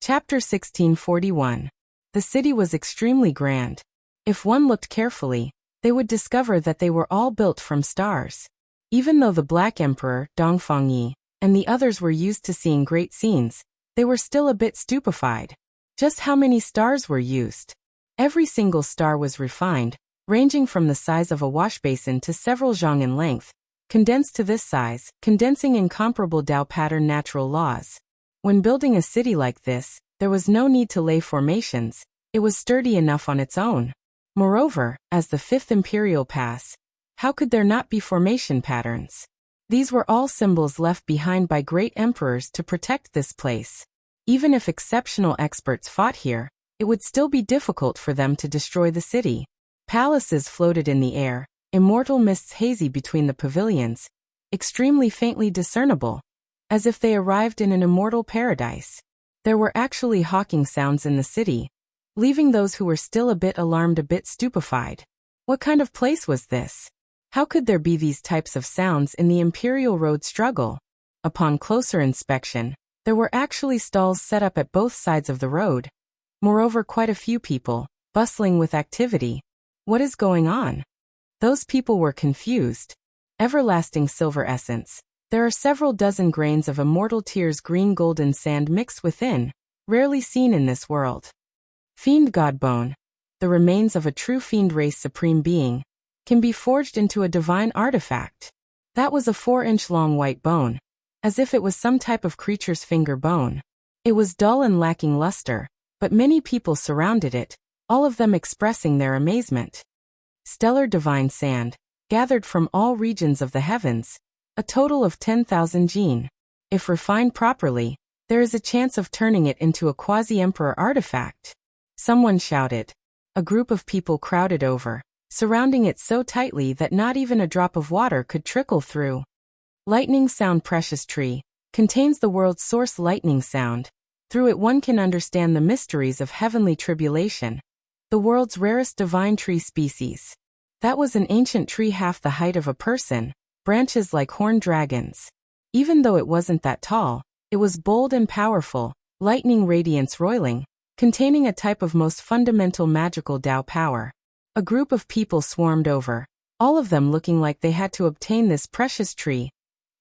Chapter 1641. The city was extremely grand. If one looked carefully, they would discover that they were all built from stars. Even though the Black Emperor, Dongfangyi, and the others were used to seeing great scenes, they were still a bit stupefied. Just how many stars were used? Every single star was refined, ranging from the size of a washbasin to several zhang in length, condensed to this size, condensing incomparable Tao pattern natural laws. When building a city like this, there was no need to lay formations, it was sturdy enough on its own. Moreover, as the Fifth Imperial Pass, how could there not be formation patterns? These were all symbols left behind by great emperors to protect this place. Even if exceptional experts fought here, it would still be difficult for them to destroy the city. Palaces floated in the air, immortal mists hazy between the pavilions, extremely faintly discernible, as if they arrived in an immortal paradise. There were actually hawking sounds in the city, leaving those who were still a bit alarmed a bit stupefied. What kind of place was this? How could there be these types of sounds in the Imperial Road struggle? Upon closer inspection, there were actually stalls set up at both sides of the road. Moreover, quite a few people, bustling with activity. What is going on? Those people were confused. Everlasting silver essence. There are several dozen grains of immortal tears green golden sand mixed within, rarely seen in this world. Fiend Godbone, the remains of a true fiend race supreme being, can be forged into a divine artifact. That was a 4-inch long white bone, as if it was some type of creature's finger bone. It was dull and lacking luster, but many people surrounded it, all of them expressing their amazement. Stellar divine sand, gathered from all regions of the heavens, a total of 10,000 jin. If refined properly, there is a chance of turning it into a quasi-emperor artifact. Someone shouted. A group of people crowded over, surrounding it so tightly that not even a drop of water could trickle through. Lightning Sound Precious Tree contains the world's source lightning sound. Through it one can understand the mysteries of heavenly tribulation. The world's rarest divine tree species. That was an ancient tree half the height of a person, branches like horned dragons. Even though it wasn't that tall, it was bold and powerful, lightning radiance roiling, containing a type of most fundamental magical Tao power. A group of people swarmed over, all of them looking like they had to obtain this precious tree,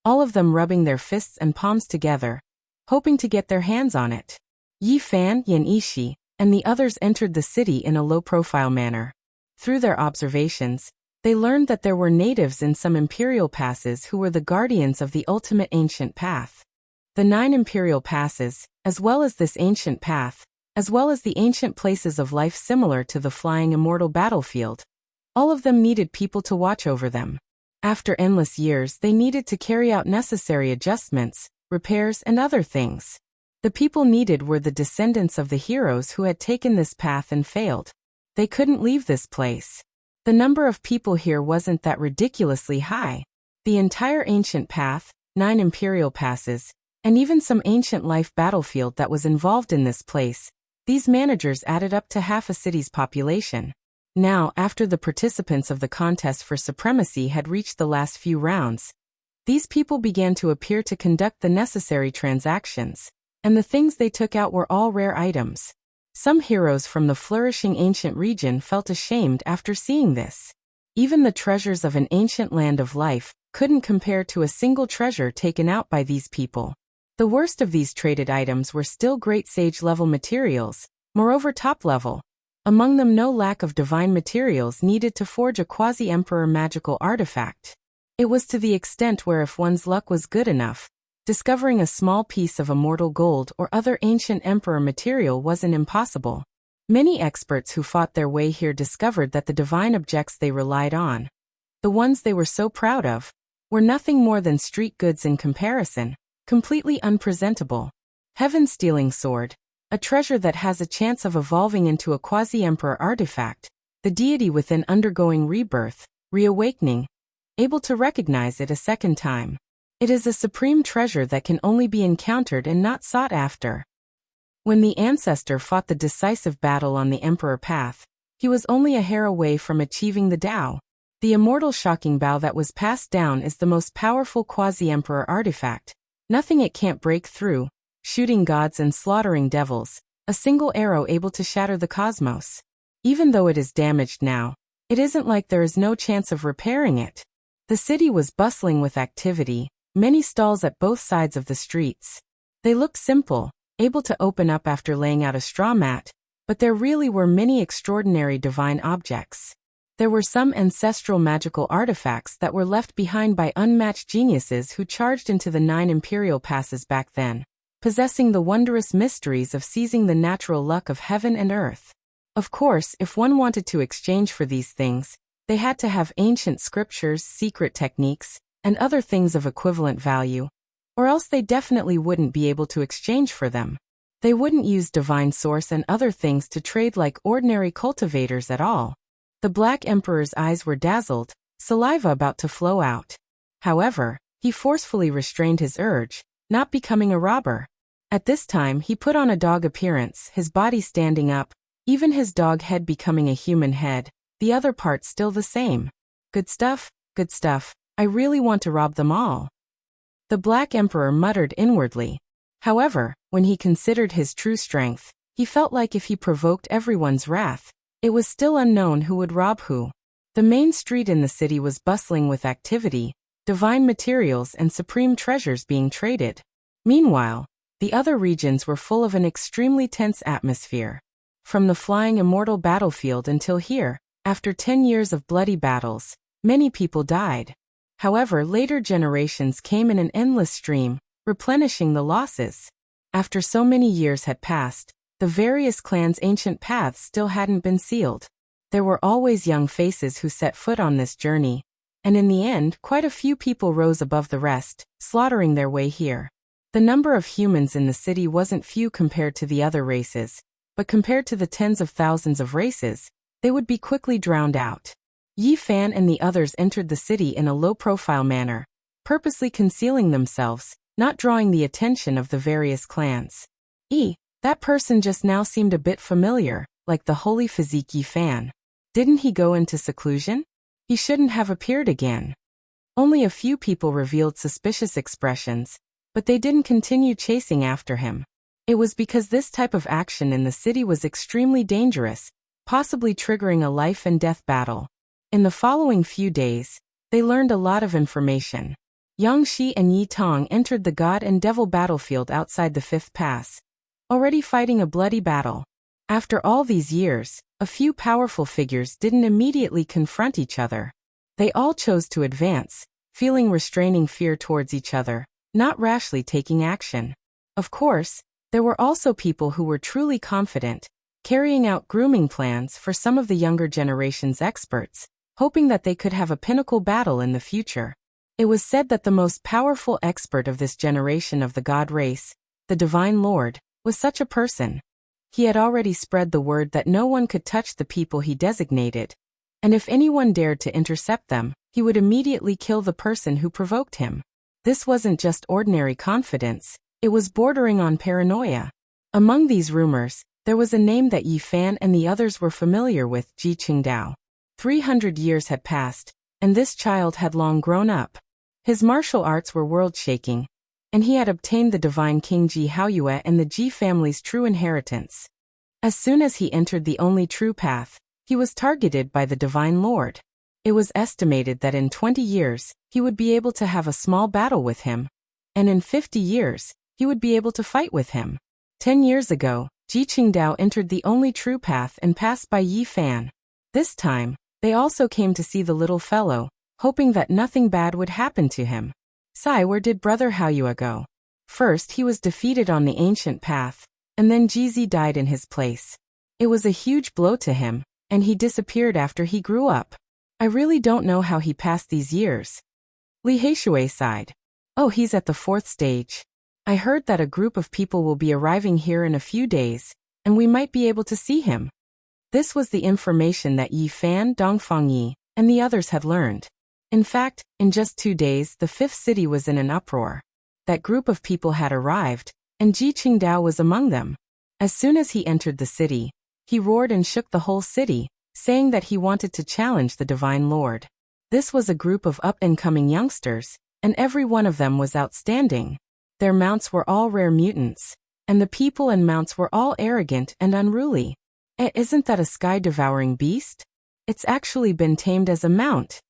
all of them rubbing their fists and palms together, hoping to get their hands on it. Yi Fan, Yan Ishi, and the others entered the city in a low-profile manner. Through their observations, they learned that there were natives in some imperial passes who were the guardians of the ultimate ancient path. The 9 imperial passes, as well as this ancient path, as well as the ancient places of life similar to the flying immortal battlefield. All of them needed people to watch over them. After endless years, they needed to carry out necessary adjustments, repairs, and other things. The people needed were the descendants of the heroes who had taken this path and failed. They couldn't leave this place. The number of people here wasn't that ridiculously high. The entire ancient path, 9 imperial passes, and even some ancient life battlefield that was involved in this place, these managers added up to half a city's population. Now, after the participants of the contest for supremacy had reached the last few rounds, these people began to appear to conduct the necessary transactions, and the things they took out were all rare items. Some heroes from the flourishing ancient region felt ashamed after seeing this. Even the treasures of an ancient land of life couldn't compare to a single treasure taken out by these people. The worst of these traded items were still great sage-level materials, moreover top-level. Among them no lack of divine materials needed to forge a quasi-emperor magical artifact. It was to the extent where if one's luck was good enough, discovering a small piece of immortal gold or other ancient emperor material wasn't impossible. Many experts who fought their way here discovered that the divine objects they relied on, the ones they were so proud of, were nothing more than street goods in comparison, completely unpresentable. Heaven-stealing sword, a treasure that has a chance of evolving into a quasi-emperor artifact, the deity within undergoing rebirth, reawakening, able to recognize it a second time. It is a supreme treasure that can only be encountered and not sought after. When the ancestor fought the decisive battle on the Emperor Path, he was only a hair away from achieving the Tao. The immortal shocking bow that was passed down is the most powerful quasi-emperor artifact. Nothing it can't break through, shooting gods and slaughtering devils, a single arrow able to shatter the cosmos. Even though it is damaged now, it isn't like there is no chance of repairing it. The city was bustling with activity, many stalls at both sides of the streets. They looked simple, able to open up after laying out a straw mat, but there really were many extraordinary divine objects. There were some ancestral magical artifacts that were left behind by unmatched geniuses who charged into the 9 imperial passes back then, possessing the wondrous mysteries of seizing the natural luck of heaven and earth. Of course, if one wanted to exchange for these things, they had to have ancient scriptures, secret techniques, and other things of equivalent value, or else they definitely wouldn't be able to exchange for them. They wouldn't use divine source and other things to trade like ordinary cultivators at all. The Black Emperor's eyes were dazzled, saliva about to flow out. However, he forcefully restrained his urge, not becoming a robber. At this time he put on a dog appearance, his body standing up, even his dog head becoming a human head, the other part still the same. Good stuff, good stuff. I really want to rob them all. The Black Emperor muttered inwardly. However, when he considered his true strength, he felt like if he provoked everyone's wrath, it was still unknown who would rob who. The main street in the city was bustling with activity, divine materials and supreme treasures being traded. Meanwhile, the other regions were full of an extremely tense atmosphere. From the flying immortal battlefield until here, after 10 years of bloody battles, many people died. However, later generations came in an endless stream, replenishing the losses. After so many years had passed, the various clans' ancient paths still hadn't been sealed. There were always young faces who set foot on this journey, and in the end, quite a few people rose above the rest, slaughtering their way here. The number of humans in the city wasn't few compared to the other races, but compared to the tens of thousands of races, they would be quickly drowned out. Yi Fan and the others entered the city in a low-profile manner, purposely concealing themselves, not drawing the attention of the various clans. That person just now seemed a bit familiar, like the holy physique Yi Fan. Didn't he go into seclusion? He shouldn't have appeared again. Only a few people revealed suspicious expressions, but they didn't continue chasing after him. It was because this type of action in the city was extremely dangerous, possibly triggering a life and death battle. In the following few days, they learned a lot of information. Yang Shi and Yi Tong entered the God and Devil battlefield outside the 5th pass, already fighting a bloody battle. After all these years, a few powerful figures didn't immediately confront each other. They all chose to advance, feeling restraining fear towards each other, not rashly taking action. Of course, there were also people who were truly confident, carrying out grooming plans for some of the younger generation's experts, hoping that they could have a pinnacle battle in the future. It was said that the most powerful expert of this generation of the God race, the Divine Lord, was such a person. He had already spread the word that no one could touch the people he designated, and if anyone dared to intercept them, he would immediately kill the person who provoked him. This wasn't just ordinary confidence, it was bordering on paranoia. Among these rumors, there was a name that Yi Fan and the others were familiar with, Ji Qingdao. 300 years had passed, and this child had long grown up. His martial arts were world-shaking, and he had obtained the divine King Ji Haoyue and the Ji family's true inheritance. As soon as he entered the only true path, he was targeted by the Divine Lord. It was estimated that in 20 years, he would be able to have a small battle with him, and in 50 years, he would be able to fight with him. 10 years ago, Ji Qingdao entered the only true path and passed by Yi Fan. This time, they also came to see the little fellow, hoping that nothing bad would happen to him. Sai, where did Brother Haoyue go? First he was defeated on the ancient path, and then Jizi died in his place. It was a huge blow to him, and he disappeared after he grew up. I really don't know how he passed these years. Li Haishui sighed. Oh, he's at the 4th stage. I heard that a group of people will be arriving here in a few days, and we might be able to see him. This was the information that Yi Fan, Dongfangyi, and the others had learned. In fact, in just 2 days, the 5th city was in an uproar. That group of people had arrived, and Ji Qingdao was among them. As soon as he entered the city, he roared and shook the whole city, saying that he wanted to challenge the Divine Lord. This was a group of up-and-coming youngsters, and every one of them was outstanding. Their mounts were all rare mutants, and the people and mounts were all arrogant and unruly. Isn't that a sky-devouring beast? It's actually been tamed as a mount.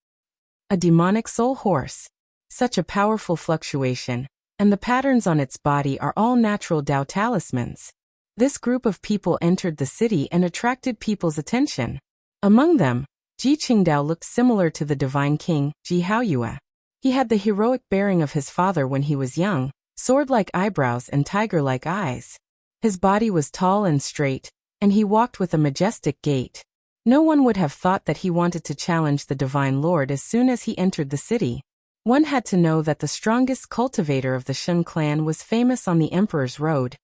A demonic soul horse. Such a powerful fluctuation, and the patterns on its body are all natural Dao talismans. This group of people entered the city and attracted people's attention. Among them, Ji Qingdao looked similar to the divine king, Ji Haoyue. He had the heroic bearing of his father when he was young, sword-like eyebrows and tiger-like eyes. His body was tall and straight, and he walked with a majestic gait. No one would have thought that he wanted to challenge the divine lord as soon as he entered the city. One had to know that the strongest cultivator of the Shen clan was famous on the Emperor's Road,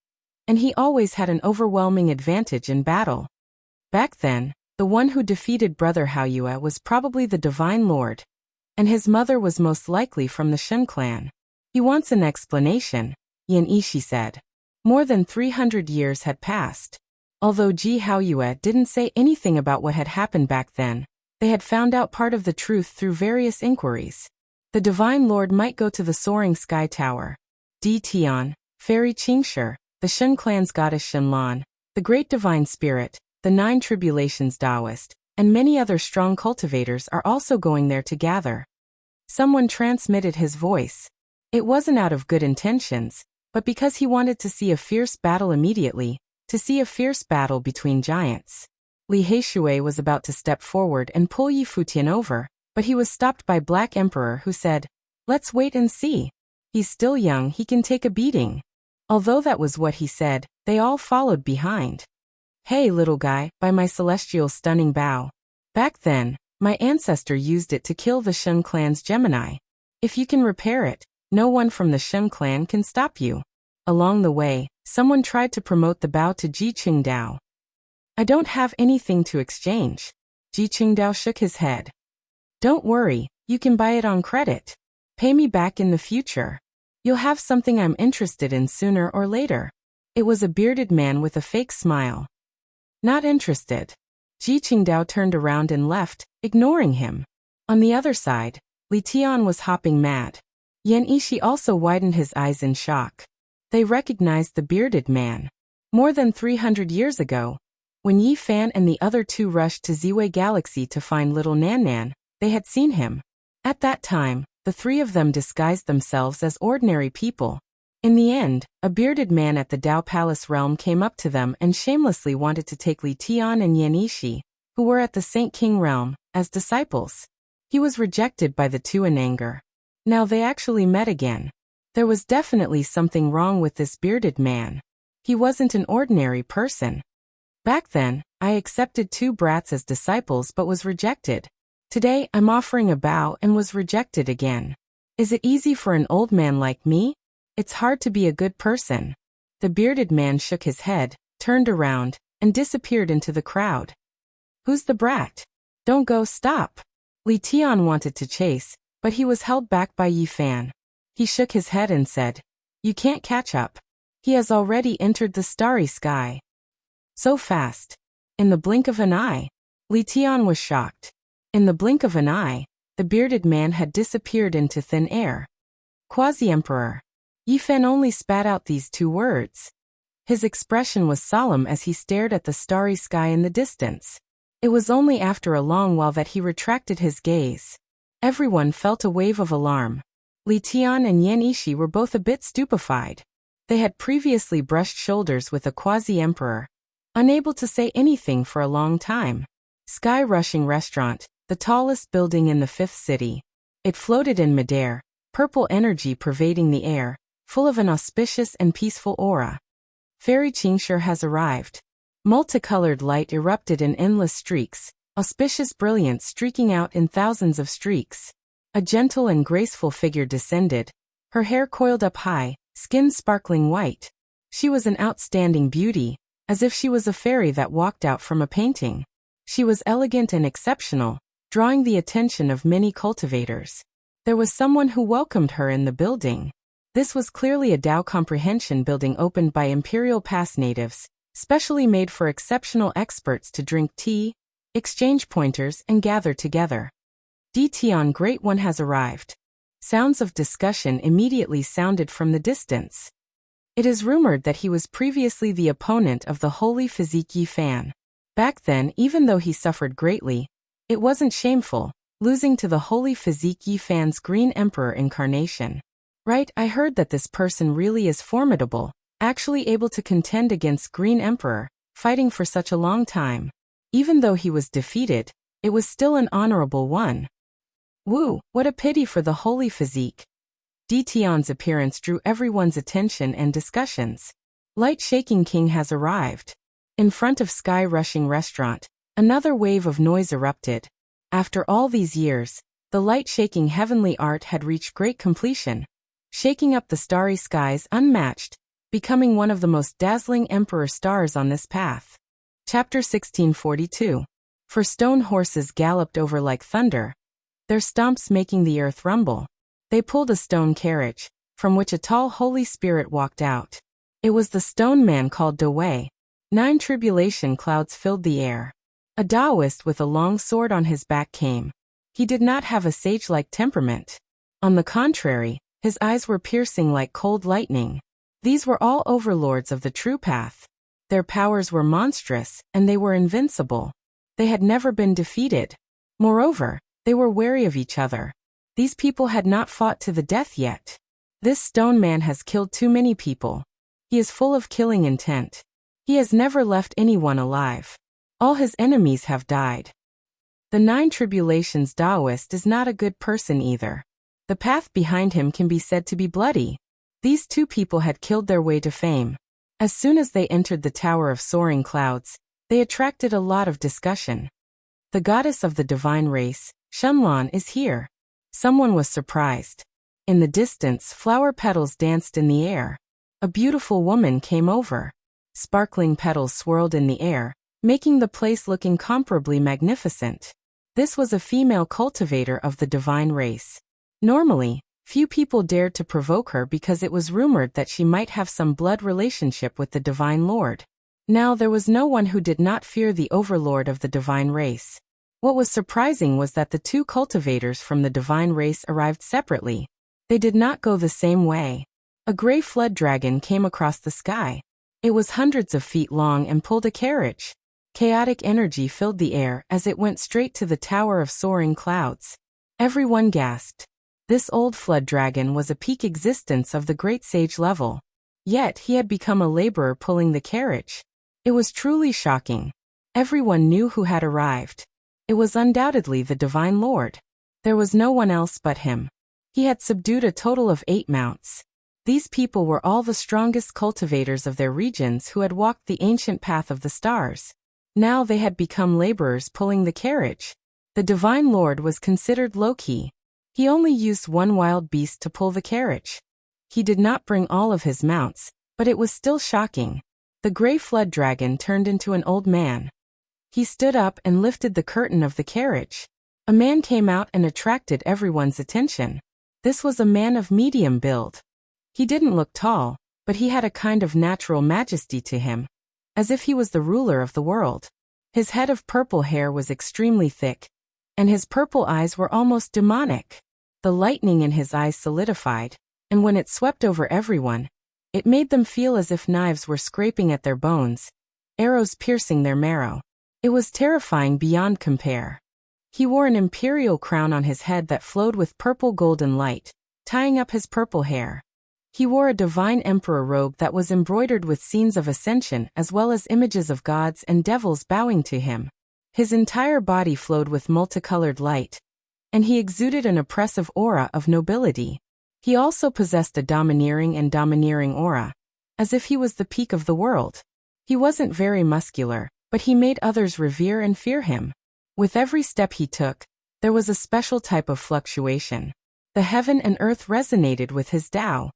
and he always had an overwhelming advantage in battle. Back then, the one who defeated Brother Haoyue was probably the divine lord, and his mother was most likely from the Shen clan. He wants an explanation, Yan Ishi said. More than 300 years had passed. Although Ji Haoyue didn't say anything about what had happened back then, they had found out part of the truth through various inquiries. The Divine Lord might go to the soaring sky tower. Di Tian, Fairy Qingshi, the Shen clan's goddess Shenlan, the Great Divine Spirit, the Nine Tribulations Taoist, and many other strong cultivators are also going there to gather. Someone transmitted his voice. It wasn't out of good intentions, but because he wanted to see a fierce battle immediately, to see a fierce battle between giants. Li Heishui was about to step forward and pull Yi Futian over, but he was stopped by Black Emperor who said, "Let's wait and see. He's still young, he can take a beating." Although that was what he said, they all followed behind. "Hey little guy, by my celestial stunning bow. Back then, my ancestor used it to kill the Shen clan's Gemini. If you can repair it, no one from the Shen clan can stop you." Along the way, someone tried to promote the bow to Ji Qingdao. "I don't have anything to exchange." Ji Qingdao shook his head. "Don't worry, you can buy it on credit. Pay me back in the future. You'll have something I'm interested in sooner or later." It was a bearded man with a fake smile. "Not interested." Ji Qingdao turned around and left, ignoring him. On the other side, Li Tian was hopping mad. Yan Ishi also widened his eyes in shock. They recognized the bearded man. More than 300 years ago, when Yi Fan and the other two rushed to Ziwei Galaxy to find little Nan Nan, they had seen him. At that time, the three of them disguised themselves as ordinary people. In the end, a bearded man at the Dao Palace realm came up to them and shamelessly wanted to take Li Tian and Yan Ishi, who were at the Saint King realm, as disciples. He was rejected by the two in anger. Now they actually met again. There was definitely something wrong with this bearded man. He wasn't an ordinary person. Back then, I accepted two brats as disciples but was rejected. Today, I'm offering a bow and was rejected again. Is it easy for an old man like me? It's hard to be a good person. The bearded man shook his head, turned around, and disappeared into the crowd. Who's the brat? Don't go, stop. Li Tian wanted to chase, but he was held back by Yi Fan. He shook his head and said, "You can't catch up. He has already entered the starry sky." So fast. In the blink of an eye. Li Tian was shocked. In the blink of an eye, the bearded man had disappeared into thin air. Quasi-Emperor. Yi Fan only spat out these two words. His expression was solemn as he stared at the starry sky in the distance. It was only after a long while that he retracted his gaze. Everyone felt a wave of alarm. Li Tian and Yan Ishi were both a bit stupefied. They had previously brushed shoulders with a quasi-emperor, unable to say anything for a long time. Sky Rushing Restaurant, the tallest building in the fifth city. It floated in midair, purple energy pervading the air, full of an auspicious and peaceful aura. Fairy Qingshi has arrived. Multicolored light erupted in endless streaks, auspicious brilliance streaking out in thousands of streaks. A gentle and graceful figure descended, her hair coiled up high, skin sparkling white. She was an outstanding beauty, as if she was a fairy that walked out from a painting. She was elegant and exceptional, drawing the attention of many cultivators. There was someone who welcomed her in the building. This was clearly a Dao comprehension building opened by Imperial Pass natives, specially made for exceptional experts to drink tea, exchange pointers, and gather together. Di Tian Great One has arrived. Sounds of discussion immediately sounded from the distance. It is rumored that he was previously the opponent of the Holy Physique Yi Fan. Back then, even though he suffered greatly, it wasn't shameful, losing to the Holy Physique Yi Fan's Green Emperor incarnation. Right, I heard that this person really is formidable, actually able to contend against Green Emperor, fighting for such a long time. Even though he was defeated, it was still an honorable one. Woo, what a pity for the Holy Physique. Tion's appearance drew everyone's attention and discussions. Light Shaking King has arrived. In front of Sky Rushing Restaurant, another wave of noise erupted. After all these years, the light-shaking heavenly art had reached great completion, shaking up the starry skies unmatched, becoming one of the most dazzling emperor stars on this path. Chapter 1642. For stone horses galloped over like thunder, their stomps making the earth rumble. They pulled a stone carriage, from which a tall Holy Spirit walked out. It was the stone man called Dawei. 9 tribulation clouds filled the air. A Taoist with a long sword on his back came. He did not have a sage-like temperament. On the contrary, his eyes were piercing like cold lightning. These were all overlords of the true path. Their powers were monstrous, and they were invincible. They had never been defeated. Moreover, they were wary of each other. These people had not fought to the death yet. This stone man has killed too many people. He is full of killing intent. He has never left anyone alive. All his enemies have died. The 9 tribulations Taoist is not a good person either. The path behind him can be said to be bloody. These 2 people had killed their way to fame. As soon as they entered the Tower of Soaring Clouds, they attracted a lot of discussion. The goddess of the divine race, Shenlan, is here. Someone was surprised. In the distance, flower petals danced in the air. A beautiful woman came over. Sparkling petals swirled in the air, making the place look incomparably magnificent. This was a female cultivator of the divine race. Normally, few people dared to provoke her because it was rumored that she might have some blood relationship with the Divine Lord. Now there was no one who did not fear the overlord of the divine race. What was surprising was that the 2 cultivators from the divine race arrived separately. They did not go the same way. A gray flood dragon came across the sky. It was hundreds of feet long and pulled a carriage. Chaotic energy filled the air as it went straight to the Tower of Soaring Clouds. Everyone gasped. This old flood dragon was a peak existence of the great sage level. Yet he had become a laborer pulling the carriage. It was truly shocking. Everyone knew who had arrived. It was undoubtedly the Divine Lord. There was no one else but him. He had subdued a total of 8 mounts. These people were all the strongest cultivators of their regions who had walked the ancient path of the stars. Now they had become laborers pulling the carriage. The Divine Lord was considered low-key. He only used 1 wild beast to pull the carriage. He did not bring all of his mounts, but it was still shocking. The gray flood dragon turned into an old man. He stood up and lifted the curtain of the carriage. A man came out and attracted everyone's attention. This was a man of medium build. He didn't look tall, but he had a kind of natural majesty to him, as if he was the ruler of the world. His head of purple hair was extremely thick, and his purple eyes were almost demonic. The lightning in his eyes solidified, and when it swept over everyone, it made them feel as if knives were scraping at their bones, arrows piercing their marrow. It was terrifying beyond compare. He wore an imperial crown on his head that flowed with purple golden light, tying up his purple hair. He wore a divine emperor robe that was embroidered with scenes of ascension as well as images of gods and devils bowing to him. His entire body flowed with multicolored light, and he exuded an oppressive aura of nobility. He also possessed a domineering aura, as if he was the peak of the world. He wasn't very muscular, but he made others revere and fear him. With every step he took, there was a special type of fluctuation. The heaven and earth resonated with his Tao.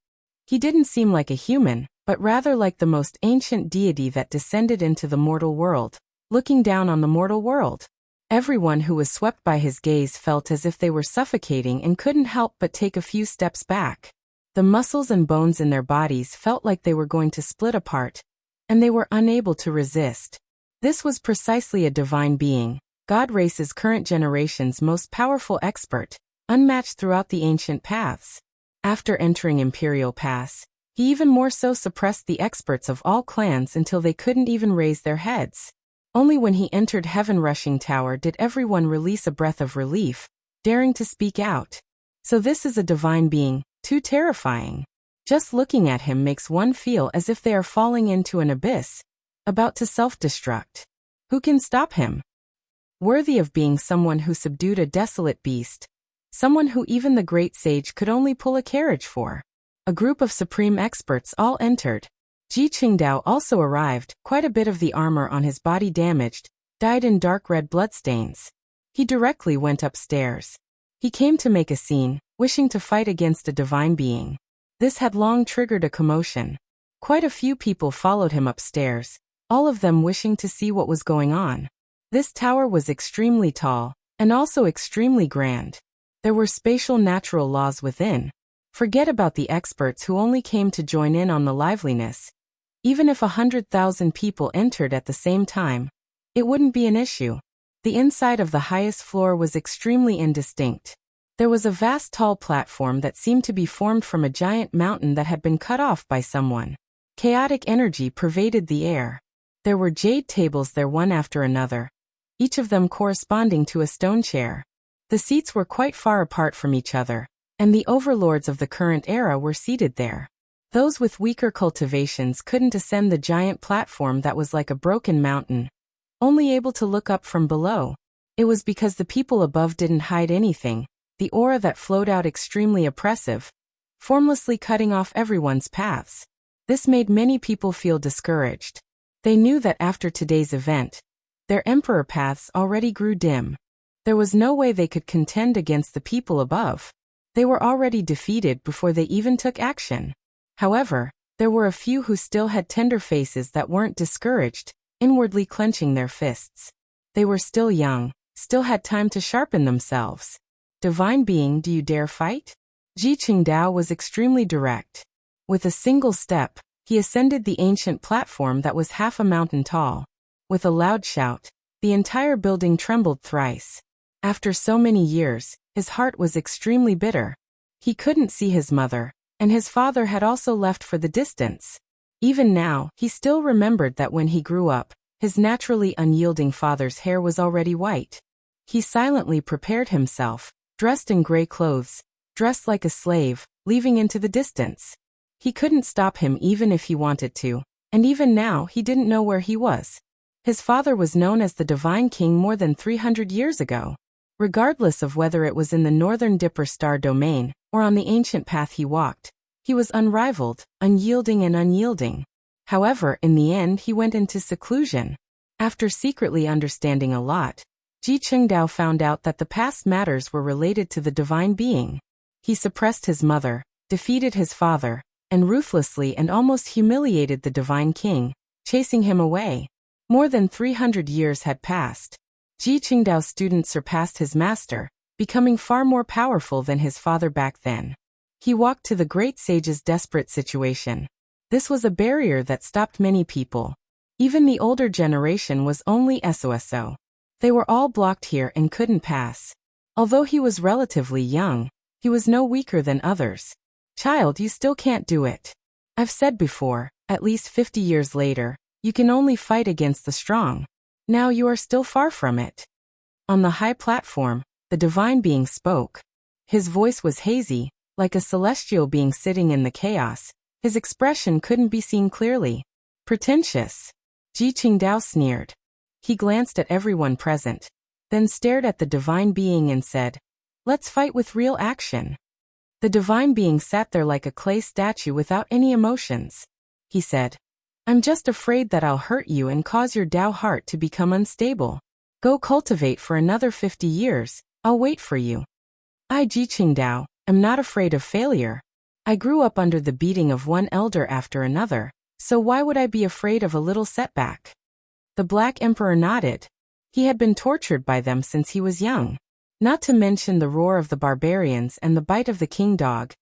He didn't seem like a human, but rather like the most ancient deity that descended into the mortal world, looking down on the mortal world. Everyone who was swept by his gaze felt as if they were suffocating and couldn't help but take a few steps back. The muscles and bones in their bodies felt like they were going to split apart, and they were unable to resist. This was precisely a divine being, God race's current generation's most powerful expert. unmatched throughout the ancient paths. After entering Imperial Pass, he even more so suppressed the experts of all clans until they couldn't even raise their heads. Only when he entered Heaven Rushing Tower did everyone release a breath of relief, daring to speak out. So this is a divine being, too terrifying. Just looking at him makes one feel as if they are falling into an abyss, about to self-destruct. Who can stop him? Worthy of being someone who subdued a desolate beast, someone who even the great sage could only pull a carriage for. A group of supreme experts all entered. Ji Qingdao also arrived, quite a bit of the armor on his body damaged, dyed in dark red bloodstains. He directly went upstairs. He came to make a scene, wishing to fight against a divine being. This had long triggered a commotion. Quite a few people followed him upstairs, all of them wishing to see what was going on. This tower was extremely tall, and also extremely grand. There were spatial natural laws within. Forget about the experts who only came to join in on the liveliness. Even if 100,000 people entered at the same time, it wouldn't be an issue. The inside of the highest floor was extremely indistinct. There was a vast tall platform that seemed to be formed from a giant mountain that had been cut off by someone. Chaotic energy pervaded the air. There were jade tables there one after another, each of them corresponding to a stone chair. The seats were quite far apart from each other, and the overlords of the current era were seated there. Those with weaker cultivations couldn't ascend the giant platform that was like a broken mountain, only able to look up from below. It was because the people above didn't hide anything, the aura that flowed out extremely oppressive, formlessly cutting off everyone's paths. This made many people feel discouraged. They knew that after today's event, their emperor paths already grew dim. There was no way they could contend against the people above. They were already defeated before they even took action. However, there were a few who still had tender faces that weren't discouraged, inwardly clenching their fists. They were still young, still had time to sharpen themselves. Divine being, do you dare fight? Ji Qingdao was extremely direct. With a single step, he ascended the ancient platform that was half a mountain tall. With a loud shout, the entire building trembled thrice. After so many years, his heart was extremely bitter. He couldn't see his mother, and his father had also left for the distance. Even now, he still remembered that when he grew up, his naturally unyielding father's hair was already white. He silently prepared himself, dressed in gray clothes, dressed like a slave, leaving into the distance. He couldn't stop him even if he wanted to, and even now he didn't know where he was. His father was known as the Divine King more than 300 years ago. Regardless of whether it was in the northern Dipper Star domain, or on the ancient path he walked, he was unrivaled, unyielding and unyielding. However, in the end he went into seclusion. After secretly understanding a lot, Ji Qingdao found out that the past matters were related to the divine being. He suppressed his mother, defeated his father, and ruthlessly and almost humiliated the divine king, chasing him away. More than 300 years had passed. Ji Qingdao's student surpassed his master, becoming far more powerful than his father back then. He walked to the great sage's desperate situation. This was a barrier that stopped many people. Even the older generation was only SOSO. They were all blocked here and couldn't pass. Although he was relatively young, he was no weaker than others. Child, you still can't do it. I've said before, at least 50 years later, you can only fight against the strong. Now you are still far from it. On the high platform, the divine being spoke. His voice was hazy, like a celestial being sitting in the chaos. His expression couldn't be seen clearly. Pretentious. Ji Qingdao sneered. He glanced at everyone present, then stared at the divine being and said, "Let's fight with real action." The divine being sat there like a clay statue without any emotions. He said, "I'm just afraid that I'll hurt you and cause your Dao heart to become unstable. Go cultivate for another 50 years, I'll wait for you." I, Ji Qingdao, am not afraid of failure. I grew up under the beating of one elder after another, so why would I be afraid of a little setback? The Black Emperor nodded. He had been tortured by them since he was young. Not to mention the roar of the barbarians and the bite of the king dog.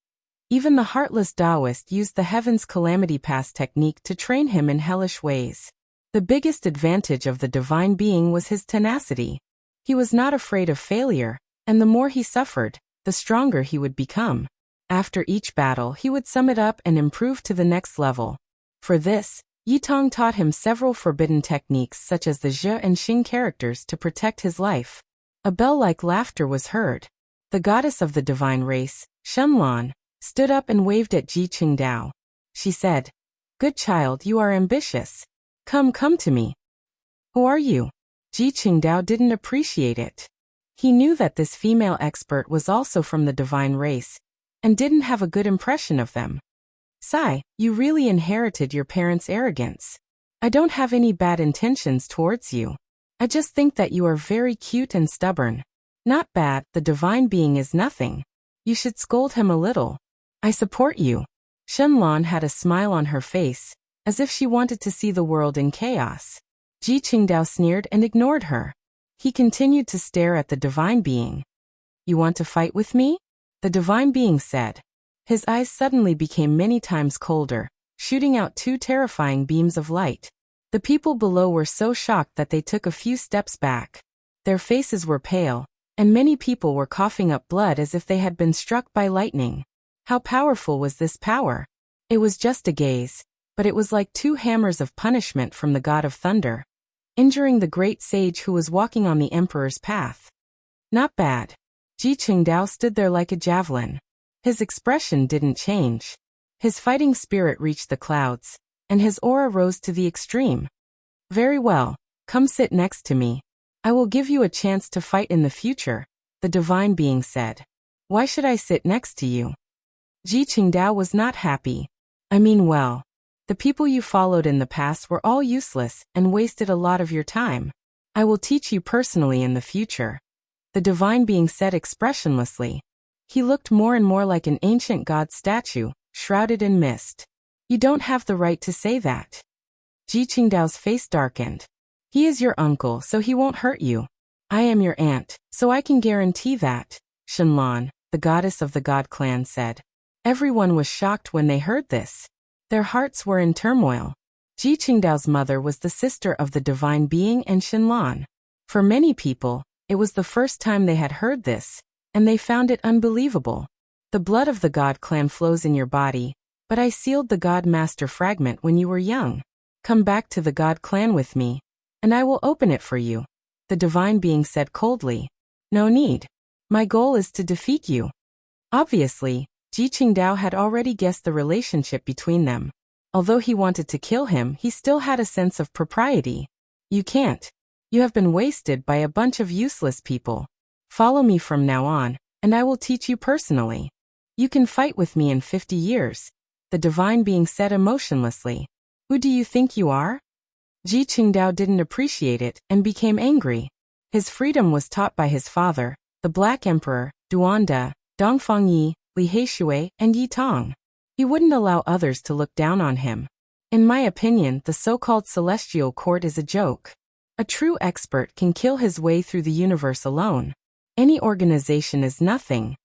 Even the heartless Taoist used the Heaven's Calamity Pass technique to train him in hellish ways. The biggest advantage of the divine being was his tenacity. He was not afraid of failure, and the more he suffered, the stronger he would become. After each battle, he would sum it up and improve to the next level. For this, Yitong taught him several forbidden techniques such as the Zhe and Xing characters to protect his life. A bell-like laughter was heard. The goddess of the divine race, Shenlan, stood up and waved at Ji Qingdao. She said, "Good child, you are ambitious. Come to me." "Who are you?" Ji Qingdao didn't appreciate it. He knew that this female expert was also from the divine race, and didn't have a good impression of them. "Sai, you really inherited your parents' arrogance. I don't have any bad intentions towards you. I just think that you are very cute and stubborn." "Not bad, the divine being is nothing. You should scold him a little. I support you." Shenlan had a smile on her face, as if she wanted to see the world in chaos. Ji Qingdao sneered and ignored her. He continued to stare at the divine being. "You want to fight with me?" the divine being said. His eyes suddenly became many times colder, shooting out two terrifying beams of light. The people below were so shocked that they took a few steps back. Their faces were pale, and many people were coughing up blood as if they had been struck by lightning. How powerful was this power? It was just a gaze, but it was like two hammers of punishment from the god of thunder, injuring the great sage who was walking on the emperor's path. Not bad. Ji Qingdao stood there like a javelin. His expression didn't change. His fighting spirit reached the clouds, and his aura rose to the extreme. "Very well, come sit next to me. I will give you a chance to fight in the future," the divine being said. "Why should I sit next to you?" Ji Qingdao was not happy. Well, the people you followed in the past were all useless and wasted a lot of your time. I will teach you personally in the future," the divine being said expressionlessly. He looked more and more like an ancient god statue, shrouded in mist. "You don't have the right to say that." Ji Qingdao's face darkened. "He is your uncle, so he won't hurt you. I am your aunt, so I can guarantee that," Shenlan, the goddess of the god clan, said. Everyone was shocked when they heard this. Their hearts were in turmoil. Ji Qingdao's mother was the sister of the divine being and Shenlan. For many people, it was the first time they had heard this, and they found it unbelievable. "The blood of the god clan flows in your body, but I sealed the god master fragment when you were young. Come back to the god clan with me, and I will open it for you," the divine being said coldly. "No need. My goal is to defeat you." Obviously, Ji Qingdao had already guessed the relationship between them. Although he wanted to kill him, he still had a sense of propriety. "You can't. You have been wasted by a bunch of useless people. Follow me from now on, and I will teach you personally. You can fight with me in 50 years, the divine being said emotionlessly. "Who do you think you are?" Ji Qingdao didn't appreciate it and became angry. His freedom was taught by his father, the Black Emperor, Duanda, Dongfangyi, Li Heishui, and Yi Tong. He wouldn't allow others to look down on him. "In my opinion, the so-called celestial court is a joke. A true expert can kill his way through the universe alone. Any organization is nothing,"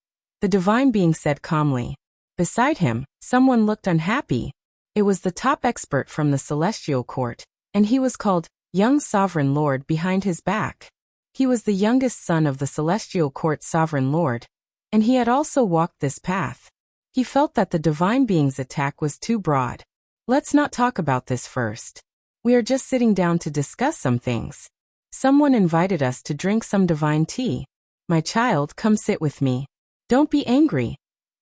the divine being said calmly. Beside him, someone looked unhappy. It was the top expert from the celestial court, and he was called Young Sovereign Lord behind his back. He was the youngest son of the celestial court's sovereign lord, and he had also walked this path. He felt that the divine being's attack was too broad. "Let's not talk about this first. We are just sitting down to discuss some things. Someone invited us to drink some divine tea. My child, come sit with me. Don't be angry,"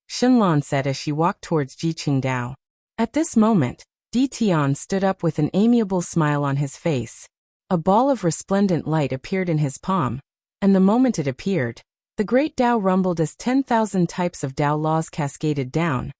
Shenlan said as she walked towards Ji Qingdao. At this moment, Di Tian stood up with an amiable smile on his face. A ball of resplendent light appeared in his palm, and the moment it appeared, the great Tao rumbled as 10,000 types of Tao laws cascaded down,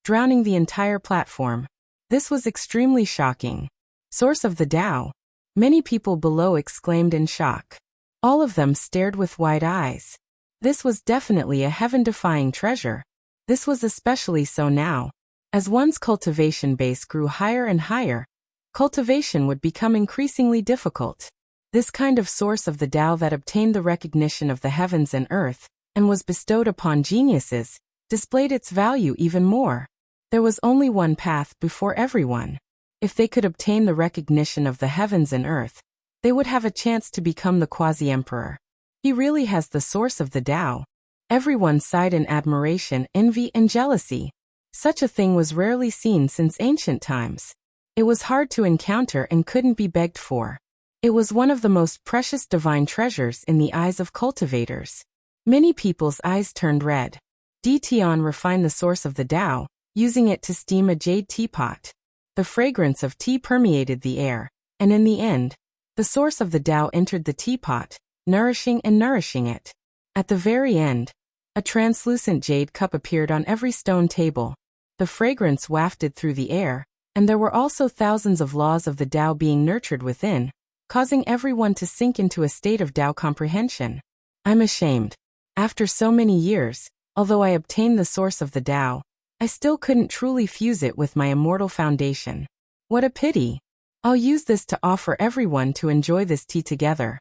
drowning the entire platform. This was extremely shocking. "Source of the Tao!" Many people below exclaimed in shock. All of them stared with wide eyes. This was definitely a heaven-defying treasure. This was especially so now. As one's cultivation base grew higher and higher, cultivation would become increasingly difficult. This kind of source of the Tao that obtained the recognition of the heavens and earth, and was bestowed upon geniuses, displayed its value even more. There was only one path before everyone. If they could obtain the recognition of the heavens and earth, they would have a chance to become the quasi-emperor. He really has the source of the Tao. Everyone sighed in admiration, envy, and jealousy. Such a thing was rarely seen since ancient times. It was hard to encounter and couldn't be begged for. It was one of the most precious divine treasures in the eyes of cultivators. Many people's eyes turned red. Di Tian refined the source of the Tao, using it to steam a jade teapot. The fragrance of tea permeated the air, and in the end, the source of the Tao entered the teapot, nourishing it. At the very end, a translucent jade cup appeared on every stone table. The fragrance wafted through the air, and there were also thousands of laws of the Tao being nurtured within, causing everyone to sink into a state of Tao comprehension. I'm ashamed. After so many years, although I obtained the source of the Tao, I still couldn't truly fuse it with my immortal foundation. What a pity. I'll use this to offer everyone to enjoy this tea together.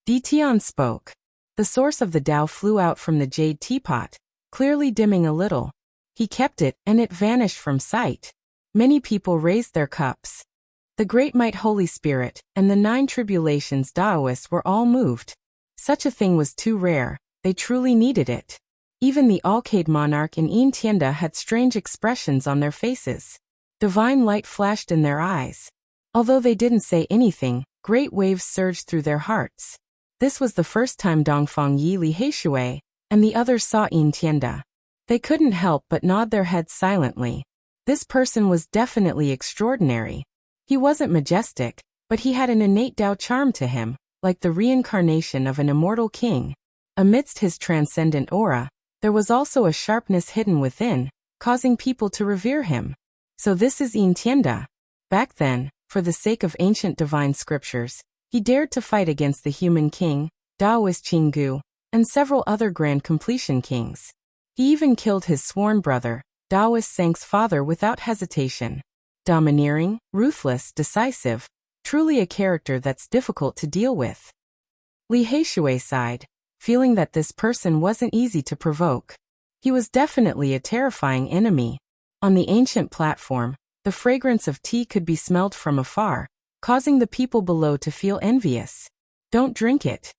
Di Tian spoke. The source of the Tao flew out from the jade teapot, clearly dimming a little. He kept it, and it vanished from sight. Many people raised their cups. The Great Might Holy Spirit and the 9 Tribulations Taoists were all moved. Such a thing was too rare, they truly needed it. Even the Alcade monarch and Yin Tianda had strange expressions on their faces. Divine light flashed in their eyes. Although they didn't say anything, great waves surged through their hearts. This was the first time Dongfang Yi Li Heishui and the others saw Yin Tianda. They couldn't help but nod their heads silently. This person was definitely extraordinary. He wasn't majestic, but he had an innate Tao charm to him, like the reincarnation of an immortal king. Amidst his transcendent aura, there was also a sharpness hidden within, causing people to revere him. So this is Yin Tianda. Back then, for the sake of ancient divine scriptures, he dared to fight against the human king, Taoist Qinggu, and several other grand completion kings. He even killed his sworn brother, Taoist Sang's father, without hesitation. Domineering, ruthless, decisive, truly a character that's difficult to deal with. Li Heishui sighed, feeling that this person wasn't easy to provoke. He was definitely a terrifying enemy. On the ancient platform, the fragrance of tea could be smelled from afar, causing the people below to feel envious. Don't drink it.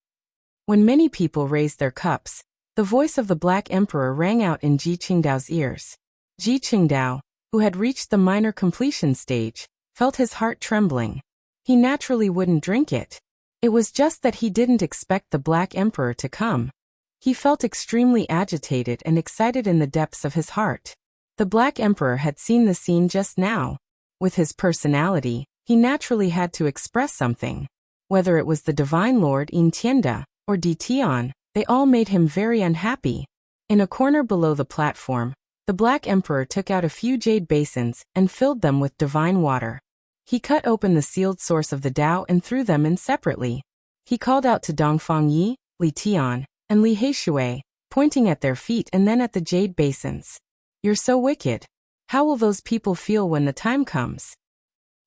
When many people raised their cups, the voice of the Black Emperor rang out in Ji Qingdao's ears. Ji Qingdao, who had reached the minor completion stage, felt his heart trembling. He naturally wouldn't drink it. It was just that he didn't expect the Black Emperor to come. He felt extremely agitated and excited in the depths of his heart. The Black Emperor had seen the scene just now. With his personality, he naturally had to express something. Whether it was the Divine Lord Yin Tianda or Di Tian, they all made him very unhappy. In a corner below the platform, the Black Emperor took out a few jade basins and filled them with divine water. He cut open the sealed source of the Tao and threw them in separately. He called out to Dongfang Yi, Li Tian, and Li Heishui, pointing at their feet and then at the jade basins. You're so wicked. How will those people feel when the time comes?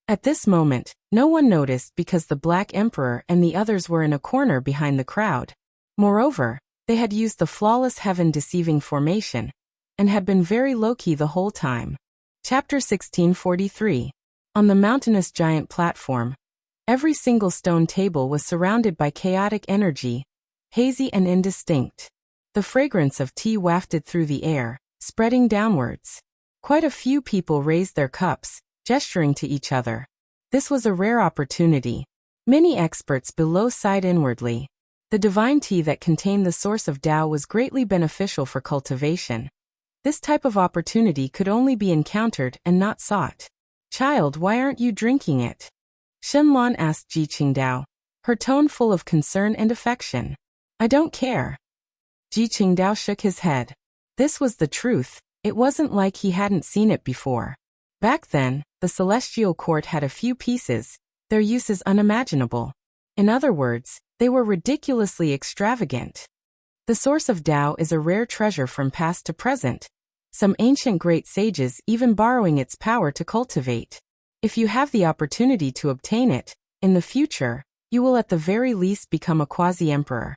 At this moment, no one noticed because the Black Emperor and the others were in a corner behind the crowd. Moreover, they had used the flawless heaven-deceiving formation and had been very low-key the whole time. Chapter 1643. On the mountainous giant platform, every single stone table was surrounded by chaotic energy, hazy and indistinct. The fragrance of tea wafted through the air, spreading downwards. Quite a few people raised their cups, gesturing to each other. This was a rare opportunity. Many experts below sighed inwardly. The divine tea that contained the source of Tao was greatly beneficial for cultivation. This type of opportunity could only be encountered and not sought. Child, why aren't you drinking it? Shenlan asked Ji Qingdao, her tone full of concern and affection. I don't care. Ji Qingdao shook his head. This was the truth. It wasn't like he hadn't seen it before. Back then, the celestial court had a few pieces, their uses unimaginable. In other words, they were ridiculously extravagant. The source of Tao is a rare treasure from past to present, some ancient great sages even borrowing its power to cultivate. If you have the opportunity to obtain it, in the future, you will at the very least become a quasi-emperor.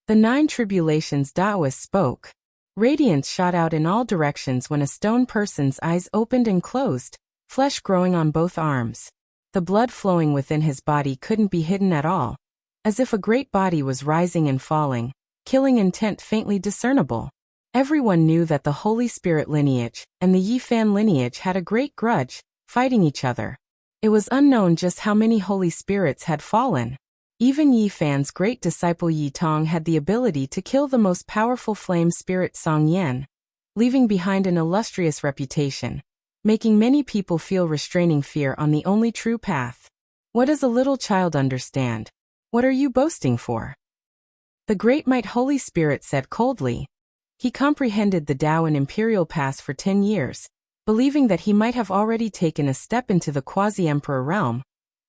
The 9 Tribulations Taoist spoke. Radiance shot out in all directions when a stone person's eyes opened and closed, flesh growing on both arms. The blood flowing within his body couldn't be hidden at all. As if a great body was rising and falling, killing intent faintly discernible. Everyone knew that the Holy Spirit lineage and the Yifan lineage had a great grudge, fighting each other. It was unknown just how many Holy Spirits had fallen. Even Yifan's great disciple Yi Tong had the ability to kill the most powerful flame spirit Song Yan, leaving behind an illustrious reputation, making many people feel restraining fear on the only true path. What does a little child understand? What are you boasting for? The Great Might Holy Spirit said coldly. He comprehended the Tao and Imperial Pass for 10 years, believing that he might have already taken a step into the quasi-emperor realm,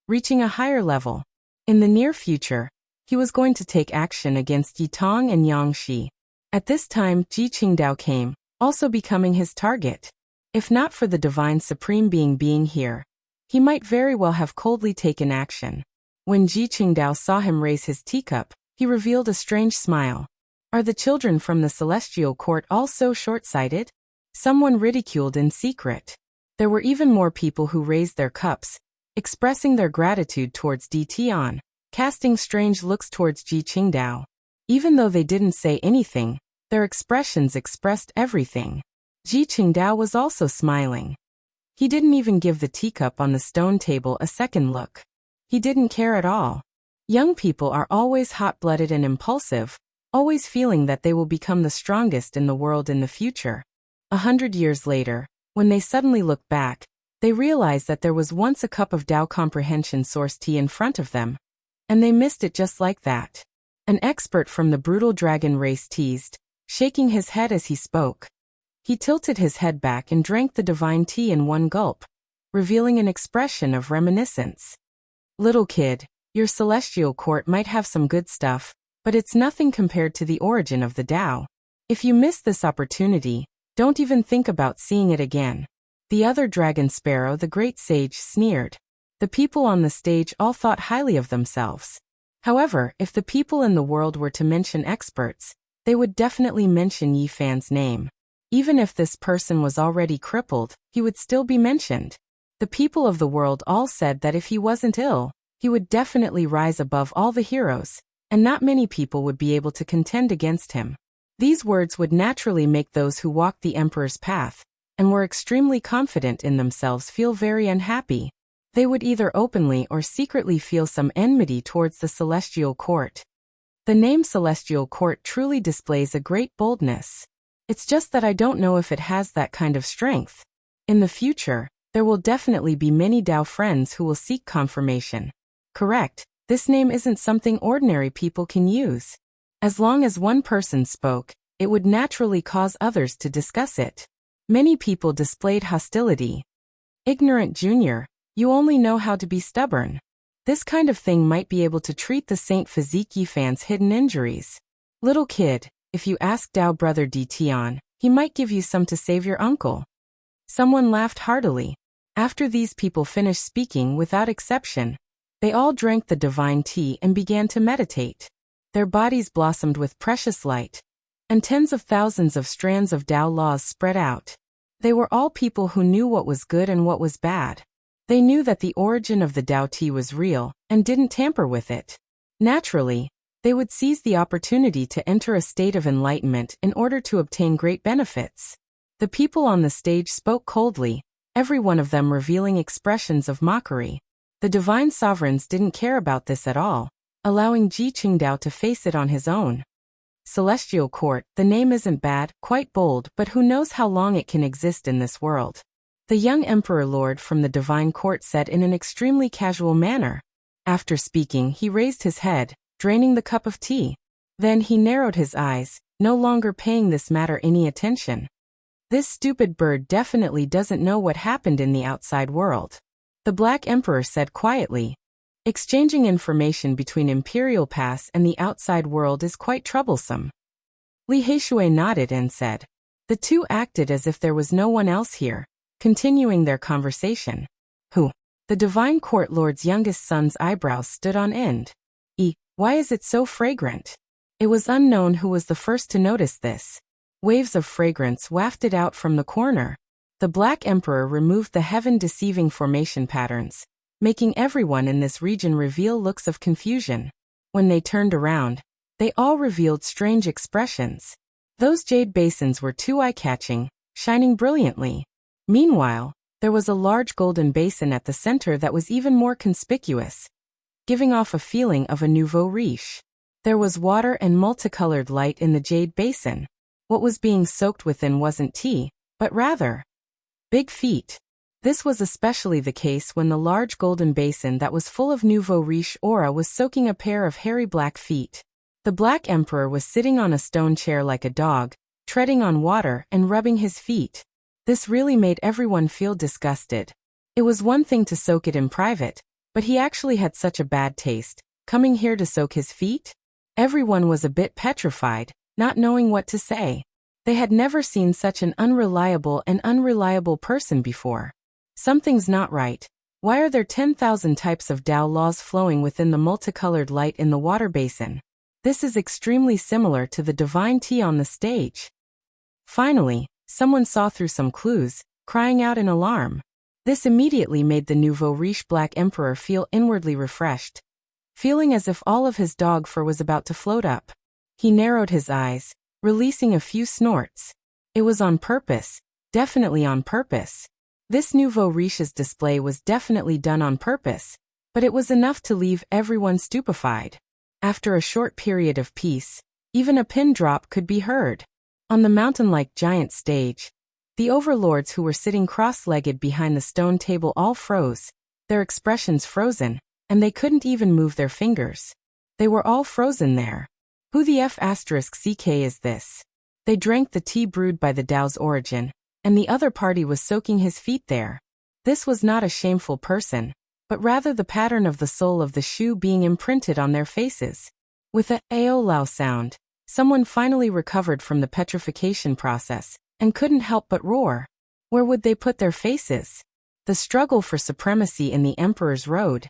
reaching a higher level. In the near future, he was going to take action against Yi Tong and Yang Shi. At this time, Ji Qingdao came, also becoming his target. If not for the Divine Supreme being here, he might very well have coldly taken action. When Ji Qingdao saw him raise his teacup, he revealed a strange smile. Are the children from the Celestial Court all so short-sighted? Someone ridiculed in secret. There were even more people who raised their cups, expressing their gratitude towards Di Tian, casting strange looks towards Ji Qingdao. Even though they didn't say anything, their expressions expressed everything. Ji Qingdao was also smiling. He didn't even give the teacup on the stone table a second look. He didn't care at all. Young people are always hot-blooded and impulsive, always feeling that they will become the strongest in the world in the future. 100 years later, when they suddenly look back, they realize that there was once a cup of Tao comprehension source tea in front of them, and they missed it just like that. An expert from the brutal dragon race teased, shaking his head as he spoke. He tilted his head back and drank the divine tea in one gulp, revealing an expression of reminiscence. Little kid, your celestial court might have some good stuff, but it's nothing compared to the origin of the Tao. If you miss this opportunity, don't even think about seeing it again. The other dragon sparrow, the great sage, sneered. The people on the stage all thought highly of themselves. However, if the people in the world were to mention experts, they would definitely mention Yifan's name. Even if this person was already crippled, he would still be mentioned. The people of the world all said that if he wasn't ill, he would definitely rise above all the heroes, and not many people would be able to contend against him. These words would naturally make those who walked the emperor's path, and were extremely confident in themselves, feel very unhappy. They would either openly or secretly feel some enmity towards the celestial court. The name celestial court truly displays a great boldness. It's just that I don't know if it has that kind of strength. In the future, there will definitely be many Tao friends who will seek confirmation. Correct, this name isn't something ordinary people can use. As long as one person spoke, it would naturally cause others to discuss it. Many people displayed hostility. Ignorant junior, you only know how to be stubborn. This kind of thing might be able to treat the Saint Physique Yifan's hidden injuries. Little kid, if you ask Tao brother Di Tian, he might give you some to save your uncle. Someone laughed heartily. After these people finished speaking without exception, they all drank the divine tea and began to meditate. Their bodies blossomed with precious light, and tens of thousands of strands of Tao laws spread out. They were all people who knew what was good and what was bad. They knew that the origin of the Tao tea was real, and didn't tamper with it. Naturally, they would seize the opportunity to enter a state of enlightenment in order to obtain great benefits. The people on the stage spoke coldly, every one of them revealing expressions of mockery. The divine sovereigns didn't care about this at all, allowing Ji Qingdao to face it on his own. Celestial Court, the name isn't bad, quite bold, but who knows how long it can exist in this world. The young Emperor Lord from the Divine Court said in an extremely casual manner. After speaking, he raised his head, draining the cup of tea. Then he narrowed his eyes, no longer paying this matter any attention. This stupid bird definitely doesn't know what happened in the outside world. The Black Emperor said quietly. Exchanging information between Imperial Pass and the outside world is quite troublesome. Li Heishui nodded and said. The two acted as if there was no one else here, continuing their conversation. Who? The Divine Court Lord's youngest son's eyebrows stood on end. Why is it so fragrant? It was unknown who was the first to notice this. Waves of fragrance wafted out from the corner. The Black Emperor removed the heaven-deceiving formation patterns, making everyone in this region reveal looks of confusion. When they turned around, They all revealed strange expressions. Those jade basins were too eye-catching, shining brilliantly. Meanwhile, there was a large golden basin at the center that was even more conspicuous, giving off a feeling of a nouveau riche. There was water and multicolored light in the jade basin. What was being soaked within wasn't tea, but rather big feet. This was especially the case when the large golden basin that was full of nouveau riche aura was soaking a pair of hairy black feet. The Black Emperor was sitting on a stone chair like a dog, treading on water and rubbing his feet. This really made everyone feel disgusted. It was one thing to soak it in private, but he actually had such a bad taste, coming here to soak his feet? Everyone was a bit petrified, not knowing what to say. They had never seen such an unreliable person before. Something's not right. Why are there 10,000 types of Tao laws flowing within the multicolored light in the water basin? This is extremely similar to the divine tea on the stage. Finally, someone saw through some clues, crying out in alarm. This immediately made the nouveau riche Black Emperor feel inwardly refreshed, feeling as if all of his dog fur was about to float up. He narrowed his eyes, releasing a few snorts. It was on purpose, definitely on purpose. This nouveau riche's display was definitely done on purpose, but it was enough to leave everyone stupefied. After a short period of peace, even a pin drop could be heard. On the mountain-like giant stage, the overlords who were sitting cross-legged behind the stone table all froze, their expressions frozen, and they couldn't even move their fingers. They were all frozen there. Who the F***ck is this? They drank the tea brewed by the Tao's origin, and the other party was soaking his feet there. This was not a shameful person, but rather the pattern of the sole of the shoe being imprinted on their faces. With a "aolao" sound, someone finally recovered from the petrification process, and couldn't help but roar. Where would they put their faces? The struggle for supremacy in the Emperor's Road.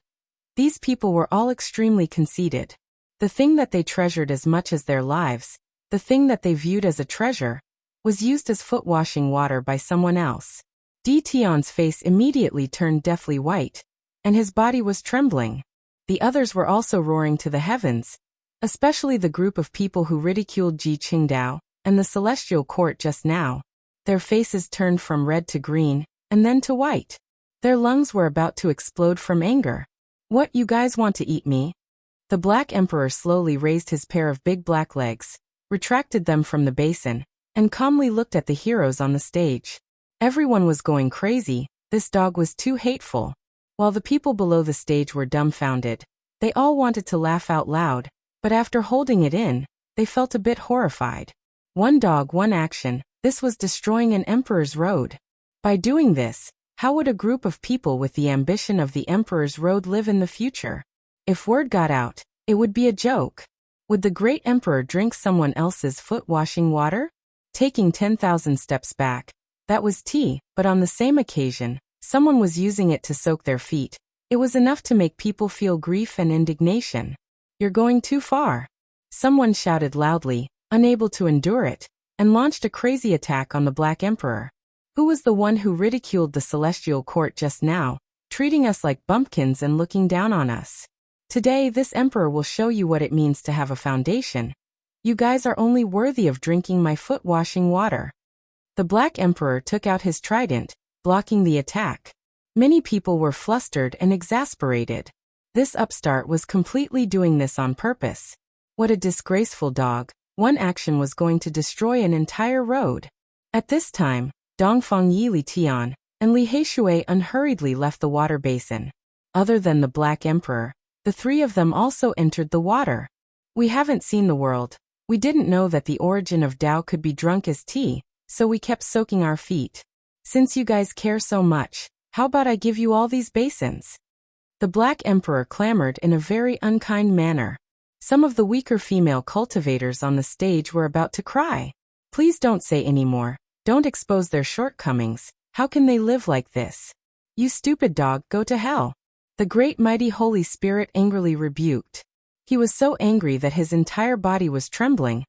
These people were all extremely conceited. The thing that they treasured as much as their lives, the thing that they viewed as a treasure, was used as foot-washing water by someone else. D. Tion's face immediately turned deathly white, and his body was trembling. The others were also roaring to the heavens, especially the group of people who ridiculed Ji Qingdao and the celestial court just now. Their faces turned from red to green, and then to white. Their lungs were about to explode from anger. What, you guys want to eat me? The Black Emperor slowly raised his pair of big black legs, retracted them from the basin, and calmly looked at the heroes on the stage. Everyone was going crazy. This dog was too hateful. While the people below the stage were dumbfounded, they all wanted to laugh out loud, but after holding it in, they felt a bit horrified. One dog, one action, this was destroying an Emperor's Road. By doing this, how would a group of people with the ambition of the Emperor's Road live in the future? If word got out, it would be a joke. Would the great Emperor drink someone else's foot-washing water? Taking 10,000 steps back, that was tea, but on the same occasion, someone was using it to soak their feet. It was enough to make people feel grief and indignation. You're going too far. Someone shouted loudly, unable to endure it, and launched a crazy attack on the Black Emperor. Who was the one who ridiculed the celestial court just now, treating us like bumpkins and looking down on us? Today this Emperor will show you what it means to have a foundation. You guys are only worthy of drinking my foot-washing water. The Black Emperor took out his trident, blocking the attack. Many people were flustered and exasperated. This upstart was completely doing this on purpose. What a disgraceful dog. One action was going to destroy an entire road. At this time, Dongfang Yi Li Tian and Li Heishui unhurriedly left the water basin. Other than the Black Emperor, the three of them also entered the water. We haven't seen the world. We didn't know that the origin of Tao could be drunk as tea, so we kept soaking our feet. Since you guys care so much, how about I give you all these basins? The Black Emperor clamored in a very unkind manner. Some of the weaker female cultivators on the stage were about to cry. Please don't say any more. Don't expose their shortcomings. How can they live like this? You stupid dog, go to hell. The great mighty Holy Spirit angrily rebuked. He was so angry that his entire body was trembling,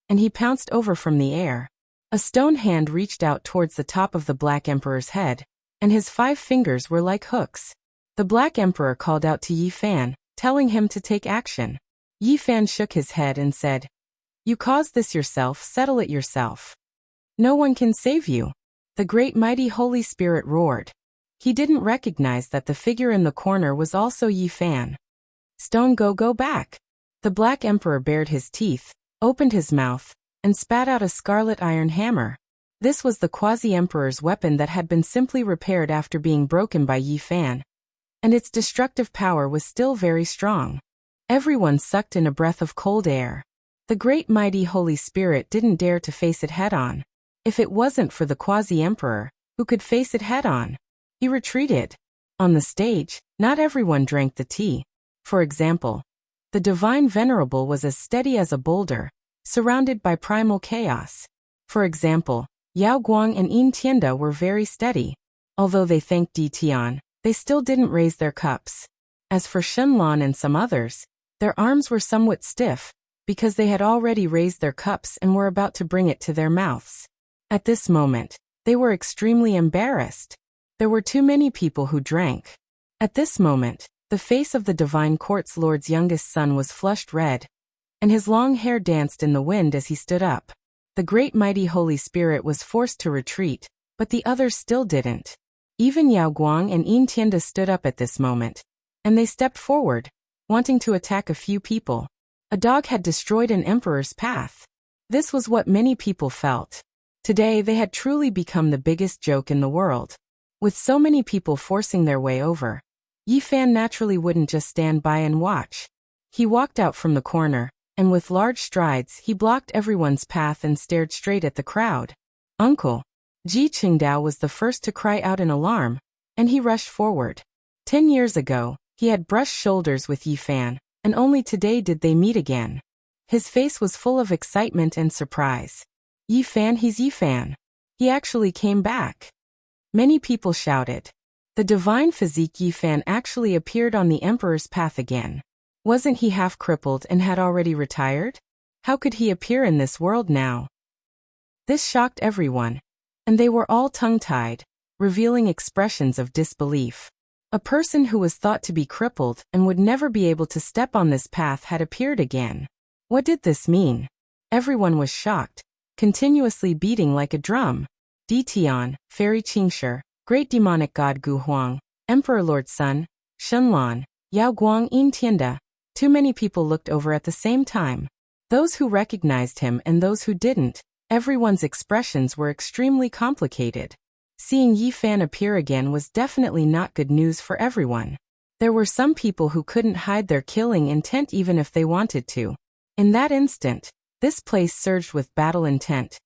and he pounced over from the air. A stone hand reached out towards the top of the Black Emperor's head, and his 5 fingers were like hooks. The Black Emperor called out to Yi Fan, telling him to take action. Yi Fan shook his head and said, "You caused this yourself, settle it yourself. No one can save you." The great mighty Holy Spirit roared. He didn't recognize that the figure in the corner was also Yi Fan. "Stone, go back." The Black Emperor bared his teeth, opened his mouth, and spat out a scarlet iron hammer. This was the Quasi-Emperor's weapon that had been simply repaired after being broken by Yi Fan, and its destructive power was still very strong. Everyone sucked in a breath of cold air. The great mighty Holy Spirit didn't dare to face it head-on. If it wasn't for the Quasi-Emperor, who could face it head-on? He retreated. On the stage, not everyone drank the tea. For example, the Divine Venerable was as steady as a boulder, surrounded by primal chaos. For example, Yao Guang and Yin Tianda were very steady. Although they thanked Di Tian, they still didn't raise their cups. As for Shen Lan and some others, their arms were somewhat stiff, because they had already raised their cups and were about to bring it to their mouths. At this moment, they were extremely embarrassed. There were too many people who drank. At this moment, the face of the Divine Court's Lord's youngest son was flushed red, and his long hair danced in the wind as he stood up. The great mighty Holy Spirit was forced to retreat, but the others still didn't. Even Yao Guang and Yin Tianda stood up at this moment, and they stepped forward, wanting to attack a few people. A dog had destroyed an emperor's path. This was what many people felt. Today they had truly become the biggest joke in the world. With so many people forcing their way over, Yi Fan naturally wouldn't just stand by and watch. He walked out from the corner, and with large strides he blocked everyone's path and stared straight at the crowd. "Uncle!" Ji Qingdao was the first to cry out in alarm, and he rushed forward. 10 years ago, he had brushed shoulders with Yi Fan, and only today did they meet again. His face was full of excitement and surprise. "Yi Fan, he's Yi Fan. He actually came back." Many people shouted. The divine physique Yi Fan actually appeared on the emperor's path again. Wasn't he half crippled and had already retired? How could he appear in this world now? This shocked everyone, and they were all tongue-tied, revealing expressions of disbelief. A person who was thought to be crippled and would never be able to step on this path had appeared again. What did this mean? Everyone was shocked, continuously beating like a drum. Di Tian, Fairy Qingshi, Great Demonic God Gu Huang, Emperor Lord Sun, Shen Lan, Yao Guang, Yin Tianda. Too many people looked over at the same time. Those who recognized him and those who didn't, everyone's expressions were extremely complicated. Seeing Yi Fan appear again was definitely not good news for everyone. There were some people who couldn't hide their killing intent even if they wanted to. In that instant, this place surged with battle intent,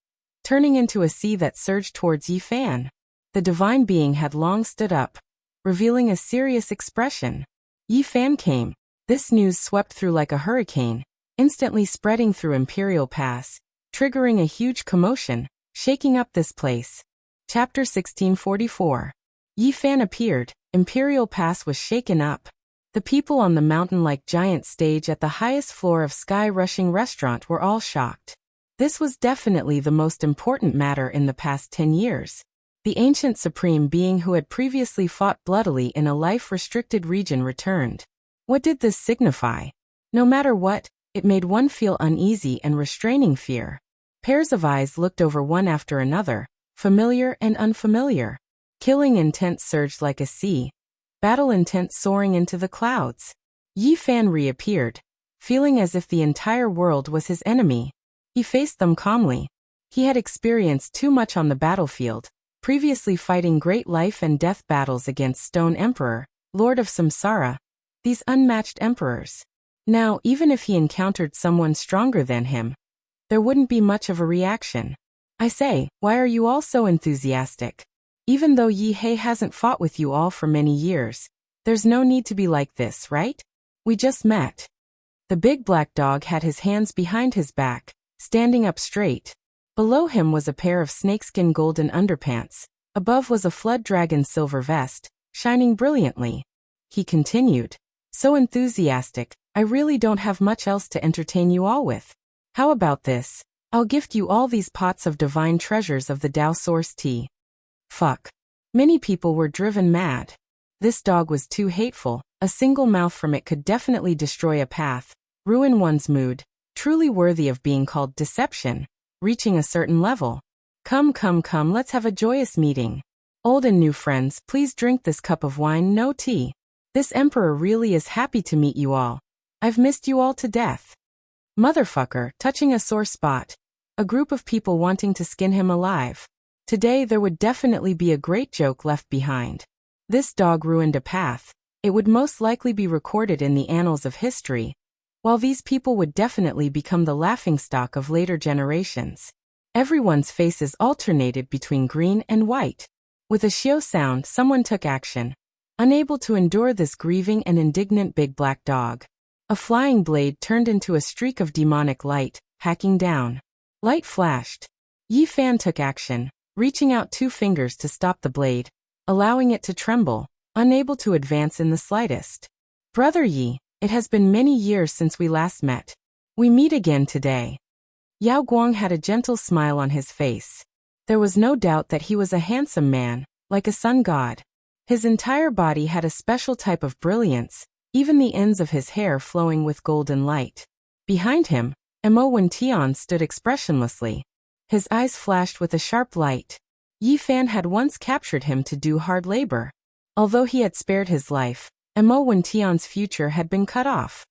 turning into a sea that surged towards Yi Fan. The divine being had long stood up, revealing a serious expression. Yi Fan came. This news swept through like a hurricane, instantly spreading through Imperial Pass, triggering a huge commotion, shaking up this place. Chapter 1644. Yi Fan appeared. Imperial Pass was shaken up. The people on the mountain-like giant stage at the highest floor of Sky Rushing Restaurant were all shocked. This was definitely the most important matter in the past 10 years. The ancient supreme being who had previously fought bloodily in a life-restricted region returned. What did this signify? No matter what, it made one feel uneasy and restraining fear. Pairs of eyes looked over one after another, familiar and unfamiliar. Killing intent surged like a sea, battle intent soaring into the clouds. Yi Fan reappeared, feeling as if the entire world was his enemy. He faced them calmly. He had experienced too much on the battlefield, previously fighting great life and death battles against Stone Emperor, Lord of Samsara, these unmatched emperors. Now, even if he encountered someone stronger than him, there wouldn't be much of a reaction. "I say, why are you all so enthusiastic? Even though Yi He hasn't fought with you all for many years, there's no need to be like this, right? We just met." The big black dog had his hands behind his back, standing up straight. Below him was a pair of snakeskin golden underpants. Above was a flood dragon silver vest, shining brilliantly. He continued, "So enthusiastic, I really don't have much else to entertain you all with. How about this? I'll gift you all these pots of divine treasures of the Tao Source tea." Fuck. Many people were driven mad. This dog was too hateful. A single mouth from it could definitely destroy a path, ruin one's mood, truly worthy of being called deception, reaching a certain level. Come, come, come, let's have a joyous meeting. Old and new friends, please drink this cup of wine, no tea. This emperor really is happy to meet you all. I've missed you all to death. Motherfucker, touching a sore spot. A group of people wanting to skin him alive. Today there would definitely be a great joke left behind. This dog ruined a path. It would most likely be recorded in the annals of history, while these people would definitely become the laughingstock of later generations. Everyone's faces alternated between green and white. With a shio sound, someone took action. Unable to endure this grieving and indignant big black dog. A flying blade turned into a streak of demonic light, hacking down. Light flashed. Yi Fan took action, reaching out 2 fingers to stop the blade, allowing it to tremble, unable to advance in the slightest. Brother Yi, it has been many years since we last met. We meet again today. Yao Guang had a gentle smile on his face. There was no doubt that he was a handsome man, like a sun god. His entire body had a special type of brilliance, even the ends of his hair flowing with golden light. Behind him, Mo Wentian stood expressionlessly. His eyes flashed with a sharp light. Yi Fan had once captured him to do hard labor. Although he had spared his life, Mo Wentian's future had been cut off.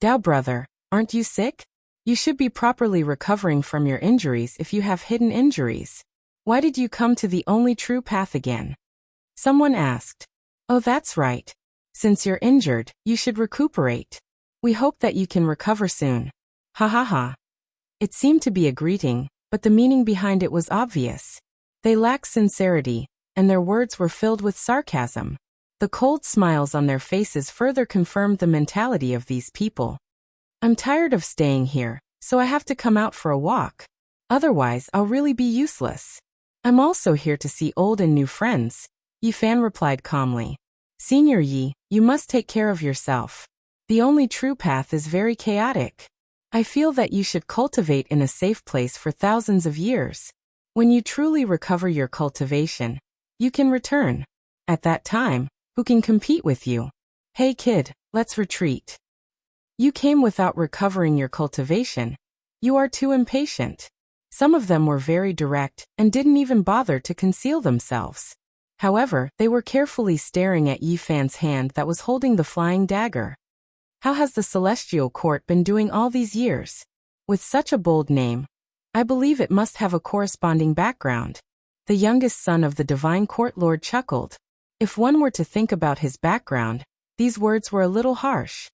Dao brother, aren't you sick? You should be properly recovering from your injuries if you have hidden injuries. Why did you come to the only true path again? Someone asked. Oh, that's right. Since you're injured, you should recuperate. We hope that you can recover soon. Ha ha ha. It seemed to be a greeting, but the meaning behind it was obvious. They lacked sincerity, and their words were filled with sarcasm. The cold smiles on their faces further confirmed the mentality of these people. I'm tired of staying here, so I have to come out for a walk. Otherwise, I'll really be useless. I'm also here to see old and new friends, Yi Fan replied calmly. Senior Yi, you must take care of yourself. The only true path is very chaotic. I feel that you should cultivate in a safe place for thousands of years. When you truly recover your cultivation, you can return. At that time, who can compete with you? Hey kid, let's retreat. You came without recovering your cultivation. You are too impatient. Some of them were very direct and didn't even bother to conceal themselves. However, they were carefully staring at Yi Fan's hand that was holding the flying dagger. How has the Celestial Court been doing all these years? With such a bold name, I believe it must have a corresponding background. The youngest son of the Divine Court Lord chuckled. If one were to think about his background, these words were a little harsh.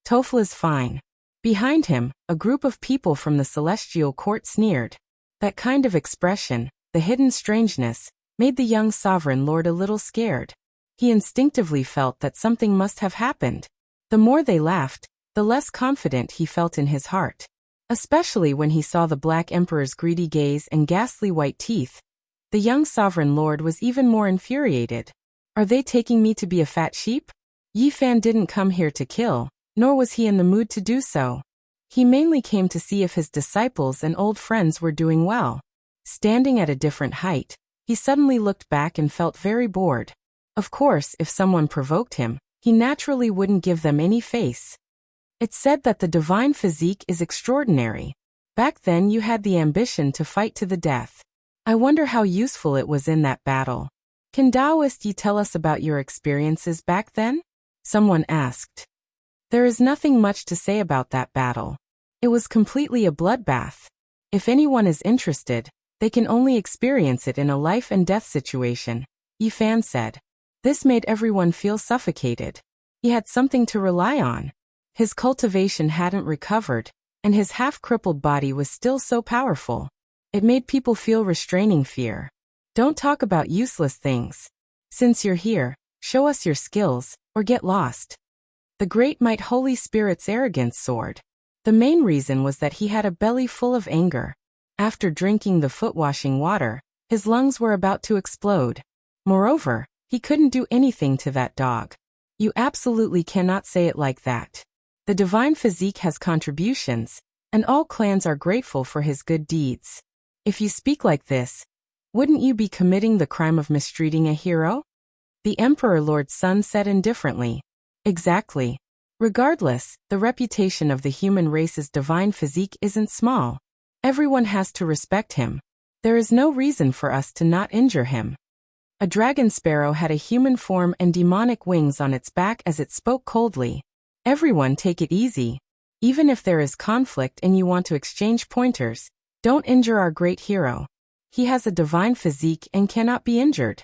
Tofu is fine. Behind him, a group of people from the Celestial Court sneered. That kind of expression, the hidden strangeness, made the young sovereign lord a little scared. He instinctively felt that something must have happened. The more they laughed, the less confident he felt in his heart. Especially when he saw the Black Emperor's greedy gaze and ghastly white teeth. The young sovereign lord was even more infuriated. Are they taking me to be a fat sheep? Yi Fan didn't come here to kill, nor was he in the mood to do so. He mainly came to see if his disciples and old friends were doing well. Standing at a different height, he suddenly looked back and felt very bored. Of course, if someone provoked him, he naturally wouldn't give them any face. It's said that the divine physique is extraordinary. Back then you had the ambition to fight to the death. I wonder how useful it was in that battle. Can Taoist Yi tell us about your experiences back then? Someone asked. There is nothing much to say about that battle. It was completely a bloodbath. If anyone is interested, they can only experience it in a life and death situation, Yi Fan said. This made everyone feel suffocated. He had something to rely on. His cultivation hadn't recovered, and his half-crippled body was still so powerful. It made people feel restraining fear. Don't talk about useless things. Since you're here, show us your skills, or get lost. The Great Might Holy Spirit's arrogance soared. The main reason was that he had a belly full of anger. After drinking the foot-washing water, his lungs were about to explode. Moreover, he couldn't do anything to that dog. You absolutely cannot say it like that. The divine physique has contributions, and all clans are grateful for his good deeds. If you speak like this, wouldn't you be committing the crime of mistreating a hero? The Emperor Lord Sun said indifferently. Exactly. Regardless, the reputation of the human race's divine physique isn't small. Everyone has to respect him. There is no reason for us to not injure him. A dragon sparrow had a human form and demonic wings on its back as it spoke coldly. Everyone take it easy. Even if there is conflict and you want to exchange pointers, don't injure our great hero. He has a divine physique and cannot be injured.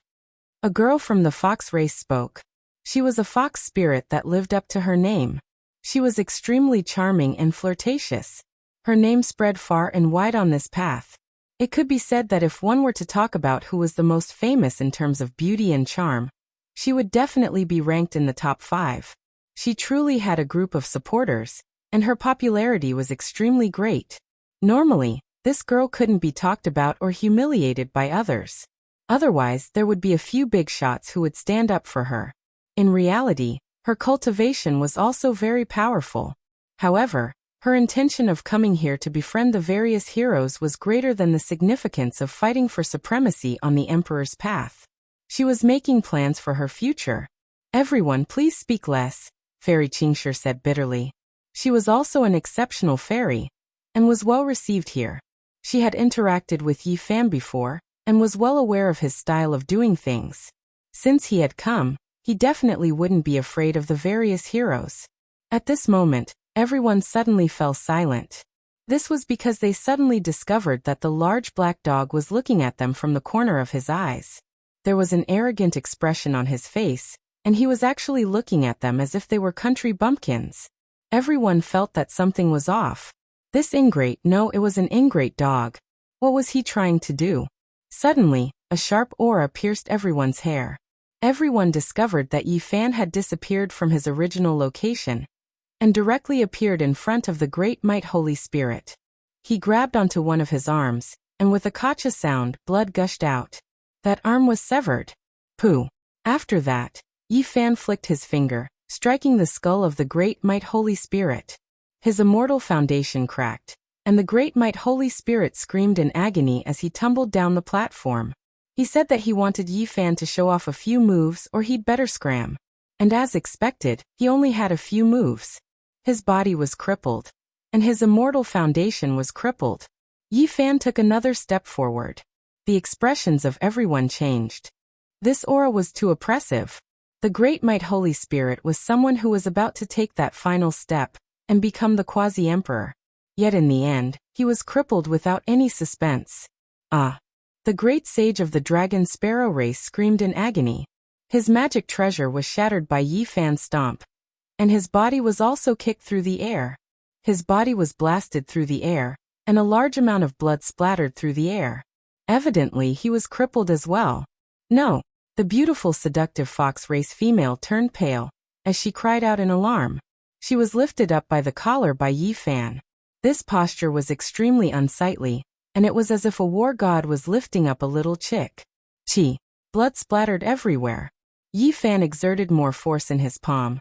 A girl from the fox race spoke. She was a fox spirit that lived up to her name. She was extremely charming and flirtatious. Her name spread far and wide on this path. It could be said that if one were to talk about who was the most famous in terms of beauty and charm, she would definitely be ranked in the top 5. She truly had a group of supporters, and her popularity was extremely great. Normally, this girl couldn't be talked about or humiliated by others. Otherwise, there would be a few big shots who would stand up for her. In reality, her cultivation was also very powerful. However, her intention of coming here to befriend the various heroes was greater than the significance of fighting for supremacy on the Emperor's path. She was making plans for her future. Everyone please speak less, Fairy Qingshi said bitterly. She was also an exceptional fairy, and was well received here. She had interacted with Yi Fan before, and was well aware of his style of doing things. Since he had come, he definitely wouldn't be afraid of the various heroes. At this moment, everyone suddenly fell silent. This was because they suddenly discovered that the large black dog was looking at them from the corner of his eyes. There was an arrogant expression on his face, and he was actually looking at them as if they were country bumpkins. Everyone felt that something was off. This ingrate, no, it was an ingrate dog. What was he trying to do? Suddenly, a sharp aura pierced everyone's hair. Everyone discovered that Yi Fan had disappeared from his original location and directly appeared in front of the Great Might Holy Spirit. He grabbed onto one of his arms, and with a kacha sound, blood gushed out. That arm was severed. Pooh. After that, Yi Fan flicked his finger, striking the skull of the Great Might Holy Spirit. His immortal foundation cracked, and the Great Might Holy Spirit screamed in agony as he tumbled down the platform. He said that he wanted Yi Fan to show off a few moves or he'd better scram. And as expected, he only had a few moves. His body was crippled, and his immortal foundation was crippled. Yi Fan took another step forward. The expressions of everyone changed. This aura was too oppressive. The Great Might Holy Spirit was someone who was about to take that final step and become the quasi-emperor. Yet in the end, he was crippled without any suspense. Ah! The great sage of the dragon sparrow race screamed in agony. His magic treasure was shattered by Yi Fan's stomp, and his body was also kicked through the air. His body was blasted through the air, and a large amount of blood splattered through the air. Evidently, he was crippled as well. No! The beautiful seductive fox race female turned pale, as she cried out in alarm. She was lifted up by the collar by Yi Fan. This posture was extremely unsightly, and it was as if a war god was lifting up a little chick. Chi. Blood splattered everywhere. Yi Fan exerted more force in his palm,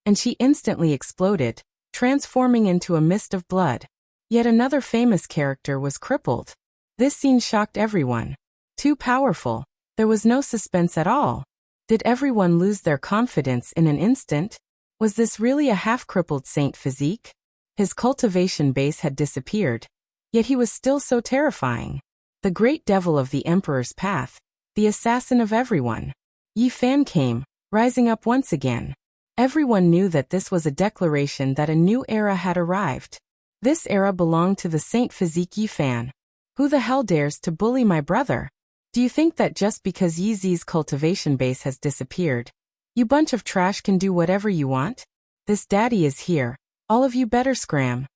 and she instantly exploded, transforming into a mist of blood. Yet another famous character was crippled. This scene shocked everyone. Too powerful. There was no suspense at all. Did everyone lose their confidence in an instant? Was this really a half-crippled saint physique? His cultivation base had disappeared, yet he was still so terrifying. The great devil of the Emperor's path, the assassin of everyone. Yi Fan came, rising up once again. Everyone knew that this was a declaration that a new era had arrived. This era belonged to the saint physique Yi Fan. Who the hell dares to bully my brother? Do you think that just because Yi Zi's cultivation base has disappeared, you bunch of trash can do whatever you want? This daddy is here. All of you better scram.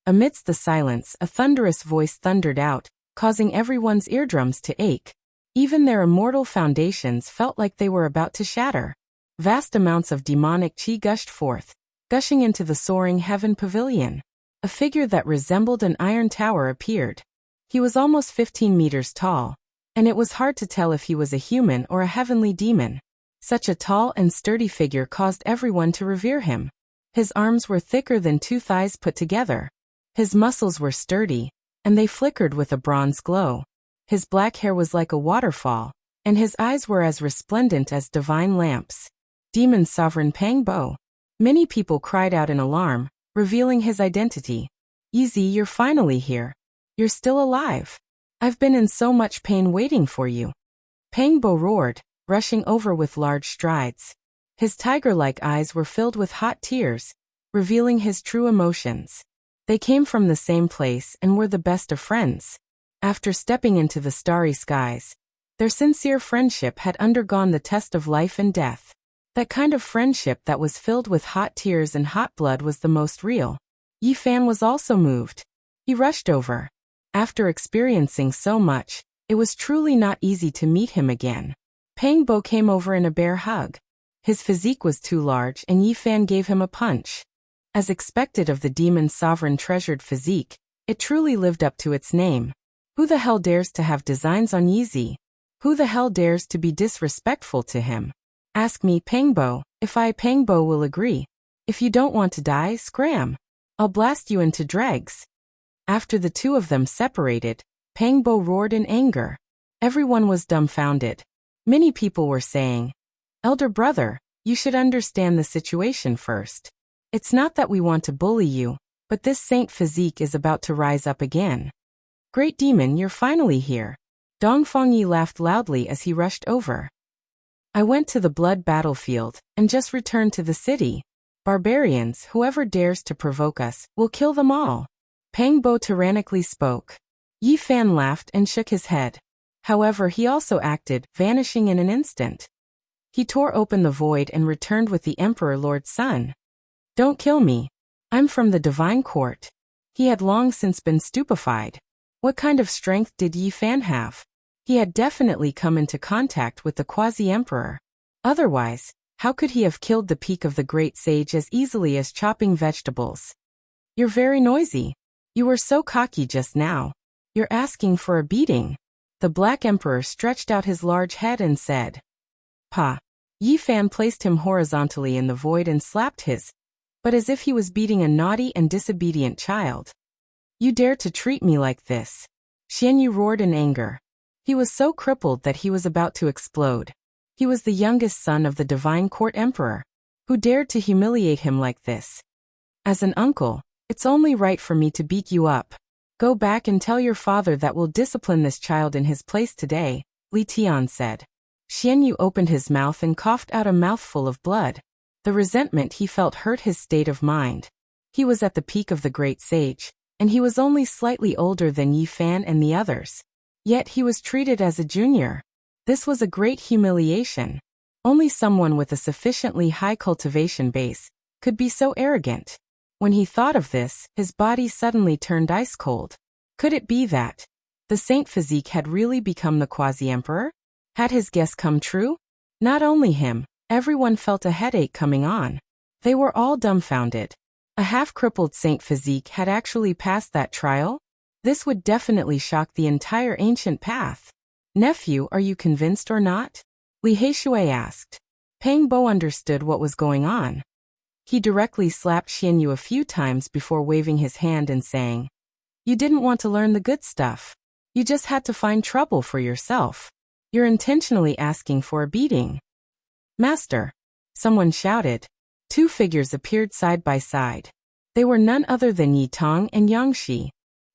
Amidst the silence, a thunderous voice thundered out, causing everyone's eardrums to ache. Even their immortal foundations felt like they were about to shatter. Vast amounts of demonic chi gushed forth, gushing into the soaring heaven pavilion. A figure that resembled an iron tower appeared. He was almost 15 meters tall, and it was hard to tell if he was a human or a heavenly demon. Such a tall and sturdy figure caused everyone to revere him. His arms were thicker than 2 thighs put together. His muscles were sturdy, and they flickered with a bronze glow. His black hair was like a waterfall, and his eyes were as resplendent as divine lamps. Demon Sovereign Pang Bo. Many people cried out in alarm, revealing his identity. Easy, you're finally here. You're still alive. I've been in so much pain waiting for you. Pangbo roared, rushing over with large strides. His tiger-like eyes were filled with hot tears, revealing his true emotions. They came from the same place and were the best of friends. After stepping into the starry skies, their sincere friendship had undergone the test of life and death. That kind of friendship that was filled with hot tears and hot blood was the most real. Yi Fan was also moved. He rushed over. After experiencing so much, it was truly not easy to meet him again. Pangbo came over in a bear hug. His physique was too large and Yi Fan gave him a punch. As expected of the demon's sovereign treasured physique, it truly lived up to its name. Who the hell dares to have designs on Yeezy? Who the hell dares to be disrespectful to him? Ask me, Pangbo, if I, Pangbo, will agree. If you don't want to die, scram. I'll blast you into dregs. After the two of them separated, Pangbo roared in anger. Everyone was dumbfounded. Many people were saying, "Elder brother, you should understand the situation first. It's not that we want to bully you, but this saint physique is about to rise up again." "Great demon, you're finally here." Dongfangyi laughed loudly as he rushed over. "I went to the blood battlefield and just returned to the city. Barbarians, whoever dares to provoke us, will kill them all." Pangbo tyrannically spoke. Yi Fan laughed and shook his head. However, he also acted, vanishing in an instant. He tore open the void and returned with the Emperor Lord's son. "Don't kill me. I'm from the Divine Court." He had long since been stupefied. What kind of strength did Yi Fan have? He had definitely come into contact with the quasi-emperor. Otherwise, how could he have killed the peak of the great sage as easily as chopping vegetables? "You're very noisy. You were so cocky just now. You're asking for a beating." The Black Emperor stretched out his large head and said, "Pa." Yi Fan placed him horizontally in the void and slapped his, but as if he was beating a naughty and disobedient child. "You dare to treat me like this?" Xianyu roared in anger. He was so crippled that he was about to explode. He was the youngest son of the Divine Court Emperor. Who dared to humiliate him like this? "As an uncle, it's only right for me to beat you up. Go back and tell your father that we'll discipline this child in his place today," Li Tian said. Xianyu opened his mouth and coughed out a mouthful of blood. The resentment he felt hurt his state of mind. He was at the peak of the great sage, and he was only slightly older than Yi Fan and the others. Yet he was treated as a junior. This was a great humiliation. Only someone with a sufficiently high cultivation base could be so arrogant. When he thought of this, his body suddenly turned ice cold. Could it be that the saint physique had really become the quasi-emperor? Had his guess come true? Not only him, everyone felt a headache coming on. They were all dumbfounded. A half-crippled saint physique had actually passed that trial? This would definitely shock the entire ancient path. "Nephew, are you convinced or not?" Li Heishui asked. Pangbo understood what was going on. He directly slapped Xianyu a few times before waving his hand and saying, "You didn't want to learn the good stuff. You just had to find trouble for yourself. You're intentionally asking for a beating." "Master!" someone shouted. Two figures appeared side by side. They were none other than Yi Tong and Yang Shi.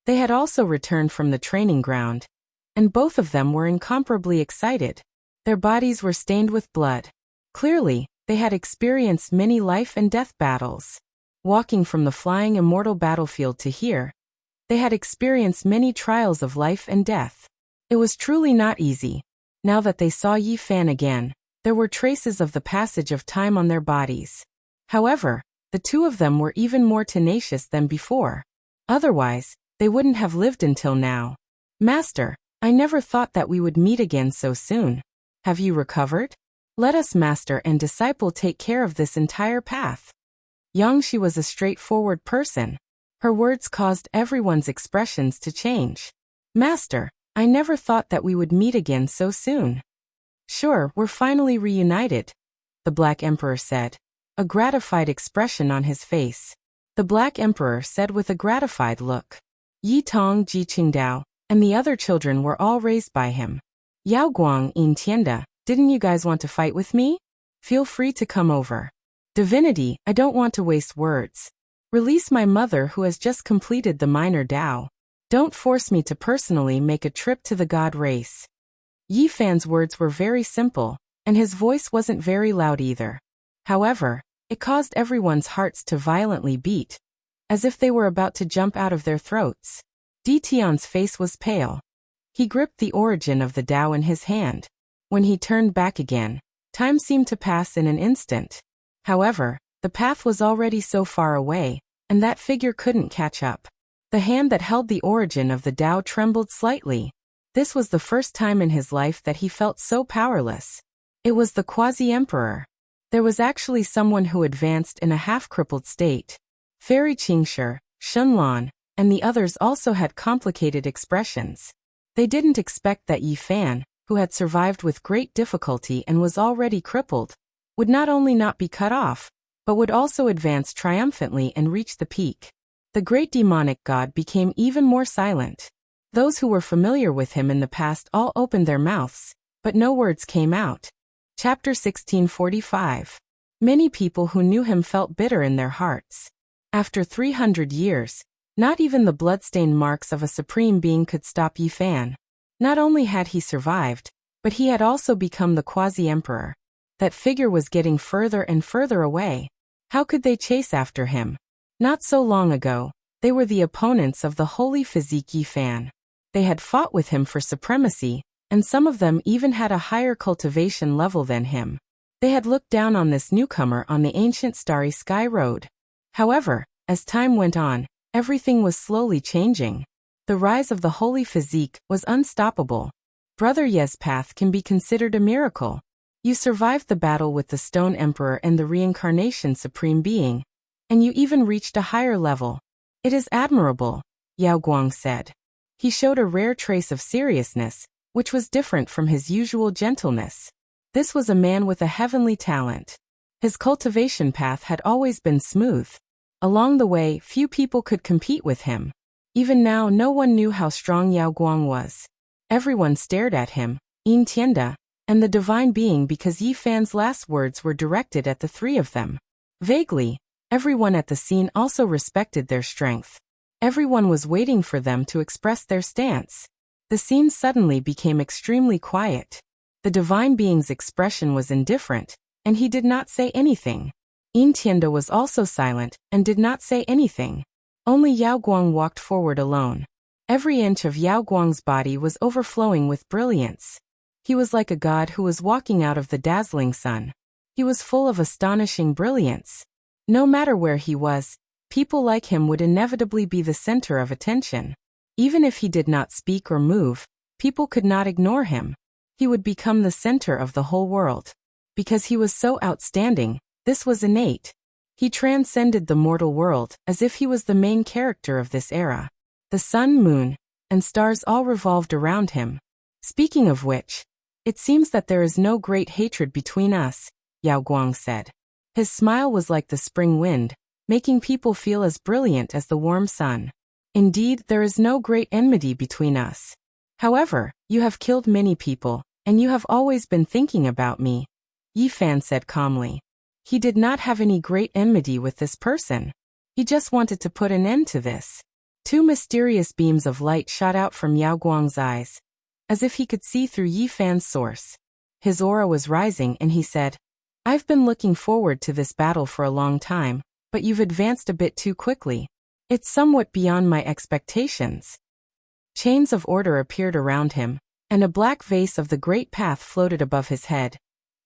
They had also returned from the training ground, and both of them were incomparably excited. Their bodies were stained with blood. Clearly, they had experienced many life and death battles. Walking from the flying immortal battlefield to here, they had experienced many trials of life and death. It was truly not easy. Now that they saw Yi Fan again, there were traces of the passage of time on their bodies. However, the two of them were even more tenacious than before. Otherwise, they wouldn't have lived until now. "Master, I never thought that we would meet again so soon. Have you recovered? Let us, master and disciple, take care of this entire path." Yang Shi was a straightforward person. Her words caused everyone's expressions to change. "Master, I never thought that we would meet again so soon." "Sure, we're finally reunited," the Black Emperor said, a gratified expression on his face. The Black Emperor said with a gratified look. Yi Tong, Ji Qingdao, and the other children were all raised by him. "Yao Guang in Tianda, didn't you guys want to fight with me? Feel free to come over." Divinity, I don't want to waste words. Release my mother who has just completed the minor Tao. Don't force me to personally make a trip to the god race. Yi Fan's words were very simple, and his voice wasn't very loud either. However, it caused everyone's hearts to violently beat, as if they were about to jump out of their throats. Di Tian's face was pale. He gripped the origin of the Tao in his hand. When he turned back again, time seemed to pass in an instant. However, the path was already so far away, and that figure couldn't catch up. The hand that held the origin of the Tao trembled slightly. This was the first time in his life that he felt so powerless. It was the quasi-emperor. There was actually someone who advanced in a half-crippled state. Fairy Qingshi, Shunlan, and the others also had complicated expressions. They didn't expect that Yi Fan, who had survived with great difficulty and was already crippled, would not only not be cut off, but would also advance triumphantly and reach the peak. The great demonic god became even more silent. Those who were familiar with him in the past all opened their mouths, but no words came out. Chapter 1645. Many people who knew him felt bitter in their hearts. After 300 years, not even the bloodstained marks of a supreme being could stop Yi Fan. Not only had he survived, but he had also become the quasi-emperor. That figure was getting further and further away. How could they chase after him? Not so long ago, they were the opponents of the holy physique Yi Fan. They had fought with him for supremacy, and some of them even had a higher cultivation level than him. They had looked down on this newcomer on the ancient starry sky road. However, as time went on, everything was slowly changing. The rise of the holy physique was unstoppable. Brother Ye's path can be considered a miracle. You survived the battle with the Stone Emperor and the Reincarnation Supreme Being, and you even reached a higher level. It is admirable, Yao Guang said. He showed a rare trace of seriousness, which was different from his usual gentleness. This was a man with a heavenly talent. His cultivation path had always been smooth. Along the way, few people could compete with him. Even now, no one knew how strong Yao Guang was. Everyone stared at him, Yin Tianda, and the divine being because Yi Fan's last words were directed at the three of them. Vaguely, everyone at the scene also respected their strength. Everyone was waiting for them to express their stance. The scene suddenly became extremely quiet. The divine being's expression was indifferent, and he did not say anything. Yin Tianda was also silent and did not say anything. Only Yao Guang walked forward alone. Every inch of Yao Guang's body was overflowing with brilliance. He was like a god who was walking out of the dazzling sun. He was full of astonishing brilliance. No matter where he was, people like him would inevitably be the center of attention. Even if he did not speak or move, people could not ignore him. He would become the center of the whole world. Because he was so outstanding, this was innate. He transcended the mortal world as if he was the main character of this era. The sun, moon, and stars all revolved around him. Speaking of which, it seems that there is no great hatred between us, Yao Guang said. His smile was like the spring wind, making people feel as brilliant as the warm sun. Indeed, there is no great enmity between us. However, you have killed many people, and you have always been thinking about me, Yi Fan said calmly. He did not have any great enmity with this person. He just wanted to put an end to this. Two mysterious beams of light shot out from Yao Guang's eyes, as if he could see through Yi Fan's source. His aura was rising and he said, I've been looking forward to this battle for a long time, but you've advanced a bit too quickly. It's somewhat beyond my expectations. Chains of order appeared around him, and a black vase of the great path floated above his head,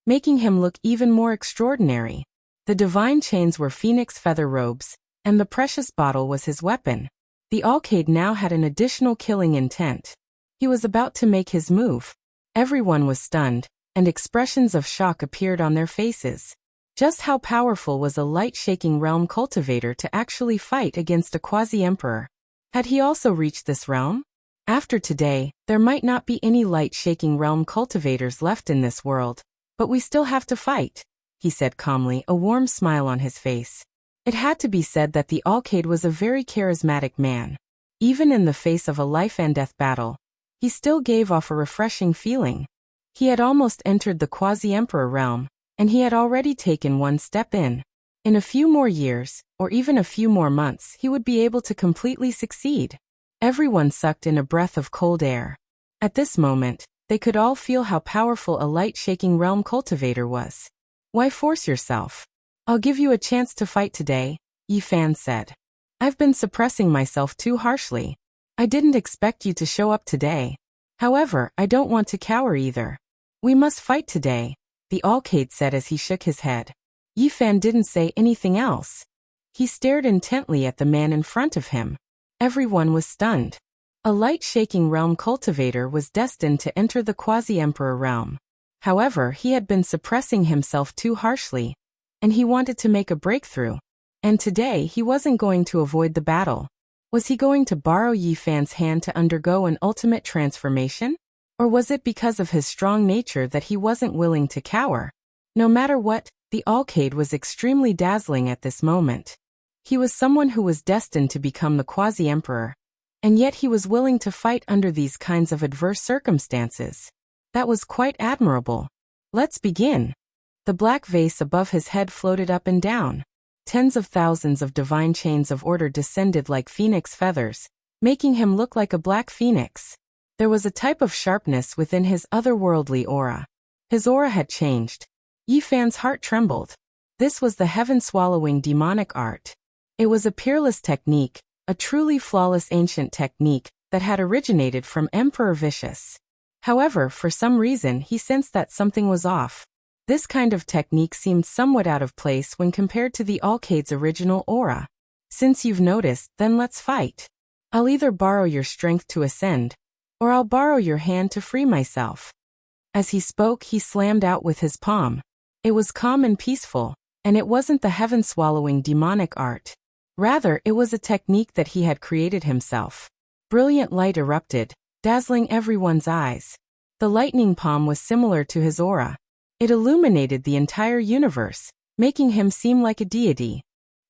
making him look even more extraordinary. The divine chains were phoenix feather robes, and the precious bottle was his weapon. The Alcade now had an additional killing intent. He was about to make his move. Everyone was stunned, and expressions of shock appeared on their faces. Just how powerful was a light-shaking realm cultivator to actually fight against a quasi-emperor? Had he also reached this realm? After today, there might not be any light-shaking realm cultivators left in this world, but we still have to fight, he said calmly, a warm smile on his face. It had to be said that the Alcade was a very charismatic man. Even in the face of a life-and-death battle, he still gave off a refreshing feeling. He had almost entered the quasi-emperor realm, and he had already taken one step in. In a few more years, or even a few more months, he would be able to completely succeed. Everyone sucked in a breath of cold air. At this moment, they could all feel how powerful a light-shaking realm cultivator was. Why force yourself? I'll give you a chance to fight today, Yi Fan said. I've been suppressing myself too harshly. I didn't expect you to show up today. However, I don't want to cower either. We must fight today, the Alcade said as he shook his head. Yi Fan didn't say anything else. He stared intently at the man in front of him. Everyone was stunned. A light-shaking realm cultivator was destined to enter the quasi-emperor realm. However, he had been suppressing himself too harshly, and he wanted to make a breakthrough. And today he wasn't going to avoid the battle. Was he going to borrow Yi Fan's hand to undergo an ultimate transformation? Or was it because of his strong nature that he wasn't willing to cower? No matter what, the Alcade was extremely dazzling at this moment. He was someone who was destined to become the quasi-emperor, and yet he was willing to fight under these kinds of adverse circumstances. That was quite admirable. Let's begin. The black vase above his head floated up and down. Tens of thousands of divine chains of order descended like phoenix feathers, making him look like a black phoenix. There was a type of sharpness within his otherworldly aura. His aura had changed. Yi Fan's heart trembled. This was the heaven-swallowing demonic art. It was a peerless technique, a truly flawless ancient technique that had originated from Emperor Vicious. However, for some reason he sensed that something was off. This kind of technique seemed somewhat out of place when compared to the Alcade's original aura. Since you've noticed, then let's fight. I'll either borrow your strength to ascend, or I'll borrow your hand to free myself. As he spoke, he slammed out with his palm. It was calm and peaceful, and it wasn't the heaven-swallowing demonic art. Rather, it was a technique that he had created himself. Brilliant light erupted, dazzling everyone's eyes. The lightning palm was similar to his aura. It illuminated the entire universe, making him seem like a deity.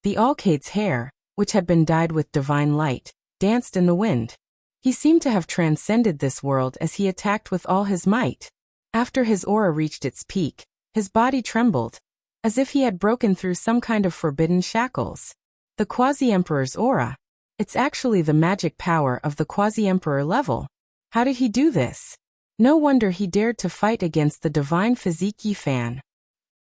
The Alcade's hair, which had been dyed with divine light, danced in the wind. He seemed to have transcended this world as he attacked with all his might. After his aura reached its peak, his body trembled, as if he had broken through some kind of forbidden shackles. The Quasi-Emperor's aura. It's actually the magic power of the Quasi-Emperor level. How did he do this? No wonder he dared to fight against the divine physique Yi Fan.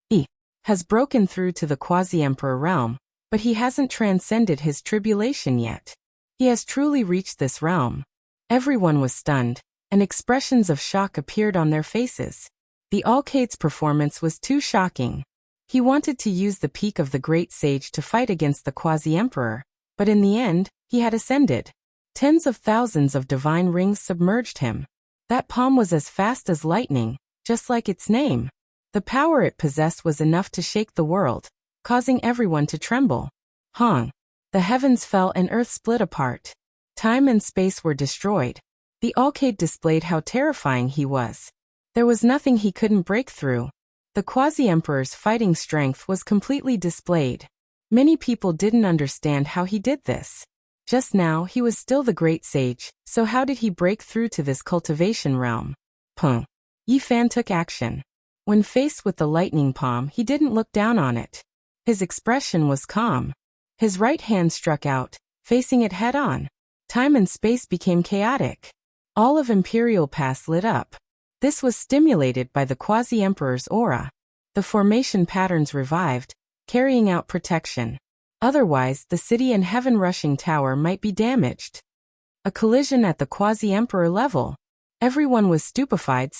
He has broken through to the Quasi-Emperor realm, but he hasn't transcended his tribulation yet. He has truly reached this realm. Everyone was stunned, and expressions of shock appeared on their faces. The Alcade's performance was too shocking. He wanted to use the peak of the great sage to fight against the Quasi-Emperor, but in the end, he had ascended. Tens of thousands of divine rings submerged him. That palm was as fast as lightning, just like its name. The power it possessed was enough to shake the world, causing everyone to tremble. Hong. The heavens fell and earth split apart. Time and space were destroyed. The Alcade displayed how terrifying he was. There was nothing he couldn't break through. The Quasi-Emperor's fighting strength was completely displayed. Many people didn't understand how he did this. Just now he was still the great sage, so how did he break through to this cultivation realm? Yi Fan took action. When faced with the lightning palm, he didn't look down on it. His expression was calm. His right hand struck out, facing it head-on. Time and space became chaotic. All of Imperial Pass lit up. This was stimulated by the Quasi-Emperor's aura. The formation patterns revived, carrying out protection. Otherwise, the city and heaven-rushing tower might be damaged. A collision at the Quasi-Emperor level. Everyone was stupefied.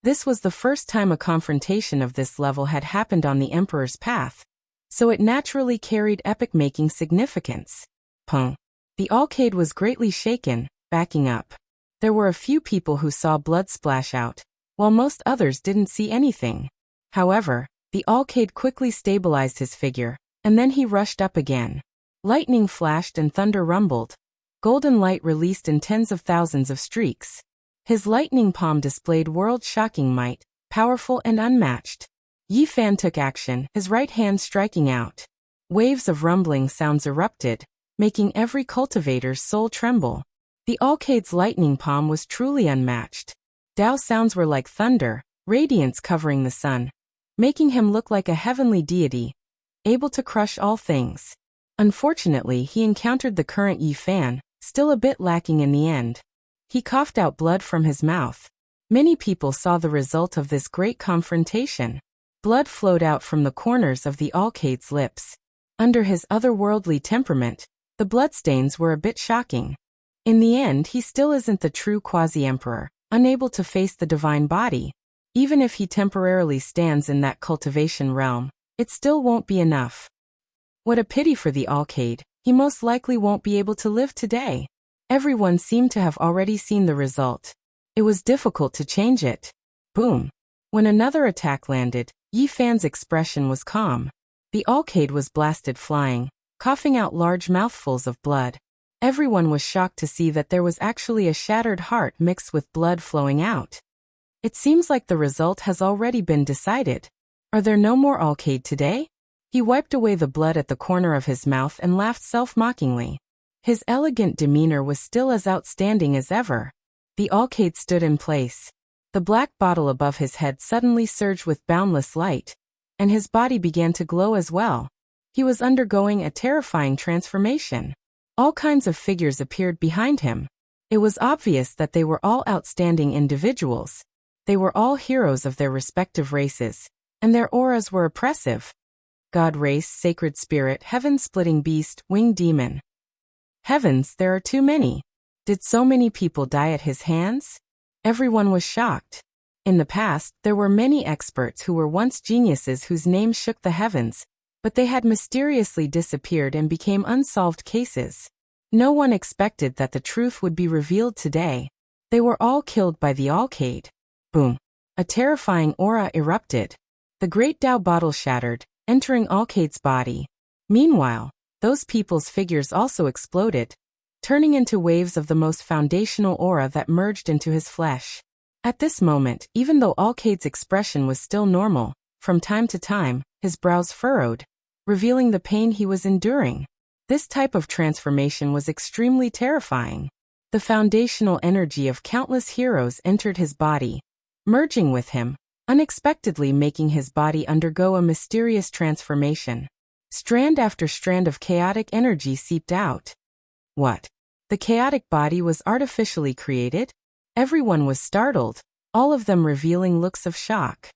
This was the first time a confrontation of this level had happened on the Emperor's path, so it naturally carried epic-making significance. The Alcade was greatly shaken, backing up. There were a few people who saw blood splash out, while most others didn't see anything. However, the Alcade quickly stabilized his figure, and then he rushed up again. Lightning flashed and thunder rumbled. Golden light released in tens of thousands of streaks. His lightning palm displayed world-shocking might, powerful and unmatched. Yi Fan took action, his right hand striking out. Waves of rumbling sounds erupted, making every cultivator's soul tremble. The Alcade's lightning palm was truly unmatched. Dao sounds were like thunder, radiance covering the sun, making him look like a heavenly deity. able to crush all things. Unfortunately, he encountered the current Yi Fan, still a bit lacking in the end. He coughed out blood from his mouth. Many people saw the result of this great confrontation. Blood flowed out from the corners of the Alcade's lips. Under his otherworldly temperament, the bloodstains were a bit shocking. In the end, he still isn't the true quasi-emperor, unable to face the divine body. Even if he temporarily stands in that cultivation realm, it still won't be enough. What a pity for the Alcade, he most likely won't be able to live today. Everyone seemed to have already seen the result. It was difficult to change it. Boom. When another attack landed, Yi Fan's expression was calm. The Alcade was blasted flying, coughing out large mouthfuls of blood. Everyone was shocked to see that there was actually a shattered heart mixed with blood flowing out. It seems like the result has already been decided. Are there no more Alcade today? He wiped away the blood at the corner of his mouth and laughed self-mockingly. His elegant demeanor was still as outstanding as ever. The Alcade stood in place. The black bottle above his head suddenly surged with boundless light, and his body began to glow as well. He was undergoing a terrifying transformation. All kinds of figures appeared behind him. It was obvious that they were all outstanding individuals. They were all heroes of their respective races, and their auras were oppressive. God race, sacred spirit, heaven-splitting beast, winged demon. Heavens, there are too many. Did so many people die at his hands? Everyone was shocked. In the past, there were many experts who were once geniuses whose names shook the heavens, but they had mysteriously disappeared and became unsolved cases. No one expected that the truth would be revealed today. They were all killed by the Alcade. Boom. A terrifying aura erupted. The great Tao bottle shattered, entering Alcade's body. Meanwhile, those people's figures also exploded, turning into waves of the most foundational aura that merged into his flesh. At this moment, even though Alcade's expression was still normal, from time to time, his brows furrowed, revealing the pain he was enduring. This type of transformation was extremely terrifying. The foundational energy of countless heroes entered his body, merging with him, unexpectedly making his body undergo a mysterious transformation. Strand after strand of chaotic energy seeped out. What? The chaotic body was artificially created? Everyone was startled, all of them revealing looks of shock.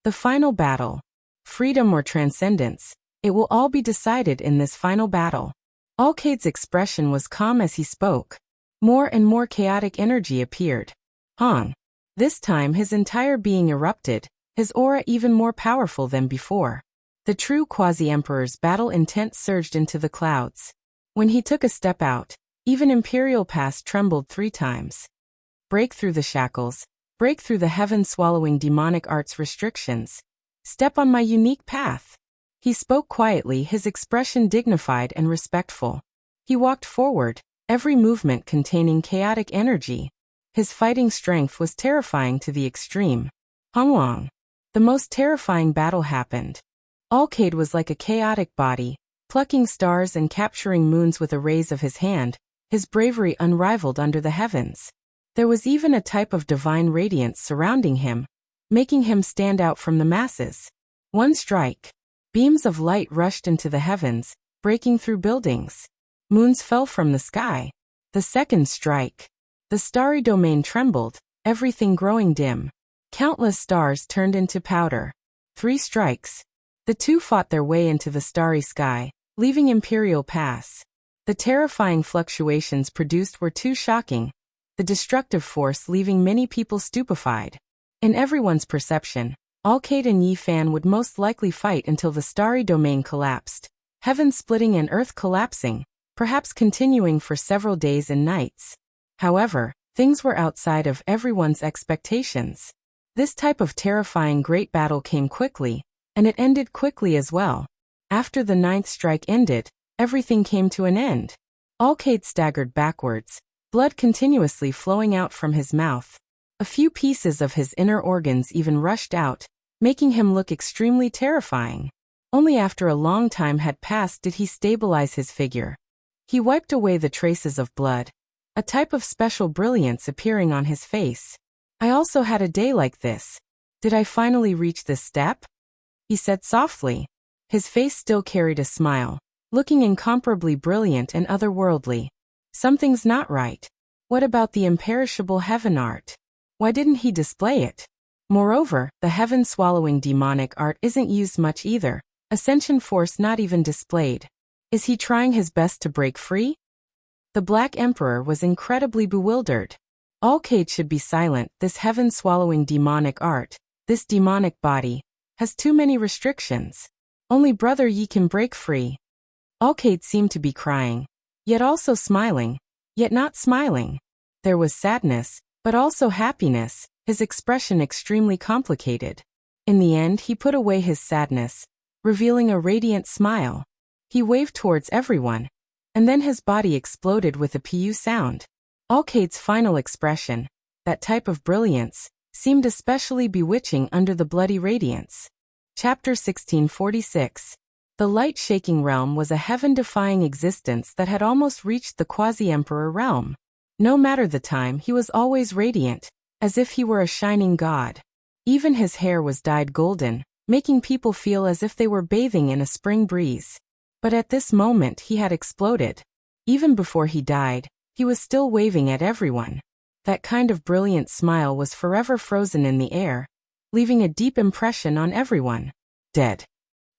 The final battle. Freedom or transcendence. It will all be decided in this final battle. Alcade's expression was calm as he spoke. More and more chaotic energy appeared. Hong. This time his entire being erupted, his aura even more powerful than before. The true quasi-emperor's battle intent surged into the clouds. When he took a step out, even Imperial Pass trembled 3 times. Break through the shackles, break through the heaven-swallowing demonic arts restrictions. Step on my unique path. He spoke quietly, his expression dignified and respectful. He walked forward, every movement containing chaotic energy. His fighting strength was terrifying to the extreme. Honglong. The most terrifying battle happened. Alcade was like a chaotic body, plucking stars and capturing moons with a raise of his hand, his bravery unrivaled under the heavens. There was even a type of divine radiance surrounding him, making him stand out from the masses. One strike. Beams of light rushed into the heavens, breaking through buildings. Moons fell from the sky. The second strike. The starry domain trembled, everything growing dim. Countless stars turned into powder. 3 strikes. The two fought their way into the starry sky, leaving Imperial Pass. The terrifying fluctuations produced were too shocking, the destructive force leaving many people stupefied. In everyone's perception, Alcade and Yi Fan would most likely fight until the starry domain collapsed, heaven splitting and earth collapsing, perhaps continuing for several days and nights. However, things were outside of everyone's expectations. This type of terrifying great battle came quickly, and it ended quickly as well. After the 9th strike ended, everything came to an end. Alcade staggered backwards, blood continuously flowing out from his mouth. A few pieces of his inner organs even rushed out, making him look extremely terrifying. Only after a long time had passed did he stabilize his figure. He wiped away the traces of blood, a type of special brilliance appearing on his face. I also had a day like this. Did I finally reach this step? He said softly. His face still carried a smile, looking incomparably brilliant and otherworldly. Something's not right. What about the imperishable heaven art? Why didn't he display it? Moreover, the heaven-swallowing demonic art isn't used much either, ascension force not even displayed. Is he trying his best to break free? The Black Emperor was incredibly bewildered. Audiobooks should be silent. This heaven-swallowing demonic art, this demonic body, has too many restrictions. Only Brother Yi can break free. Audiobooks seemed to be crying, yet also smiling, yet not smiling. There was sadness, but also happiness, his expression extremely complicated. In the end he put away his sadness, revealing a radiant smile. He waved towards everyone, and then his body exploded with a pu sound. Audiobooks' final expression, that type of brilliance, seemed especially bewitching under the bloody radiance. Chapter 1646. The light-shaking realm was a heaven-defying existence that had almost reached the quasi-emperor realm. No matter the time, he was always radiant, as if he were a shining god. Even his hair was dyed golden, making people feel as if they were bathing in a spring breeze. But at this moment he had exploded. Even before he died, he was still waving at everyone. That kind of brilliant smile was forever frozen in the air, leaving a deep impression on everyone. Dead.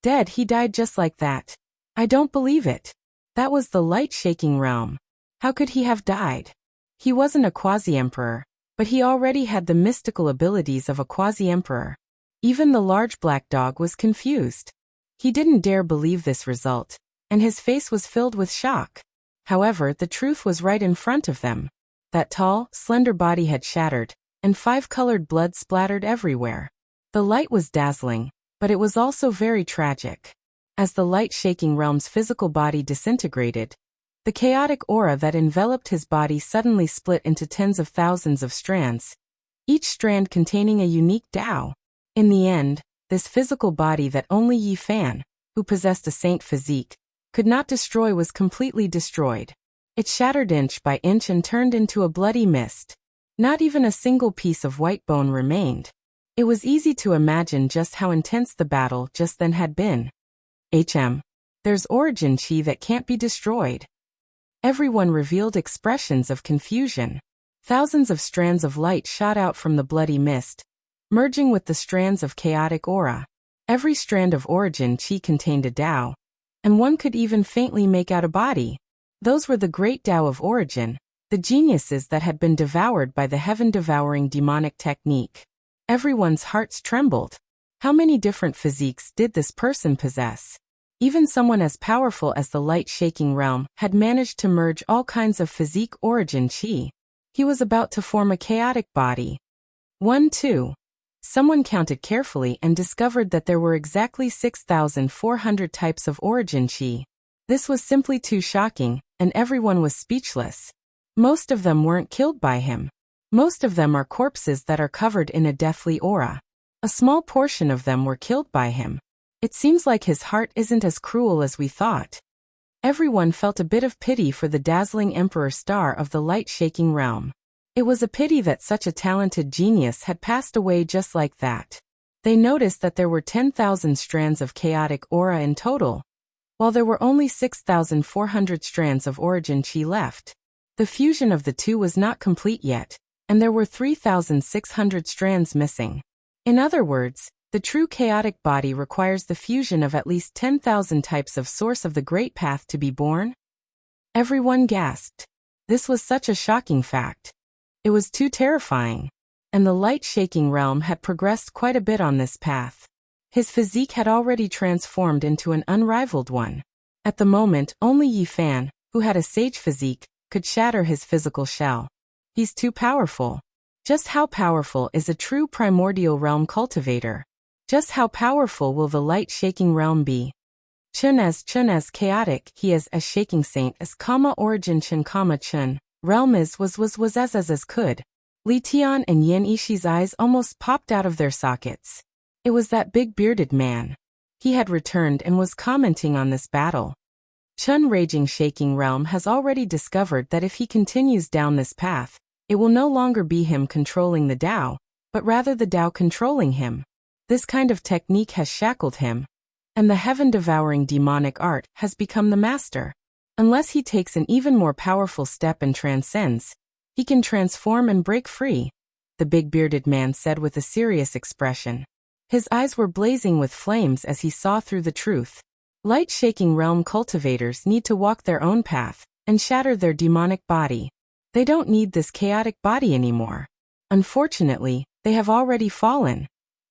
Dead, he died just like that. I don't believe it. That was the light-shaking realm. How could he have died? He wasn't a quasi-emperor, but he already had the mystical abilities of a quasi-emperor. Even the large black dog was confused. He didn't dare believe this result, and his face was filled with shock. However, the truth was right in front of them. That tall, slender body had shattered, and five-colored blood splattered everywhere. The light was dazzling, but it was also very tragic. As the light-shaking realm's physical body disintegrated, the chaotic aura that enveloped his body suddenly split into tens of thousands of strands, each strand containing a unique Tao. In the end, this physical body that only Yi Fan, who possessed a saint physique, could not destroy was completely destroyed. It shattered inch by inch and turned into a bloody mist. Not even a single piece of white bone remained. It was easy to imagine just how intense the battle just then had been. There's origin chi that can't be destroyed. Everyone revealed expressions of confusion. Thousands of strands of light shot out from the bloody mist, merging with the strands of chaotic aura. Every strand of origin chi contained a Tao, and one could even faintly make out a body. Those were the great Tao of origin, the geniuses that had been devoured by the heaven-devouring demonic technique. Everyone's hearts trembled. How many different physiques did this person possess? Even someone as powerful as the light-shaking realm had managed to merge all kinds of physique origin chi. He was about to form a chaotic body. 1, 2. Someone counted carefully and discovered that there were exactly 6,400 types of origin chi. This was simply too shocking, and everyone was speechless. Most of them weren't killed by him. Most of them are corpses that are covered in a deathly aura. A small portion of them were killed by him. It seems like his heart isn't as cruel as we thought. Everyone felt a bit of pity for the dazzling Emperor Star of the light-shaking realm. It was a pity that such a talented genius had passed away just like that. They noticed that there were 10,000 strands of chaotic aura in total, while there were only 6,400 strands of origin chi left. The fusion of the two was not complete yet, and there were 3,600 strands missing. In other words, the true chaotic body requires the fusion of at least 10,000 types of source of the Great Path to be born. Everyone gasped. This was such a shocking fact. It was too terrifying. And the light-shaking realm had progressed quite a bit on this path. His physique had already transformed into an unrivaled one. At the moment, only Yi Fan, who had a sage physique, could shatter his physical shell. He's too powerful. Just how powerful is a true primordial realm cultivator? Just how powerful will the light-shaking realm be? Chun as chaotic, he is as shaking saint as origin chun, realm is was as could. Li Tian and Yan Ishi's eyes almost popped out of their sockets. It was that big bearded man. He had returned and was commenting on this battle. Chun raging shaking realm has already discovered that if he continues down this path, it will no longer be him controlling the Tao, but rather the Tao controlling him. This kind of technique has shackled him. and the heaven-devouring demonic art has become the master. Unless he takes an even more powerful step and transcends, he can transform and break free, the big bearded man said with a serious expression. His eyes were blazing with flames as he saw through the truth. Light-shaking realm cultivators need to walk their own path and shatter their demonic body. They don't need this chaotic body anymore. Unfortunately, they have already fallen.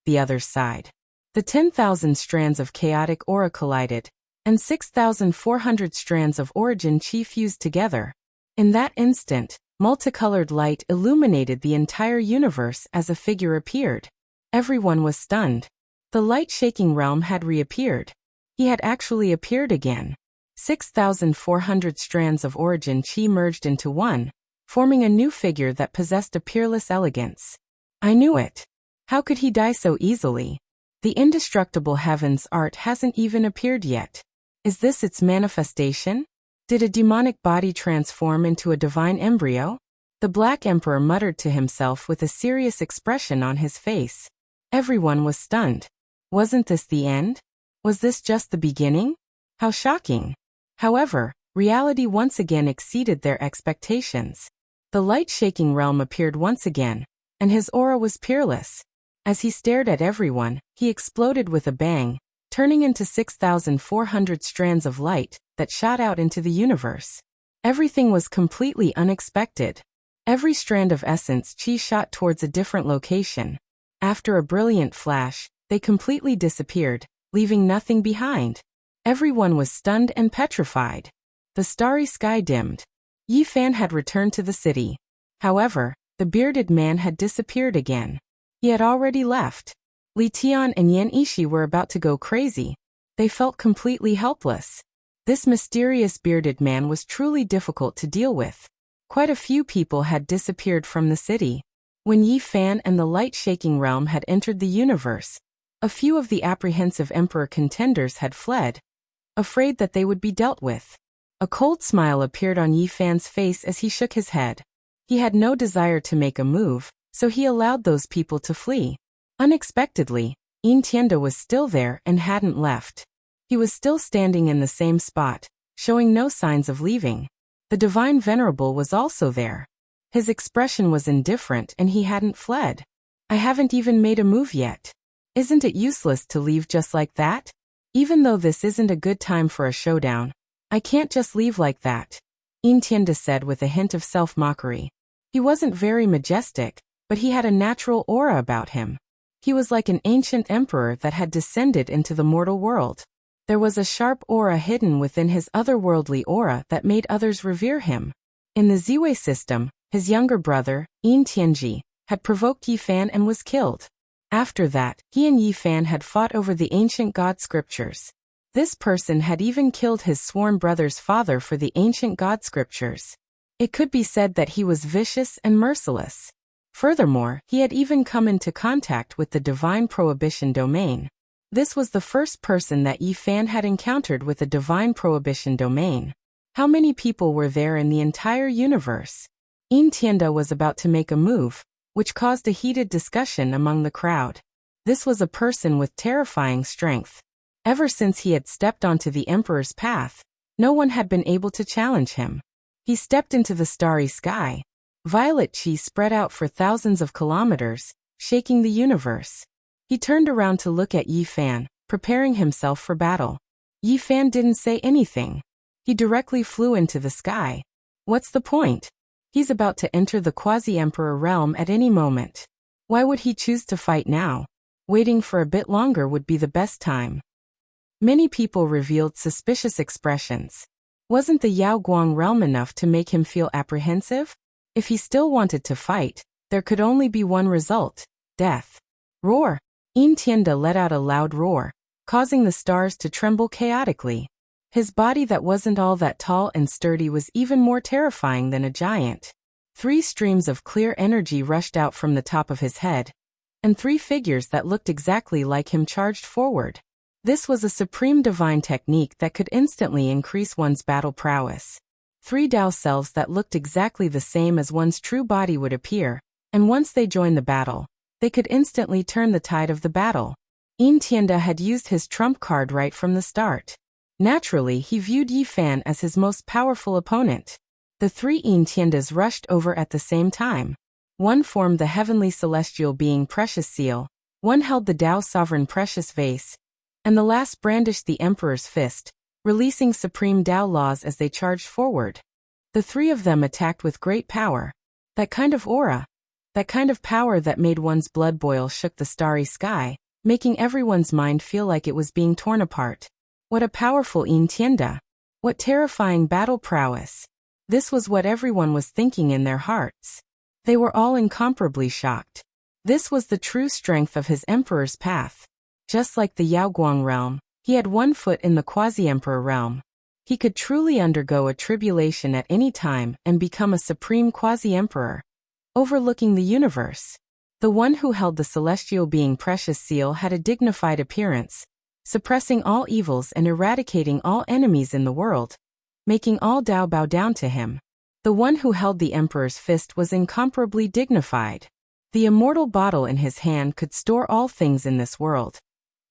The other side. The 10,000 strands of chaotic aura collided, and 6,400 strands of origin chi fused together. In that instant, multicolored light illuminated the entire universe as a figure appeared. Everyone was stunned. The light-shaking realm had reappeared. He had actually appeared again. 6,400 strands of origin chi merged into one, forming a new figure that possessed a peerless elegance. I knew it. How could he die so easily? The indestructible heaven's art hasn't even appeared yet. Is this its manifestation? Did a demonic body transform into a divine embryo? The Black Emperor muttered to himself with a serious expression on his face. Everyone was stunned. Wasn't this the end? Was this just the beginning? How shocking! However, reality once again exceeded their expectations. The light-shaking realm appeared once again, and his aura was peerless. As he stared at everyone, he exploded with a bang, turning into 6,400 strands of light that shot out into the universe. Everything was completely unexpected. Every strand of essence chi shot towards a different location. After a brilliant flash, they completely disappeared, leaving nothing behind. Everyone was stunned and petrified. The starry sky dimmed. Yi Fan had returned to the city. However, the bearded man had disappeared again. He had already left. Li Tian and Yan Ishi were about to go crazy. They felt completely helpless. This mysterious bearded man was truly difficult to deal with. Quite a few people had disappeared from the city. When Yi Fan and the light-shaking realm had entered the universe, a few of the apprehensive emperor contenders had fled, afraid that they would be dealt with. A cold smile appeared on Yi Fan's face as he shook his head. He had no desire to make a move, so he allowed those people to flee. Unexpectedly, Yin Tianda was still there and hadn't left. He was still standing in the same spot, showing no signs of leaving. The Divine Venerable was also there. His expression was indifferent and he hadn't fled. I haven't even made a move yet. Isn't it useless to leave just like that? Even though this isn't a good time for a showdown, I can't just leave like that, Yin Tianda said with a hint of self-mockery. He wasn't very majestic, but he had a natural aura about him. He was like an ancient emperor that had descended into the mortal world. There was a sharp aura hidden within his otherworldly aura that made others revere him. In the Ziwei system, his younger brother, Yin Tianji, had provoked Yi Fan and was killed. After that, he and Yi Fan had fought over the ancient god scriptures. This person had even killed his sworn brother's father for the ancient god scriptures. It could be said that he was vicious and merciless. Furthermore, he had even come into contact with the divine prohibition domain. This was the first person that Yi Fan had encountered with a divine prohibition domain. How many people were there in the entire universe? Yin Tianda was about to make a move, which caused a heated discussion among the crowd. This was a person with terrifying strength. Ever since he had stepped onto the Emperor's path, no one had been able to challenge him. He stepped into the starry sky. Violet chi spread out for thousands of kilometers, shaking the universe. He turned around to look at Yi Fan, preparing himself for battle. Yi Fan didn't say anything. He directly flew into the sky. What's the point? He's about to enter the quasi-emperor realm at any moment. Why would he choose to fight now? Waiting for a bit longer would be the best time. Many people revealed suspicious expressions. Wasn't the Yao Guang realm enough to make him feel apprehensive? If he still wanted to fight, there could only be one result: death. Roar! Yin Tianda let out a loud roar, causing the stars to tremble chaotically. His body that wasn't all that tall and sturdy was even more terrifying than a giant. 3 streams of clear energy rushed out from the top of his head, and 3 figures that looked exactly like him charged forward. This was a supreme divine technique that could instantly increase one's battle prowess. 3 Dao selves that looked exactly the same as one's true body would appear, and once they joined the battle, they could instantly turn the tide of the battle. Yin Tianda had used his trump card right from the start. Naturally, he viewed Yi Fan as his most powerful opponent. The three Yin Tiandas rushed over at the same time. One formed the heavenly celestial being Precious Seal, one held the Tao Sovereign Precious Vase, and the last brandished the Emperor's Fist, releasing supreme Tao laws as they charged forward. The three of them attacked with great power. That kind of aura, that kind of power that made one's blood boil, shook the starry sky, making everyone's mind feel like it was being torn apart. What a powerful Yin Tianda! What terrifying battle prowess! This was what everyone was thinking in their hearts. They were all incomparably shocked. This was the true strength of his emperor's path. Just like the Yaoguang realm, he had one foot in the quasi-emperor realm. He could truly undergo a tribulation at any time and become a supreme quasi-emperor, overlooking the universe. The one who held the celestial being Precious Seal had a dignified appearance, suppressing all evils and eradicating all enemies in the world, making all Tao bow down to him. The one who held the Emperor's Fist was incomparably dignified. The immortal bottle in his hand could store all things in this world,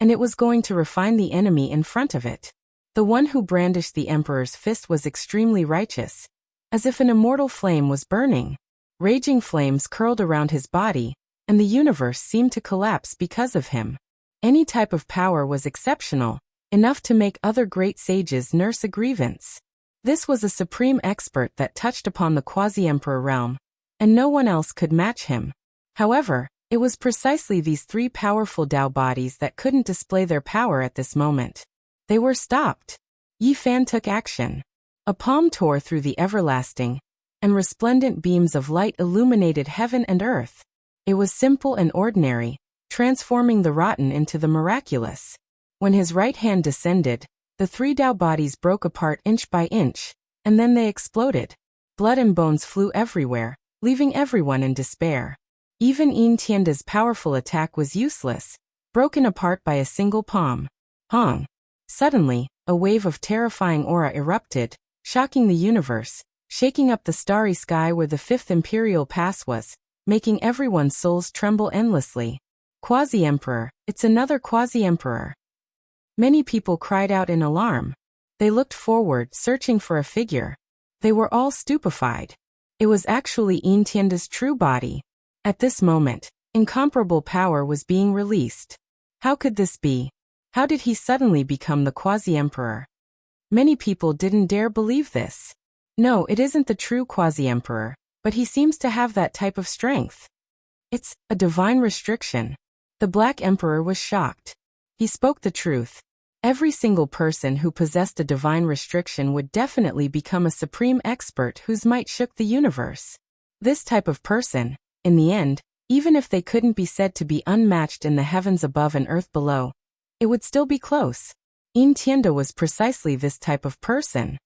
and it was going to refine the enemy in front of it. The one who brandished the Emperor's Fist was extremely righteous, as if an immortal flame was burning. Raging flames curled around his body, and the universe seemed to collapse because of him. Any type of power was exceptional, enough to make other great sages nurse a grievance. This was a supreme expert that touched upon the quasi-emperor realm, and no one else could match him. However, it was precisely these three powerful Tao bodies that couldn't display their power at this moment. They were stopped. Yi Fan took action. A palm tore through the everlasting, and resplendent beams of light illuminated heaven and earth. It was simple and ordinary, transforming the rotten into the miraculous. When his right hand descended, the three Tao bodies broke apart inch by inch, and then they exploded. Blood and bones flew everywhere, leaving everyone in despair. Even Yin Tianda's powerful attack was useless, broken apart by a single palm. Hong! Suddenly, a wave of terrifying aura erupted, shocking the universe, shaking up the starry sky where the fifth imperial pass was, making everyone's souls tremble endlessly. Quasi-Emperor, it's another Quasi-Emperor. Many people cried out in alarm. They looked forward, searching for a figure. They were all stupefied. It was actually Yin Tianda's true body. At this moment, incomparable power was being released. How could this be? How did he suddenly become the Quasi-Emperor? Many people didn't dare believe this. No, it isn't the true Quasi-Emperor, but he seems to have that type of strength. It's a divine restriction. The Black Emperor was shocked. He spoke the truth. Every single person who possessed a divine restriction would definitely become a supreme expert whose might shook the universe. This type of person, in the end, even if they couldn't be said to be unmatched in the heavens above and earth below, it would still be close. Yin Tianda was precisely this type of person.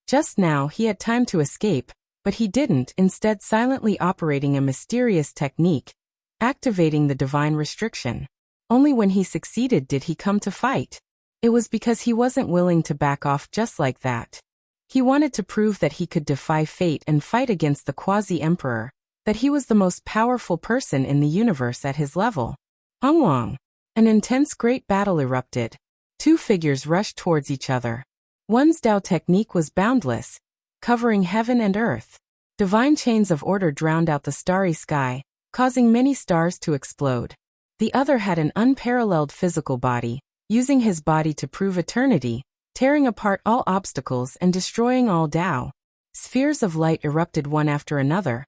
Just now he had time to escape, but he didn't, instead silently operating a mysterious technique, activating the divine restriction. Only when he succeeded did he come to fight. It was because he wasn't willing to back off just like that. He wanted to prove that he could defy fate and fight against the Quasi-Emperor, that he was the most powerful person in the universe at his level. Hongwang! An intense great battle erupted. Two figures rushed towards each other. One's Tao technique was boundless, covering heaven and earth. Divine chains of order drowned out the starry sky, causing many stars to explode. The other had an unparalleled physical body, using his body to prove eternity, tearing apart all obstacles and destroying all Tao. Spheres of light erupted one after another,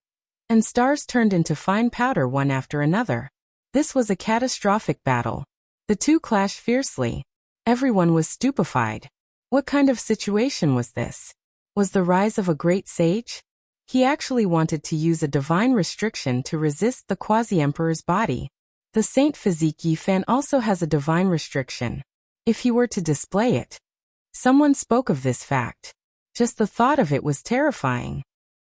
and stars turned into fine powder one after another. This was a catastrophic battle. The two clashed fiercely. Everyone was stupefied. What kind of situation was this? Was the rise of a great sage? He actually wanted to use a divine restriction to resist the Quasi-Emperor's body. The Saint Physique Yi Fan also has a divine restriction. If he were to display it. Someone spoke of this fact. Just the thought of it was terrifying.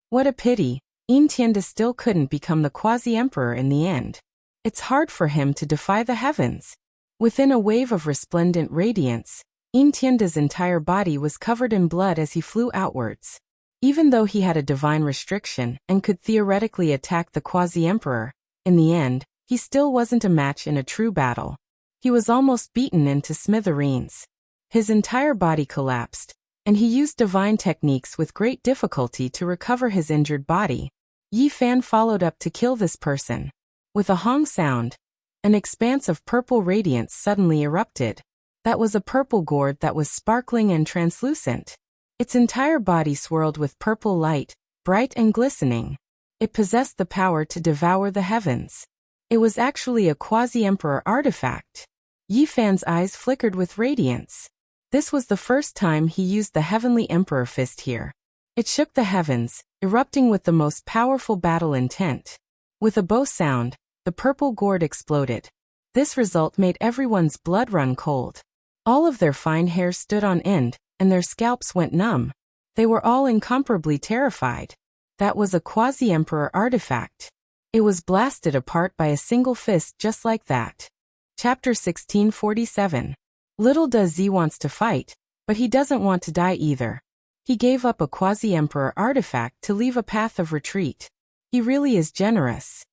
What a pity, Yin Tianda still couldn't become the Quasi-Emperor in the end. It's hard for him to defy the heavens. Within a wave of resplendent radiance, Yin Tianda's entire body was covered in blood as he flew outwards. Even though he had a divine restriction and could theoretically attack the Quasi-Emperor, in the end, he still wasn't a match in a true battle. He was almost beaten into smithereens. His entire body collapsed, and he used divine techniques with great difficulty to recover his injured body. Yi Fan followed up to kill this person. With a hong sound, an expanse of purple radiance suddenly erupted. That was a purple gourd that was sparkling and translucent. Its entire body swirled with purple light, bright and glistening. It possessed the power to devour the heavens. It was actually a quasi-emperor artifact. Yi Fan's eyes flickered with radiance. This was the first time he used the Heavenly Emperor Fist here. It shook the heavens, erupting with the most powerful battle intent. With a bow sound, the purple gourd exploded. This result made everyone's blood run cold. All of their fine hair stood on end, and their scalps went numb. They were all incomparably terrified. That was a quasi-emperor artifact. It was blasted apart by a single fist just like that. Chapter 1647. Little does Z wants to fight, but he doesn't want to die either. He gave up a quasi-emperor artifact to leave a path of retreat. He really is generous.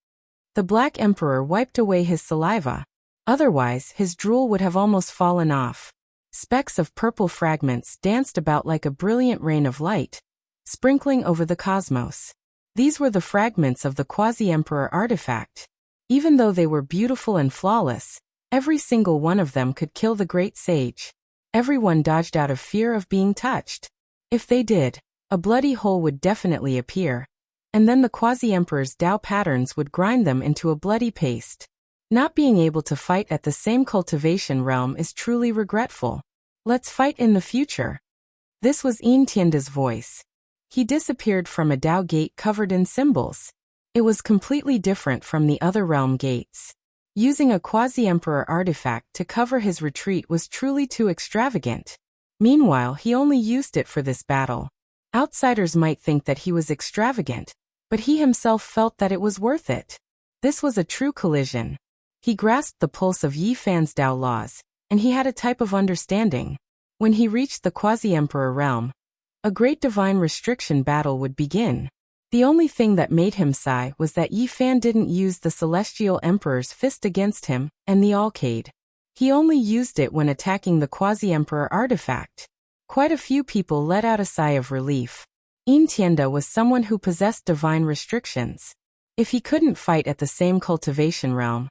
The Black Emperor wiped away his saliva. Otherwise, his drool would have almost fallen off. Specks of purple fragments danced about like a brilliant rain of light, sprinkling over the cosmos. These were the fragments of the quasi-emperor artifact. Even though they were beautiful and flawless, every single one of them could kill the great sage. Everyone dodged out of fear of being touched. If they did, a bloody hole would definitely appear, and then the quasi-emperor's Tao patterns would grind them into a bloody paste. Not being able to fight at the same cultivation realm is truly regretful. Let's fight in the future. This was Yin Tianda's voice. He disappeared from a Tao gate covered in symbols. It was completely different from the other realm gates. Using a quasi-emperor artifact to cover his retreat was truly too extravagant. Meanwhile, he only used it for this battle. Outsiders might think that he was extravagant, but he himself felt that it was worth it. This was a true collision. He grasped the pulse of Yi Fan's Tao laws, and he had a type of understanding. When he reached the quasi-emperor realm, a great divine restriction battle would begin. The only thing that made him sigh was that Yi Fan didn't use the celestial emperor's fist against him and the Alcade. He only used it when attacking the quasi-emperor artifact. Quite a few people let out a sigh of relief. Yin Tianda was someone who possessed divine restrictions. If he couldn't fight at the same cultivation realm,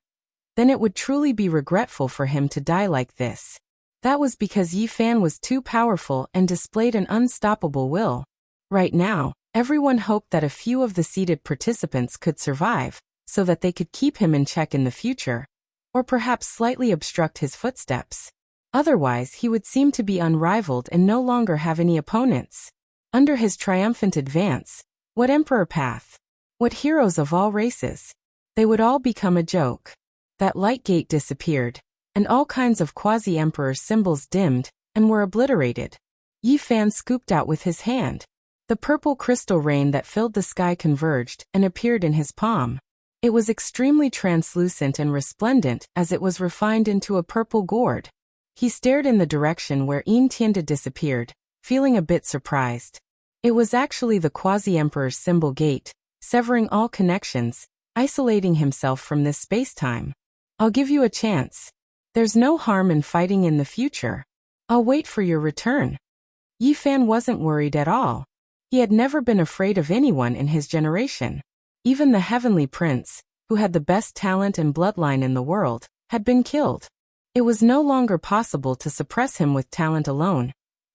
then it would truly be regretful for him to die like this. That was because Yi Fan was too powerful and displayed an unstoppable will. Right now, everyone hoped that a few of the seated participants could survive, so that they could keep him in check in the future, or perhaps slightly obstruct his footsteps. Otherwise, he would seem to be unrivaled and no longer have any opponents. Under his triumphant advance, what emperor path? What heroes of all races? They would all become a joke. That light gate disappeared, and all kinds of quasi-emperor symbols dimmed and were obliterated. Yi Fan scooped out with his hand. The purple crystal rain that filled the sky converged and appeared in his palm. It was extremely translucent and resplendent as it was refined into a purple gourd. He stared in the direction where Yin Tianda disappeared, feeling a bit surprised. It was actually the quasi-emperor's symbol gate, severing all connections, isolating himself from this space-time. I'll give you a chance. There's no harm in fighting in the future. I'll wait for your return. Yi Fan wasn't worried at all. He had never been afraid of anyone in his generation. Even the Heavenly Prince, who had the best talent and bloodline in the world, had been killed. It was no longer possible to suppress him with talent alone,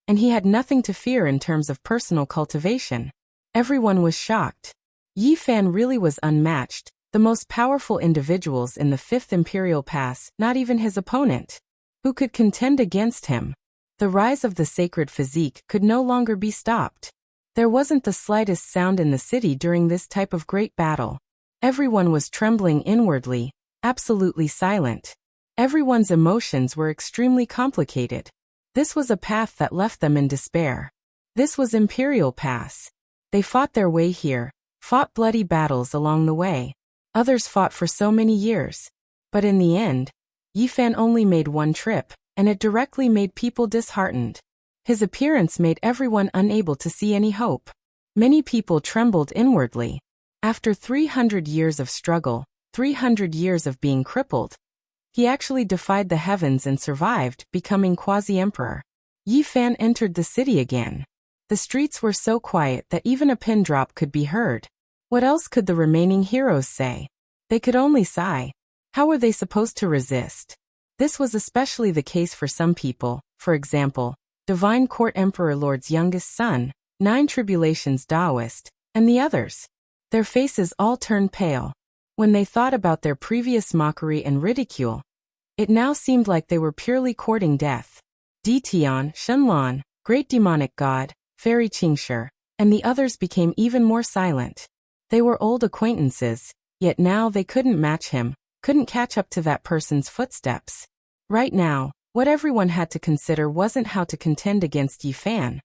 and he had nothing to fear in terms of personal cultivation. Everyone was shocked. Yi Fan really was unmatched, the most powerful individuals in the 5th Imperial Pass, not even his opponent. Who could contend against him? The rise of the sacred physique could no longer be stopped. There wasn't the slightest sound in the city during this type of great battle. Everyone was trembling inwardly, absolutely silent. Everyone's emotions were extremely complicated. This was a path that left them in despair. This was Imperial Pass. They fought their way here, fought bloody battles along the way. Others fought for so many years. But in the end, Yi Fan only made one trip, and it directly made people disheartened. His appearance made everyone unable to see any hope. Many people trembled inwardly. After 300 years of struggle, 300 years of being crippled, He actually defied the heavens and survived, becoming quasi-emperor. Yi Fan entered the city again. The streets were so quiet that even a pin drop could be heard. What else could the remaining heroes say? They could only sigh. How were they supposed to resist? This was especially the case for some people, for example, Divine Court Emperor Lord's youngest son, Nine Tribulations Taoist, and the others. Their faces all turned pale. When they thought about their previous mockery and ridicule, it now seemed like they were purely courting death. Di Tian, Shenlan, Great Demonic God, Fairy Qingshi, and the others became even more silent. They were old acquaintances, yet now they couldn't match him, couldn't catch up to that person's footsteps. Right now, what everyone had to consider wasn't how to contend against Yi Fan,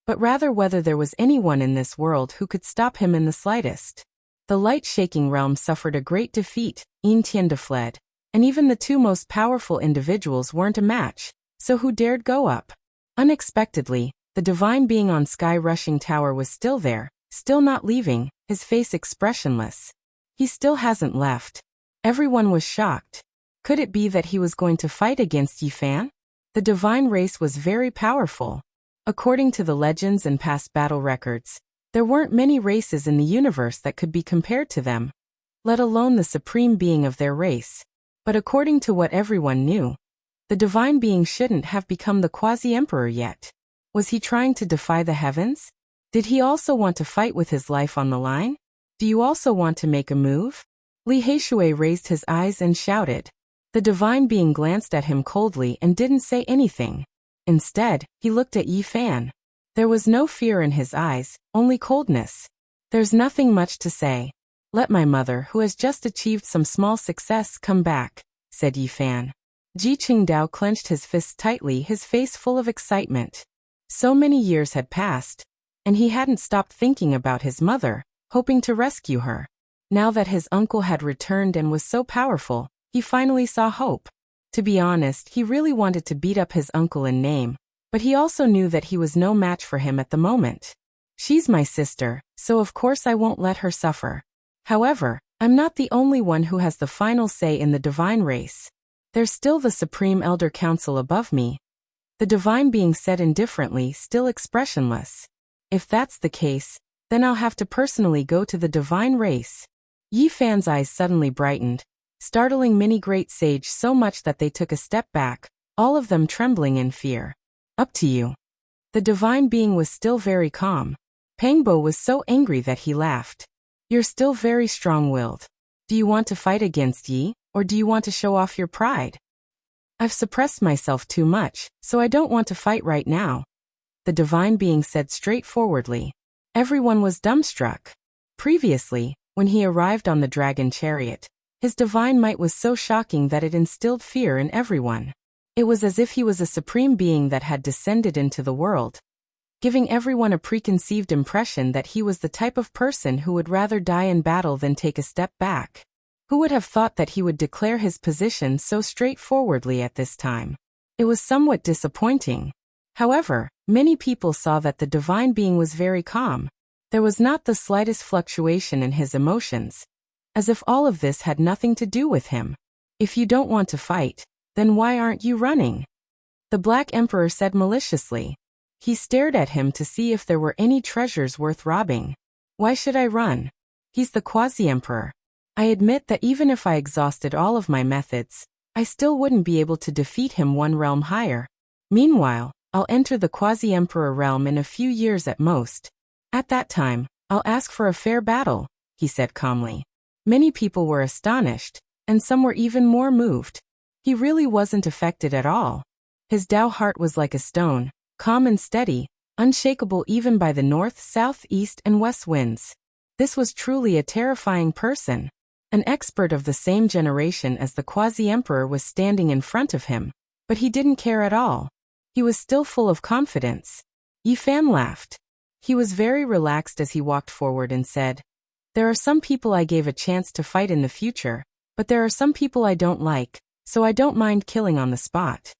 but rather whether there was anyone in this world who could stop him in the slightest. The light-shaking realm suffered a great defeat, Yin Tianda fled, and even the two most powerful individuals weren't a match, so who dared go up? Unexpectedly, the divine being on Sky Rushing Tower was still there, still not leaving, his face expressionless. He still hasn't left. Everyone was shocked. Could it be that he was going to fight against Yi Fan? The divine race was very powerful. According to the legends and past battle records, there weren't many races in the universe that could be compared to them, let alone the supreme being of their race. But according to what everyone knew, the divine being shouldn't have become the quasi-emperor yet. Was he trying to defy the heavens? Did he also want to fight with his life on the line? Do you also want to make a move? Li Heishui raised his eyes and shouted. The divine being glanced at him coldly and didn't say anything. Instead, he looked at Yi Fan. There was no fear in his eyes, only coldness. There's nothing much to say. Let my mother, who has just achieved some small success, come back, said Yi Fan. Ji Qingdao clenched his fists tightly, his face full of excitement. So many years had passed, and he hadn't stopped thinking about his mother, hoping to rescue her. Now that his uncle had returned and was so powerful, he finally saw hope. To be honest, he really wanted to beat up his uncle in name, but he also knew that he was no match for him at the moment. She's my sister, so of course I won't let her suffer. However, I'm not the only one who has the final say in the divine race. There's still the Supreme Elder Council above me. The divine being said indifferently, still expressionless. If that's the case, then I'll have to personally go to the divine race. Yi Fan's eyes suddenly brightened, startling many great sage so much that they took a step back, all of them trembling in fear. Up to you. The divine being was still very calm. Pangbo was so angry that he laughed. You're still very strong-willed. Do you want to fight against Yi, or do you want to show off your pride? I've suppressed myself too much, so I don't want to fight right now, the divine being said straightforwardly. Everyone was dumbstruck. Previously, when he arrived on the dragon chariot, his divine might was so shocking that it instilled fear in everyone. It was as if he was a supreme being that had descended into the world, giving everyone a preconceived impression that he was the type of person who would rather die in battle than take a step back. Who would have thought that he would declare his position so straightforwardly at this time? It was somewhat disappointing. However, many people saw that the divine being was very calm. There was not the slightest fluctuation in his emotions, as if all of this had nothing to do with him. If you don't want to fight, then why aren't you running? The Black Emperor said maliciously. He stared at him to see if there were any treasures worth robbing. Why should I run? He's the quasi-emperor. I admit that even if I exhausted all of my methods, I still wouldn't be able to defeat him one realm higher. Meanwhile, I'll enter the quasi-emperor realm in a few years at most. At that time, I'll ask for a fair battle, he said calmly. Many people were astonished, and some were even more moved. He really wasn't affected at all. His Tao heart was like a stone, calm and steady, unshakable even by the north, south, east, and west winds. This was truly a terrifying person. An expert of the same generation as the quasi-emperor was standing in front of him, but he didn't care at all. He was still full of confidence. Yi Fan laughed. He was very relaxed as he walked forward and said, "There are some people I gave a chance to fight in the future, but there are some people I don't like, so I don't mind killing on the spot."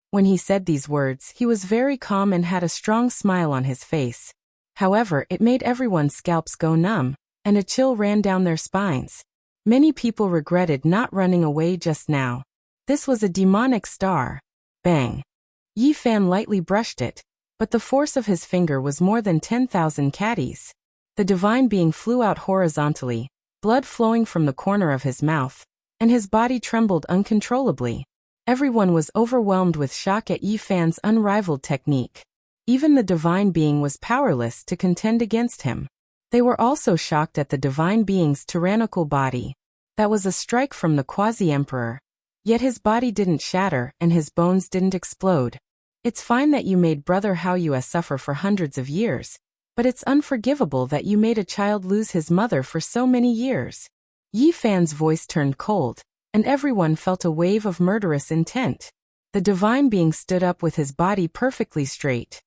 When he said these words, he was very calm and had a strong smile on his face. However, it made everyone's scalps go numb, and a chill ran down their spines. Many people regretted not running away just now. This was a demonic star. Bang! Yi Fan lightly brushed it, but the force of his finger was more than 10,000 catties. The divine being flew out horizontally, blood flowing from the corner of his mouth, and his body trembled uncontrollably. Everyone was overwhelmed with shock at Yi Fan's unrivaled technique. Even the divine being was powerless to contend against him. They were also shocked at the divine being's tyrannical body. That was a strike from the quasi-emperor. Yet his body didn't shatter and his bones didn't explode. It's fine that you made Brother Haoyue suffer for hundreds of years, but it's unforgivable that you made a child lose his mother for so many years. Yi Fan's voice turned cold, and everyone felt a wave of murderous intent. The divine being stood up with his body perfectly straight.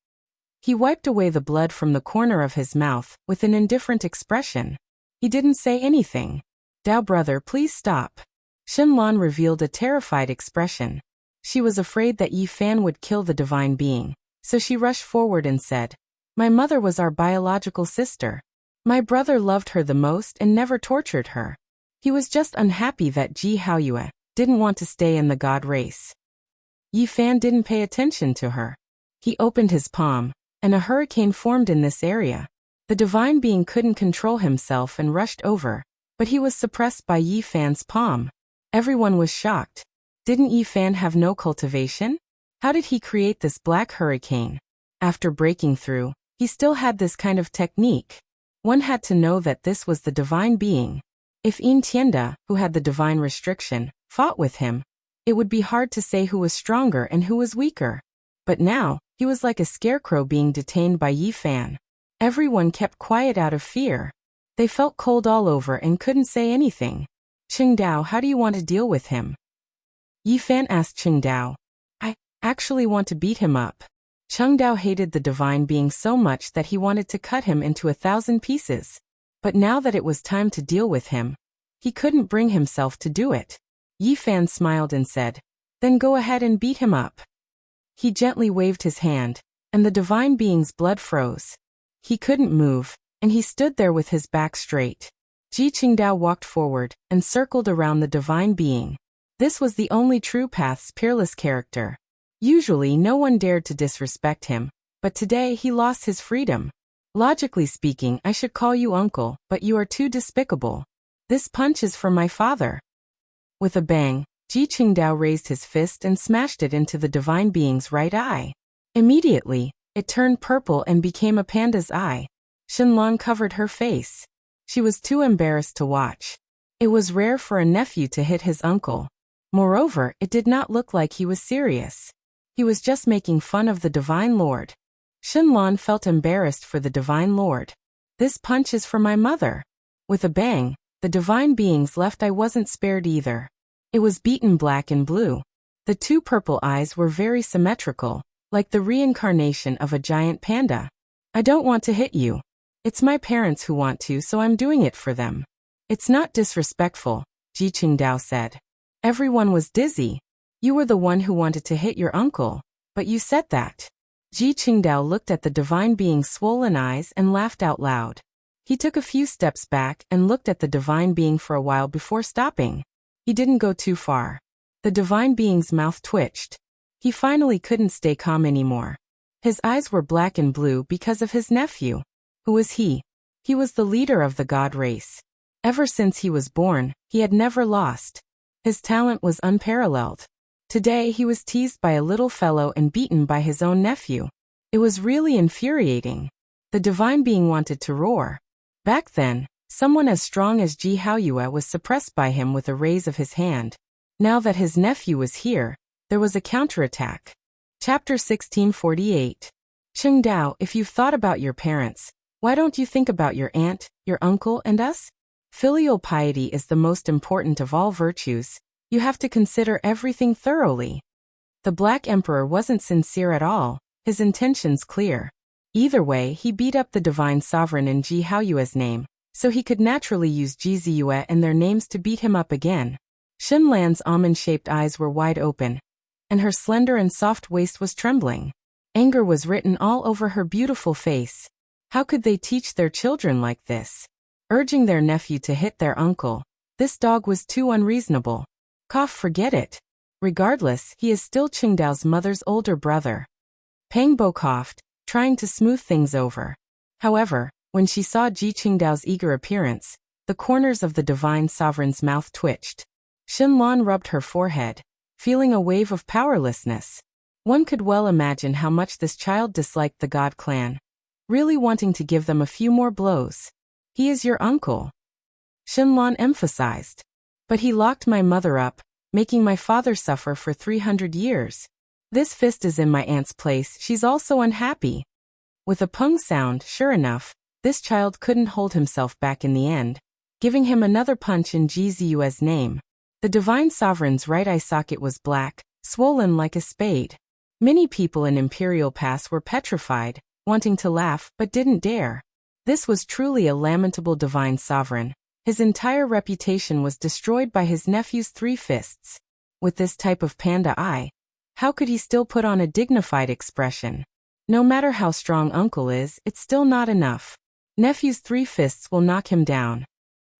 He wiped away the blood from the corner of his mouth with an indifferent expression. He didn't say anything. Dao brother, please stop. Shenlan revealed a terrified expression. She was afraid that Yi Fan would kill the divine being, so she rushed forward and said, "My mother was our biological sister. My brother loved her the most and never tortured her. He was just unhappy that Ji Haoyue didn't want to stay in the god race." Yi Fan didn't pay attention to her. He opened his palm, and a hurricane formed in this area. The divine being couldn't control himself and rushed over, but he was suppressed by Yi Fan's palm. Everyone was shocked. Didn't Yi Fan have no cultivation? How did he create this black hurricane? After breaking through, he still had this kind of technique. One had to know that this was the divine being. If Yin Tianda, who had the divine restriction, fought with him, it would be hard to say who was stronger and who was weaker. But now, he was like a scarecrow being detained by Yi Fan. Everyone kept quiet out of fear. They felt cold all over and couldn't say anything. "Qingdao, how do you want to deal with him?" Yi Fan asked Qingdao. "I actually want to beat him up." Qingdao hated the divine being so much that he wanted to cut him into 1,000 pieces. But now that it was time to deal with him, he couldn't bring himself to do it. Yi Fan smiled and said, "Then go ahead and beat him up." He gently waved his hand, and the divine being's blood froze. He couldn't move, and he stood there with his back straight. Ji Qingdao walked forward and circled around the divine being. This was the only true path's peerless character. Usually no one dared to disrespect him, but today he lost his freedom. "Logically speaking, I should call you uncle, but you are too despicable. This punch is for my father." With a bang, Ji Qingdao raised his fist and smashed it into the divine being's right eye. Immediately, it turned purple and became a panda's eye. Shenlan covered her face. She was too embarrassed to watch. It was rare for a nephew to hit his uncle. Moreover, it did not look like he was serious. He was just making fun of the Divine Lord. Shenlan felt embarrassed for the Divine Lord. "This punch is for my mother." With a bang, the divine being's left eye wasn't spared either. It was beaten black and blue. The two purple eyes were very symmetrical, like the reincarnation of a giant panda. "I don't want to hit you. It's my parents who want to, so I'm doing it for them." "It's not disrespectful," Ji Qingdao said. Everyone was dizzy. "You were the one who wanted to hit your uncle, but you said that." Ji Qingdao looked at the divine being's swollen eyes and laughed out loud. He took a few steps back and looked at the divine being for a while before stopping. He didn't go too far. The divine being's mouth twitched. He finally couldn't stay calm anymore. His eyes were black and blue because of his nephew. Who was he? He was the leader of the god race. Ever since he was born, he had never lost. His talent was unparalleled. Today he was teased by a little fellow and beaten by his own nephew. It was really infuriating. The divine being wanted to roar. Back then, someone as strong as Ji Haoyue was suppressed by him with a raise of his hand. Now that his nephew was here, there was a counterattack. Chapter 1648. Qingdao, if you've thought about your parents, why don't you think about your aunt, your uncle, and us? Filial piety is the most important of all virtues. You have to consider everything thoroughly. The Black Emperor wasn't sincere at all, his intentions clear. Either way, he beat up the divine sovereign in Ji Haoyue's name, so he could naturally use Ji Ziyue and their names to beat him up again. Shenlan's almond-shaped eyes were wide open, and her slender and soft waist was trembling. Anger was written all over her beautiful face. How could they teach their children like this? Urging their nephew to hit their uncle. This dog was too unreasonable. Cough, forget it. Regardless, he is still Qingdao's mother's older brother. Pang Bo coughed, trying to smooth things over. However, when she saw Ji Qingdao's eager appearance, the corners of the divine sovereign's mouth twitched. Shenlan rubbed her forehead, feeling a wave of powerlessness. One could well imagine how much this child disliked the God clan, really wanting to give them a few more blows. He is your uncle, Shenlan emphasized. But he locked my mother up, making my father suffer for 300 years. This fist is in my aunt's place, she's also unhappy. With a pung sound, sure enough, this child couldn't hold himself back in the end, giving him another punch in Ji Ziyue's name. The divine sovereign's right eye socket was black, swollen like a spade. Many people in Imperial Pass were petrified, wanting to laugh but didn't dare. This was truly a lamentable divine sovereign. His entire reputation was destroyed by his nephew's 3 fists. With this type of panda eye, how could he still put on a dignified expression? No matter how strong uncle is, it's still not enough. Nephew's 3 fists will knock him down.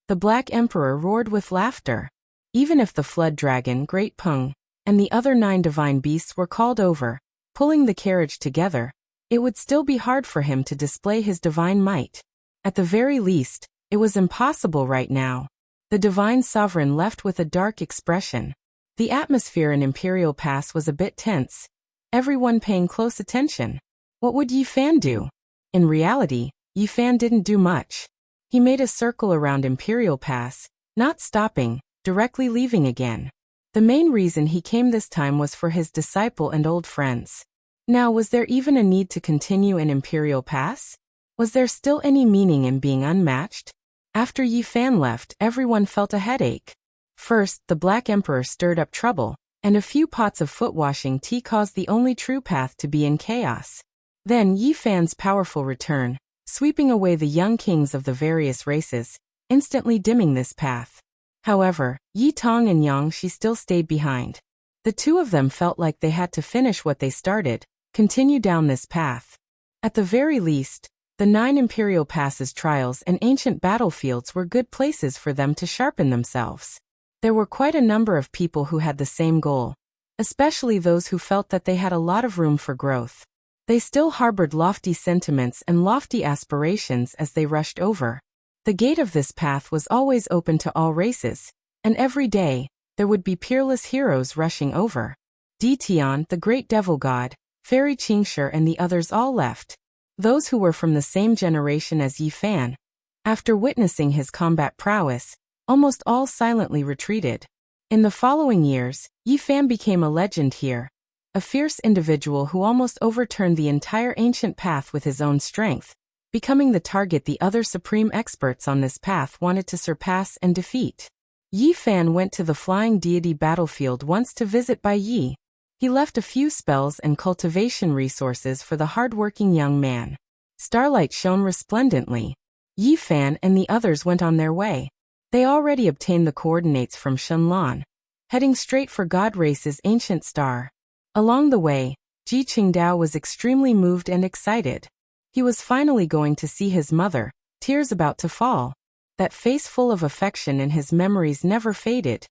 The Black Emperor roared with laughter. Even if the Flood Dragon, Great Peng, and the other 9 divine beasts were called over, pulling the carriage together, it would still be hard for him to display his divine might. At the very least, it was impossible right now. The divine sovereign left with a dark expression. The atmosphere in Imperial Pass was a bit tense, everyone paying close attention. What would Yi Fan do? In reality, Yi Fan didn't do much. He made a circle around Imperial Pass, not stopping, directly leaving again. The main reason he came this time was for his disciple and old friends. Now, was there even a need to continue in Imperial Pass? Was there still any meaning in being unmatched? After Yi Fan left, everyone felt a headache. First, the Black Emperor stirred up trouble, and a few pots of foot-washing tea caused the only true path to be in chaos. Then Yi Fan's powerful return, sweeping away the young kings of the various races, instantly dimming this path. However, Yi Tong and Yang Shi still stayed behind. The two of them felt like they had to finish what they started, continue down this path. At the very least, the 9 Imperial Passes trials and ancient battlefields were good places for them to sharpen themselves. There were quite a number of people who had the same goal, especially those who felt that they had a lot of room for growth. They still harbored lofty sentiments and lofty aspirations as they rushed over. The gate of this path was always open to all races, and every day, there would be peerless heroes rushing over. Di Tian, the great devil god, Fairy Qingshi and the others all left. Those who were from the same generation as Yi Fan, after witnessing his combat prowess, almost all silently retreated. In the following years, Yi Fan became a legend here, a fierce individual who almost overturned the entire ancient path with his own strength, becoming the target the other supreme experts on this path wanted to surpass and defeat. Yi Fan went to the Flying Deity battlefield once to visit Bai Yi. He left a few spells and cultivation resources for the hard-working young man. Starlight shone resplendently. Yi Fan and the others went on their way. They already obtained the coordinates from Shenlan, heading straight for God Race's ancient star. Along the way, Ji Qingdao was extremely moved and excited. He was finally going to see his mother, tears about to fall. That face full of affection and his memories never faded,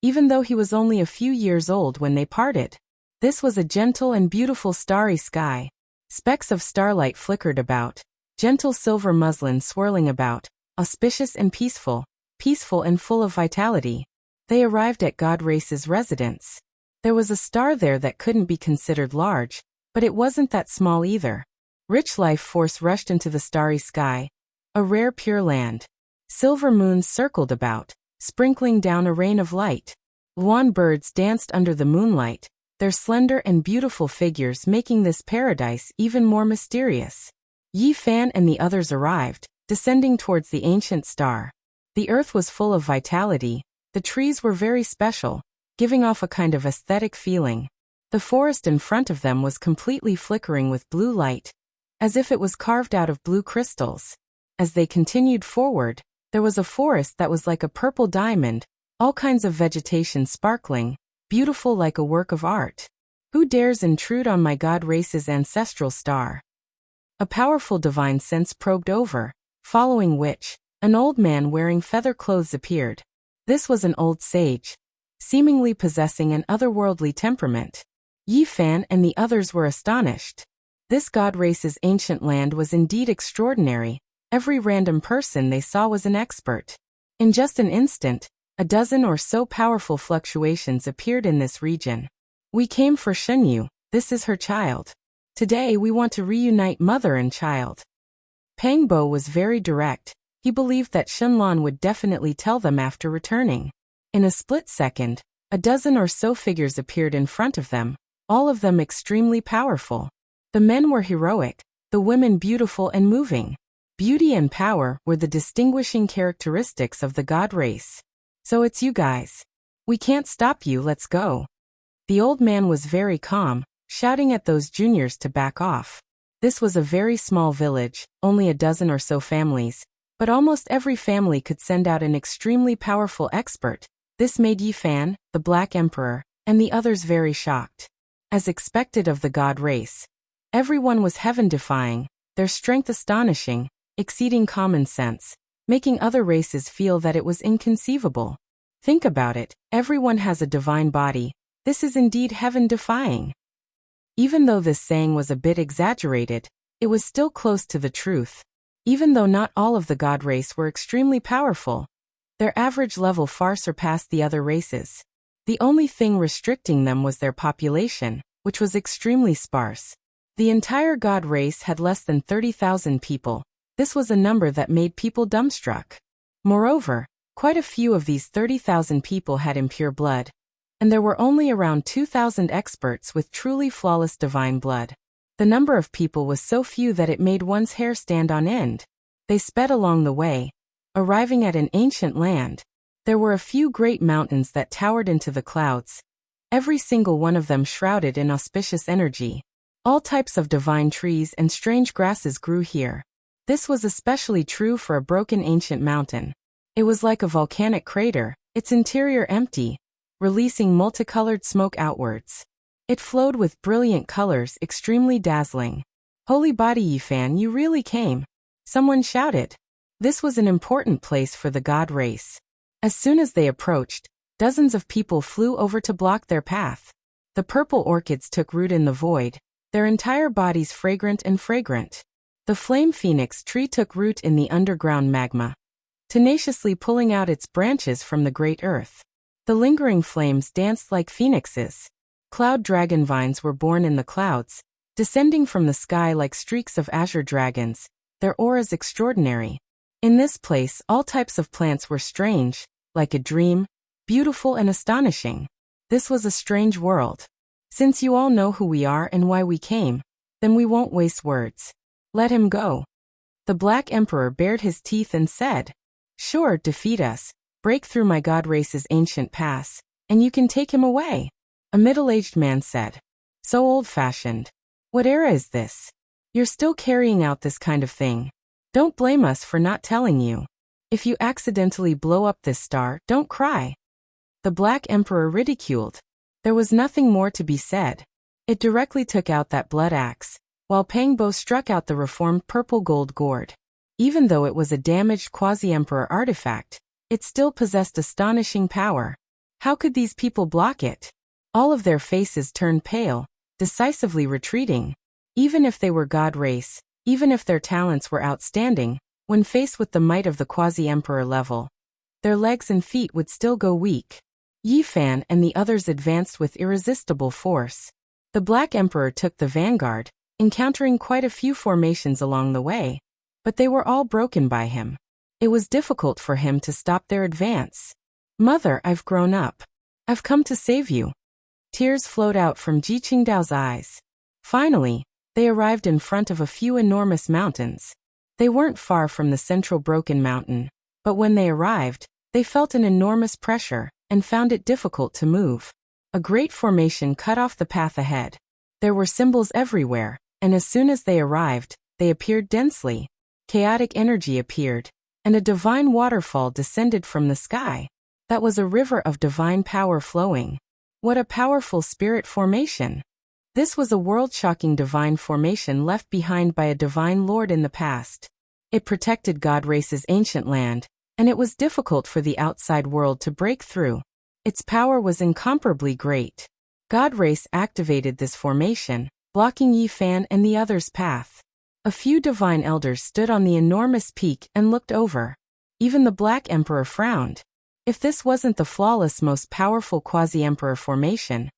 even though he was only a few years old when they parted. This was a gentle and beautiful starry sky. Specks of starlight flickered about, gentle silver muslin swirling about, auspicious and peaceful and full of vitality. They arrived at God Race's residence. There was a star there that couldn't be considered large, but it wasn't that small either. Rich life force rushed into the starry sky, a rare pure land. Silver moons circled about, sprinkling down a rain of light. Luan birds danced under the moonlight, their slender and beautiful figures making this paradise even more mysterious. Yi Fan and the others arrived, descending towards the ancient star. The earth was full of vitality, the trees were very special, giving off a kind of aesthetic feeling. The forest in front of them was completely flickering with blue light, as if it was carved out of blue crystals. As they continued forward, there was a forest that was like a purple diamond, all kinds of vegetation sparkling, beautiful like a work of art. Who dares intrude on my God Race's ancestral star? A powerful divine sense probed over, following which, an old man wearing feather clothes appeared. This was an old sage, seemingly possessing an otherworldly temperament. Yi Fan and the others were astonished. This god race's ancient land was indeed extraordinary. Every random person they saw was an expert. In just an instant, a dozen or so powerful fluctuations appeared in this region. We came for Shenyu, this is her child. Today we want to reunite mother and child. Pang Bo was very direct. He believed that Shenlan would definitely tell them after returning. In a split second, a dozen or so figures appeared in front of them, all of them extremely powerful. The men were heroic, the women beautiful and moving. Beauty and power were the distinguishing characteristics of the god race. So it's you guys. We can't stop you, let's go. The old man was very calm, shouting at those juniors to back off. This was a very small village, only a dozen or so families, but almost every family could send out an extremely powerful expert. This made Yi Fan, the Black Emperor, and the others very shocked. As expected of the god race, everyone was heaven-defying, their strength astonishing, exceeding common sense, making other races feel that it was inconceivable. Think about it, everyone has a divine body. This is indeed heaven-defying. Even though this saying was a bit exaggerated, it was still close to the truth. Even though not all of the god race were extremely powerful, their average level far surpassed the other races. The only thing restricting them was their population, which was extremely sparse. The entire god race had less than 30,000 people. This was a number that made people dumbstruck. Moreover, quite a few of these 30,000 people had impure blood, and there were only around 2,000 experts with truly flawless divine blood. The number of people was so few that it made one's hair stand on end. They sped along the way, arriving at an ancient land. There were a few great mountains that towered into the clouds, every single one of them shrouded in auspicious energy. All types of divine trees and strange grasses grew here. This was especially true for a broken ancient mountain. It was like a volcanic crater, its interior empty, releasing multicolored smoke outwards. It flowed with brilliant colors, extremely dazzling. Holy body Yi Fan, you really came. Someone shouted. This was an important place for the god race. As soon as they approached, dozens of people flew over to block their path. The purple orchids took root in the void, their entire bodies fragrant and fragrant. The flame phoenix tree took root in the underground magma, tenaciously pulling out its branches from the great earth. The lingering flames danced like phoenixes. Cloud dragon vines were born in the clouds, descending from the sky like streaks of azure dragons, their auras extraordinary. In this place, all types of plants were strange, like a dream, beautiful and astonishing. This was a strange world. Since you all know who we are and why we came, then we won't waste words. Let him go. The Black Emperor bared his teeth and said, Sure, defeat us, break through my god race's ancient pass, and you can take him away. A middle-aged man said. So old-fashioned. What era is this? You're still carrying out this kind of thing. Don't blame us for not telling you. If you accidentally blow up this star, don't cry. The Black Emperor ridiculed. There was nothing more to be said. It directly took out that blood axe, while Pang Bo struck out the reformed purple gold gourd. Even though it was a damaged quasi-emperor artifact, it still possessed astonishing power. How could these people block it? All of their faces turned pale, decisively retreating. Even if they were god race, even if their talents were outstanding, when faced with the might of the quasi-emperor level, their legs and feet would still go weak. Yi Fan and the others advanced with irresistible force. The Black Emperor took the vanguard, encountering quite a few formations along the way, but they were all broken by him. It was difficult for him to stop their advance. Mother, I've grown up. I've come to save you. Tears flowed out from Ji Qingdao's eyes. Finally, they arrived in front of a few enormous mountains. They weren't far from the central broken mountain, but when they arrived, they felt an enormous pressure and found it difficult to move. A great formation cut off the path ahead. There were symbols everywhere, and as soon as they arrived, they appeared densely. Chaotic energy appeared, and a divine waterfall descended from the sky. That was a river of divine power flowing. What a powerful spirit formation! This was a world-shocking divine formation left behind by a divine lord in the past. It protected god race's ancient land, and it was difficult for the outside world to break through. Its power was incomparably great. God Race activated this formation, blocking Yi Fan and the others' path. A few divine elders stood on the enormous peak and looked over. Even the Black Emperor frowned. If this wasn't the flawless, most powerful quasi-emperor formation,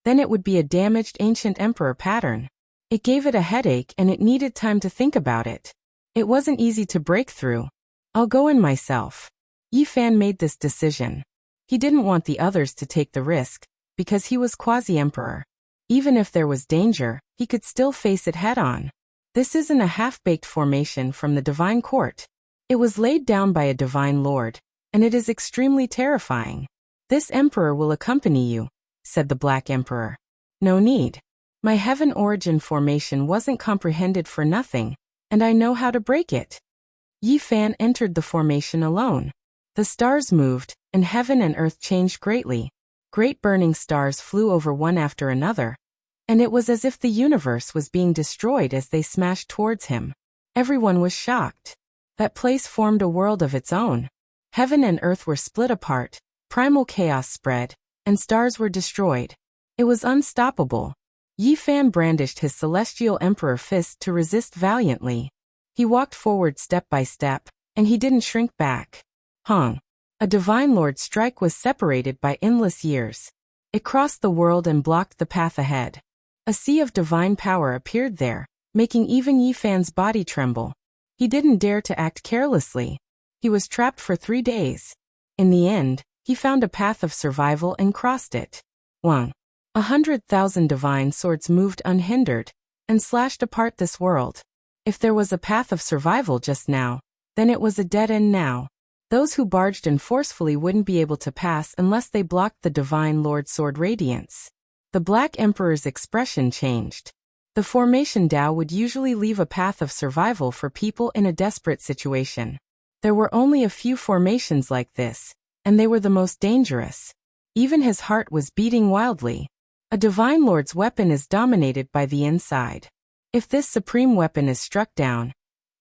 then it would be a damaged ancient emperor pattern. It gave it a headache and it needed time to think about it. It wasn't easy to break through. I'll go in myself. Yi Fan made this decision. He didn't want the others to take the risk, because he was quasi-emperor. Even if there was danger, he could still face it head-on. This isn't a half-baked formation from the divine court. It was laid down by a divine lord, and it is extremely terrifying. This emperor will accompany you, said the Black Emperor. No need. My heaven origin formation wasn't comprehended for nothing, and I know how to break it. Yi Fan entered the formation alone. The stars moved, and heaven and earth changed greatly. Great burning stars flew over one after another, and it was as if the universe was being destroyed as they smashed towards him. Everyone was shocked. That place formed a world of its own. Heaven and earth were split apart, primal chaos spread, and stars were destroyed. It was unstoppable. Yi Fan brandished his celestial emperor fist to resist valiantly. He walked forward step by step, and he didn't shrink back. Hong. A divine lord's strike was separated by endless years. It crossed the world and blocked the path ahead. A sea of divine power appeared there, making even Yi Fan's body tremble. He didn't dare to act carelessly. He was trapped for 3 days. In the end, he found a path of survival and crossed it. 1. 100,000 divine swords moved unhindered, and slashed apart this world. If there was a path of survival just now, then it was a dead end now. Those who barged in forcefully wouldn't be able to pass unless they blocked the divine lord's sword radiance. The Black Emperor's expression changed. The formation Tao would usually leave a path of survival for people in a desperate situation. There were only a few formations like this, and they were the most dangerous. Even his heart was beating wildly. A divine lord's weapon is dominated by the inside. If this supreme weapon is struck down,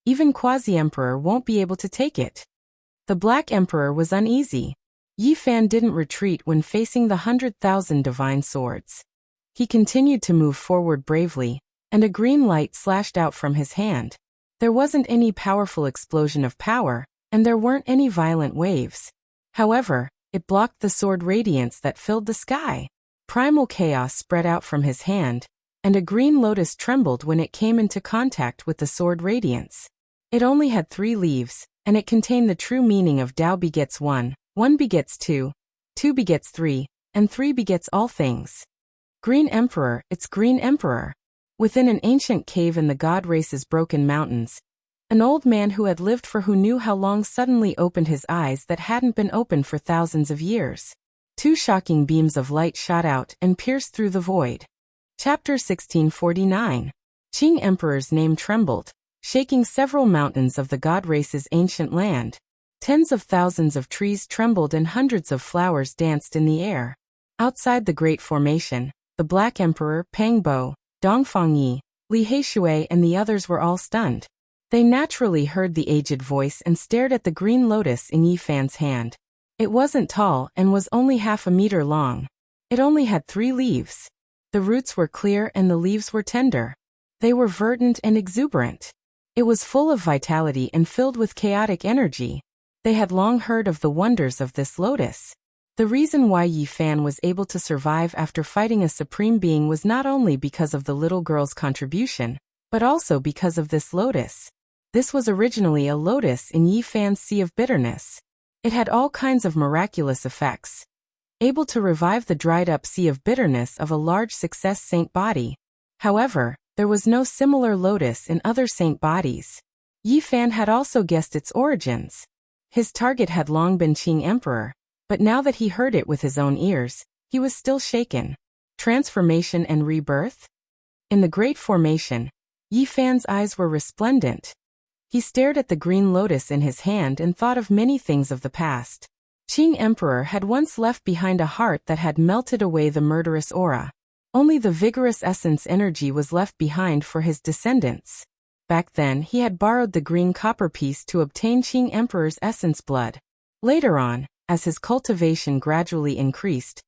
even quasi-emperor won't be able to take it. The Black Emperor was uneasy. Yi Fan didn't retreat when facing the 100,000 divine swords. He continued to move forward bravely, and a green light slashed out from his hand. There wasn't any powerful explosion of power, and there weren't any violent waves. However, it blocked the sword radiance that filled the sky. Primal chaos spread out from his hand, and a green lotus trembled when it came into contact with the sword radiance. It only had 3 leaves, and it contained the true meaning of Tao begets 1, 1 begets 2, 2 begets 3, and 3 begets all things. Green Emperor, it's Green Emperor. Within an ancient cave in the God Race's broken mountains, an old man who had lived for who knew how long suddenly opened his eyes that hadn't been opened for thousands of years. 2 shocking beams of light shot out and pierced through the void. Chapter 1649. Qing Emperor's name trembled, shaking several mountains of the God Race's ancient land. Tens of thousands of trees trembled and hundreds of flowers danced in the air. Outside the Great Formation, the Black Emperor, Pang Bo, Dongfang Yi, Li Heishui and the others were all stunned. They naturally heard the aged voice and stared at the green lotus in Yi Fan's hand. It wasn't tall and was only half a meter long. It only had 3 leaves. The roots were clear and the leaves were tender. They were verdant and exuberant. It was full of vitality and filled with chaotic energy. They had long heard of the wonders of this lotus. The reason why Yi Fan was able to survive after fighting a supreme being was not only because of the little girl's contribution, but also because of this lotus. This was originally a lotus in Yi Fan's sea of bitterness. It had all kinds of miraculous effects, able to revive the dried-up sea of bitterness of a large success saint body. However, there was no similar lotus in other saint bodies. Yi Fan had also guessed its origins. His target had long been Qing Emperor, but now that he heard it with his own ears, he was still shaken. Transformation and rebirth? In the Great Formation, Yi Fan's eyes were resplendent. He stared at the green lotus in his hand and thought of many things of the past. Qing Emperor had once left behind a heart that had melted away the murderous aura. Only the vigorous essence energy was left behind for his descendants. Back then he had borrowed the green copper piece to obtain Qing Emperor's essence blood. Later on, as his cultivation gradually increased,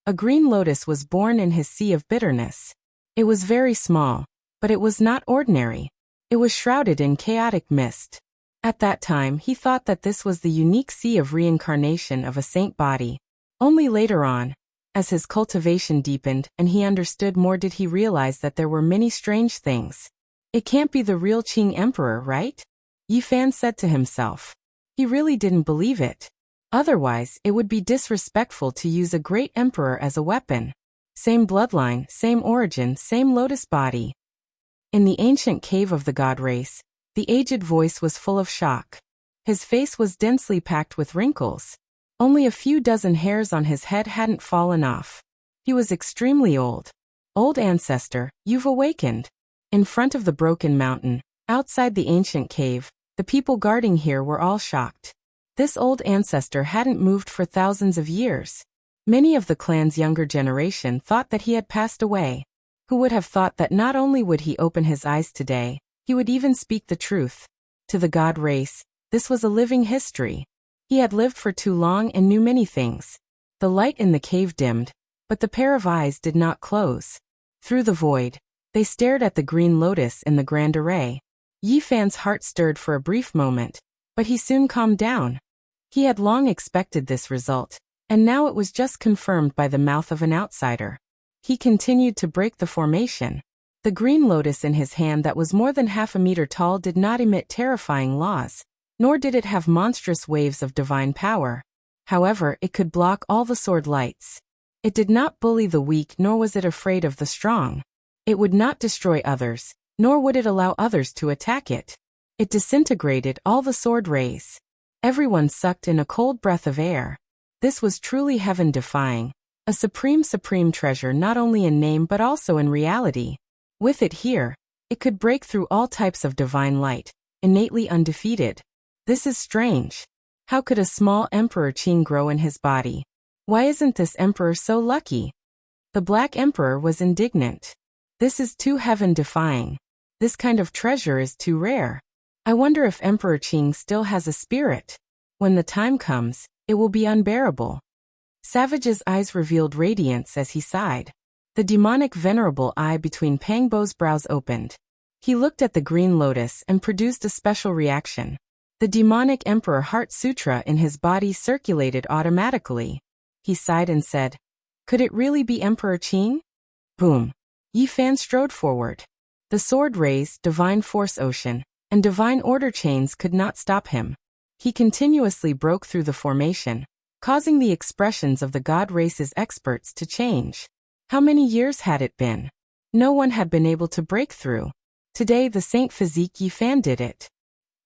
a green lotus was born in his sea of bitterness. It was very small, but it was not ordinary. It was shrouded in chaotic mist. At that time he thought that this was the unique sea of reincarnation of a saint body. Only later on, as his cultivation deepened and he understood more, did he realize that there were many strange things. It can't be the real Qing emperor, right? Yi Fan said to himself. He really didn't believe it. Otherwise, it would be disrespectful to use a great emperor as a weapon. Same bloodline, same origin, same lotus body. In the ancient cave of the god race, the aged voice was full of shock. His face was densely packed with wrinkles. Only a few dozen hairs on his head hadn't fallen off. He was extremely old. Old ancestor, you've awakened. In front of the broken mountain, outside the ancient cave, the people guarding here were all shocked. This old ancestor hadn't moved for thousands of years. Many of the clan's younger generation thought that he had passed away. Who would have thought that not only would he open his eyes today, he would even speak the truth. To the god race, this was a living history. He had lived for too long and knew many things. The light in the cave dimmed, but the pair of eyes did not close. Through the void, they stared at the green lotus in the grand array. Yi Fan's heart stirred for a brief moment, but he soon calmed down. He had long expected this result, and now it was just confirmed by the mouth of an outsider. He continued to break the formation. The green lotus in his hand that was more than half a meter tall did not emit terrifying laws, nor did it have monstrous waves of divine power. However, it could block all the sword lights. It did not bully the weak, nor was it afraid of the strong. It would not destroy others, nor would it allow others to attack it. It disintegrated all the sword rays. Everyone sucked in a cold breath of air. This was truly heaven-defying, a supreme treasure not only in name but also in reality. With it here, it could break through all types of divine light, innately undefeated. This is strange. How could a small Emperor Qing grow in his body? Why isn't this emperor so lucky? The Black Emperor was indignant. This is too heaven-defying. This kind of treasure is too rare. I wonder if Emperor Qing still has a spirit. When the time comes, it will be unbearable. Savage's eyes revealed radiance as he sighed. The demonic venerable eye between Pangbo's brows opened. He looked at the green lotus and produced a special reaction. The demonic Emperor Heart Sutra in his body circulated automatically. He sighed and said, "Could it really be Emperor Qing?" Boom. Yi Fan strode forward. The sword rays, divine force ocean, and divine order chains could not stop him. He continuously broke through the formation, causing the expressions of the god race's experts to change. How many years had it been? No one had been able to break through. Today the Saint Physique Yi Fan did it.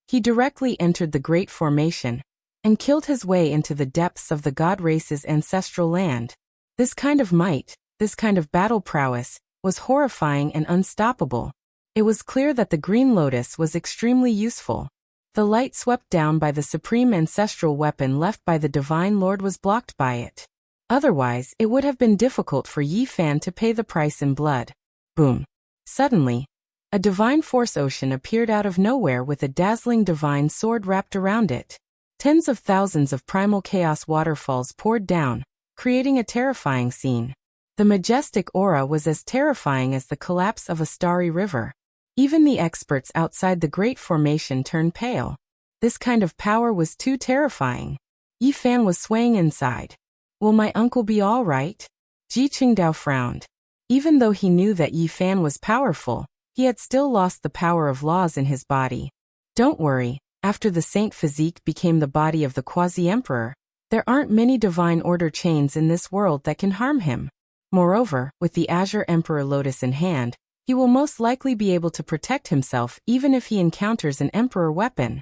He directly entered the great formation and killed his way into the depths of the god race's ancestral land. This kind of might, this kind of battle prowess, was horrifying and unstoppable. It was clear that the green lotus was extremely useful. The light swept down by the supreme ancestral weapon left by the Divine Lord was blocked by it. Otherwise, it would have been difficult for Yi Fan to pay the price in blood. Boom. Suddenly, a divine force ocean appeared out of nowhere with a dazzling divine sword wrapped around it. Tens of thousands of primal chaos waterfalls poured down, creating a terrifying scene. The majestic aura was as terrifying as the collapse of a starry river. Even the experts outside the great formation turned pale. This kind of power was too terrifying. Yi Fan was swaying inside. Will my uncle be all right? Ji Qingdao frowned. Even though he knew that Yi Fan was powerful, he had still lost the power of laws in his body. Don't worry, after the Saint Physique became the body of the Quasi-Emperor, there aren't many divine order chains in this world that can harm him. Moreover, with the Azure Emperor Lotus in hand, he will most likely be able to protect himself even if he encounters an Emperor weapon.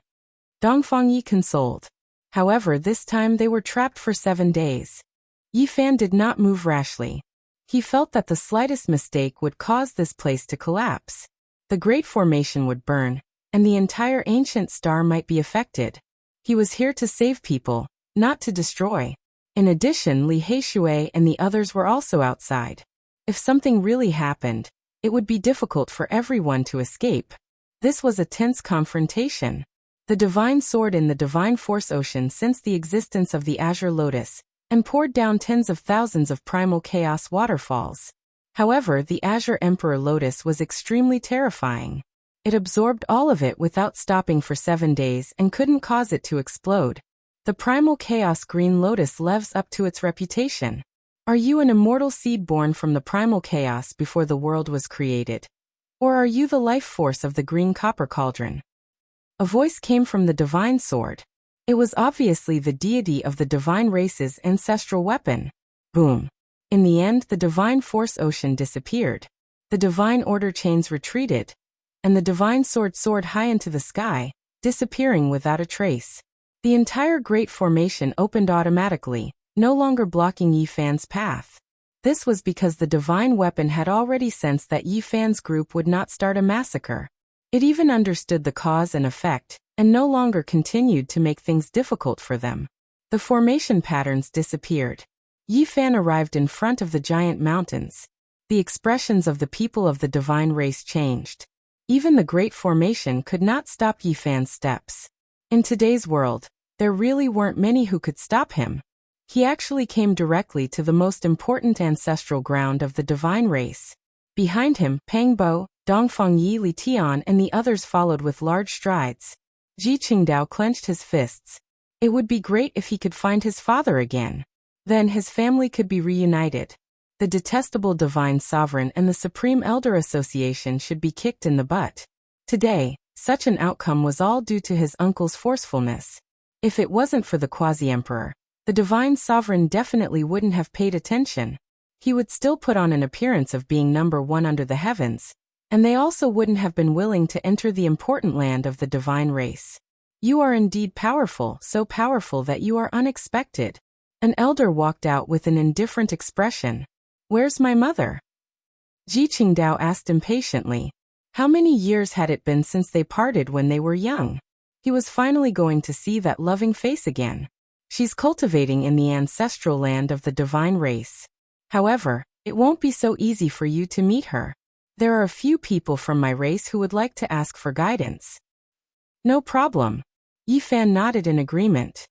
Dongfangyi consoled. However, this time they were trapped for 7 days. Yi Fan did not move rashly. He felt that the slightest mistake would cause this place to collapse. The great formation would burn, and the entire ancient star might be affected. He was here to save people, not to destroy. In addition, Li Heishui and the others were also outside. If something really happened, it would be difficult for everyone to escape. This was a tense confrontation. The the divine sword in the divine force ocean sensed the existence of the azure lotus, and poured down tens of thousands of primal chaos waterfalls. However, the azure emperor lotus was extremely terrifying. It absorbed all of it without stopping for 7 days and couldn't cause it to explode. The primal chaos green lotus lives up to its reputation. Are you an immortal seed born from the primal chaos before the world was created? Or are you the life force of the green copper cauldron? A voice came from the divine sword. It was obviously the deity of the divine race's ancestral weapon. Boom. In the end, the divine force ocean disappeared. The divine order chains retreated, and the divine sword soared high into the sky, disappearing without a trace. The entire great formation opened automatically, no longer blocking Yi Fan's path. This was because the divine weapon had already sensed that Yi Fan's group would not start a massacre. It even understood the cause and effect, and no longer continued to make things difficult for them. The formation patterns disappeared. Yi Fan arrived in front of the giant mountains. The expressions of the people of the divine race changed. Even the great formation could not stop Yi Fan's steps. In today's world, there really weren't many who could stop him. He actually came directly to the most important ancestral ground of the divine race. Behind him, Pang Bo, Dongfang Yi, Li Tian and the others followed with large strides. Ji Qingdao clenched his fists. It would be great if he could find his father again. Then his family could be reunited. The detestable divine sovereign and the Supreme Elder Association should be kicked in the butt. Today, such an outcome was all due to his uncle's forcefulness. If it wasn't for the quasi-emperor, the divine sovereign definitely wouldn't have paid attention. He would still put on an appearance of being number one under the heavens, and they also wouldn't have been willing to enter the important land of the divine race. You are indeed powerful, so powerful that you are unexpected. An elder walked out with an indifferent expression. Where's my mother? Ji Qingdao asked impatiently. How many years had it been since they parted when they were young? He was finally going to see that loving face again. She's cultivating in the ancestral land of the divine race. However, it won't be so easy for you to meet her. There are a few people from my race who would like to ask for guidance. No problem. Yi Fan nodded in agreement.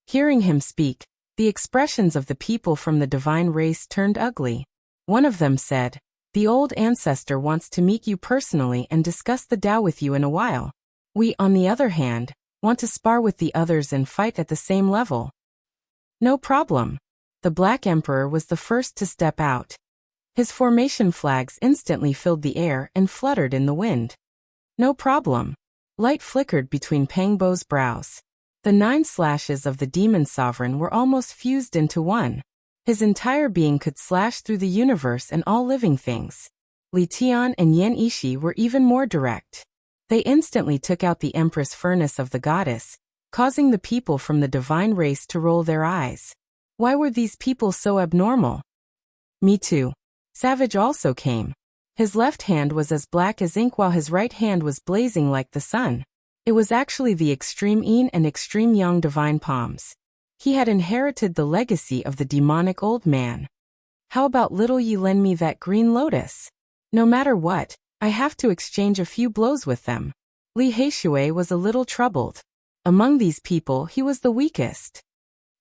Hearing him speak, the expressions of the people from the divine race turned ugly. One of them said, "The old ancestor wants to meet you personally and discuss the Tao with you in a while. We, on the other hand, want to spar with the others and fight at the same level." No problem. The Black Emperor was the first to step out. His formation flags instantly filled the air and fluttered in the wind. No problem. Light flickered between Pang Bo's brows. The 9 slashes of the demon sovereign were almost fused into one. His entire being could slash through the universe and all living things. Li Tian and Yan Ishi were even more direct. They instantly took out the Empress furnace of the goddess, causing the people from the divine race to roll their eyes. Why were these people so abnormal? Me too. Savage also came. His left hand was as black as ink while his right hand was blazing like the sun. It was actually the extreme yin and extreme yang divine palms. He had inherited the legacy of the demonic old man. How about little Yi lend me that green lotus? No matter what, I have to exchange a few blows with them. Li Heishui was a little troubled. Among these people he was the weakest.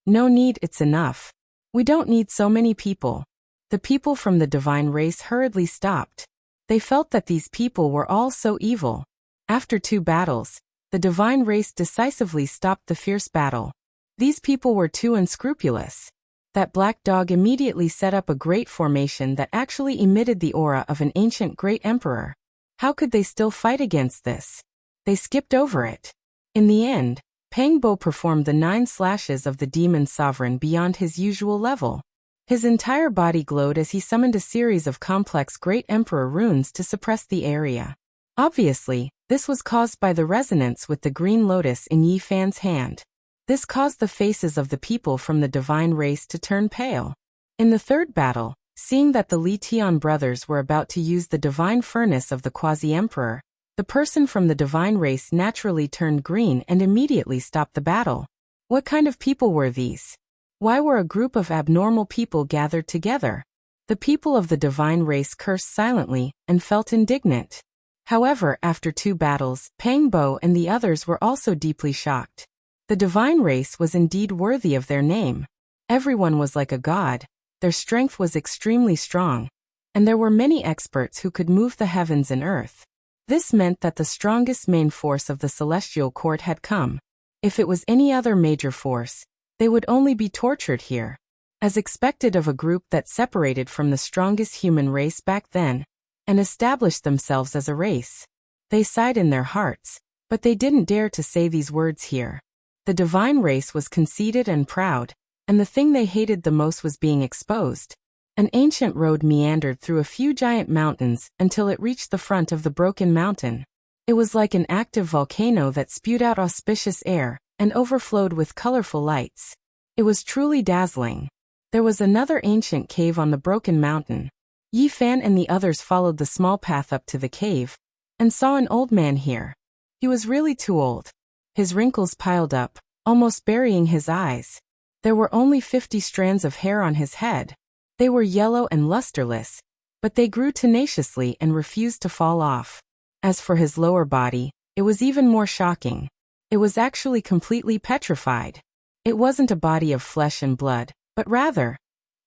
No need, it's enough. We don't need so many people. The people from the divine race hurriedly stopped. They felt that these people were all so evil. After 2 battles, the divine race decisively stopped the fierce battle. These people were too unscrupulous. That black dog immediately set up a great formation that actually emitted the aura of an ancient great emperor. How could they still fight against this? They skipped over it. In the end, Pang Bo performed the 9 slashes of the demon sovereign beyond his usual level. His entire body glowed as he summoned a series of complex Great Emperor runes to suppress the area. Obviously, this was caused by the resonance with the green lotus in Yi Fan's hand. This caused the faces of the people from the divine race to turn pale. In the 3rd battle, seeing that the Li Tian brothers were about to use the divine furnace of the quasi-emperor, the person from the divine race naturally turned green and immediately stopped the battle. What kind of people were these? Why were a group of abnormal people gathered together? The people of the divine race cursed silently and felt indignant. However, after 2 battles, Pang Bo and the others were also deeply shocked. The divine race was indeed worthy of their name. Everyone was like a god, their strength was extremely strong, and there were many experts who could move the heavens and earth. This meant that the strongest main force of the celestial court had come. If it was any other major force, they would only be tortured here. As expected of a group that separated from the strongest human race back then, and established themselves as a race. They sighed in their hearts, but they didn't dare to say these words here. The divine race was conceited and proud, and the thing they hated the most was being exposed. An ancient road meandered through a few giant mountains until it reached the front of the broken mountain. It was like an active volcano that spewed out auspicious air and overflowed with colorful lights. It was truly dazzling. There was another ancient cave on the broken mountain. Yi Fan and the others followed the small path up to the cave, and saw an old man here. He was really too old. His wrinkles piled up, almost burying his eyes. There were only 50 strands of hair on his head. They were yellow and lusterless, but they grew tenaciously and refused to fall off. As for his lower body, it was even more shocking. It was actually completely petrified. It wasn't a body of flesh and blood, but rather,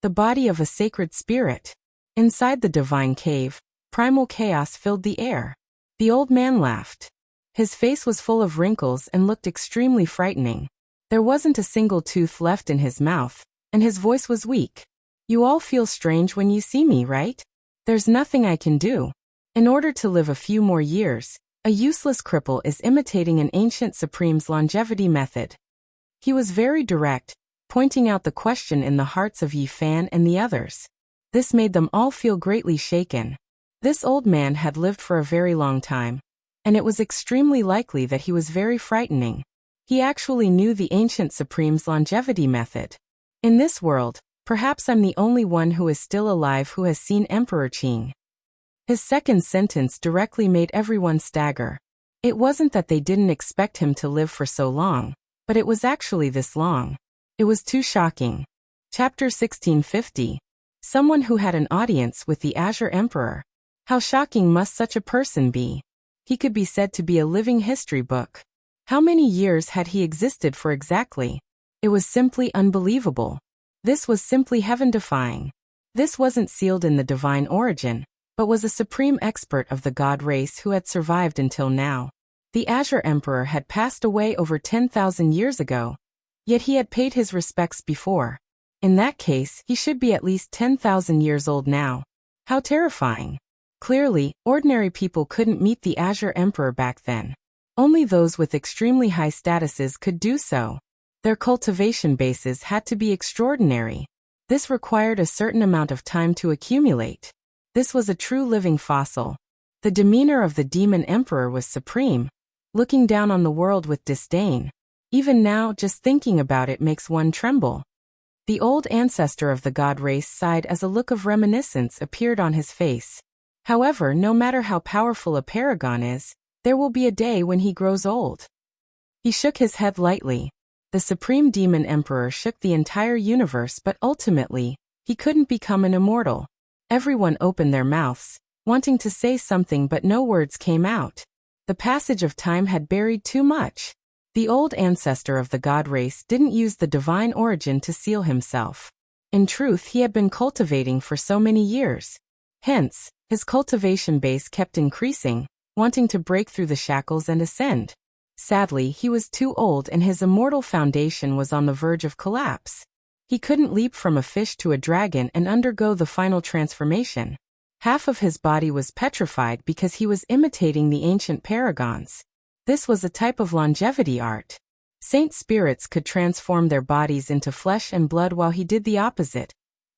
the body of a sacred spirit. Inside the divine cave, primal chaos filled the air. The old man laughed. His face was full of wrinkles and looked extremely frightening. There wasn't a single tooth left in his mouth, and his voice was weak. You all feel strange when you see me, right? There's nothing I can do. In order to live a few more years, a useless cripple is imitating an ancient supreme's longevity method. He was very direct, pointing out the question in the hearts of Yi Fan and the others. This made them all feel greatly shaken. This old man had lived for a very long time, and it was extremely likely that he was very frightening. He actually knew the ancient supreme's longevity method. In this world, perhaps I'm the only one who is still alive who has seen Emperor Qing. His second sentence directly made everyone stagger. It wasn't that they didn't expect him to live for so long, but it was actually this long. It was too shocking. Chapter 1650. Someone who had an audience with the Azure Emperor. How shocking must such a person be? He could be said to be a living history book. How many years had he existed for exactly? It was simply unbelievable. This was simply heaven-defying. This wasn't sealed in the divine origin, but was a supreme expert of the god race who had survived until now. The Azure Emperor had passed away over 10,000 years ago, yet he had paid his respects before. In that case, he should be at least 10,000 years old now. How terrifying. Clearly, ordinary people couldn't meet the Azure Emperor back then. Only those with extremely high statuses could do so. Their cultivation bases had to be extraordinary. This required a certain amount of time to accumulate. This was a true living fossil. The demeanor of the demon emperor was supreme, looking down on the world with disdain. Even now, just thinking about it makes one tremble. The old ancestor of the god race sighed as a look of reminiscence appeared on his face. However, no matter how powerful a paragon is, there will be a day when he grows old. He shook his head lightly. The supreme demon emperor shook the entire universe, but ultimately, he couldn't become an immortal. Everyone opened their mouths, wanting to say something, but no words came out. The passage of time had buried too much. The old ancestor of the god race didn't use the divine origin to seal himself. In truth, he had been cultivating for so many years. Hence, his cultivation base kept increasing, wanting to break through the shackles and ascend. Sadly, he was too old and his immortal foundation was on the verge of collapse. He couldn't leap from a fish to a dragon and undergo the final transformation. Half of his body was petrified because he was imitating the ancient paragons. This was a type of longevity art. Saint spirits could transform their bodies into flesh and blood while he did the opposite,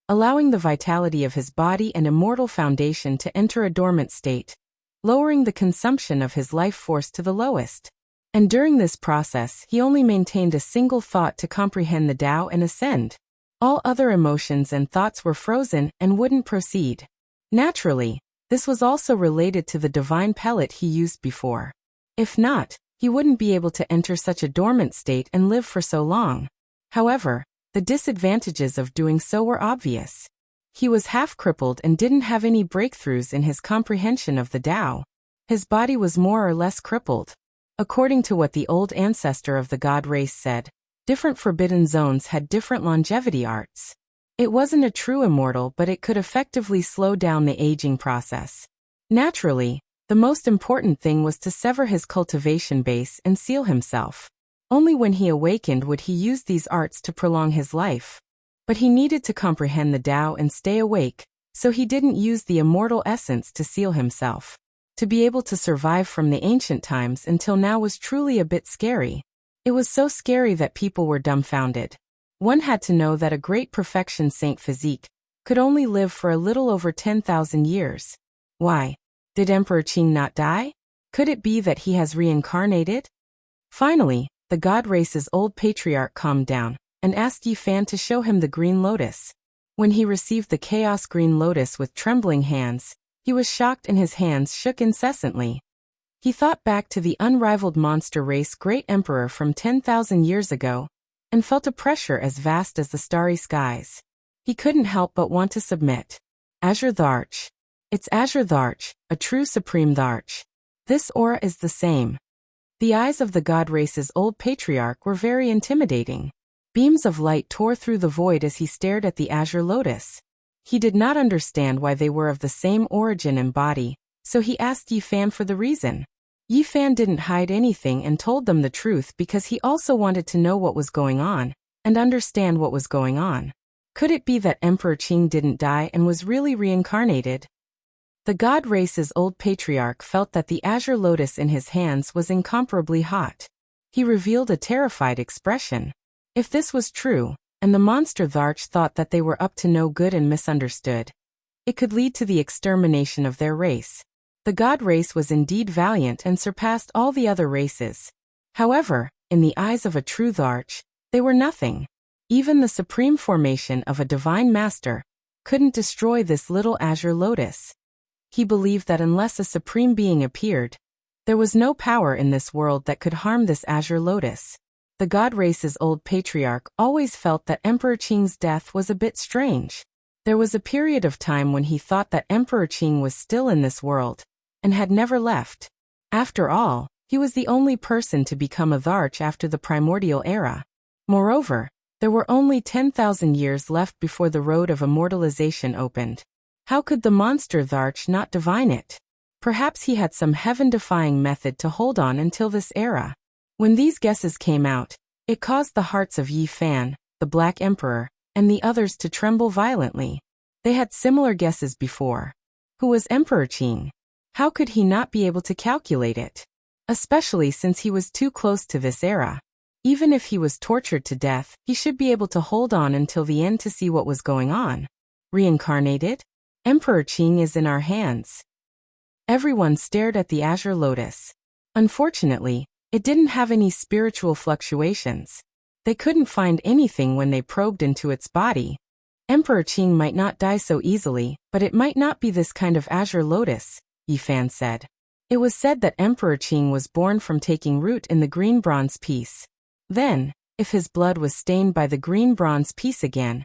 allowing the vitality of his body and immortal foundation to enter a dormant state, lowering the consumption of his life force to the lowest. And during this process, he only maintained a single thought to comprehend the Tao and ascend. All other emotions and thoughts were frozen and wouldn't proceed. Naturally, this was also related to the divine pellet he used before. If not, he wouldn't be able to enter such a dormant state and live for so long. However, the disadvantages of doing so were obvious. He was half crippled and didn't have any breakthroughs in his comprehension of the Tao. His body was more or less crippled. According to what the old ancestor of the god race said, different forbidden zones had different longevity arts. It wasn't a true immortal, but it could effectively slow down the aging process. Naturally, the most important thing was to sever his cultivation base and seal himself. Only when he awakened would he use these arts to prolong his life. But he needed to comprehend the Tao and stay awake, so he didn't use the immortal essence to seal himself. To be able to survive from the ancient times until now was truly a bit scary. It was so scary that people were dumbfounded. One had to know that a great perfection Saint Physique could only live for a little over 10,000 years. Why? Did Emperor Qing not die? Could it be that he has reincarnated? Finally, the god race's old patriarch calmed down and asked Yi Fan to show him the green lotus. When he received the chaos green lotus with trembling hands, he was shocked and his hands shook incessantly. He thought back to the unrivaled monster race great emperor from 10,000 years ago, and felt a pressure as vast as the starry skies. He couldn't help but want to submit. Azure Dharch. It's Azure Dharch, a true supreme Dharch. This aura is the same. The eyes of the god race's old patriarch were very intimidating. Beams of light tore through the void as he stared at the azure lotus. He did not understand why they were of the same origin and body, so he asked Yi Fan for the reason. Yi Fan didn't hide anything and told them the truth because he also wanted to know what was going on, and understand what was going on. Could it be that Emperor Qing didn't die and was really reincarnated? The god race's old patriarch felt that the azure lotus in his hands was incomparably hot. He revealed a terrified expression. If this was true, and the monster Dharch thought that they were up to no good and misunderstood, it could lead to the extermination of their race. The god race was indeed valiant and surpassed all the other races. However, in the eyes of a true Dharch, they were nothing. Even the supreme formation of a divine master couldn't destroy this little azure lotus. He believed that unless a supreme being appeared, there was no power in this world that could harm this azure lotus. The god race's old patriarch always felt that Emperor Qing's death was a bit strange. There was a period of time when he thought that Emperor Qing was still in this world, and had never left. After all, he was the only person to become a Dharch after the primordial era. Moreover, there were only 10,000 years left before the road of immortalization opened. How could the monster Dharch not divine it? Perhaps he had some heaven-defying method to hold on until this era. When these guesses came out, it caused the hearts of Yi Fan, the Black Emperor, and the others to tremble violently. They had similar guesses before. Who was Emperor Qing? How could he not be able to calculate it? Especially since he was too close to this era. Even if he was tortured to death, he should be able to hold on until the end to see what was going on. Reincarnated? Emperor Qing is in our hands. Everyone stared at the azure lotus. Unfortunately, it didn't have any spiritual fluctuations. They couldn't find anything when they probed into its body. Emperor Qing might not die so easily, but it might not be this kind of azure lotus, Yi Fan said. It was said that Emperor Qing was born from taking root in the green bronze piece. Then, if his blood was stained by the green bronze piece again,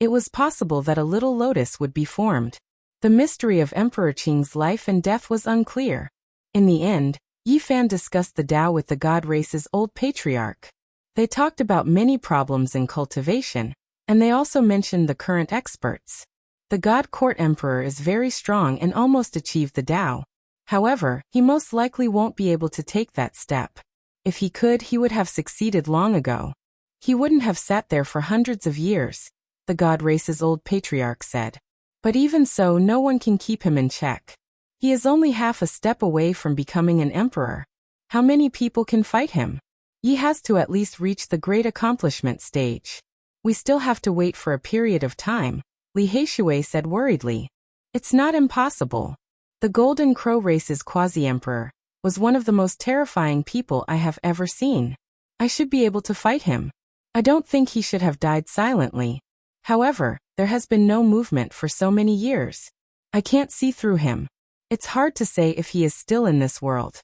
it was possible that a little lotus would be formed. The mystery of Emperor Qing's life and death was unclear. In the end, Yi Fan discussed the Tao with the god race's old patriarch. They talked about many problems in cultivation, and they also mentioned the current experts. The god court emperor is very strong and almost achieved the Tao. However, he most likely won't be able to take that step. If he could, he would have succeeded long ago. He wouldn't have sat there for hundreds of years, the god race's old patriarch said. But even so, no one can keep him in check. He is only half a step away from becoming an emperor. How many people can fight him? He has to at least reach the great accomplishment stage. We still have to wait for a period of time, Li Heishui said worriedly. It's not impossible. The Golden Crow race's quasi-emperor was one of the most terrifying people I have ever seen. I should be able to fight him. I don't think he should have died silently. However, there has been no movement for so many years. I can't see through him. It's hard to say if he is still in this world.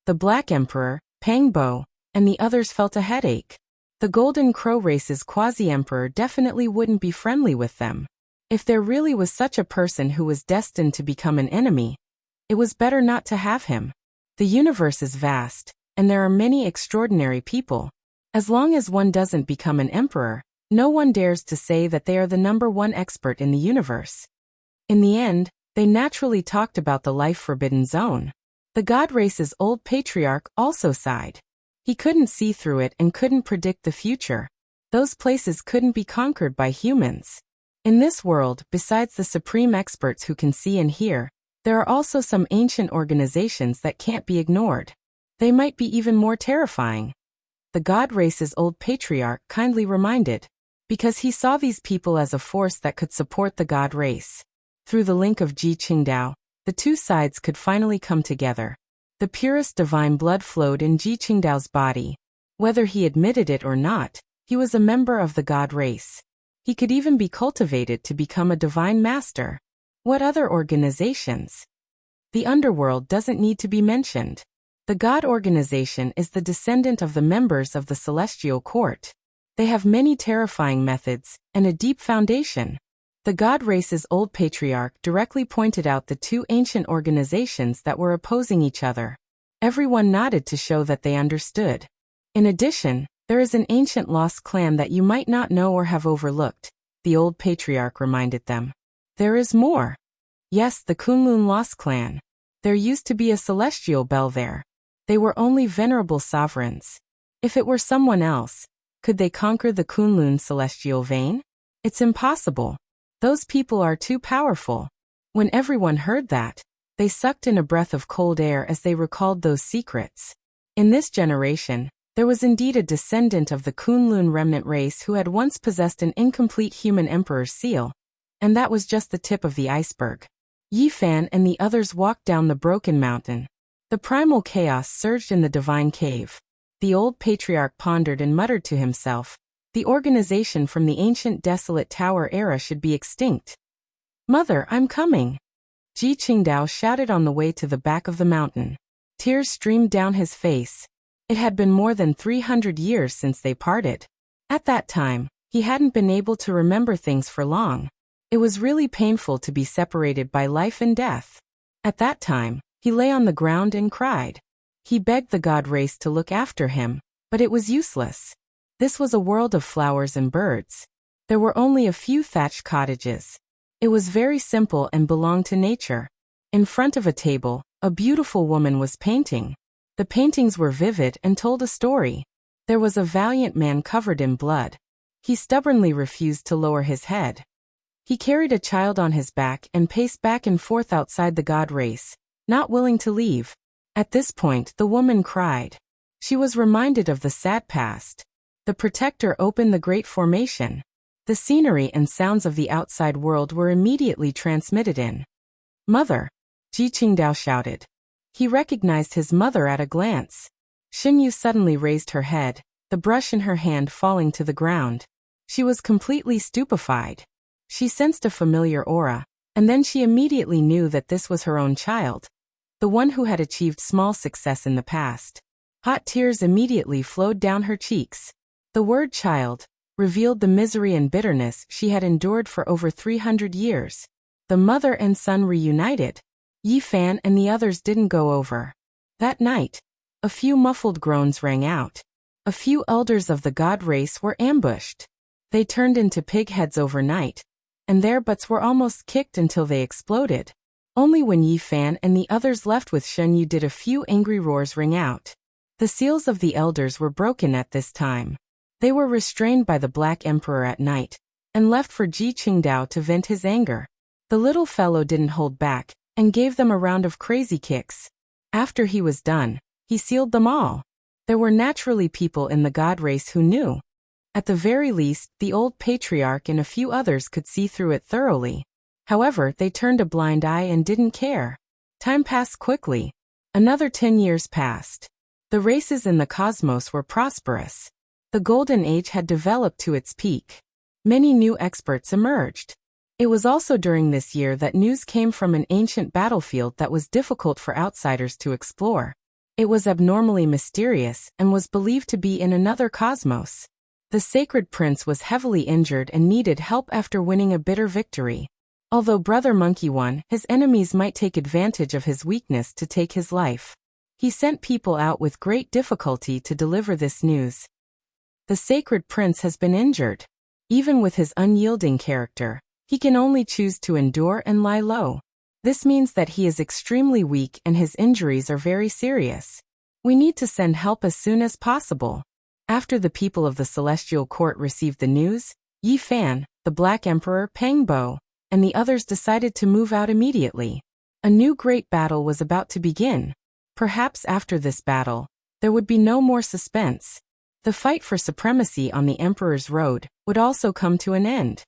The Black Emperor, Pang Bo, and the others felt a headache. The Golden Crow race's quasi-emperor definitely wouldn't be friendly with them. If there really was such a person who was destined to become an enemy, It was better not to have him. The universe is vast, and there are many extraordinary people. As long as one doesn't become an emperor, no one dares to say that they are the #1 expert in the universe. In the end, they naturally talked about the life-forbidden zone. The god race's old patriarch also sighed. He couldn't see through it and couldn't predict the future. Those places couldn't be conquered by humans. In this world, besides the supreme experts who can see and hear, there are also some ancient organizations that can't be ignored. They might be even more terrifying. The god race's old patriarch kindly reminded, because he saw these people as a force that could support the god race. Through the link of Ji Qingdao, the two sides could finally come together. The purest divine blood flowed in Ji Qingdao's body. Whether he admitted it or not, he was a member of the god race. He could even be cultivated to become a divine master. What other organizations? The underworld doesn't need to be mentioned. The God organization is the descendant of the members of the celestial court. They have many terrifying methods and a deep foundation. The god race's old patriarch directly pointed out the two ancient organizations that were opposing each other. Everyone nodded to show that they understood. In addition, there is an ancient lost clan that you might not know or have overlooked, the old patriarch reminded them. There is more. Yes, the Kunlun lost clan. There used to be a celestial bell there. They were only venerable sovereigns. If it were someone else, could they conquer the Kunlun celestial vein? It's impossible. Those people are too powerful. When everyone heard that, they sucked in a breath of cold air as they recalled those secrets. In this generation, there was indeed a descendant of the Kunlun remnant race who had once possessed an incomplete human emperor's seal. And that was just the tip of the iceberg. Yi Fan and the others walked down the broken mountain. The primal chaos surged in the divine cave. The old patriarch pondered and muttered to himself, the organization from the ancient desolate tower era should be extinct. Mother, I'm coming. Ji Qingdao shouted on the way to the back of the mountain. Tears streamed down his face. It had been more than 300 years since they parted. At that time, he hadn't been able to remember things for long. It was really painful to be separated by life and death. At that time, he lay on the ground and cried. He begged the god race to look after him, but it was useless. This was a world of flowers and birds. There were only a few thatched cottages. It was very simple and belonged to nature. In front of a table, a beautiful woman was painting. The paintings were vivid and told a story. There was a valiant man covered in blood. He stubbornly refused to lower his head. He carried a child on his back and paced back and forth outside the god race, not willing to leave. At this point, the woman cried. She was reminded of the sad past. The protector opened the great formation. The scenery and sounds of the outside world were immediately transmitted in. Mother! Ji Qingdao shouted. He recognized his mother at a glance. Xinyu suddenly raised her head, the brush in her hand falling to the ground. She was completely stupefied. She sensed a familiar aura, and then she immediately knew that this was her own child, the one who had achieved small success in the past. Hot tears immediately flowed down her cheeks. The word child revealed the misery and bitterness she had endured for over 300 years. The mother and son reunited. Yi Fan and the others didn't go over. That night, a few muffled groans rang out. A few elders of the god race were ambushed. They turned into pig heads overnight, and their butts were almost kicked until they exploded. Only when Yi Fan and the others left with Shen Yu did a few angry roars ring out. The seals of the elders were broken at this time. They were restrained by the Black Emperor at night, and left for Ji Qingdao to vent his anger. The little fellow didn't hold back, and gave them a round of crazy kicks. After he was done, he sealed them all. There were naturally people in the god race who knew. At the very least, the old patriarch and a few others could see through it thoroughly. However, they turned a blind eye and didn't care. Time passed quickly. Another 10 years passed. The races in the cosmos were prosperous. The Golden Age had developed to its peak. Many new experts emerged. It was also during this year that news came from an ancient battlefield that was difficult for outsiders to explore. It was abnormally mysterious and was believed to be in another cosmos. The sacred prince was heavily injured and needed help after winning a bitter victory. Although Brother Monkey won, his enemies might take advantage of his weakness to take his life. He sent people out with great difficulty to deliver this news. The sacred prince has been injured. Even with his unyielding character, he can only choose to endure and lie low. This means that he is extremely weak and his injuries are very serious. We need to send help as soon as possible. After the people of the celestial court received the news, Yi Fan, the Black Emperor Peng Bo, and the others decided to move out immediately. A new great battle was about to begin. Perhaps after this battle, there would be no more suspense. The fight for supremacy on the Emperor's Road would also come to an end.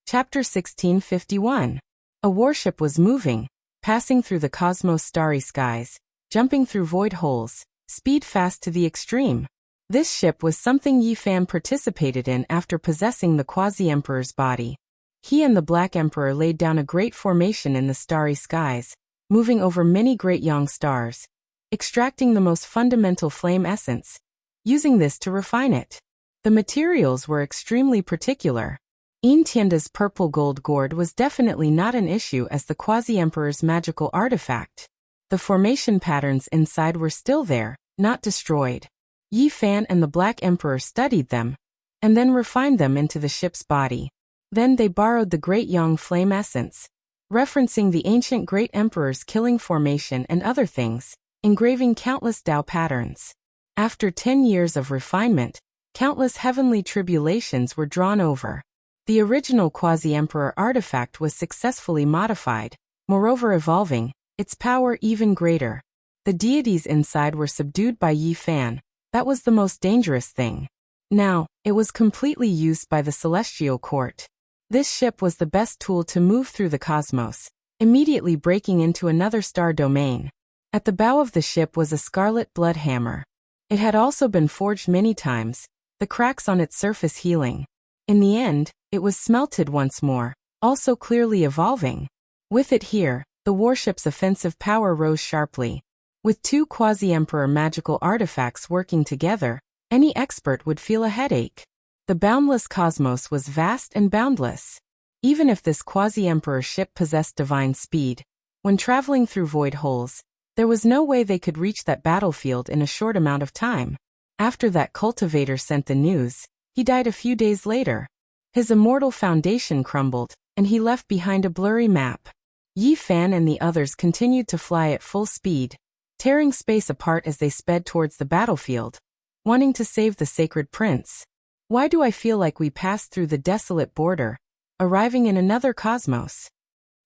Chapter 1651. A warship was moving, passing through the cosmos' starry skies, jumping through void holes, speed fast to the extreme. This ship was something Yi Fan participated in after possessing the Quasi-Emperor's body. He and the Black Emperor laid down a great formation in the starry skies, moving over many great young stars, extracting the most fundamental flame essence, using this to refine it. The materials were extremely particular. Tienda's purple gold gourd was definitely not an issue as the Quasi-Emperor's magical artifact. The formation patterns inside were still there, not destroyed. Yi Fan and the Black Emperor studied them, and then refined them into the ship's body. Then they borrowed the Great Yang Flame Essence, referencing the ancient Great Emperor's killing formation and other things, engraving countless Tao patterns. After 10 years of refinement, countless heavenly tribulations were drawn over. The original Quasi-Emperor artifact was successfully modified, moreover evolving, its power even greater. The deities inside were subdued by Yi Fan. That was the most dangerous thing. Now, it was completely used by the Celestial Court. This ship was the best tool to move through the cosmos, immediately breaking into another star domain. At the bow of the ship was a scarlet blood hammer. It had also been forged many times, the cracks on its surface healing. In the end, it was smelted once more, also clearly evolving. With it here, the warship's offensive power rose sharply. With two Quasi-Emperor magical artifacts working together, any expert would feel a headache. The boundless cosmos was vast and boundless. Even if this Quasi-Emperor ship possessed divine speed, when traveling through void holes, there was no way they could reach that battlefield in a short amount of time. After that cultivator sent the news, he died a few days later. His immortal foundation crumbled, and he left behind a blurry map. Yi Fan and the others continued to fly at full speed, tearing space apart as they sped towards the battlefield, wanting to save the sacred prince. Why do I feel like we passed through the desolate border, arriving in another cosmos?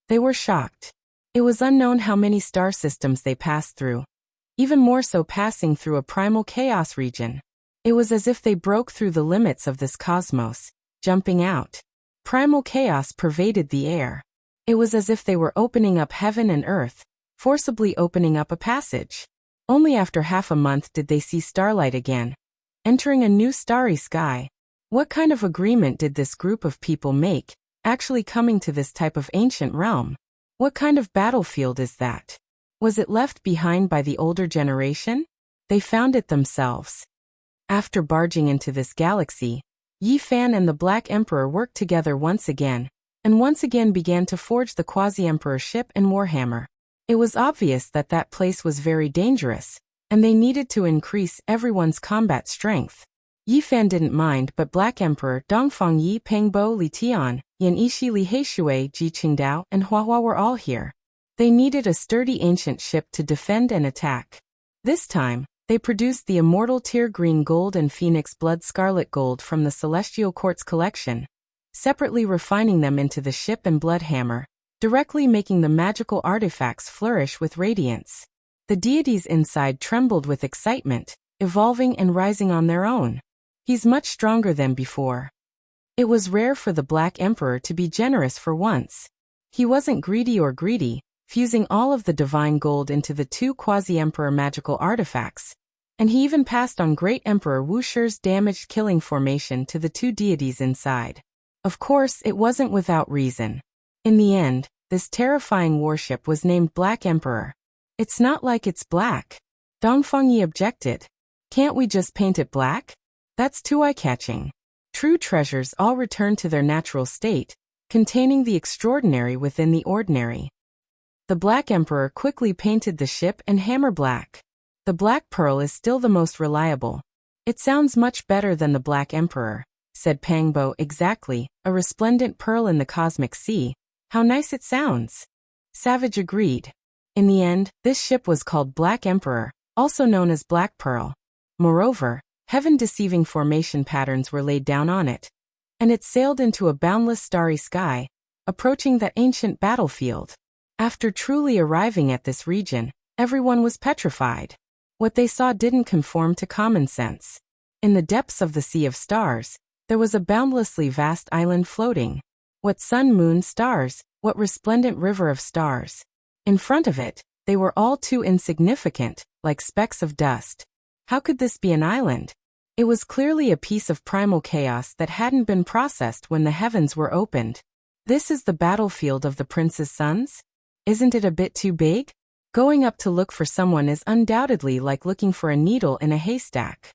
They were shocked. It was unknown how many star systems they passed through. Even more so passing through a primal chaos region. It was as if they broke through the limits of this cosmos, jumping out. Primal chaos pervaded the air. It was as if they were opening up heaven and earth, forcibly opening up a passage. Only after half a month did they see starlight again, entering a new starry sky. What kind of agreement did this group of people make, actually coming to this type of ancient realm? What kind of battlefield is that? Was it left behind by the older generation? They found it themselves. After barging into this galaxy, Yi Fan and the Black Emperor worked together once again, and once again began to forge the Quasi-Emperor ship and warhammer. It was obvious that that place was very dangerous, and they needed to increase everyone's combat strength. Yi Fan didn't mind, but Black Emperor Dongfang Yi Peng Bo Li Tian, Yan Ishi Li Heishui Ji Qingdao and Huahua were all here. They needed a sturdy ancient ship to defend and attack. This time, they produced the immortal tear green gold and phoenix blood scarlet gold from the Celestial Court's collection, separately refining them into the ship and blood hammer, directly making the magical artifacts flourish with radiance. The deities inside trembled with excitement, evolving and rising on their own. He's much stronger than before. It was rare for the Black Emperor to be generous for once. He wasn't greedy, fusing all of the divine gold into the two Quasi-Emperor magical artifacts, and he even passed on Great Emperor Wusher's damaged killing formation to the two deities inside. Of course, it wasn't without reason. In the end, this terrifying warship was named Black Emperor. It's not like it's black. Dongfang Yi objected. Can't we just paint it black? That's too eye-catching. True treasures all return to their natural state, containing the extraordinary within the ordinary. The Black Emperor quickly painted the ship and hammer black. The Black Pearl is still the most reliable. It sounds much better than the Black Emperor, said Pangbo. Exactly, a resplendent pearl in the cosmic sea. How nice it sounds. Savage agreed. In the end, this ship was called Black Emperor, also known as Black Pearl. Moreover, heaven-deceiving formation patterns were laid down on it, and it sailed into a boundless starry sky, approaching that ancient battlefield. After truly arriving at this region, everyone was petrified. What they saw didn't conform to common sense. In the depths of the sea of stars, there was a boundlessly vast island floating. What sun, moon, stars, what resplendent river of stars. In front of it, they were all too insignificant, like specks of dust. How could this be an island? It was clearly a piece of primal chaos that hadn't been processed when the heavens were opened. This is the battlefield of the prince's sons? Isn't it a bit too big? Going up to look for someone is undoubtedly like looking for a needle in a haystack.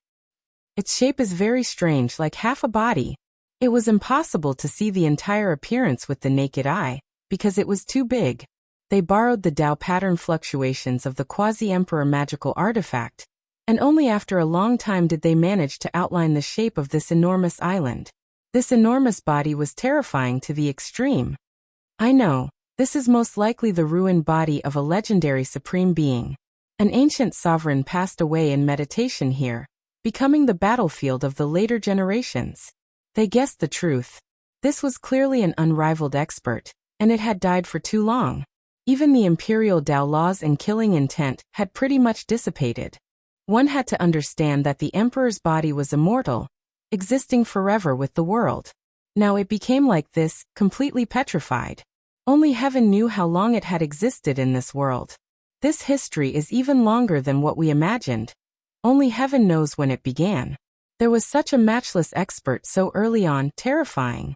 Its shape is very strange, like half a body. It was impossible to see the entire appearance with the naked eye, because it was too big. They borrowed the Tao pattern fluctuations of the Quasi-Emperor magical artifact, and only after a long time did they manage to outline the shape of this enormous island. This enormous body was terrifying to the extreme. I know, this is most likely the ruined body of a legendary supreme being. An ancient sovereign passed away in meditation here, becoming the battlefield of the later generations. They guessed the truth. This was clearly an unrivaled expert, and it had died for too long. Even the imperial Tao laws and killing intent had pretty much dissipated. One had to understand that the emperor's body was immortal, existing forever with the world. Now it became like this, completely petrified. Only heaven knew how long it had existed in this world. This history is even longer than what we imagined. Only heaven knows when it began. There was such a matchless expert so early on, terrifying.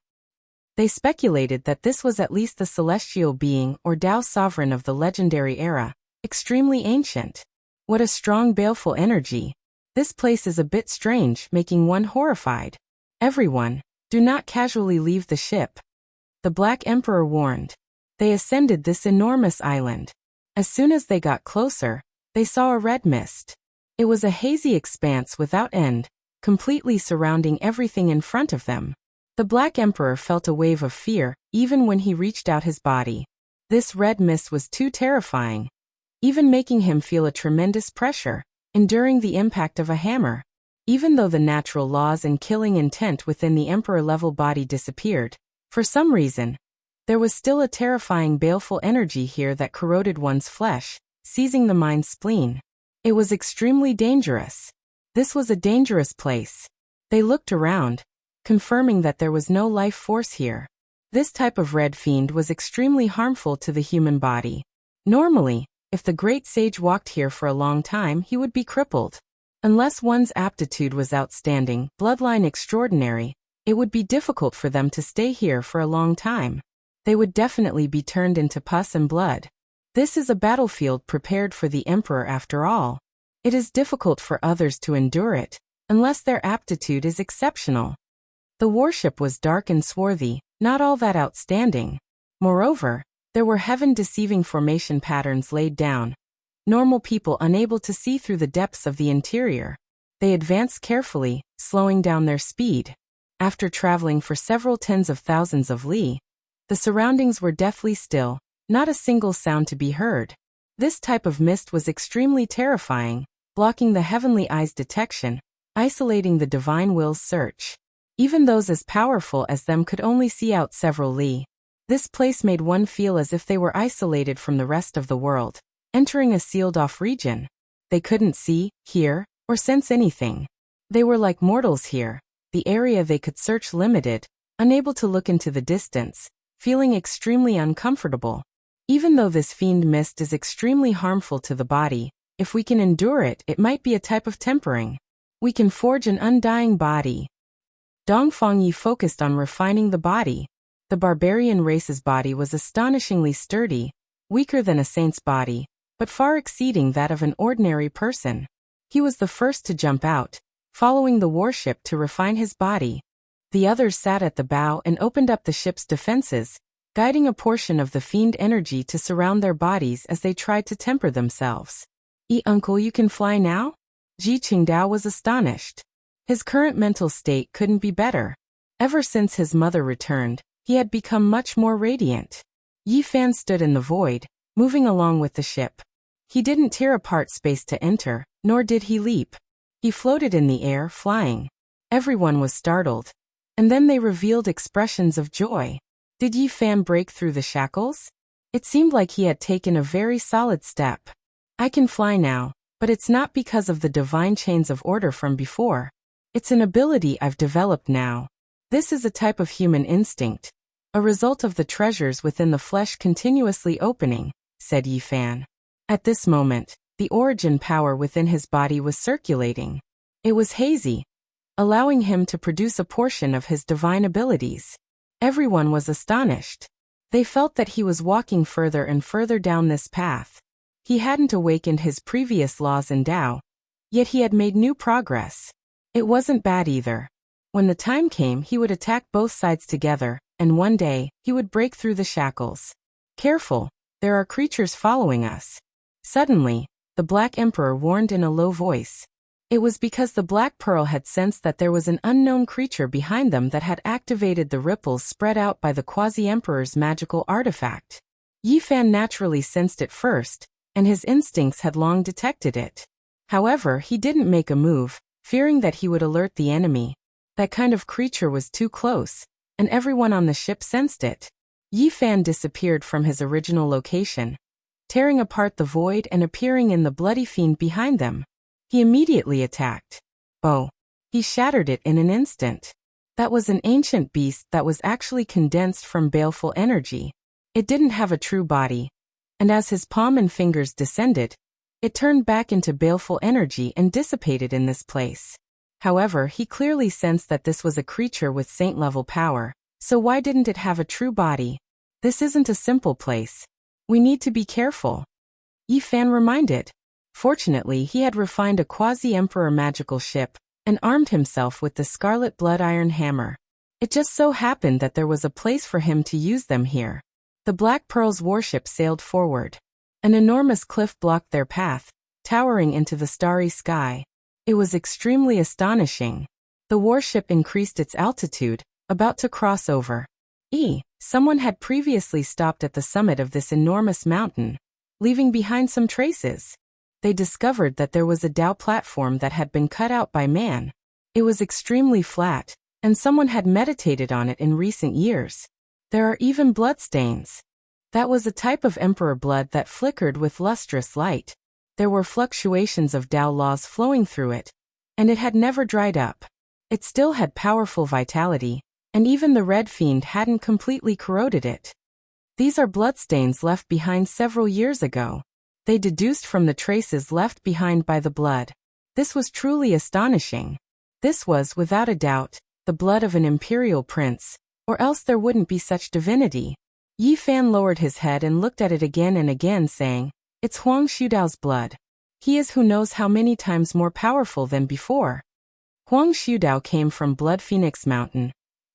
They speculated that this was at least the celestial being or Tao sovereign of the legendary era, extremely ancient. What a strong baleful energy. This place is a bit strange, making one horrified. Everyone, do not casually leave the ship. The Black Emperor warned. They ascended this enormous island. As soon as they got closer, they saw a red mist. It was a hazy expanse without end, completely surrounding everything in front of them. The Black Emperor felt a wave of fear, even when he reached out his body. This red mist was too terrifying, even making him feel a tremendous pressure, enduring the impact of a hammer. Even though the natural laws and killing intent within the Emperor-level body disappeared, for some reason, there was still a terrifying baleful energy here that corroded one's flesh, seizing the mind's spleen. It was extremely dangerous. This was a dangerous place. They looked around, confirming that there was no life force here. This type of red fiend was extremely harmful to the human body. Normally, if the great sage walked here for a long time, he would be crippled. Unless one's aptitude was outstanding, bloodline extraordinary, it would be difficult for them to stay here for a long time. They would definitely be turned into pus and blood. This is a battlefield prepared for the emperor after all. It is difficult for others to endure it, unless their aptitude is exceptional. The warship was dark and swarthy, not all that outstanding. Moreover, there were heaven-deceiving formation patterns laid down. Normal people unable to see through the depths of the interior. They advanced carefully, slowing down their speed. After traveling for several tens of thousands of li, the surroundings were deathly still, not a single sound to be heard. This type of mist was extremely terrifying, blocking the heavenly eye's detection, isolating the divine will's search. Even those as powerful as them could only see out several li. This place made one feel as if they were isolated from the rest of the world, entering a sealed-off region. They couldn't see, hear, or sense anything. They were like mortals here, the area they could search limited, unable to look into the distance, feeling extremely uncomfortable. Even though this fiend mist is extremely harmful to the body, if we can endure it, it might be a type of tempering. We can forge an undying body. Dongfang Yi focused on refining the body. The barbarian race's body was astonishingly sturdy, weaker than a saint's body, but far exceeding that of an ordinary person. He was the first to jump out, following the warship to refine his body. The others sat at the bow and opened up the ship's defenses, guiding a portion of the fiend energy to surround their bodies as they tried to temper themselves. Uncle, you can fly now? Ji Qingdao was astonished. His current mental state couldn't be better. Ever since his mother returned, he had become much more radiant. Yi Fan stood in the void, moving along with the ship. He didn't tear apart space to enter, nor did he leap. He floated in the air, flying. Everyone was startled. And then they revealed expressions of joy. Did Yi Fan break through the shackles? It seemed like he had taken a very solid step. I can fly now, but it's not because of the divine chains of order from before. It's an ability I've developed now. This is a type of human instinct, a result of the treasures within the flesh continuously opening, said Yi Fan. At this moment, the origin power within his body was circulating. It was hazy, allowing him to produce a portion of his divine abilities. Everyone was astonished. They felt that he was walking further and further down this path. He hadn't awakened his previous laws in Tao, yet he had made new progress. It wasn't bad either. When the time came, he would attack both sides together, and one day, he would break through the shackles. Careful, there are creatures following us. Suddenly, the Black Emperor warned in a low voice. It was because the Black Pearl had sensed that there was an unknown creature behind them that had activated the ripples spread out by the Quasi-Emperor's magical artifact. Yi Fan naturally sensed it first, and his instincts had long detected it. However, he didn't make a move, fearing that he would alert the enemy. That kind of creature was too close, and everyone on the ship sensed it. Yi Fan disappeared from his original location, tearing apart the void and appearing in the bloody fiend behind them. He immediately attacked. Oh! He shattered it in an instant. That was an ancient beast that was actually condensed from baleful energy. It didn't have a true body, and as his palm and fingers descended, it turned back into baleful energy and dissipated in this place. However, he clearly sensed that this was a creature with saint-level power, so why didn't it have a true body? This isn't a simple place. We need to be careful. Yi Fan reminded. Fortunately, he had refined a quasi-emperor magical ship, and armed himself with the scarlet blood iron hammer. It just so happened that there was a place for him to use them here. The Black Pearl's warship sailed forward. An enormous cliff blocked their path, towering into the starry sky. It was extremely astonishing. The warship increased its altitude, about to cross over. Someone had previously stopped at the summit of this enormous mountain, leaving behind some traces. They discovered that there was a Tao platform that had been cut out by man. It was extremely flat, and someone had meditated on it in recent years. There are even bloodstains. That was a type of emperor blood that flickered with lustrous light. There were fluctuations of Tao laws flowing through it, and it had never dried up. It still had powerful vitality, and even the red fiend hadn't completely corroded it. These are bloodstains left behind several years ago. They deduced from the traces left behind by the blood. This was truly astonishing. This was, without a doubt, the blood of an imperial prince, or else there wouldn't be such divinity. Yi Fan lowered his head and looked at it again and again, saying, "It's Huang Xudao's blood. He is who knows how many times more powerful than before." Huang Xudao came from Blood Phoenix Mountain,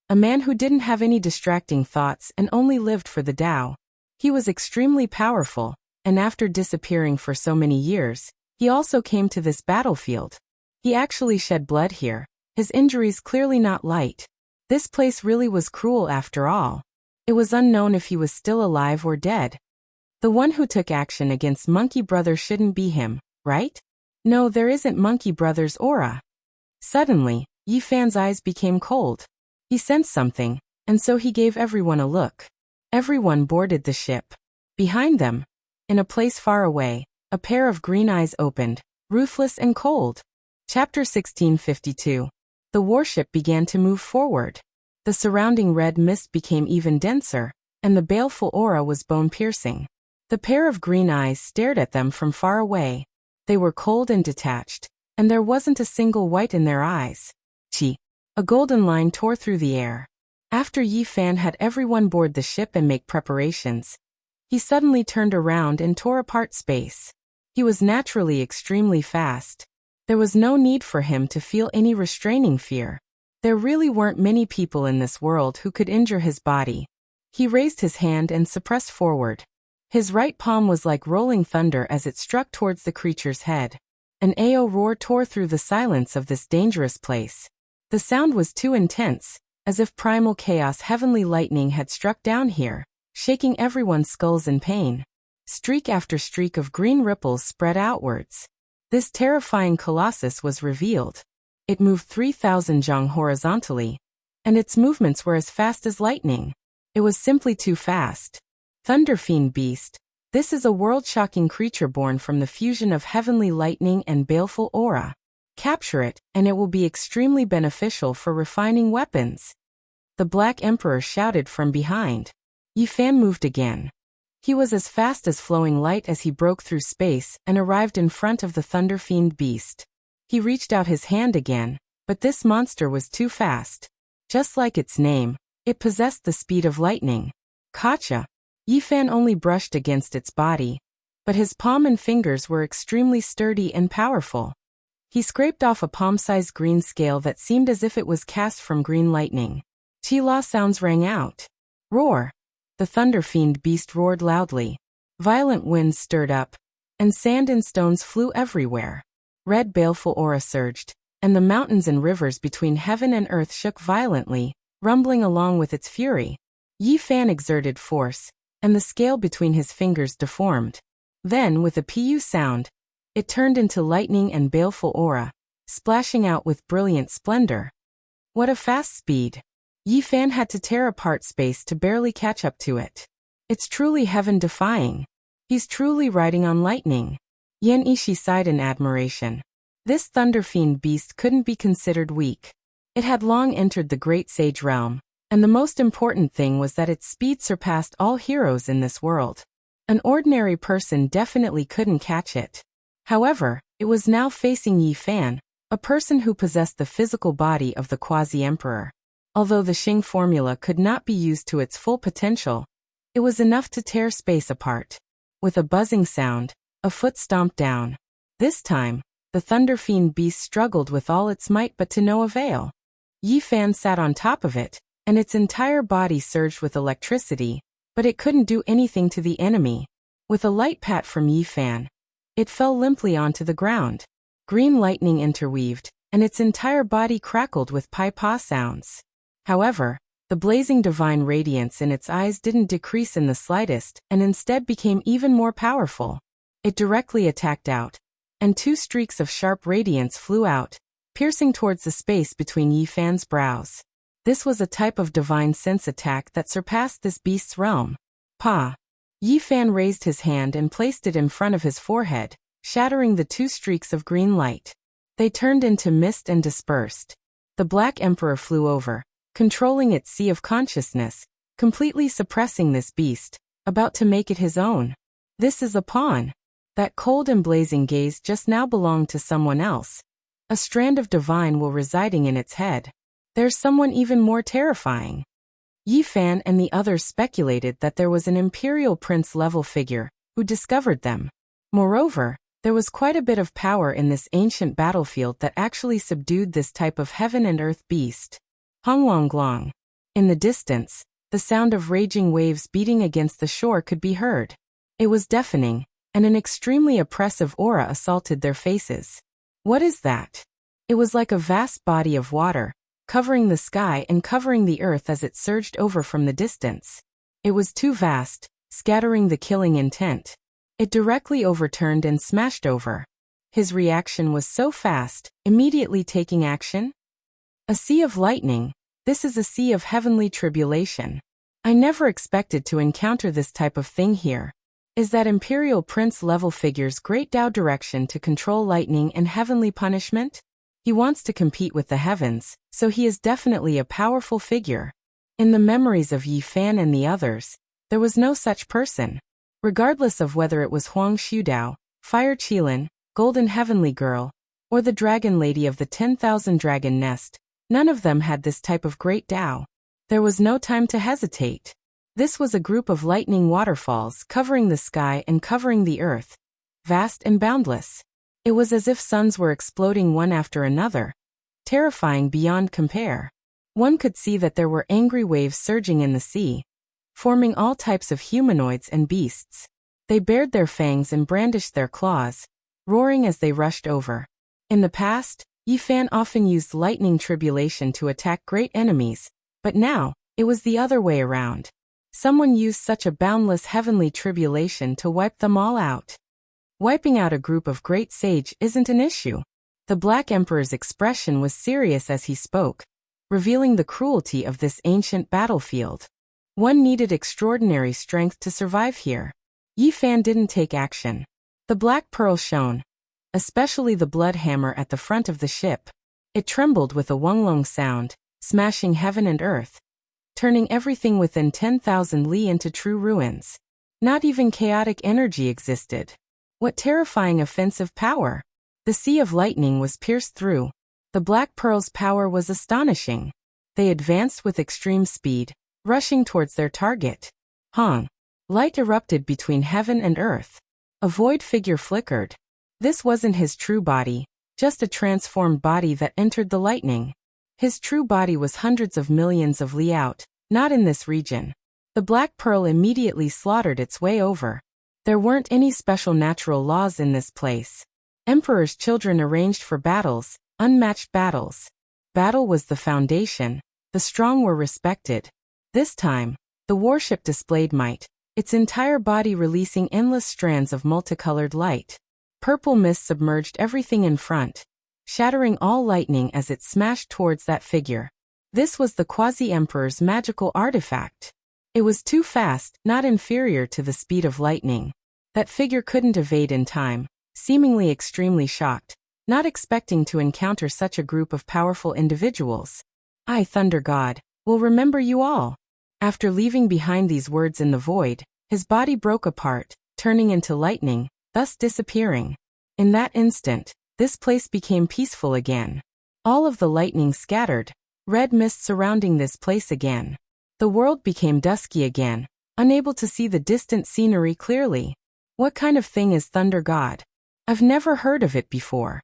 a man who didn't have any distracting thoughts and only lived for the Tao. He was extremely powerful, and after disappearing for so many years, he also came to this battlefield. He actually shed blood here, his injuries clearly not light. This place really was cruel after all. It was unknown if he was still alive or dead. The one who took action against Monkey Brother shouldn't be him, right? No, there isn't Monkey Brother's aura. Suddenly, Yi Fan's eyes became cold. He sensed something, and so he gave everyone a look. Everyone boarded the ship. Behind them, in a place far away, a pair of green eyes opened, ruthless and cold. Chapter 1652. The warship began to move forward. The surrounding red mist became even denser, and the baleful aura was bone-piercing. The pair of green eyes stared at them from far away. They were cold and detached, and there wasn't a single white in their eyes. Chi. A golden line tore through the air. After Yi Fan had everyone board the ship and make preparations, he suddenly turned around and tore apart space. He was naturally extremely fast. There was no need for him to feel any restraining fear. There really weren't many people in this world who could injure his body. He raised his hand and suppressed forward. His right palm was like rolling thunder as it struck towards the creature's head. An AO roar tore through the silence of this dangerous place. The sound was too intense, as if primal chaos heavenly lightning had struck down here, shaking everyone's skulls in pain. Streak after streak of green ripples spread outwards. This terrifying colossus was revealed. It moved 3,000 jong horizontally, and its movements were as fast as lightning. It was simply too fast. Thunder Fiend Beast. This is a world-shocking creature born from the fusion of heavenly lightning and baleful aura. Capture it, and it will be extremely beneficial for refining weapons. The Black Emperor shouted from behind. Yi Fan moved again. He was as fast as flowing light as he broke through space and arrived in front of the Thunder Fiend Beast. He reached out his hand again, but this monster was too fast. Just like its name, it possessed the speed of lightning. Gotcha! Yi Fan only brushed against its body, but his palm and fingers were extremely sturdy and powerful. He scraped off a palm-sized green scale that seemed as if it was cast from green lightning. Chi-la sounds rang out. Roar! The Thunder Fiend Beast roared loudly. Violent winds stirred up, and sand and stones flew everywhere. Red baleful aura surged, and the mountains and rivers between heaven and earth shook violently, rumbling along with its fury. Yi Fan exerted force, and the scale between his fingers deformed. Then, with a pu sound, it turned into lightning and baleful aura, splashing out with brilliant splendor. What a fast speed! Yi Fan had to tear apart space to barely catch up to it. It's truly heaven-defying. He's truly riding on lightning. Yan Ishi sighed in admiration. This Thunder Fiend Beast couldn't be considered weak. It had long entered the Great Sage realm, and the most important thing was that its speed surpassed all heroes in this world. An ordinary person definitely couldn't catch it. However, it was now facing Yi Fan, a person who possessed the physical body of the Quasi-Emperor. Although the Xing formula could not be used to its full potential, it was enough to tear space apart. With a buzzing sound, a foot stomped down. This time, the Thunder Fiend Beast struggled with all its might but to no avail. Yi Fan sat on top of it, and its entire body surged with electricity, but it couldn't do anything to the enemy. With a light pat from Yi Fan, it fell limply onto the ground. Green lightning interweaved, and its entire body crackled with pi-pa sounds. However, the blazing divine radiance in its eyes didn't decrease in the slightest and instead became even more powerful. It directly attacked out, and two streaks of sharp radiance flew out, piercing towards the space between Yi Fan's brows. This was a type of divine sense attack that surpassed this beast's realm. Pa! Yi Fan raised his hand and placed it in front of his forehead, shattering the two streaks of green light. They turned into mist and dispersed. The Black Emperor flew over, controlling its sea of consciousness, completely suppressing this beast, about to make it his own. This is a pawn. That cold and blazing gaze just now belonged to someone else. A strand of divine will residing in its head. There's someone even more terrifying. Yi Fan and the others speculated that there was an Imperial Prince-level figure, who discovered them. Moreover, there was quite a bit of power in this ancient battlefield that actually subdued this type of heaven and earth beast. Honglong. In the distance, the sound of raging waves beating against the shore could be heard. It was deafening, and an extremely oppressive aura assaulted their faces. What is that? It was like a vast body of water, covering the sky and covering the earth as it surged over from the distance. It was too vast, scattering the killing intent. It directly overturned and smashed over. His reaction was so fast, immediately taking action. A sea of lightning. This is a sea of heavenly tribulation. I never expected to encounter this type of thing here. Is that Imperial Prince-level figure's great Tao direction to control lightning and heavenly punishment? He wants to compete with the heavens, so he is definitely a powerful figure. In the memories of Yi Fan and the others, there was no such person. Regardless of whether it was Huang Shudao, Fire Qilin, Golden Heavenly Girl, or the Dragon Lady of the 10,000 Dragon Nest, none of them had this type of great Tao. There was no time to hesitate. This was a group of lightning waterfalls covering the sky and covering the earth, vast and boundless. It was as if suns were exploding one after another. terrifying beyond compare. One could see that there were angry waves surging in the sea, forming all types of humanoids and beasts. They bared their fangs and brandished their claws, roaring as they rushed over. In the past, Yifan often used lightning tribulation to attack great enemies, but now, it was the other way around. Someone used such a boundless heavenly tribulation to wipe them all out. Wiping out a group of great sage isn't an issue. The Black Emperor's expression was serious as he spoke, revealing the cruelty of this ancient battlefield. One needed extraordinary strength to survive here. Yifan didn't take action. The black pearl shone, especially the blood hammer at the front of the ship. It trembled with a wonglong sound, smashing heaven and earth, turning everything within 10,000 li into true ruins. Not even chaotic energy existed. What terrifying offensive power! The sea of lightning was pierced through. The Black Pearl's power was astonishing. They advanced with extreme speed, rushing towards their target. Hong! Light erupted between heaven and earth. A void figure flickered. This wasn't his true body, just a transformed body that entered the lightning. His true body was hundreds of millions of li out, not in this region. The Black Pearl immediately slaughtered its way over. There weren't any special natural laws in this place. Emperor's children arranged for battles, unmatched battles. Battle was the foundation. The strong were respected. This time, the warship displayed might, its entire body releasing endless strands of multicolored light. Purple mist submerged everything in front, shattering all lightning as it smashed towards that figure. This was the Quasi-Emperor's magical artifact. It was too fast, not inferior to the speed of lightning. That figure couldn't evade in time, seemingly extremely shocked, not expecting to encounter such a group of powerful individuals. I, Thunder God, will remember you all. After leaving behind these words in the void, his body broke apart, turning into lightning, thus disappearing. In that instant, this place became peaceful again. All of the lightning scattered, red mist surrounding this place again. The world became dusky again, unable to see the distant scenery clearly. What kind of thing is Thunder God? I've never heard of it before.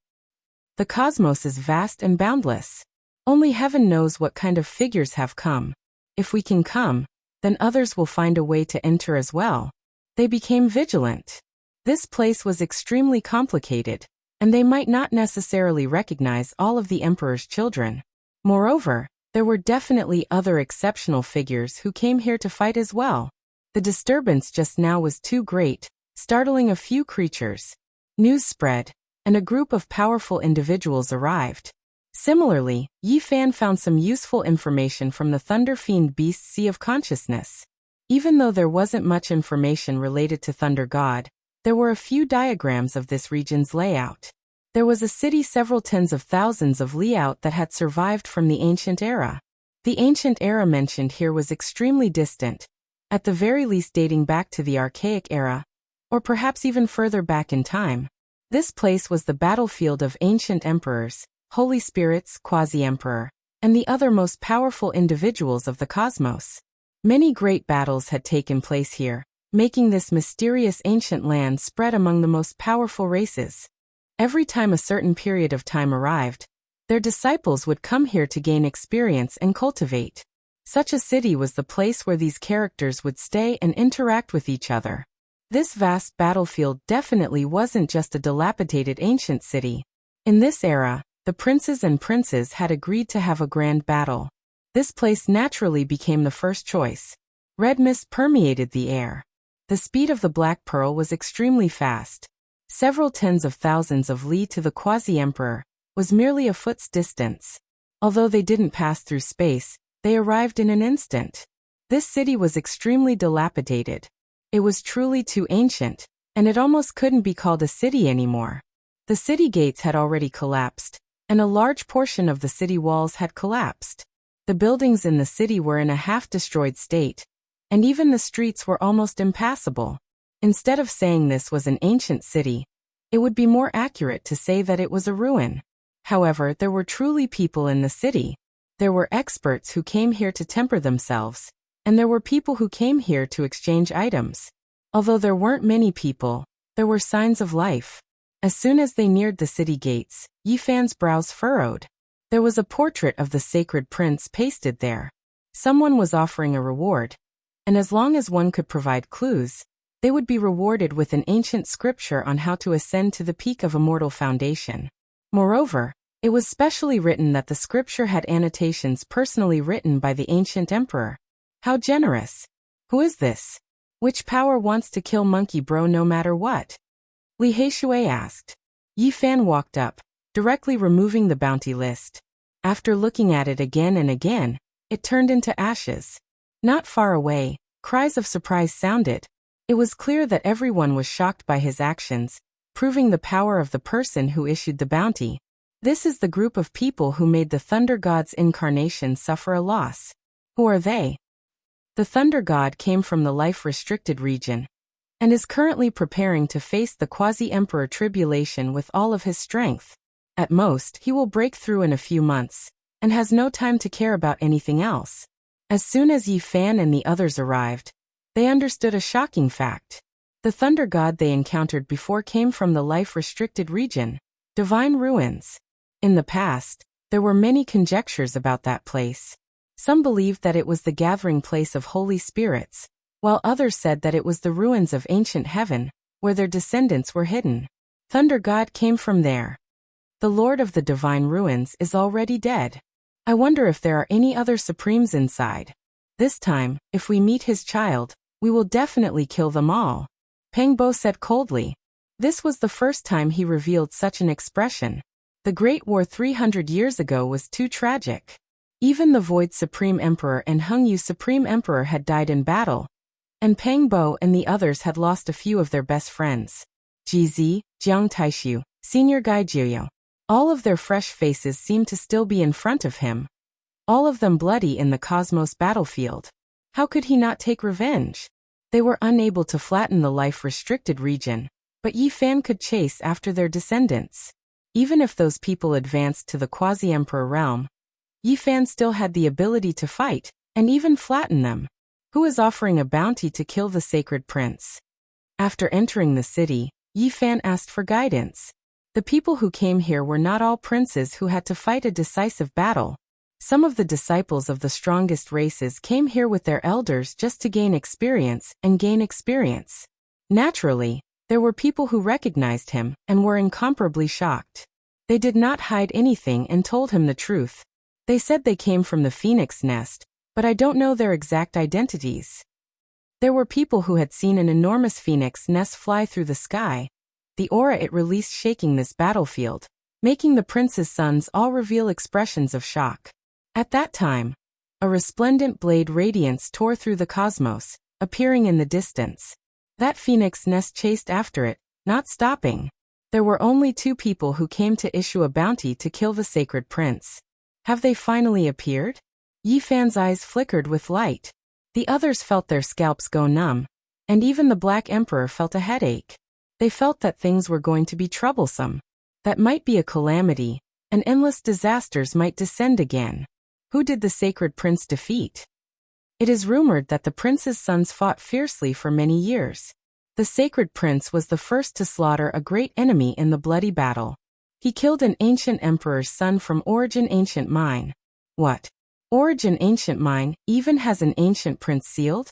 The cosmos is vast and boundless. Only heaven knows what kind of figures have come. If we can come, then others will find a way to enter as well. They became vigilant. This place was extremely complicated, and they might not necessarily recognize all of the Emperor's children. Moreover, there were definitely other exceptional figures who came here to fight as well. The disturbance just now was too great, startling a few creatures. News spread, and a group of powerful individuals arrived. Similarly, Yifan found some useful information from the Thunder Fiend Beast's Sea of Consciousness. Even though there wasn't much information related to Thunder God, there were a few diagrams of this region's layout. There was a city several tens of thousands of li out that had survived from the ancient era. The ancient era mentioned here was extremely distant, at the very least dating back to the archaic era, or perhaps even further back in time. This place was the battlefield of ancient emperors, holy spirits, quasi-emperor, and the other most powerful individuals of the cosmos. Many great battles had taken place here, making this mysterious ancient land spread among the most powerful races. Every time a certain period of time arrived, their disciples would come here to gain experience and cultivate. Such a city was the place where these characters would stay and interact with each other. This vast battlefield definitely wasn't just a dilapidated ancient city. In this era, the princes and princes had agreed to have a grand battle. This place naturally became the first choice. Red mist permeated the air. The speed of the Black Pearl was extremely fast. Several tens of thousands of li to the Quasi-Emperor was merely a foot's distance. Although they didn't pass through space, they arrived in an instant. This city was extremely dilapidated. It was truly too ancient, and it almost couldn't be called a city anymore. The city gates had already collapsed, and a large portion of the city walls had collapsed. The buildings in the city were in a half-destroyed state, and even the streets were almost impassable. Instead of saying this was an ancient city, it would be more accurate to say that it was a ruin. However, there were truly people in the city. There were experts who came here to temper themselves, and there were people who came here to exchange items. Although there weren't many people, there were signs of life. As soon as they neared the city gates, Yifan's brows furrowed. There was a portrait of the sacred prince pasted there. Someone was offering a reward, and as long as one could provide clues, they would be rewarded with an ancient scripture on how to ascend to the peak of immortal foundation. Moreover, it was specially written that the scripture had annotations personally written by the ancient emperor. How generous! Who is this? Which power wants to kill Monkey Bro no matter what? Li Haishui asked. Yi Fan walked up, directly removing the bounty list. After looking at it again and again, it turned into ashes. Not far away, cries of surprise sounded. It was clear that everyone was shocked by his actions, proving the power of the person who issued the bounty. This is the group of people who made the Thunder God's incarnation suffer a loss. Who are they? The Thunder God came from the life-restricted region, and is currently preparing to face the Quasi-Emperor tribulation with all of his strength. At most, he will break through in a few months, and has no time to care about anything else. As soon as Yi Fan and the others arrived, they understood a shocking fact. The Thunder God they encountered before came from the life-restricted region, Divine Ruins. In the past, there were many conjectures about that place. Some believed that it was the gathering place of holy spirits, while others said that it was the ruins of ancient heaven, where their descendants were hidden. Thunder God came from there. The Lord of the Divine Ruins is already dead. I wonder if there are any other supremes inside. This time, if we meet his child, we will definitely kill them all. Peng Bo said coldly. This was the first time he revealed such an expression. The Great War 300 years ago was too tragic. Even the Void Supreme Emperor and Hung Yu Supreme Emperor had died in battle, and Peng Bo and the others had lost a few of their best friends. Jizi, Jiang Taishu, Senior Gai Jiuyo. All of their fresh faces seemed to still be in front of him. All of them bloody in the cosmos battlefield. How could he not take revenge? They were unable to flatten the life-restricted region, but Yi Fan could chase after their descendants. Even if those people advanced to the Quasi-Emperor realm, Yi Fan still had the ability to fight, and even flatten them. Who is offering a bounty to kill the sacred prince? After entering the city, Yi Fan asked for guidance. The people who came here were not all princes who had to fight a decisive battle. Some of the disciples of the strongest races came here with their elders just to gain experience and gain experience. Naturally, there were people who recognized him and were incomparably shocked. They did not hide anything and told him the truth. They said they came from the Phoenix Nest, but I don't know their exact identities. There were people who had seen an enormous phoenix nest fly through the sky, the aura it released shaking this battlefield, making the prince's sons all reveal expressions of shock. At that time, a resplendent blade radiance tore through the cosmos, appearing in the distance. That phoenix nest chased after it, not stopping. There were only 2 people who came to issue a bounty to kill the sacred prince. Have they finally appeared? Yi Fan's eyes flickered with light. The others felt their scalps go numb, and even the Black Emperor felt a headache. They felt that things were going to be troublesome. That might be a calamity, and endless disasters might descend again. Who did the sacred prince defeat? It is rumored that the prince's sons fought fiercely for many years. The sacred prince was the first to slaughter a great enemy in the bloody battle. He killed an ancient emperor's son from Origin Ancient Mine. What? Origin Ancient Mine even has an ancient prince sealed?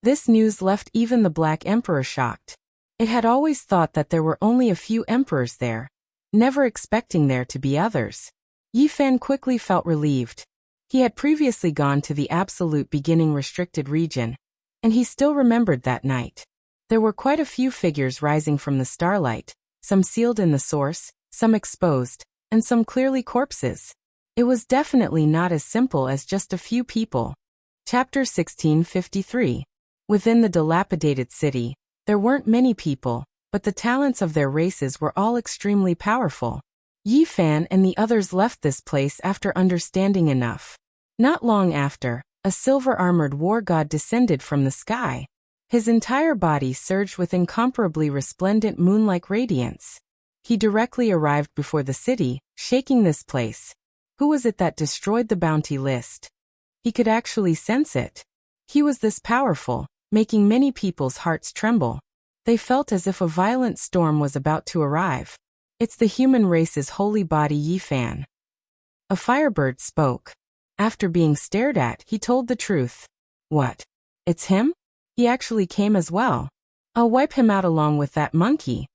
This news left even the Black Emperor shocked. It had always thought that there were only a few emperors there, never expecting there to be others. Yi Fan quickly felt relieved. He had previously gone to the absolute beginning restricted region, and he still remembered that night. There were quite a few figures rising from the starlight, some sealed in the source, some exposed, and some clearly corpses. It was definitely not as simple as just a few people. Chapter 1653. Within the dilapidated city, there weren't many people, but the talents of their races were all extremely powerful. Yi Fan and the others left this place after understanding enough. Not long after, a silver-armored war god descended from the sky. His entire body surged with incomparably resplendent moon-like radiance. He directly arrived before the city, shaking this place. Who was it that destroyed the bounty list? He could actually sense it. He was this powerful, making many people's hearts tremble. They felt as if a violent storm was about to arrive. It's the human race's holy body Yi Fan. A firebird spoke. After being stared at, he told the truth. What? It's him? He actually came as well. I'll wipe him out along with that monkey.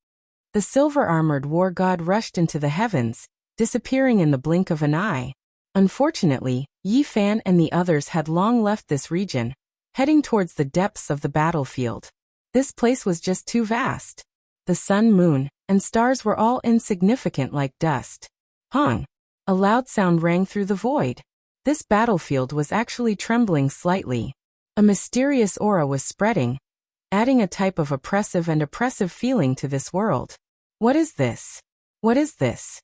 The silver-armored war god rushed into the heavens, disappearing in the blink of an eye. Unfortunately, Yi Fan and the others had long left this region, heading towards the depths of the battlefield. This place was just too vast. The sun, moon, and stars were all insignificant like dust. Hong! A loud sound rang through the void. This battlefield was actually trembling slightly. A mysterious aura was spreading, adding a type of oppressive feeling to this world. What is this? What is this?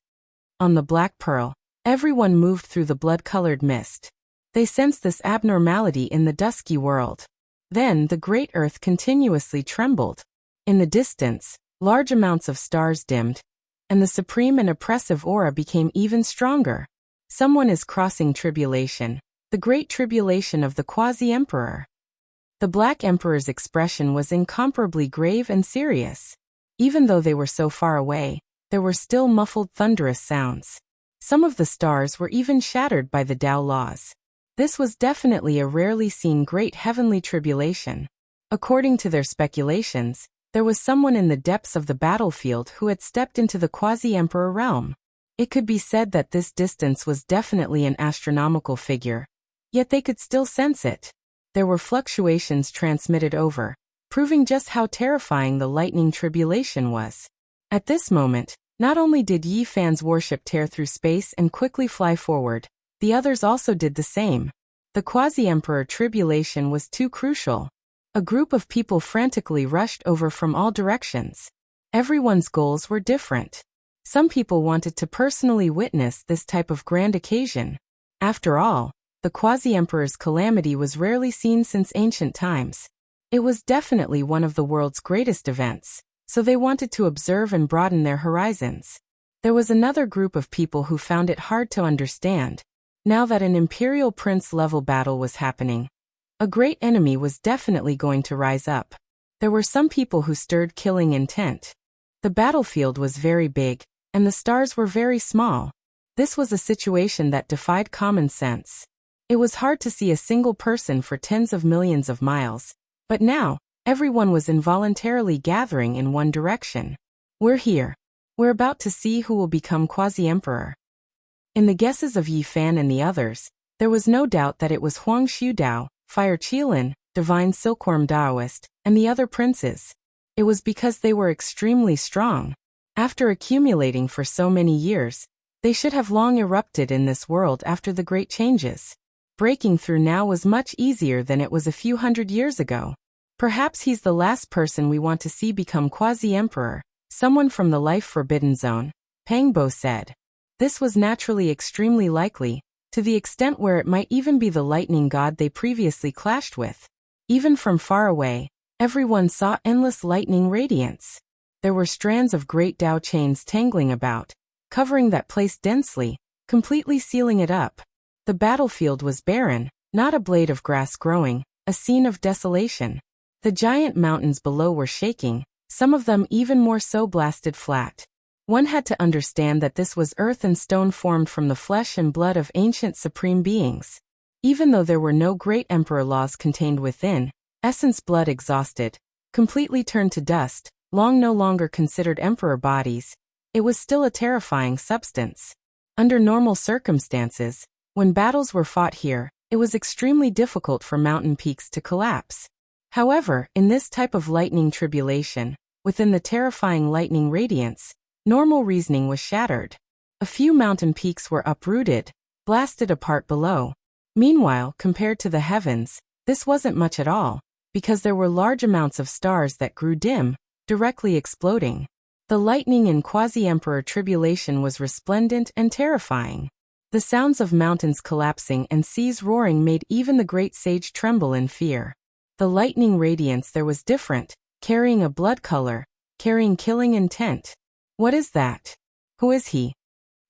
On the Black Pearl, everyone moved through the blood-colored mist. They sensed this abnormality in the dusky world. Then the great earth continuously trembled. In the distance, large amounts of stars dimmed, and the supreme and oppressive aura became even stronger. Someone is crossing tribulation, the great tribulation of the quasi-emperor. The Black Emperor's expression was incomparably grave and serious. Even though they were so far away, there were still muffled thunderous sounds. Some of the stars were even shattered by the Tao laws. This was definitely a rarely seen great heavenly tribulation. According to their speculations, there was someone in the depths of the battlefield who had stepped into the quasi-emperor realm. It could be said that this distance was definitely an astronomical figure, yet they could still sense it. There were fluctuations transmitted over, proving just how terrifying the lightning tribulation was. At this moment, not only did Yi Fan's warship tear through space and quickly fly forward, the others also did the same. The quasi-emperor tribulation was too crucial. A group of people frantically rushed over from all directions. Everyone's goals were different. Some people wanted to personally witness this type of grand occasion. After all, the quasi-emperor's calamity was rarely seen since ancient times. It was definitely one of the world's greatest events, so they wanted to observe and broaden their horizons. There was another group of people who found it hard to understand. Now that an imperial prince-level battle was happening, a great enemy was definitely going to rise up. There were some people who stirred killing intent. The battlefield was very big, and the stars were very small. This was a situation that defied common sense. It was hard to see a single person for tens of millions of miles, but now, everyone was involuntarily gathering in one direction. We're here. We're about to see who will become quasi-emperor. In the guesses of Yi Fan and the others, there was no doubt that it was Huang Xiudao, Fire Qilin, Divine Silkworm Daoist, and the other princes. It was because they were extremely strong. After accumulating for so many years, they should have long erupted in this world after the great changes. Breaking through now was much easier than it was a few hundred years ago. Perhaps he's the last person we want to see become quasi-emperor, someone from the Life Forbidden Zone, Pangbo said. This was naturally extremely likely, to the extent where it might even be the lightning god they previously clashed with. Even from far away, everyone saw endless lightning radiance. There were strands of great Tao chains tangling about, covering that place densely, completely sealing it up. The battlefield was barren, not a blade of grass growing, a scene of desolation. The giant mountains below were shaking, some of them even more so blasted flat. One had to understand that this was earth and stone formed from the flesh and blood of ancient supreme beings. Even though there were no great emperor laws contained within, essence blood exhausted, completely turned to dust, long no longer considered emperor bodies, it was still a terrifying substance. Under normal circumstances, when battles were fought here, it was extremely difficult for mountain peaks to collapse. However, in this type of lightning tribulation, within the terrifying lightning radiance, normal reasoning was shattered. A few mountain peaks were uprooted, blasted apart below. Meanwhile, compared to the heavens, this wasn't much at all, because there were large amounts of stars that grew dim, directly exploding. The lightning in quasi-emperor tribulation was resplendent and terrifying. The sounds of mountains collapsing and seas roaring made even the great sage tremble in fear. The lightning radiance there was different, carrying a blood color, carrying killing intent. What is that? Who is he?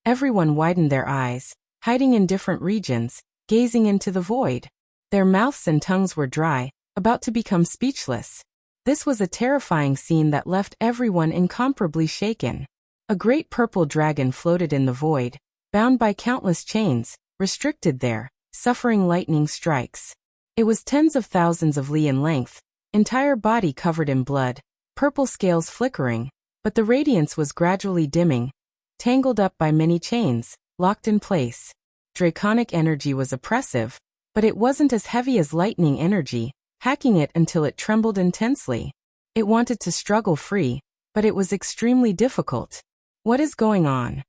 Everyone widened their eyes, hiding in different regions, gazing into the void. Their mouths and tongues were dry, about to become speechless. This was a terrifying scene that left everyone incomparably shaken. A great purple dragon floated in the void, bound by countless chains, restricted there, suffering lightning strikes. It was tens of thousands of li in length, entire body covered in blood, purple scales flickering, but the radiance was gradually dimming, tangled up by many chains, locked in place. Draconic energy was oppressive, but it wasn't as heavy as lightning energy, hacking it until it trembled intensely. It wanted to struggle free, but it was extremely difficult. What is going on?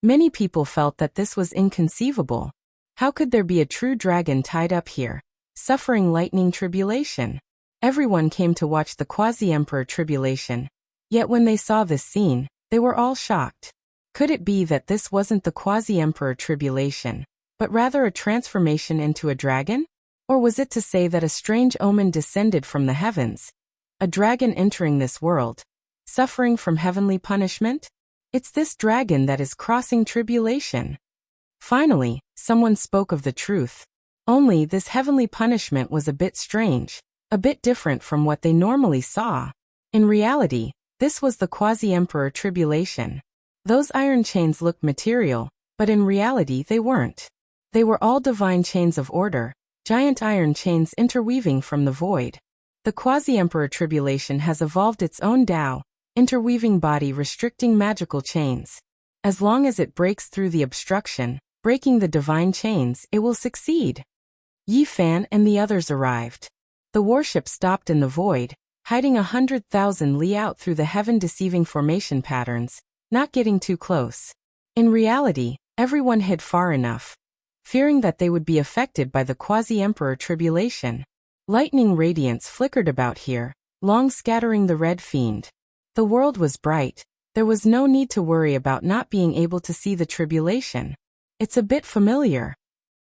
Many people felt that this was inconceivable. How could there be a true dragon tied up here, suffering lightning tribulation? Everyone came to watch the quasi-emperor tribulation. Yet when they saw this scene, they were all shocked. Could it be that this wasn't the quasi-emperor tribulation, but rather a transformation into a dragon? Or was it to say that a strange omen descended from the heavens? A dragon entering this world, suffering from heavenly punishment? It's this dragon that is crossing tribulation. Finally, someone spoke of the truth. Only this heavenly punishment was a bit strange, a bit different from what they normally saw. In reality, this was the quasi-emperor tribulation. Those iron chains looked material, but in reality they weren't. They were all divine chains of order, giant iron chains interweaving from the void. The quasi-emperor tribulation has evolved its own Tao, interweaving body restricting magical chains. As long as it breaks through the obstruction, breaking the divine chains, it will succeed. Yi Fan and the others arrived. The warship stopped in the void, hiding 100,000 li out through the heaven-deceiving formation patterns, not getting too close. In reality, everyone hid far enough, fearing that they would be affected by the quasi-emperor tribulation. Lightning radiance flickered about here, long scattering the red fiend. The world was bright. There was no need to worry about not being able to see the tribulation. It's a bit familiar.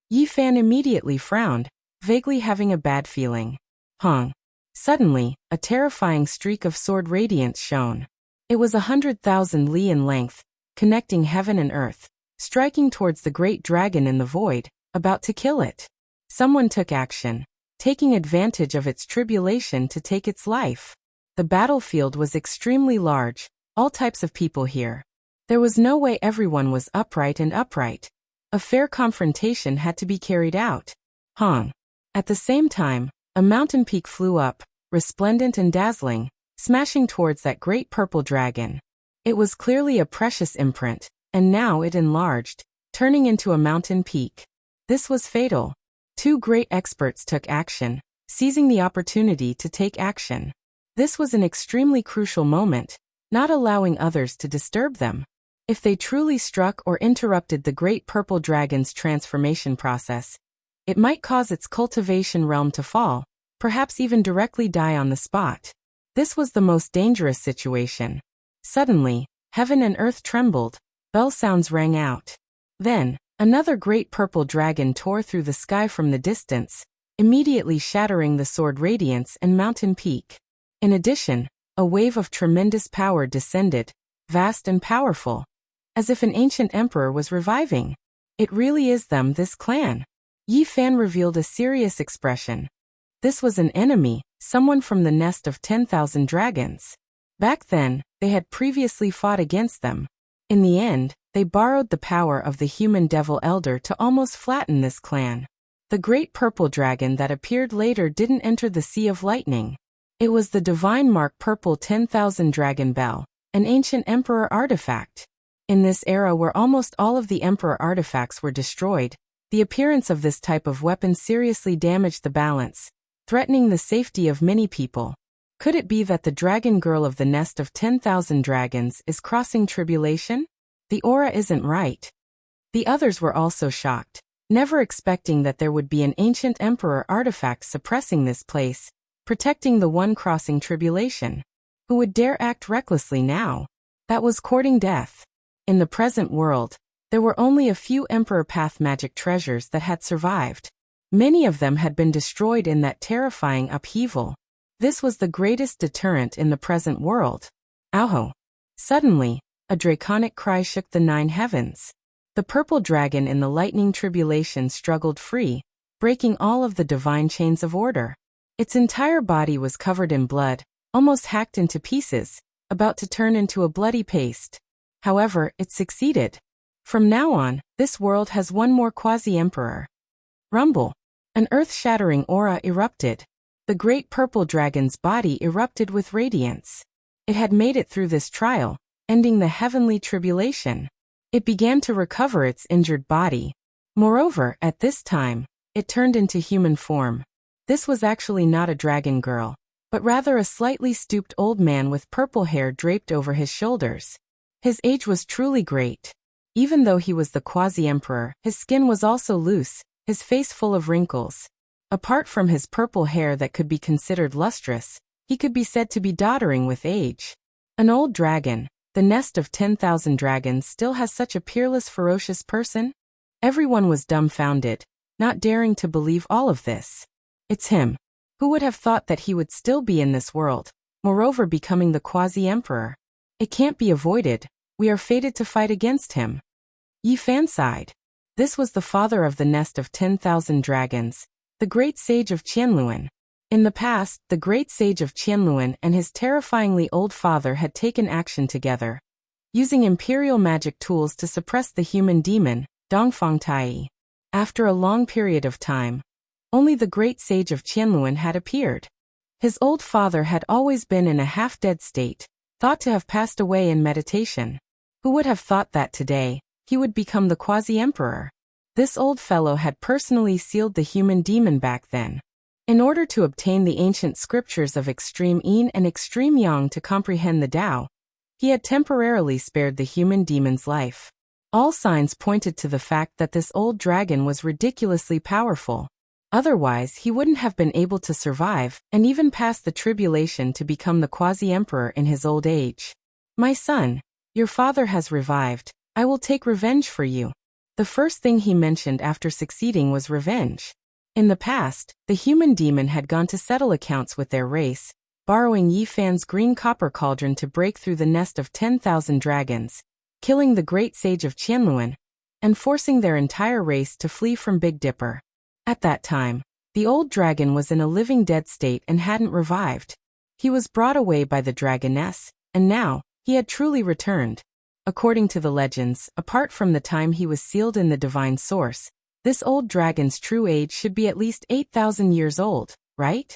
Yi Fan immediately frowned, vaguely having a bad feeling. Hong. Suddenly, a terrifying streak of sword radiance shone. It was 100,000 li in length, connecting heaven and earth, striking towards the great dragon in the void, about to kill it. Someone took action, taking advantage of its tribulation to take its life. The battlefield was extremely large, all types of people here. There was no way everyone was upright and upright. A fair confrontation had to be carried out. Hong. At the same time, a mountain peak flew up, resplendent and dazzling, smashing towards that great purple dragon. It was clearly a precious imprint, and now it enlarged, turning into a mountain peak. This was fatal. Two great experts took action, seizing the opportunity to take action. This was an extremely crucial moment, not allowing others to disturb them. If they truly struck or interrupted the great purple dragon's transformation process, it might cause its cultivation realm to fall, perhaps even directly die on the spot. This was the most dangerous situation. Suddenly, heaven and earth trembled, bell sounds rang out. Then, another great purple dragon tore through the sky from the distance, immediately shattering the sword radiance and mountain peak. In addition, a wave of tremendous power descended, vast and powerful, as if an ancient emperor was reviving. It really is them, this clan. Yi Fan revealed a serious expression. This was an enemy, someone from the nest of 10,000 dragons. Back then, they had previously fought against them. In the end, they borrowed the power of the human devil elder to almost flatten this clan. The great purple dragon that appeared later didn't enter the Sea of Lightning. It was the divine mark purple 10,000 dragon bell, an ancient emperor artifact. In this era where almost all of the emperor artifacts were destroyed, the appearance of this type of weapon seriously damaged the balance, threatening the safety of many people. Could it be that the dragon girl of the nest of 10,000 dragons is crossing tribulation? The aura isn't right. The others were also shocked, never expecting that there would be an ancient emperor artifact suppressing this place, protecting the one crossing tribulation. Who would dare act recklessly now? That was courting death. In the present world, there were only a few emperor path magic treasures that had survived. Many of them had been destroyed in that terrifying upheaval. This was the greatest deterrent in the present world. Oho! Suddenly, a draconic cry shook the 9 heavens. The purple dragon in the lightning tribulation struggled free, breaking all of the divine chains of order. Its entire body was covered in blood, almost hacked into pieces, about to turn into a bloody paste. However, it succeeded. From now on, this world has one more quasi-emperor. Rumble. An earth-shattering aura erupted. The great purple dragon's body erupted with radiance. It had made it through this trial, ending the heavenly tribulation. It began to recover its injured body. Moreover, at this time, it turned into human form. This was actually not a dragon girl, but rather a slightly stooped old man with purple hair draped over his shoulders. His age was truly great. Even though he was the quasi-emperor, his skin was also loose, his face full of wrinkles. Apart from his purple hair that could be considered lustrous, he could be said to be doddering with age. An old dragon, the nest of 10,000 dragons, still has such a peerless, ferocious person? Everyone was dumbfounded, not daring to believe all of this. It's him. Who would have thought that he would still be in this world, moreover becoming the quasi-emperor? It can't be avoided, we are fated to fight against him. Yi Fan sighed. This was the father of the nest of 10,000 dragons, the great sage of Qianluan. In the past, the great sage of Qianluan and his terrifyingly old father had taken action together, using imperial magic tools to suppress the human demon, Dongfang Tai. After a long period of time, only the great sage of Qianluan had appeared. His old father had always been in a half-dead state, thought to have passed away in meditation. Who would have thought that today, he would become the quasi-emperor? This old fellow had personally sealed the human demon back then. In order to obtain the ancient scriptures of extreme yin and extreme yang to comprehend the Tao, he had temporarily spared the human demon's life. All signs pointed to the fact that this old dragon was ridiculously powerful. Otherwise, he wouldn't have been able to survive and even pass the tribulation to become the quasi-emperor in his old age. My son, your father has revived. I will take revenge for you. The first thing he mentioned after succeeding was revenge. In the past, the human demon had gone to settle accounts with their race, borrowing Yi Fan's green copper cauldron to break through the nest of 10,000 dragons, killing the great sage of Qianluan, and forcing their entire race to flee from Big Dipper. At that time, the old dragon was in a living dead state and hadn't revived. He was brought away by the dragoness, and now, he had truly returned. According to the legends, apart from the time he was sealed in the divine source, this old dragon's true age should be at least 8,000 years old, right?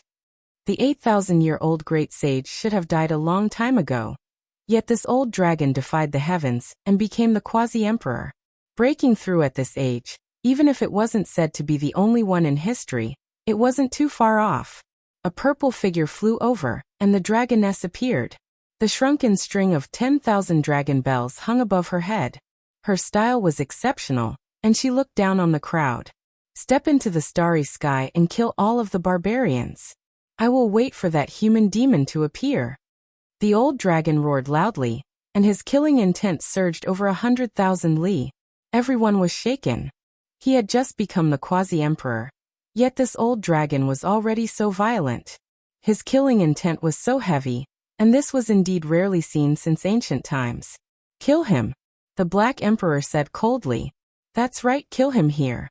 The 8,000-year-old great sage should have died a long time ago. Yet this old dragon defied the heavens and became the quasi-emperor. Breaking through at this age, even if it wasn't said to be the only one in history, it wasn't too far off. A purple figure flew over, and the dragoness appeared. The shrunken string of 10,000 dragon bells hung above her head. Her style was exceptional, and she looked down on the crowd. Step into the starry sky and kill all of the barbarians. I will wait for that human demon to appear. The old dragon roared loudly, and his killing intent surged over 100,000 li. Everyone was shaken. He had just become the quasi-emperor. Yet this old dragon was already so violent. His killing intent was so heavy, and this was indeed rarely seen since ancient times. Kill him, the Black Emperor said coldly. That's right, kill him here.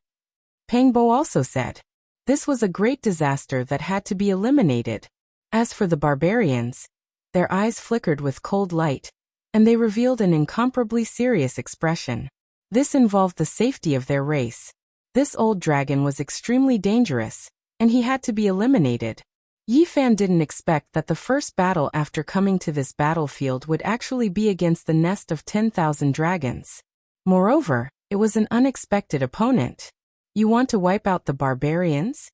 Pangbo also said. This was a great disaster that had to be eliminated. As for the barbarians, their eyes flickered with cold light, and they revealed an incomparably serious expression. This involved the safety of their race. This old dragon was extremely dangerous, and he had to be eliminated. Yi Fan didn't expect that the first battle after coming to this battlefield would actually be against the nest of 10,000 dragons. Moreover, it was an unexpected opponent. You want to wipe out the barbarians?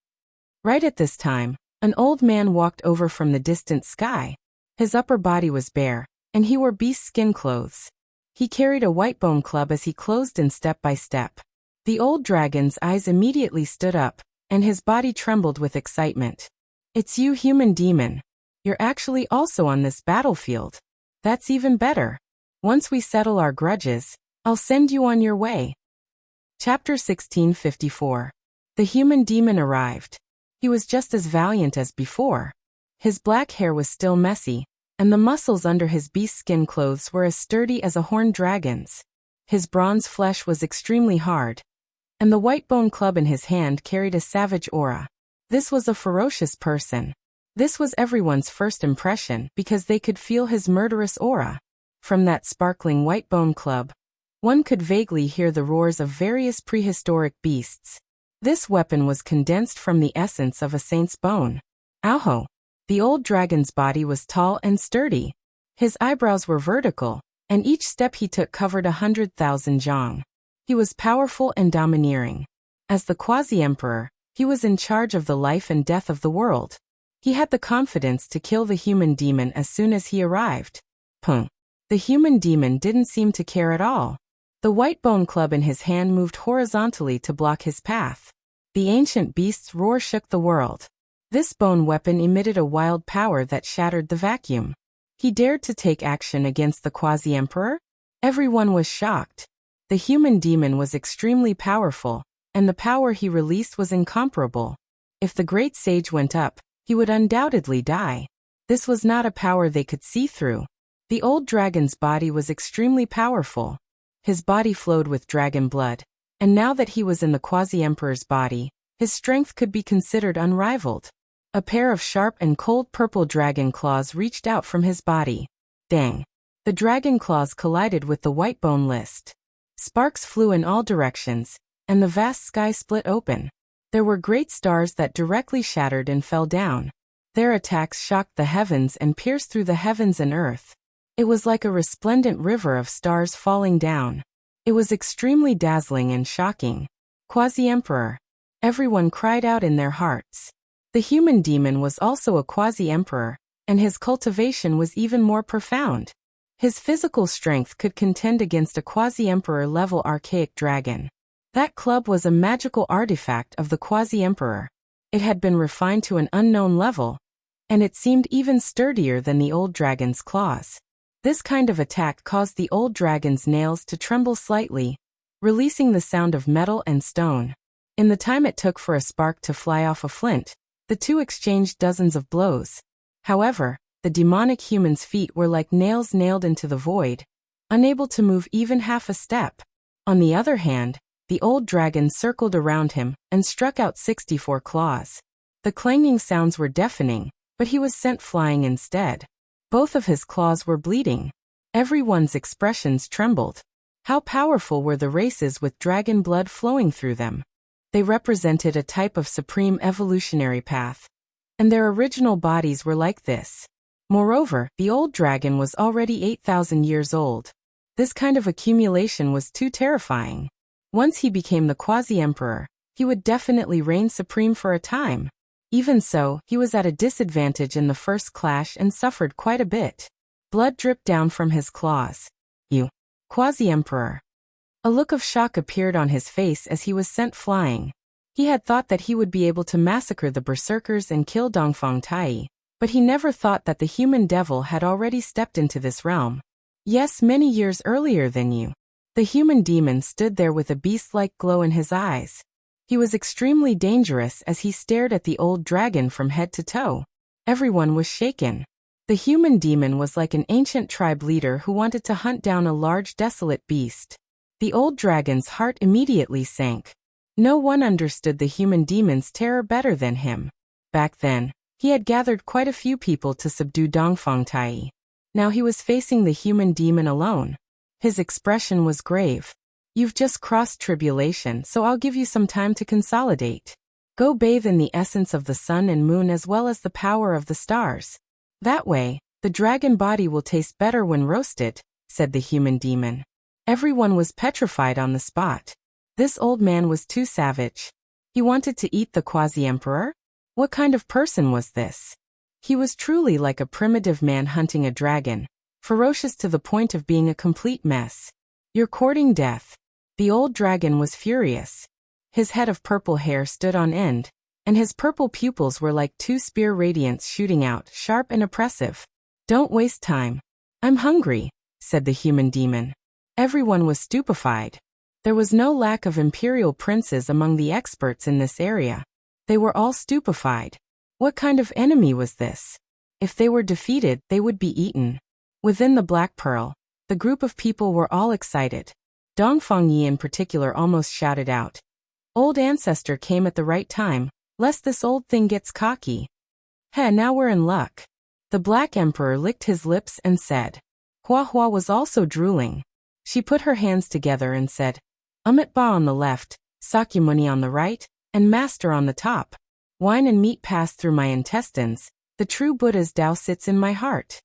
Right at this time, an old man walked over from the distant sky. His upper body was bare, and he wore beast skin clothes. He carried a white bone club as he closed in step by step. The old dragon's eyes immediately stood up, and his body trembled with excitement. It's you, human demon. You're actually also on this battlefield. That's even better. Once we settle our grudges, I'll send you on your way. Chapter 1654. The human demon arrived. He was just as valiant as before. His black hair was still messy, and the muscles under his beast skin clothes were as sturdy as a horned dragon's. His bronze flesh was extremely hard, and the white bone club in his hand carried a savage aura. This was a ferocious person. This was everyone's first impression because they could feel his murderous aura. From that sparkling white bone club, One could vaguely hear the roars of various prehistoric beasts. This weapon was condensed from the essence of a saint's bone. Oho! The old dragon's body was tall and sturdy. His eyebrows were vertical, and each step he took covered 100,000 zhang. He was powerful and domineering. As the quasi-emperor, he was in charge of the life and death of the world. He had the confidence to kill the human demon as soon as he arrived. The human demon didn't seem to care at all. The white bone club in his hand moved horizontally to block his path. The ancient beast's roar shook the world. This bone weapon emitted a wild power that shattered the vacuum. He dared to take action against the quasi-emperor? Everyone was shocked. The human demon was extremely powerful, and the power he released was incomparable. If the great sage went up, he would undoubtedly die. This was not a power they could see through. The old dragon's body was extremely powerful. His body flowed with dragon blood, and now that he was in the quasi-emperor's body, his strength could be considered unrivaled. A pair of sharp and cold purple dragon claws reached out from his body. Dang! The dragon claws collided with the white bone list. Sparks flew in all directions, and the vast sky split open. There were great stars that directly shattered and fell down. Their attacks shocked the heavens and pierced through the heavens and earth. It was like a resplendent river of stars falling down. It was extremely dazzling and shocking. Quasi-emperor! Everyone cried out in their hearts. The human demon was also a quasi-emperor, and his cultivation was even more profound. His physical strength could contend against a quasi-emperor level archaic dragon. That club was a magical artifact of the quasi-emperor. It had been refined to an unknown level, and it seemed even sturdier than the old dragon's claws. This kind of attack caused the old dragon's nails to tremble slightly, releasing the sound of metal and stone. In the time it took for a spark to fly off a flint, the two exchanged dozens of blows. However, the demonic human's feet were like nails nailed into the void, unable to move even half a step. On the other hand, the old dragon circled around him and struck out 64 claws. The clanging sounds were deafening, but he was sent flying instead. Both of his claws were bleeding. Everyone's expressions trembled. How powerful were the races with dragon blood flowing through them? They represented a type of supreme evolutionary path, and their original bodies were like this. Moreover, the old dragon was already 8,000 years old. This kind of accumulation was too terrifying. Once he became the quasi-emperor, he would definitely reign supreme for a time. Even so, he was at a disadvantage in the first clash and suffered quite a bit. Blood dripped down from his claws. You, quasi-emperor. A look of shock appeared on his face as he was sent flying. He had thought that he would be able to massacre the berserkers and kill Dongfang Tai, but he never thought that the human devil had already stepped into this realm. Yes, many years earlier than you. The human demon stood there with a beast-like glow in his eyes. He was extremely dangerous as he stared at the old dragon from head to toe. Everyone was shaken. The human demon was like an ancient tribe leader who wanted to hunt down a large desolate beast. The old dragon's heart immediately sank. No one understood the human demon's terror better than him. Back then, he had gathered quite a few people to subdue Dongfang Tai. Now he was facing the human demon alone. His expression was grave. You've just crossed tribulation, so I'll give you some time to consolidate. Go bathe in the essence of the sun and moon as well as the power of the stars. That way, the dragon body will taste better when roasted, said the human demon. Everyone was petrified on the spot. This old man was too savage. He wanted to eat the quasi-emperor? What kind of person was this? He was truly like a primitive man hunting a dragon, ferocious to the point of being a complete mess. You're courting death. The old dragon was furious. His head of purple hair stood on end, and his purple pupils were like two spear radiants shooting out, sharp and oppressive. Don't waste time. I'm hungry, said the human demon. Everyone was stupefied. There was no lack of imperial princes among the experts in this area. They were all stupefied. What kind of enemy was this? If they were defeated, they would be eaten. Within the Black Pearl, the group of people were all excited. Dongfang Yi in particular almost shouted out. Old ancestor came at the right time, lest this old thing gets cocky. Now we're in luck. The Black Emperor licked his lips and said. Hua Hua was also drooling. She put her hands together and said, Amit Ba on the left, Sakyamuni on the right, and Master on the top. Wine and meat pass through my intestines, the true Buddha's Tao sits in my heart.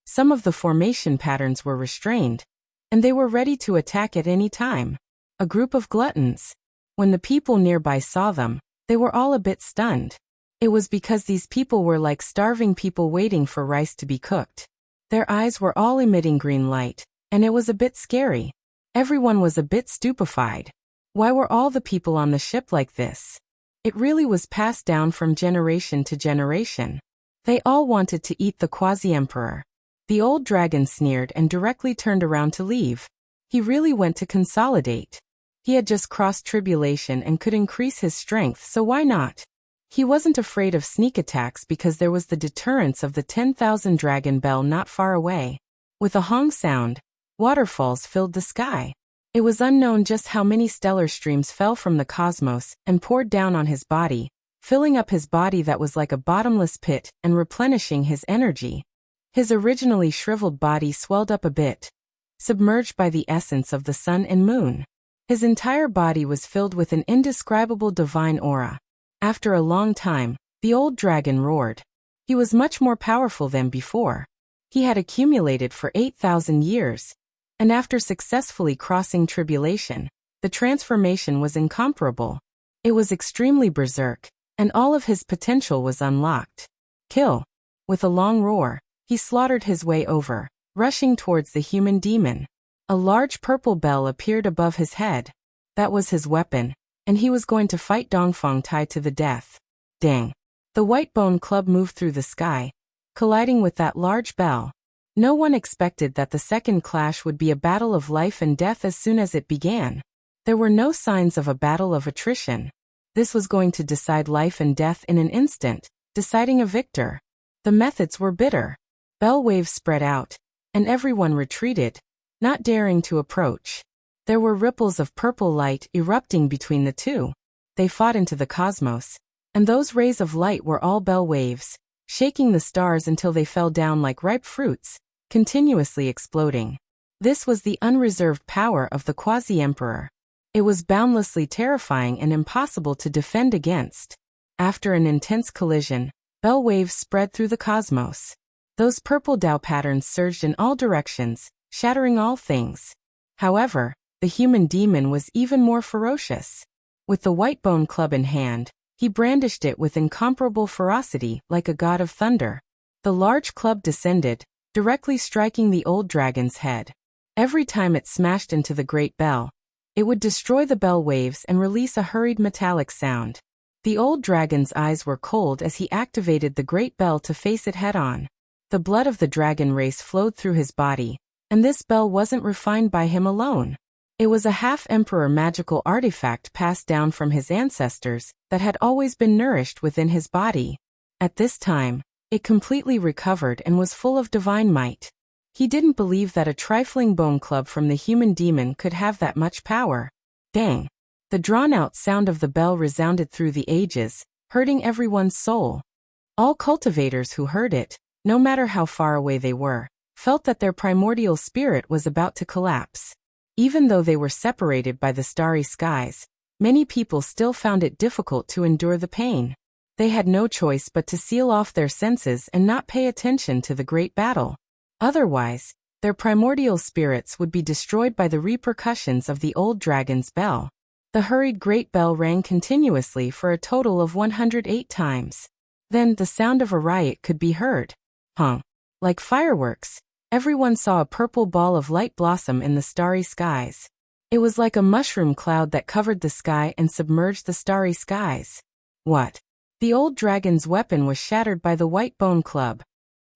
Some of the formation patterns were restrained, and they were ready to attack at any time. A group of gluttons. When the people nearby saw them, they were all a bit stunned. It was because these people were like starving people waiting for rice to be cooked. Their eyes were all emitting green light, and it was a bit scary. Everyone was a bit stupefied. Why were all the people on the ship like this? It really was passed down from generation to generation. They all wanted to eat the quasi-emperor. The old dragon sneered and directly turned around to leave. He really went to consolidate. He had just crossed tribulation and could increase his strength, so why not? He wasn't afraid of sneak attacks because there was the deterrence of the 10,000 dragon bell not far away. With a hong sound, waterfalls filled the sky. It was unknown just how many stellar streams fell from the cosmos and poured down on his body, filling up his body that was like a bottomless pit and replenishing his energy. His originally shriveled body swelled up a bit, submerged by the essence of the sun and moon. His entire body was filled with an indescribable divine aura. After a long time, the old dragon roared. He was much more powerful than before. He had accumulated for 8,000 years, and after successfully crossing tribulation, the transformation was incomparable. It was extremely berserk, and all of his potential was unlocked. Kill! With a long roar, he slaughtered his way over, rushing towards the human demon. A large purple bell appeared above his head. That was his weapon, and he was going to fight Dongfang Tai to the death. Dang! The white bone club moved through the sky, colliding with that large bell. No one expected that the second clash would be a battle of life and death as soon as it began. There were no signs of a battle of attrition. This was going to decide life and death in an instant, deciding a victor. The methods were bitter. Bell waves spread out, and everyone retreated, not daring to approach. There were ripples of purple light erupting between the two. They fought into the cosmos, and those rays of light were all bell waves, shaking the stars until they fell down like ripe fruits, continuously exploding. This was the unreserved power of the quasi-emperor. It was boundlessly terrifying and impossible to defend against. After an intense collision, bell waves spread through the cosmos. Those purple Tao patterns surged in all directions, shattering all things. However, the human demon was even more ferocious. With the white bone club in hand, he brandished it with incomparable ferocity like a god of thunder. The large club descended, directly striking the old dragon's head. Every time it smashed into the great bell, it would destroy the bell waves and release a hurried metallic sound. The old dragon's eyes were cold as he activated the great bell to face it head-on. The blood of the dragon race flowed through his body, and this bell wasn't refined by him alone. It was a half-emperor magical artifact passed down from his ancestors that had always been nourished within his body. At this time, it completely recovered and was full of divine might. He didn't believe that a trifling bone club from the human demon could have that much power. Dang! The drawn-out sound of the bell resounded through the ages, hurting everyone's soul. All cultivators who heard it, no matter how far away they were, felt that their primordial spirit was about to collapse. Even though they were separated by the starry skies, many people still found it difficult to endure the pain. They had no choice but to seal off their senses and not pay attention to the great battle. Otherwise, their primordial spirits would be destroyed by the repercussions of the old dragon's bell. The hurried great bell rang continuously for a total of 108 times. Then the sound of a riot could be heard. Like fireworks, everyone saw a purple ball of light blossom in the starry skies. It was like a mushroom cloud that covered the sky and submerged the starry skies. What? The old dragon's weapon was shattered by the white bone club.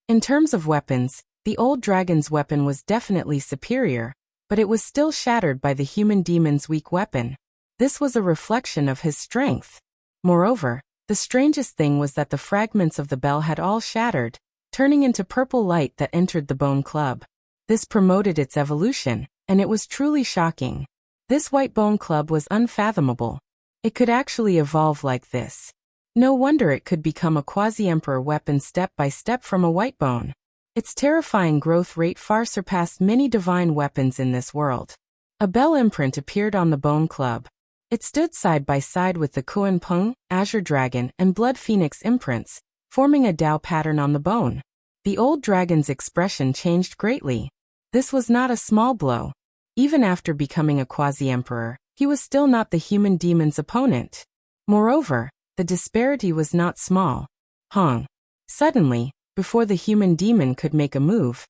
In terms of weapons, the old dragon's weapon was definitely superior, but it was still shattered by the human demon's weak weapon. This was a reflection of his strength. Moreover, the strangest thing was that the fragments of the bell had all shattered, turning into purple light that entered the bone club. This promoted its evolution, and it was truly shocking. This white bone club was unfathomable. It could actually evolve like this. No wonder it could become a quasi-emperor weapon step by step from a white bone. Its terrifying growth rate far surpassed many divine weapons in this world. A bell imprint appeared on the bone club. It stood side by side with the Kuan Peng, Azure Dragon, and Blood Phoenix imprints, forming a Tao pattern on the bone. The old dragon's expression changed greatly. This was not a small blow. Even after becoming a quasi-emperor, he was still not the human demon's opponent. Moreover, the disparity was not small. Suddenly, before the human demon could make a move,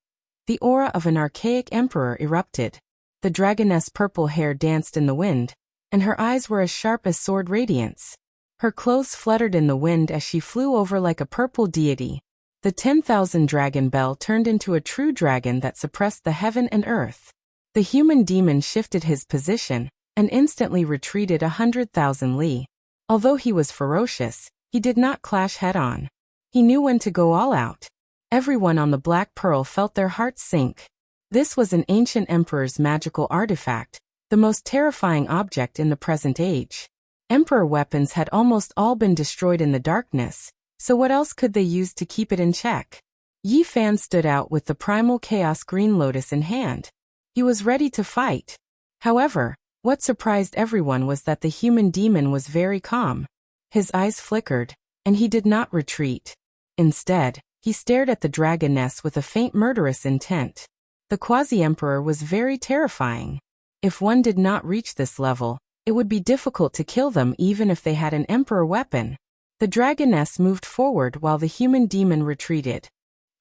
the aura of an archaic emperor erupted. The dragoness' purple hair danced in the wind, and her eyes were as sharp as sword radiance. Her clothes fluttered in the wind as she flew over like a purple deity. The 10,000 dragon bell turned into a true dragon that suppressed the heaven and earth. The human demon shifted his position and instantly retreated 100,000 li. Although he was ferocious, he did not clash head-on. He knew when to go all out. Everyone on the Black Pearl felt their hearts sink. This was an ancient emperor's magical artifact, the most terrifying object in the present age. Emperor weapons had almost all been destroyed in the darkness, so what else could they use to keep it in check? Yi Fan stood out with the primal chaos green lotus in hand. He was ready to fight. However, what surprised everyone was that the human demon was very calm. His eyes flickered, and he did not retreat. Instead, he stared at the dragoness with a faint murderous intent. The quasi-emperor was very terrifying. If one did not reach this level, it would be difficult to kill them even if they had an emperor weapon. The dragoness moved forward while the human demon retreated.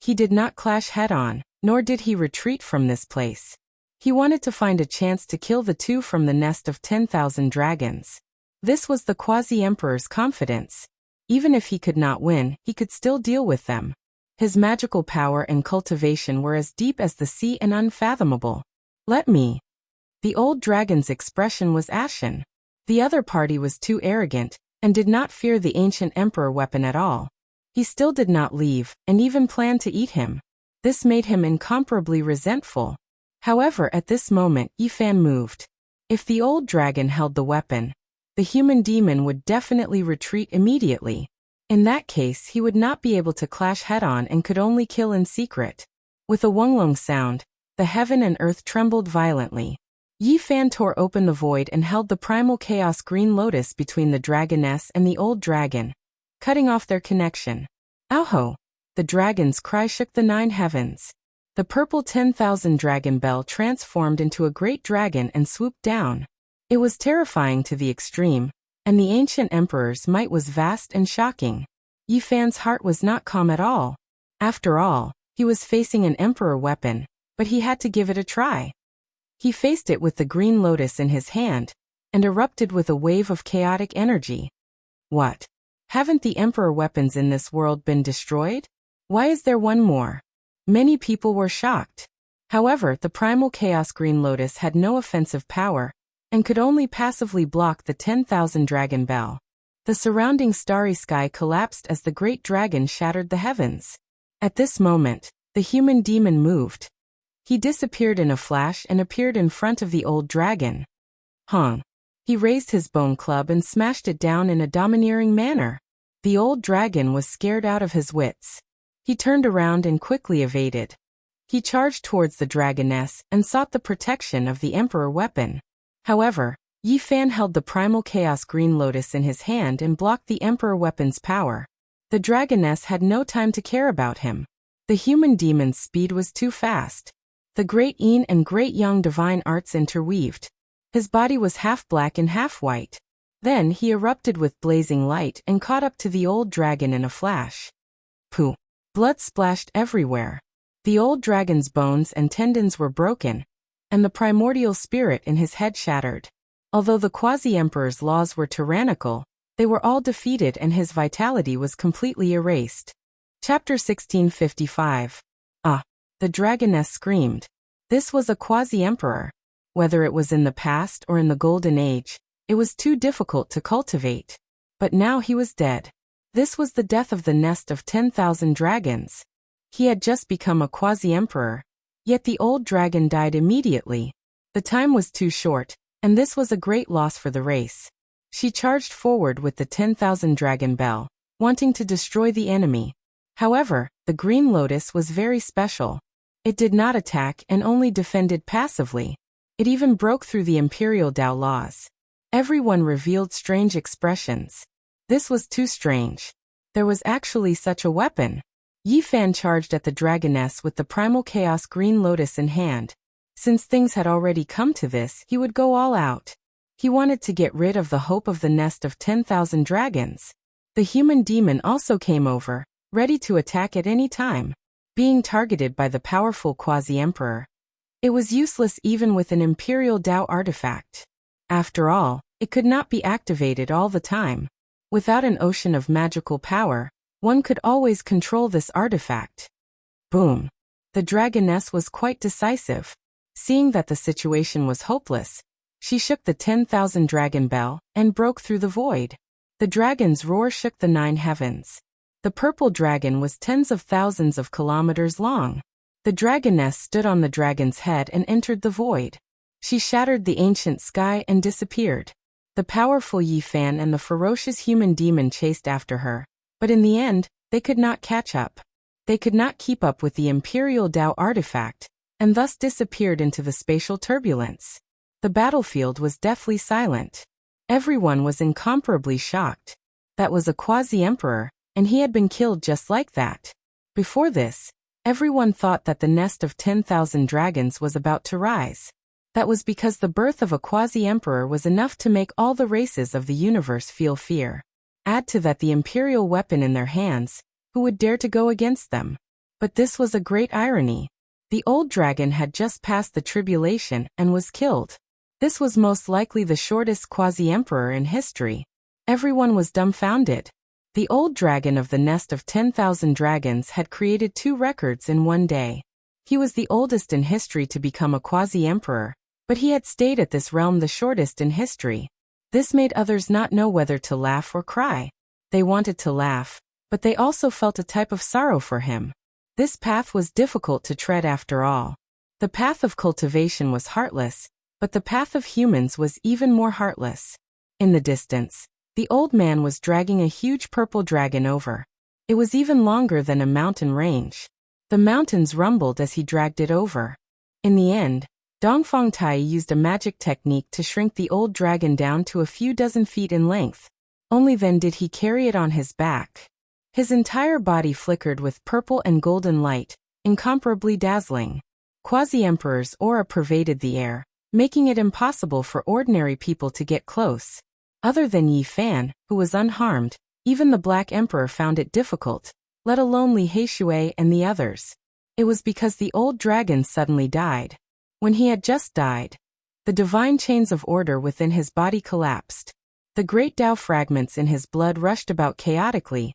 He did not clash head-on, nor did he retreat from this place. He wanted to find a chance to kill the two from the nest of 10,000 dragons. This was the quasi-emperor's confidence. Even if he could not win, he could still deal with them. His magical power and cultivation were as deep as the sea and unfathomable. Let me. The old dragon's expression was ashen. The other party was too arrogant, and did not fear the ancient emperor weapon at all. He still did not leave, and even planned to eat him. This made him incomparably resentful. However, at this moment, Yi Fan moved. If the old dragon held the weapon, the human demon would definitely retreat immediately. In that case, he would not be able to clash head-on and could only kill in secret. With a wonglong sound, the heaven and earth trembled violently. Yi Fan tore open the void and held the primal chaos green lotus between the dragoness and the old dragon, cutting off their connection. Oho! The dragon's cry shook the 9 heavens. The purple 10,000 dragon bell transformed into a great dragon and swooped down. It was terrifying to the extreme, and the ancient emperor's might was vast and shocking. Yi Fan's heart was not calm at all. After all, he was facing an emperor weapon, but he had to give it a try. He faced it with the green lotus in his hand, and erupted with a wave of chaotic energy. What? Haven't the emperor weapons in this world been destroyed? Why is there one more? Many people were shocked. However, the primal chaos green lotus had no offensive power, and could only passively block the 10,000 dragon bell. The surrounding starry sky collapsed as the great dragon shattered the heavens. At this moment, the human demon moved. He disappeared in a flash and appeared in front of the old dragon. He raised his bone club and smashed it down in a domineering manner. The old dragon was scared out of his wits. He turned around and quickly evaded. He charged towards the dragoness and sought the protection of the emperor weapon. However, Yi Fan held the primal chaos green lotus in his hand and blocked the emperor weapon's power. The dragoness had no time to care about him. The human demon's speed was too fast. The great Yin and great Yang divine arts interweaved. His body was half black and half white. Then he erupted with blazing light and caught up to the old dragon in a flash. Pooh! Blood splashed everywhere. The old dragon's bones and tendons were broken, and the primordial spirit in his head shattered. Although the quasi-emperor's laws were tyrannical, they were all defeated and his vitality was completely erased. Chapter 1655. The dragoness screamed. This was a quasi-emperor. Whether it was in the past or in the Golden Age, it was too difficult to cultivate. But now he was dead. This was the death of the nest of 10,000 dragons. He had just become a quasi-emperor, yet the old dragon died immediately. The time was too short, and this was a great loss for the race. She charged forward with the 10,000 dragon bell, wanting to destroy the enemy. However, the Green Lotus was very special. It did not attack and only defended passively. It even broke through the imperial Tao laws. Everyone revealed strange expressions. This was too strange. There was actually such a weapon. Yi Fan charged at the dragoness with the primal chaos Green Lotus in hand. Since things had already come to this, he would go all out. He wanted to get rid of the hope of the nest of 10,000 dragons. The human demon also came over, ready to attack at any time, being targeted by the powerful quasi-emperor. It was useless even with an imperial Tao artifact. After all, it could not be activated all the time. Without an ocean of magical power, one could always control this artifact. Boom! The dragoness was quite decisive. Seeing that the situation was hopeless, she shook the 10,000 dragon bell and broke through the void. The dragon's roar shook the 9 heavens. The purple dragon was tens of thousands of kilometers long. The dragoness stood on the dragon's head and entered the void. She shattered the ancient sky and disappeared. The powerful Yi Fan and the ferocious human demon chased after her, but in the end, they could not catch up. They could not keep up with the imperial Tao artifact, and thus disappeared into the spatial turbulence. The battlefield was deathly silent. Everyone was incomparably shocked. That was a quasi-emperor, and he had been killed just like that. Before this, everyone thought that the nest of 10,000 dragons was about to rise. That was because the birth of a quasi-emperor was enough to make all the races of the universe feel fear. Add to that the imperial weapon in their hands, who would dare to go against them? But this was a great irony. The old dragon had just passed the tribulation and was killed. This was most likely the shortest quasi-emperor in history. Everyone was dumbfounded. The old dragon of the nest of 10,000 dragons had created 2 records in one day. He was the oldest in history to become a quasi-emperor, but he had stayed at this realm the shortest in history. This made others not know whether to laugh or cry. They wanted to laugh, but they also felt a type of sorrow for him. This path was difficult to tread after all. The path of cultivation was heartless, but the path of humans was even more heartless. In the distance, the old man was dragging a huge purple dragon over. It was even longer than a mountain range. The mountains rumbled as he dragged it over. In the end, Dongfang Tai used a magic technique to shrink the old dragon down to a few dozen feet in length. Only then did he carry it on his back. His entire body flickered with purple and golden light, incomparably dazzling. Quasi-Emperor's aura pervaded the air, making it impossible for ordinary people to get close. Other than Yi Fan, who was unharmed, even the Black Emperor found it difficult, let alone Li Heishui and the others. It was because the old dragon suddenly died. When he had just died, the divine chains of order within his body collapsed. The great Tao fragments in his blood rushed about chaotically,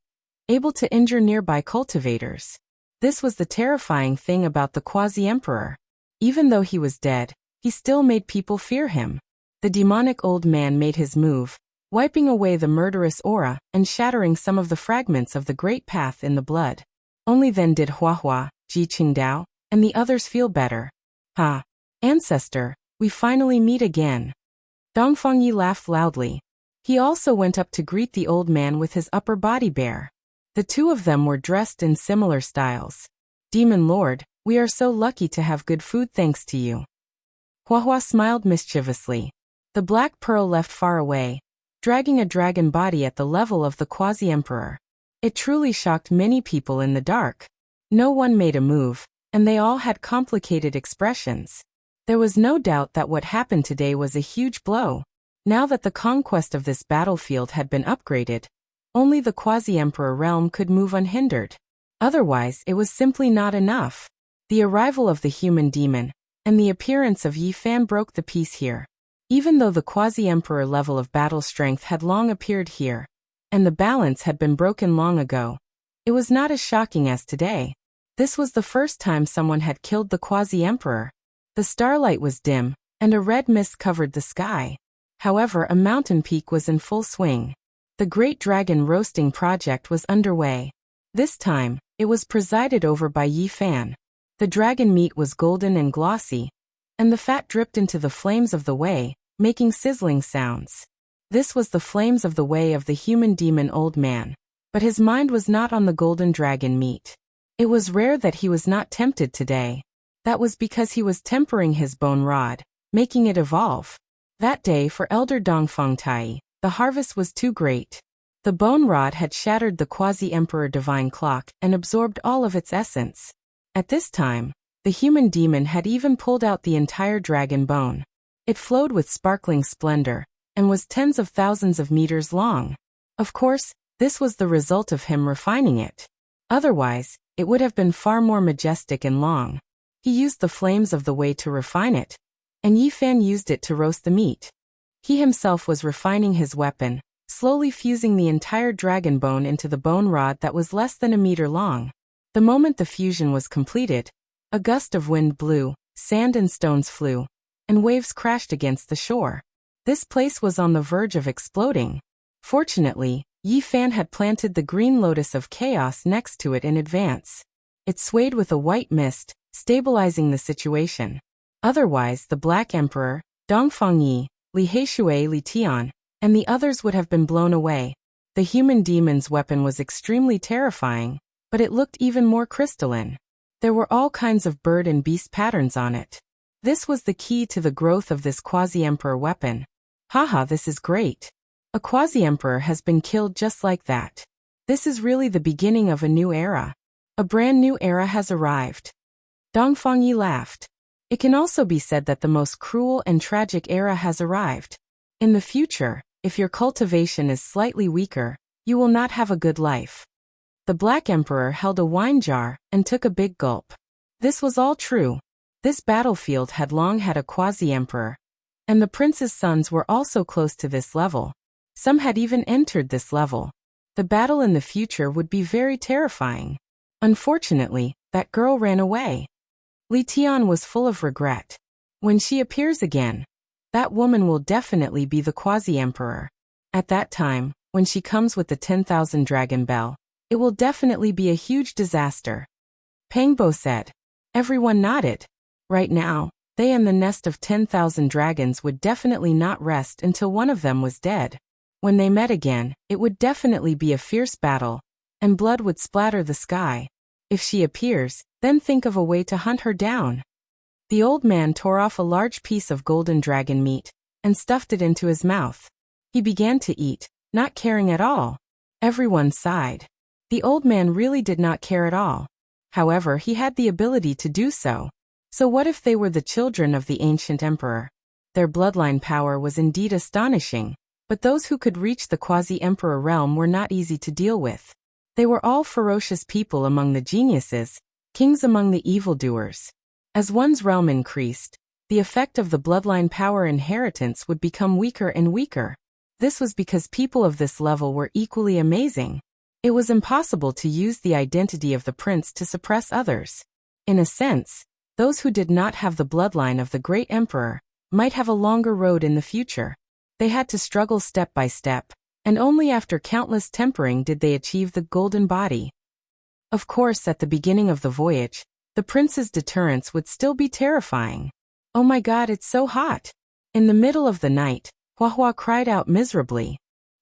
able to injure nearby cultivators. This was the terrifying thing about the quasi-emperor. Even though he was dead, he still made people fear him. The demonic old man made his move, wiping away the murderous aura and shattering some of the fragments of the great path in the blood. Only then did Huahua, Ji Qingdao, and the others feel better. Ha! Ancestor, we finally meet again. Dongfangyi laughed loudly. He also went up to greet the old man with his upper body bare. The two of them were dressed in similar styles. Demon Lord, we are so lucky to have good food thanks to you. Huahua smiled mischievously. The Black Pearl left far away, dragging a dragon body at the level of the quasi-emperor. It truly shocked many people in the dark. No one made a move, and they all had complicated expressions. There was no doubt that what happened today was a huge blow. Now that the conquest of this battlefield had been upgraded, only the quasi-emperor realm could move unhindered. Otherwise, it was simply not enough. The arrival of the human demon and the appearance of Yi Fan broke the peace here. Even though the quasi-emperor level of battle strength had long appeared here, and the balance had been broken long ago, it was not as shocking as today. This was the first time someone had killed the quasi-emperor. The starlight was dim, and a red mist covered the sky. However, a mountain peak was in full swing. The Great Dragon Roasting Project was underway. This time, it was presided over by Yi Fan. The dragon meat was golden and glossy, and the fat dripped into the flames of the way, making sizzling sounds. This was the flames of the way of the human demon old man. But his mind was not on the golden dragon meat. It was rare that he was not tempted today. That was because he was tempering his bone rod, making it evolve. That day for Elder Dongfang Tai, the harvest was too great. The bone rod had shattered the quasi-emperor divine clock and absorbed all of its essence. At this time, the human demon had even pulled out the entire dragon bone. It flowed with sparkling splendor, and was tens of thousands of meters long. Of course, this was the result of him refining it. Otherwise, it would have been far more majestic and long. He used the flames of the way to refine it, and Yi Fan used it to roast the meat. He himself was refining his weapon, slowly fusing the entire dragon bone into the bone rod that was less than a meter long. The moment the fusion was completed, a gust of wind blew, sand and stones flew, and waves crashed against the shore. This place was on the verge of exploding. Fortunately, Yi Fan had planted the green lotus of chaos next to it in advance. It swayed with a white mist, stabilizing the situation. Otherwise, the Black Emperor, Dongfang Yi, Li Heishui Li Tian, and the others would have been blown away. The human demon's weapon was extremely terrifying, but it looked even more crystalline. There were all kinds of bird and beast patterns on it. This was the key to the growth of this quasi-emperor weapon. Haha, this is great. A quasi-emperor has been killed just like that. This is really the beginning of a new era. A brand new era has arrived. Dongfang Yi laughed. It can also be said that the most cruel and tragic era has arrived. In the future, if your cultivation is slightly weaker, you will not have a good life. The Black Emperor held a wine jar and took a big gulp. This was all true. This battlefield had long had a quasi-emperor, and the prince's sons were also close to this level. Some had even entered this level. The battle in the future would be very terrifying. Unfortunately, that girl ran away. Li Tian was full of regret. When she appears again, that woman will definitely be the quasi-emperor. At that time, when she comes with the 10,000 dragon bell, it will definitely be a huge disaster. Pangbo said. Everyone nodded. Right now, they and the nest of 10,000 dragons would definitely not rest until one of them was dead. When they met again, it would definitely be a fierce battle, and blood would splatter the sky. If she appears, then think of a way to hunt her down. The old man tore off a large piece of golden dragon meat and stuffed it into his mouth. He began to eat, not caring at all. Everyone sighed. The old man really did not care at all. However, he had the ability to do so. So what if they were the children of the ancient emperor? Their bloodline power was indeed astonishing, but those who could reach the quasi-emperor realm were not easy to deal with. They were all ferocious people among the geniuses, kings among the evildoers. As one's realm increased, the effect of the bloodline power inheritance would become weaker and weaker. This was because people of this level were equally amazing. It was impossible to use the identity of the prince to suppress others. In a sense, those who did not have the bloodline of the great emperor might have a longer road in the future. They had to struggle step by step, and only after countless tempering did they achieve the golden body. Of course, at the beginning of the voyage, the prince's deterrence would still be terrifying. Oh my God, it's so hot! In the middle of the night, Huahua cried out miserably.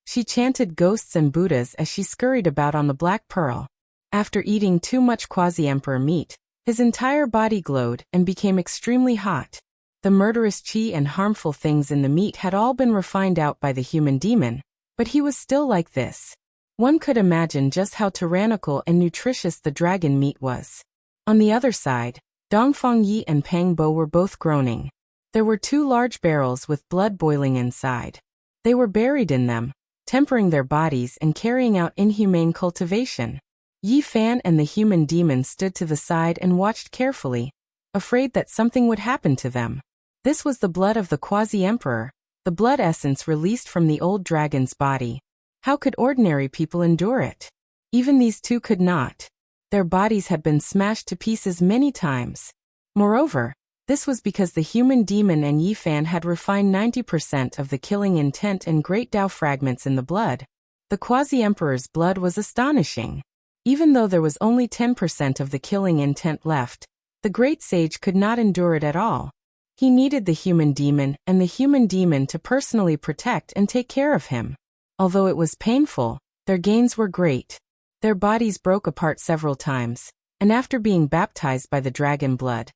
She chanted ghosts and Buddhas as she scurried about on the Black Pearl. After eating too much quasi-emperor meat, his entire body glowed and became extremely hot. The murderous qi and harmful things in the meat had all been refined out by the human demon, but he was still like this. One could imagine just how tyrannical and nutritious the dragon meat was. On the other side, Dongfang Yi and Pang Bo were both groaning. There were 2 large barrels with blood boiling inside. They were buried in them, tempering their bodies and carrying out inhumane cultivation. Yi Fan and the human demon stood to the side and watched carefully, afraid that something would happen to them. This was the blood of the quasi-emperor, the blood essence released from the old dragon's body. How could ordinary people endure it? Even these 2 could not. Their bodies had been smashed to pieces many times. Moreover, this was because the human demon and Yi Fan had refined 90% of the killing intent and great Tao fragments in the blood. The quasi-emperor's blood was astonishing. Even though there was only 10% of the killing intent left, the great sage could not endure it at all. He needed the human demon and the human demon to personally protect and take care of him. Although it was painful, Their gains were great. Their bodies broke apart several times, and after being baptized by the dragon blood,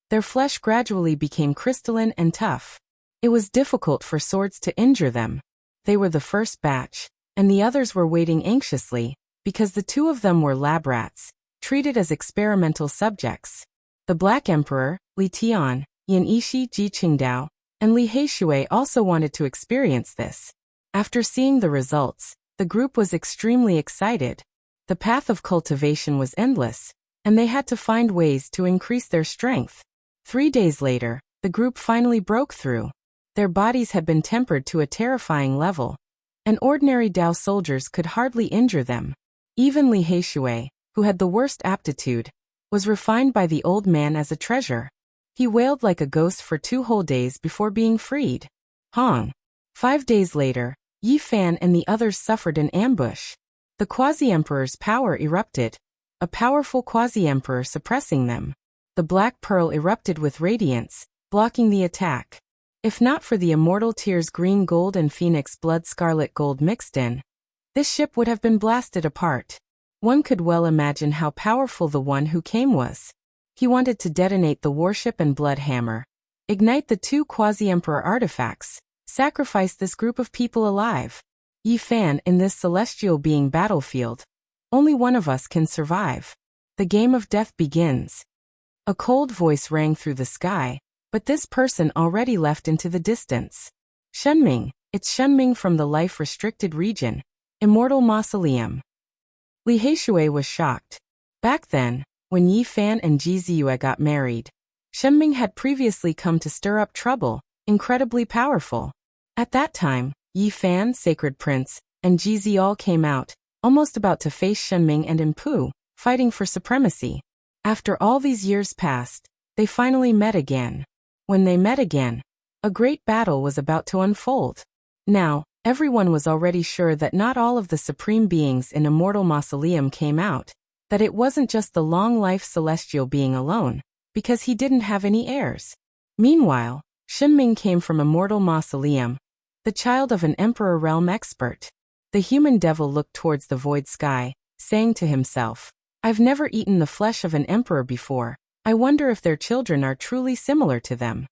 their flesh gradually became crystalline and tough. It was difficult for swords to injure them. They were the first batch, and the others were waiting anxiously, because the two of them were lab rats, treated as experimental subjects. The Black Emperor, Li Tian, Yan Yishi Ji Qingdao, and Li Heishui also wanted to experience this. After seeing the results, the group was extremely excited. The path of cultivation was endless, and they had to find ways to increase their strength. 3 days later, the group finally broke through. Their bodies had been tempered to a terrifying level, and ordinary Dao soldiers could hardly injure them. Even Li Heishui, who had the worst aptitude, was refined by the old man as a treasure. He wailed like a ghost for 2 whole days before being freed. 5 days later, Yi Fan and the others suffered an ambush. The Quasi-Emperor's power erupted, a powerful Quasi-Emperor suppressing them. The Black Pearl erupted with radiance, blocking the attack. If not for the immortal tears green gold and phoenix blood scarlet gold mixed in, this ship would have been blasted apart. One could well imagine how powerful the one who came was. He wanted to detonate the warship and blood hammer, ignite the 2 Quasi-Emperor artifacts, sacrifice this group of people alive. Yi Fan, in this celestial being battlefield, only one of us can survive. The game of death begins. A cold voice rang through the sky, but this person already left into the distance. Shenming, it's Shenming from the life-restricted region, Immortal Mausoleum. Li Heishui was shocked. Back then, when Yi Fan and Ji Ziyue got married, Shenming had previously come to stir up trouble, incredibly powerful. At that time, Yi Fan, Sacred Prince, and Ji Zi all came out, almost about to face Shenming and Impu, fighting for supremacy. After all these years passed, they finally met again. When they met again, a great battle was about to unfold. Now, everyone was already sure that not all of the supreme beings in Immortal Mausoleum came out, that it wasn't just the long-life celestial being alone, because he didn't have any heirs. Meanwhile, Shenming came from Immortal Mausoleum, the child of an Emperor realm expert. The human devil looked towards the void sky, saying to himself, I've never eaten the flesh of an emperor before. I wonder if their children are truly similar to them.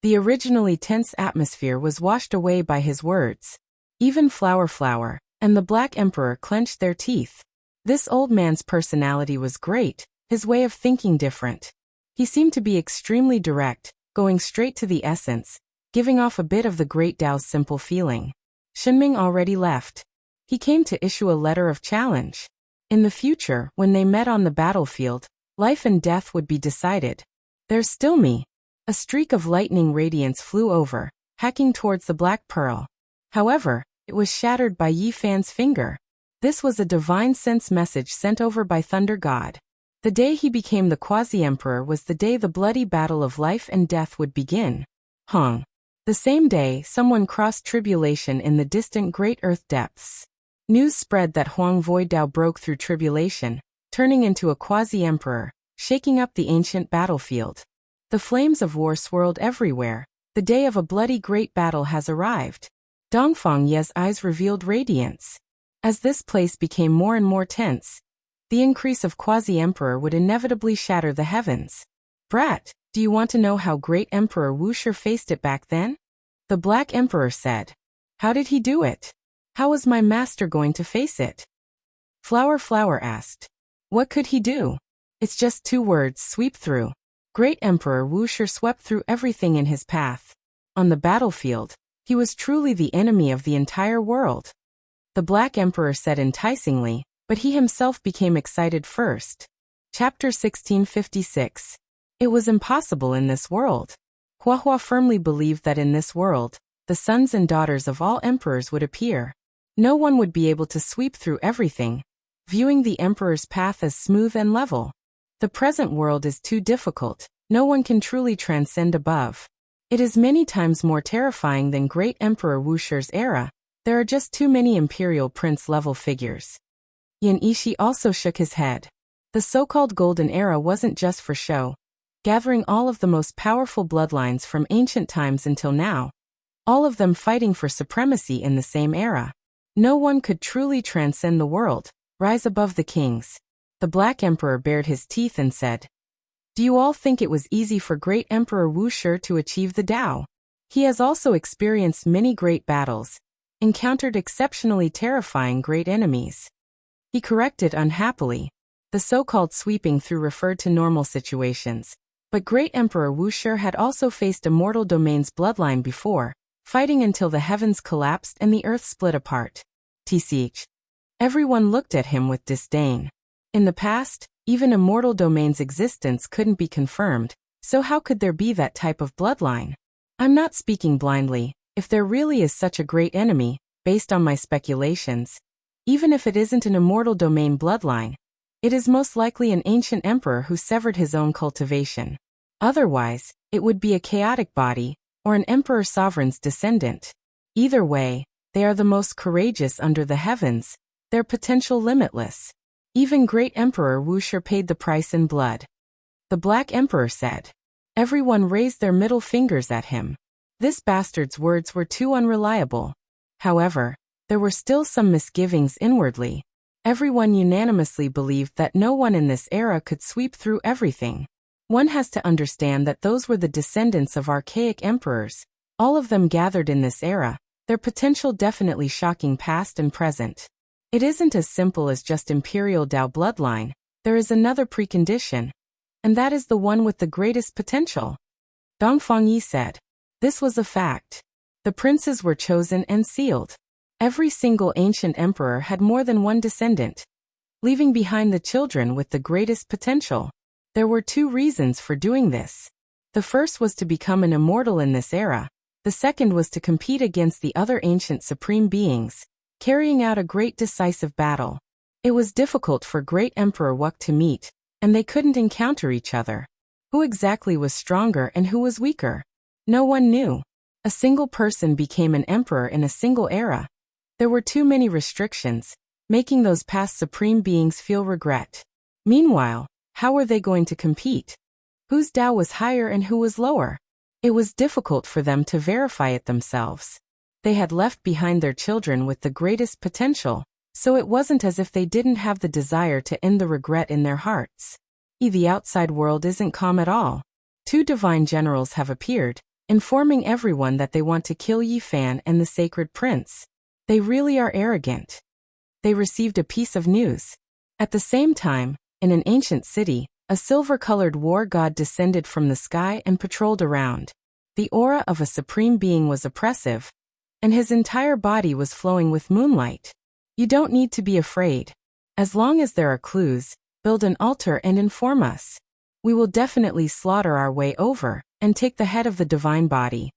The originally tense atmosphere was washed away by his words. Even Flower and the Black Emperor clenched their teeth. This old man's personality was great, his way of thinking different. He seemed to be extremely direct, going straight to the essence, giving off a bit of the great Tao's simple feeling. Shenming already left. He came to issue a letter of challenge. In the future, when they met on the battlefield, life and death would be decided. There's still me. A streak of lightning radiance flew over, hacking towards the Black Pearl. However, it was shattered by Yi Fan's finger. This was a divine sense message sent over by Thunder God. The day he became the Quasi-Emperor was the day the bloody battle of life and death would begin. The same day, someone crossed tribulation in the distant Great Earth depths. News spread that Huang Voidao broke through tribulation, turning into a Quasi-Emperor, shaking up the ancient battlefield. The flames of war swirled everywhere. The day of a bloody great battle has arrived. Dongfang Ye's eyes revealed radiance. As this place became more and more tense, the increase of Quasi-Emperor would inevitably shatter the heavens. Brat, do you want to know how great Emperor Wuxia faced it back then? The Black Emperor said. How did he do it? How was my master going to face it? Flower asked. What could he do? It's just 2 words, sweep through. Great Emperor Wuxia swept through everything in his path. On the battlefield, he was truly the enemy of the entire world. The Black Emperor said enticingly, but he himself became excited first. Chapter 1656. It was impossible in this world. Huahua firmly believed that in this world, the sons and daughters of all emperors would appear. No one would be able to sweep through everything, viewing the emperor's path as smooth and level. The present world is too difficult, no one can truly transcend above. It is many times more terrifying than great Emperor Wuxia's era. There are just too many imperial prince-level figures. Yan Yishi also shook his head. The so-called golden era wasn't just for show, gathering all of the most powerful bloodlines from ancient times until now, all of them fighting for supremacy in the same era. No one could truly transcend the world, rise above the kings. The Black Emperor bared his teeth and said, "Do you all think it was easy for great Emperor Wu Shi to achieve the Tao? He has also experienced many great battles, encountered exceptionally terrifying great enemies." He corrected unhappily. The so-called sweeping through referred to normal situations. But great Emperor Wu Shi had also faced a mortal domain's bloodline before, fighting until the heavens collapsed and the earth split apart. Tch. Everyone looked at him with disdain. In the past, even a mortal domain's existence couldn't be confirmed, so how could there be that type of bloodline? I'm not speaking blindly. If there really is such a great enemy, based on my speculations, even if it isn't an immortal domain bloodline, it is most likely an ancient emperor who severed his own cultivation. Otherwise, it would be a chaotic body, or an emperor sovereign's descendant. Either way, they are the most courageous under the heavens, their potential limitless. Even great Emperor Wu Shi paid the price in blood. The Black Emperor said. Everyone raised their middle fingers at him. This bastard's words were too unreliable. However, there were still some misgivings inwardly. Everyone unanimously believed that no one in this era could sweep through everything. One has to understand that those were the descendants of archaic emperors, all of them gathered in this era, their potential definitely shocking past and present. It isn't as simple as just imperial Dao bloodline, there is another precondition, and that is the one with the greatest potential. Dongfang said. This was a fact. The princes were chosen and sealed. Every single ancient emperor had more than one descendant, leaving behind the children with the greatest potential. There were two reasons for doing this. The first was to become an immortal in this era. The second was to compete against the other ancient supreme beings, carrying out a great decisive battle. It was difficult for great Emperor Wuk to meet, and they couldn't encounter each other. Who exactly was stronger and who was weaker? No one knew. A single person became an emperor in a single era. There were too many restrictions, making those past supreme beings feel regret. Meanwhile, how were they going to compete? Whose Tao was higher and who was lower? It was difficult for them to verify it themselves. They had left behind their children with the greatest potential, so it wasn't as if they didn't have the desire to end the regret in their hearts. The outside world isn't calm at all. Two divine generals have appeared, informing everyone that they want to kill Yi Fan and the sacred prince. They really are arrogant. They received a piece of news. At the same time, in an ancient city, a silver-colored war god descended from the sky and patrolled around. The aura of a supreme being was oppressive, and his entire body was flowing with moonlight. You don't need to be afraid. As long as there are clues, build an altar and inform us. We will definitely slaughter our way over, and take the head of the divine body.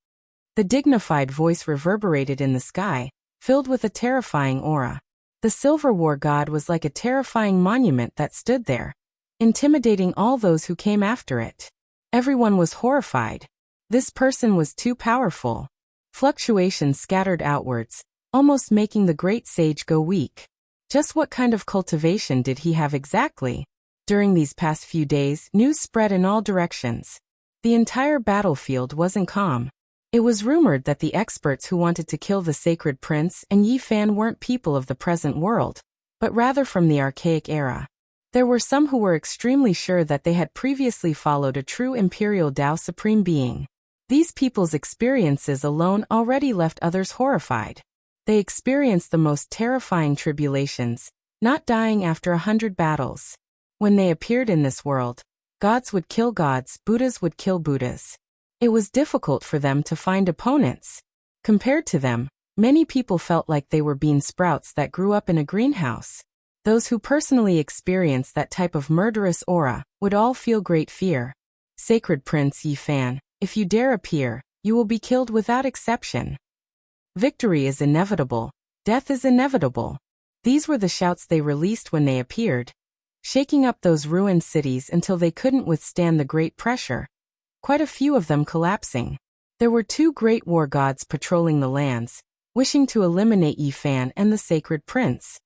The dignified voice reverberated in the sky, filled with a terrifying aura. The silver war god was like a terrifying monument that stood there, intimidating all those who came after it. Everyone was horrified. This person was too powerful. Fluctuations scattered outwards, almost making the great sage go weak. Just what kind of cultivation did he have exactly? During these past few days, news spread in all directions. The entire battlefield wasn't calm. It was rumored that the experts who wanted to kill the sacred prince and Yi Fan weren't people of the present world, but rather from the archaic era. There were some who were extremely sure that they had previously followed a true imperial Tao supreme being. These people's experiences alone already left others horrified. They experienced the most terrifying tribulations, not dying after 100 battles. When they appeared in this world, gods would kill gods, Buddhas would kill Buddhas. It was difficult for them to find opponents. Compared to them, many people felt like they were bean sprouts that grew up in a greenhouse. Those who personally experienced that type of murderous aura would all feel great fear. Sacred Prince Yi Fan, if you dare appear, you will be killed without exception. Victory is inevitable. Death is inevitable. These were the shouts they released when they appeared, shaking up those ruined cities until they couldn't withstand the great pressure. Quite a few of them collapsing. There were two great war gods patrolling the lands, wishing to eliminate Yi Fan and the sacred prince.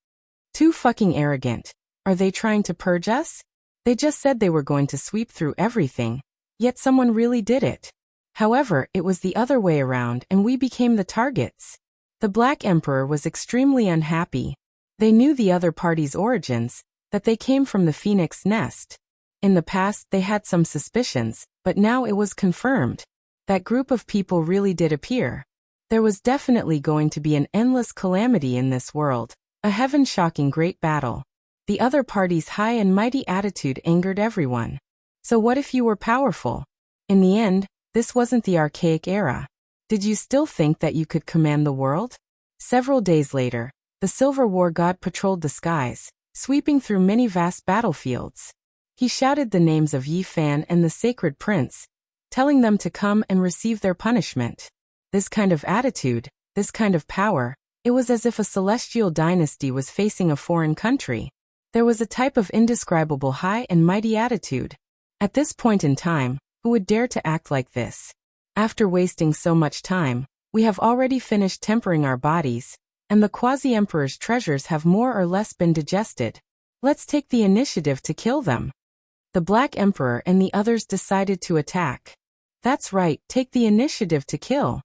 Too fucking arrogant. Are they trying to purge us? They just said they were going to sweep through everything, yet someone really did it. However, it was the other way around and we became the targets. The Black Emperor was extremely unhappy. They knew the other party's origins, that they came from the phoenix nest. In the past they had some suspicions, but now it was confirmed. That group of people really did appear. There was definitely going to be an endless calamity in this world, a heaven-shocking great battle. The other party's high and mighty attitude angered everyone. So what if you were powerful? In the end, this wasn't the archaic era. Did you still think that you could command the world? Several days later, the Silver War God patrolled the skies, sweeping through many vast battlefields. He shouted the names of Yi Fan and the Sacred Prince, telling them to come and receive their punishment. This kind of attitude, this kind of power, it was as if a celestial dynasty was facing a foreign country. There was a type of indescribable high and mighty attitude. At this point in time, who would dare to act like this? After wasting so much time, we have already finished tempering our bodies, and the quasi-emperor's treasures have more or less been digested. Let's take the initiative to kill them. The Black Emperor and the others decided to attack. That's right, take the initiative to kill.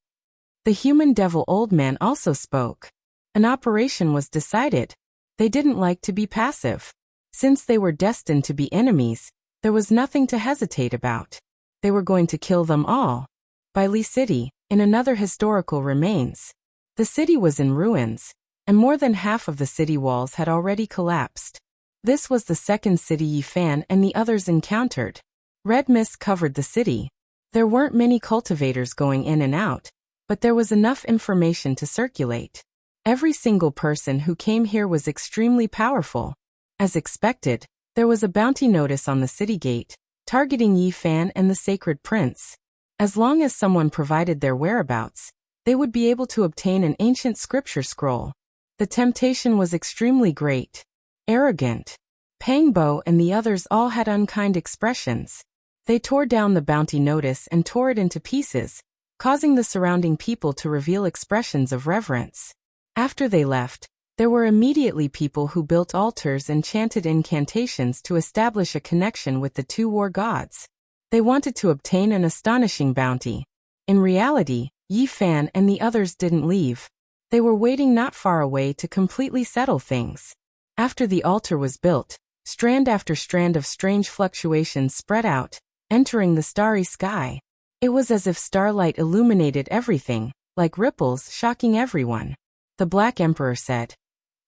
The human devil old man also spoke. An operation was decided. They didn't like to be passive. Since they were destined to be enemies, there was nothing to hesitate about. They were going to kill them all. By Li City, in another historical remains. The city was in ruins, and more than half of the city walls had already collapsed. This was the second city Yi Fan and the others encountered. Red mist covered the city. There weren't many cultivators going in and out, but there was enough information to circulate. Every single person who came here was extremely powerful. As expected, there was a bounty notice on the city gate, targeting Yi Fan and the Sacred Prince. As long as someone provided their whereabouts, they would be able to obtain an ancient scripture scroll. The temptation was extremely great. Arrogant. Pang Bo and the others all had unkind expressions. They tore down the bounty notice and tore it into pieces, causing the surrounding people to reveal expressions of reverence. After they left, there were immediately people who built altars and chanted incantations to establish a connection with the two war gods. They wanted to obtain an astonishing bounty. In reality, Yi Fan and the others didn't leave. They were waiting not far away to completely settle things. After the altar was built, strand after strand of strange fluctuations spread out, entering the starry sky. It was as if starlight illuminated everything, like ripples shocking everyone. The Black Emperor said.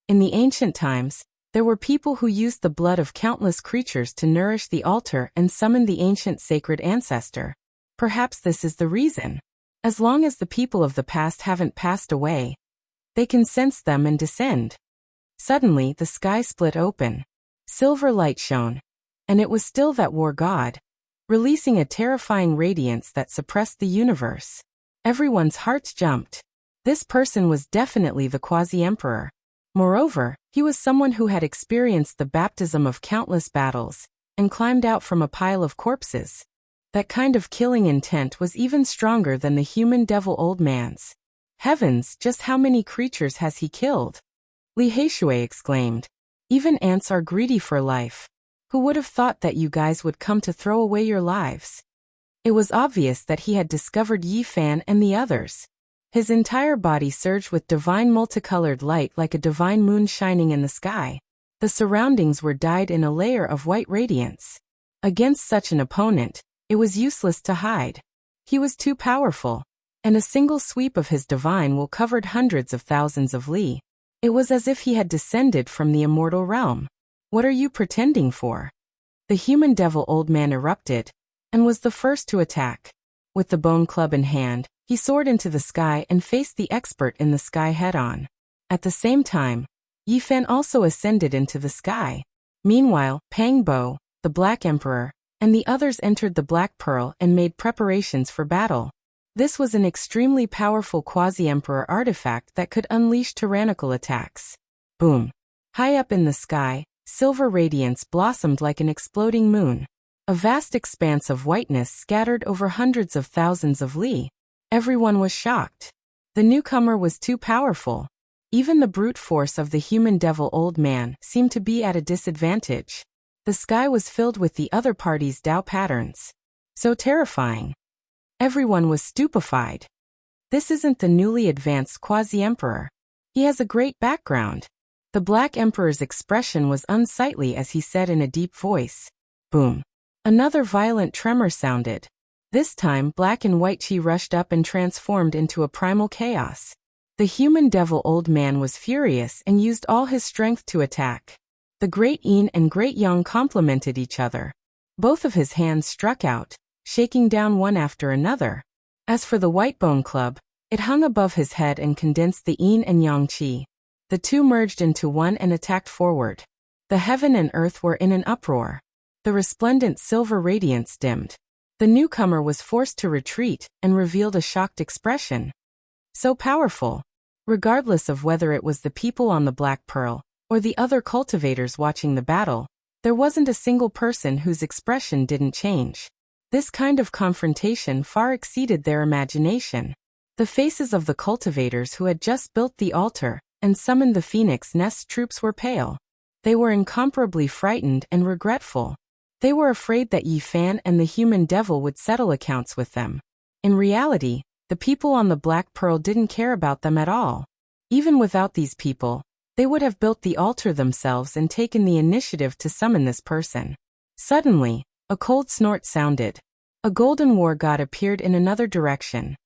In the ancient times, there were people who used the blood of countless creatures to nourish the altar and summon the ancient sacred ancestor. Perhaps this is the reason. As long as the people of the past haven't passed away, they can sense them and descend. Suddenly, the sky split open. Silver light shone, and it was still that war god, releasing a terrifying radiance that suppressed the universe. Everyone's hearts jumped. This person was definitely the quasi-emperor. Moreover, he was someone who had experienced the baptism of countless battles, and climbed out from a pile of corpses. That kind of killing intent was even stronger than the human devil old man's. Heavens, just how many creatures has he killed? Li Heishui exclaimed. Even ants are greedy for life. Who would have thought that you guys would come to throw away your lives? It was obvious that he had discovered Yi Fan and the others. His entire body surged with divine multicolored light like a divine moon shining in the sky. The surroundings were dyed in a layer of white radiance. Against such an opponent, it was useless to hide. He was too powerful, and a single sweep of his divine will covered hundreds of thousands of li. It was as if he had descended from the immortal realm. What are you pretending for? The human devil old man erupted, and was the first to attack. With the bone club in hand, he soared into the sky and faced the expert in the sky head-on. At the same time, Yi Fan also ascended into the sky. Meanwhile, Pang Bo, the Black Emperor, and the others entered the Black Pearl and made preparations for battle. This was an extremely powerful quasi-emperor artifact that could unleash tyrannical attacks. Boom! High up in the sky, silver radiance blossomed like an exploding moon. A vast expanse of whiteness scattered over hundreds of thousands of li. Everyone was shocked. The newcomer was too powerful. Even the brute force of the human devil old man seemed to be at a disadvantage. The sky was filled with the other party's Tao patterns. So terrifying. Everyone was stupefied. This isn't the newly advanced quasi-emperor. He has a great background. The Black Emperor's expression was unsightly as he said in a deep voice. Boom. Another violent tremor sounded. This time, black and white chi rushed up and transformed into a primal chaos. The human devil old man was furious and used all his strength to attack. The Great Yin and Great Yang complemented each other. Both of his hands struck out, shaking down one after another. As for the White Bone Club, it hung above his head and condensed the Yin and Yang chi. The two merged into one and attacked forward. The heaven and earth were in an uproar. The resplendent silver radiance dimmed. The newcomer was forced to retreat and revealed a shocked expression. So powerful. Regardless of whether it was the people on the Black Pearl or the other cultivators watching the battle, there wasn't a single person whose expression didn't change. This kind of confrontation far exceeded their imagination. The faces of the cultivators who had just built the altar and summoned the Phoenix Nest troops were pale. They were incomparably frightened and regretful. They were afraid that Yi Fan and the human devil would settle accounts with them. In reality, the people on the Black Pearl didn't care about them at all. Even without these people, they would have built the altar themselves and taken the initiative to summon this person. Suddenly, a cold snort sounded. A golden war god appeared in another direction.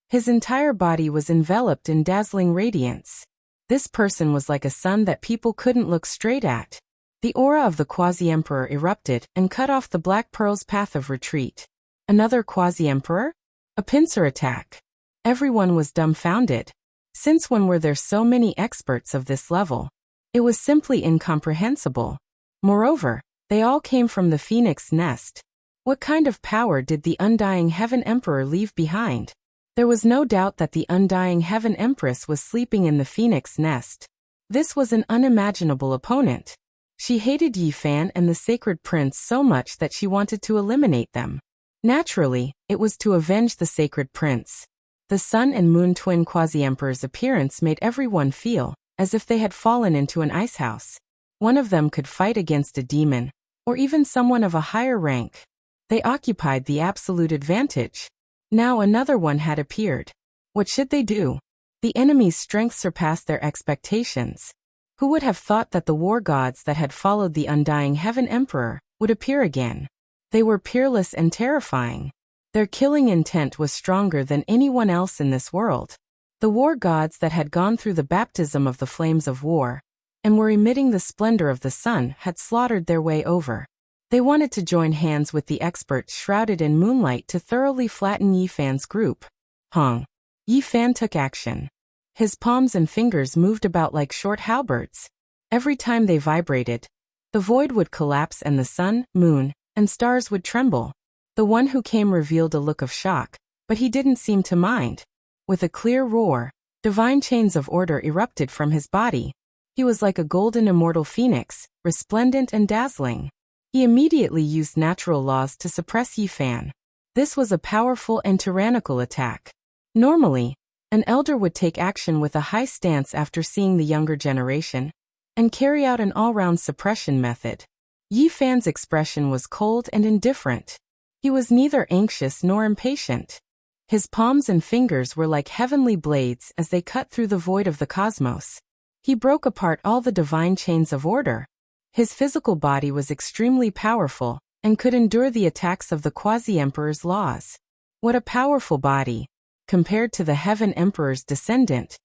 His entire body was enveloped in dazzling radiance. This person was like a sun that people couldn't look straight at. The aura of the quasi-emperor erupted and cut off the Black Pearl's path of retreat. Another quasi-emperor? A pincer attack. Everyone was dumbfounded. Since when were there so many experts of this level? It was simply incomprehensible. Moreover, they all came from the Phoenix Nest. What kind of power did the Undying Heaven Emperor leave behind? There was no doubt that the Undying Heaven Empress was sleeping in the Phoenix Nest. This was an unimaginable opponent. She hated Yi Fan and the Sacred Prince so much that she wanted to eliminate them. Naturally, it was to avenge the Sacred Prince. The Sun and Moon twin quasi-emperor's appearance made everyone feel as if they had fallen into an icehouse. One of them could fight against a demon, or even someone of a higher rank. They occupied the absolute advantage. Now another one had appeared. What should they do? The enemy's strength surpassed their expectations. Who would have thought that the war gods that had followed the Undying Heaven Emperor would appear again? They were peerless and terrifying. Their killing intent was stronger than anyone else in this world. The war gods that had gone through the baptism of the flames of war and were emitting the splendor of the sun had slaughtered their way over. They wanted to join hands with the experts shrouded in moonlight to thoroughly flatten Yi Fan's group. Hong. Yi Fan took action. His palms and fingers moved about like short halberds. Every time they vibrated, the void would collapse and the sun, moon, and stars would tremble. The one who came revealed a look of shock, but he didn't seem to mind. With a clear roar, divine chains of order erupted from his body. He was like a golden immortal phoenix, resplendent and dazzling. He immediately used natural laws to suppress Yi Fan. This was a powerful and tyrannical attack. Normally, an elder would take action with a high stance after seeing the younger generation and carry out an all-round suppression method. Yi Fan's expression was cold and indifferent. He was neither anxious nor impatient. His palms and fingers were like heavenly blades as they cut through the void of the cosmos. He broke apart all the divine chains of order. His physical body was extremely powerful and could endure the attacks of the quasi-emperor's laws. What a powerful body! Compared to the Heaven Emperor's descendant,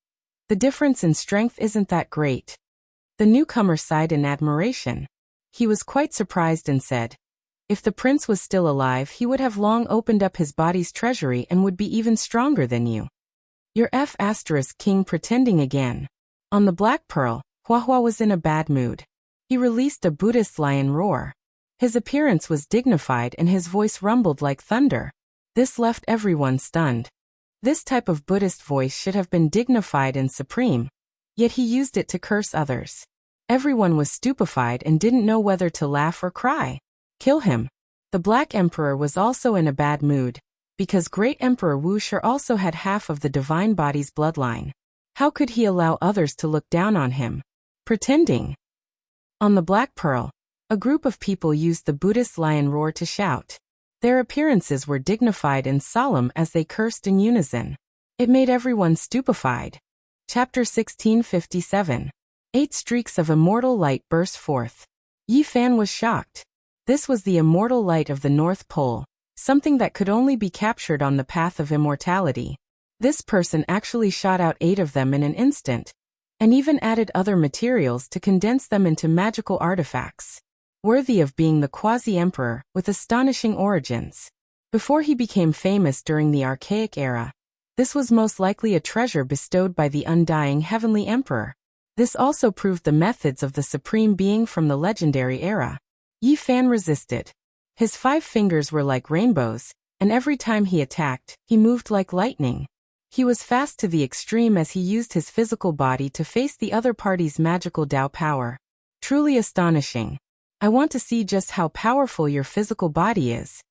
the difference in strength isn't that great. The newcomer sighed in admiration. He was quite surprised and said, if the prince was still alive, he would have long opened up his body's treasury and would be even stronger than you. Your King pretending again. On the Black Pearl, Huahua was in a bad mood. He released a Buddhist lion roar. His appearance was dignified and his voice rumbled like thunder. This left everyone stunned. This type of Buddhist voice should have been dignified and supreme, yet he used it to curse others. Everyone was stupefied and didn't know whether to laugh or cry. Kill him. The Black Emperor was also in a bad mood, because Great Emperor Wu Shi also had half of the divine body's bloodline. How could he allow others to look down on him? Pretending. On the Black Pearl, a group of people used the Buddhist lion roar to shout. Their appearances were dignified and solemn as they cursed in unison. It made everyone stupefied. Chapter 1657. 8 streaks of immortal light burst forth. Yi Fan was shocked. This was the immortal light of the North Pole, something that could only be captured on the path of immortality. This person actually shot out 8 of them in an instant, and even added other materials to condense them into magical artifacts, worthy of being the quasi-emperor with astonishing origins. Before he became famous during the Archaic era, this was most likely a treasure bestowed by the undying heavenly emperor. This also proved the methods of the supreme being from the legendary era. Yi Fan resisted. His 5 fingers were like rainbows, and every time he attacked, he moved like lightning. He was fast to the extreme as he used his physical body to face the other party's magical Tao power. Truly astonishing. I want to see just how powerful your physical body is.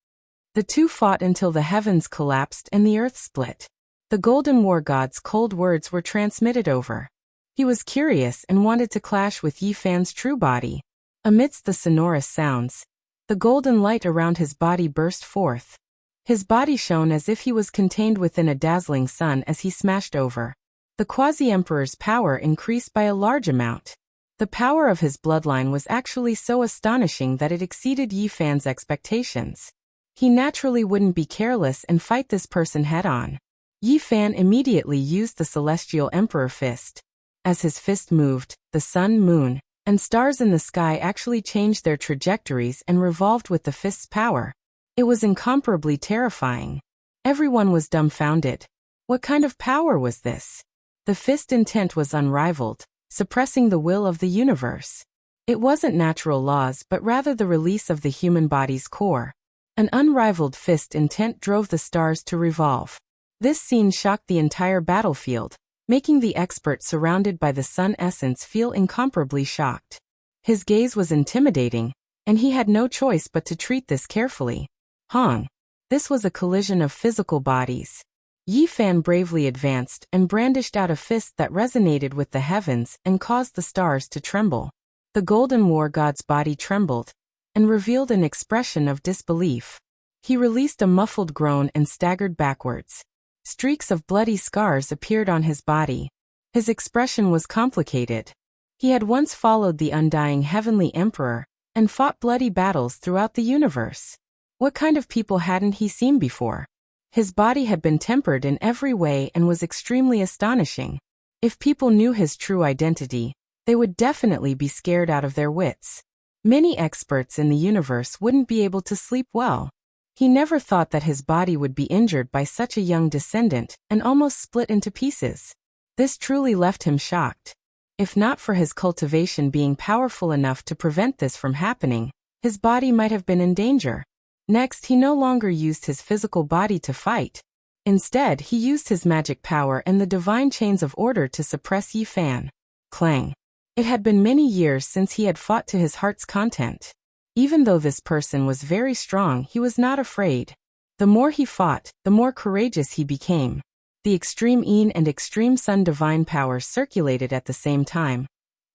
The two fought until the heavens collapsed and the earth split. The Golden War God's cold words were transmitted over. He was curious and wanted to clash with Yi Fan's true body. Amidst the sonorous sounds, the golden light around his body burst forth. His body shone as if he was contained within a dazzling sun as he smashed over. The quasi-emperor's power increased by a large amount. The power of his bloodline was actually so astonishing that it exceeded Yi Fan's expectations. He naturally wouldn't be careless and fight this person head-on. Yi Fan immediately used the Celestial Emperor Fist. As his fist moved, the sun, moon, and stars in the sky actually changed their trajectories and revolved with the fist's power. It was incomparably terrifying. Everyone was dumbfounded. What kind of power was this? The fist's intent was unrivaled, suppressing the will of the universe. It wasn't natural laws but rather the release of the human body's core. An unrivaled fist intent drove the stars to revolve. This scene shocked the entire battlefield, making the expert surrounded by the sun essence feel incomparably shocked. His gaze was intimidating, and he had no choice but to treat this carefully. Hong. This was a collision of physical bodies. Yi Fan bravely advanced and brandished out a fist that resonated with the heavens and caused the stars to tremble. The Golden War God's body trembled and revealed an expression of disbelief. He released a muffled groan and staggered backwards. Streaks of bloody scars appeared on his body. His expression was complicated. He had once followed the undying heavenly emperor and fought bloody battles throughout the universe. What kind of people hadn't he seen before? His body had been tempered in every way and was extremely astonishing. If people knew his true identity, they would definitely be scared out of their wits. Many experts in the universe wouldn't be able to sleep well. He never thought that his body would be injured by such a young descendant and almost split into pieces. This truly left him shocked. If not for his cultivation being powerful enough to prevent this from happening, his body might have been in danger. Next, he no longer used his physical body to fight. Instead, he used his magic power and the divine chains of order to suppress Yi Fan. Clang. It had been many years since he had fought to his heart's content. Even though this person was very strong, he was not afraid. The more he fought, the more courageous he became. The extreme Yin and extreme Sun divine powers circulated at the same time,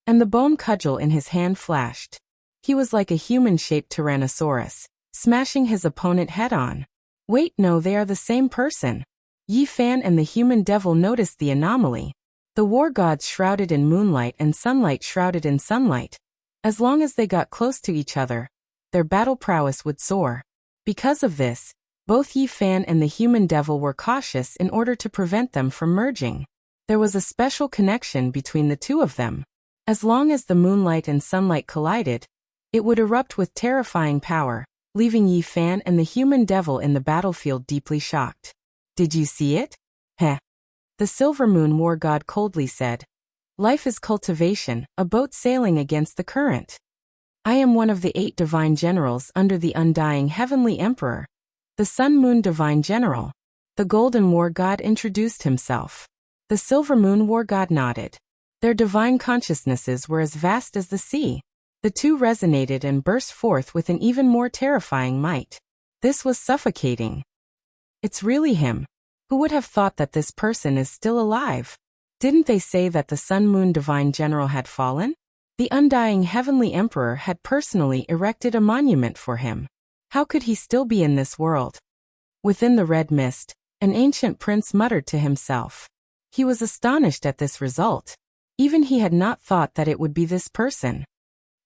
and the bone cudgel in his hand flashed. He was like a human-shaped Tyrannosaurus, smashing his opponent head-on. Wait, no, they are the same person. Yi Fan and the human devil noticed the anomaly. The war gods shrouded in moonlight and sunlight shrouded in sunlight. As long as they got close to each other, their battle prowess would soar. Because of this, both Yi Fan and the human devil were cautious in order to prevent them from merging. There was a special connection between the two of them. As long as the moonlight and sunlight collided, it would erupt with terrifying power, leaving Yi Fan and the human devil in the battlefield deeply shocked. Did you see it? Heh. The Silver Moon War God coldly said. Life is cultivation, a boat sailing against the current. I am one of the 8 divine generals under the undying heavenly emperor, the Sun Moon Divine General. The Golden War God introduced himself. The Silver Moon War God nodded. Their divine consciousnesses were as vast as the sea. The two resonated and burst forth with an even more terrifying might. This was suffocating. It's really him. Who would have thought that this person is still alive? Didn't they say that the Sun Moon Divine General had fallen? The undying heavenly emperor had personally erected a monument for him. How could he still be in this world? Within the red mist, An ancient prince muttered to himself. He was astonished at this result. Even he had not thought that it would be this person.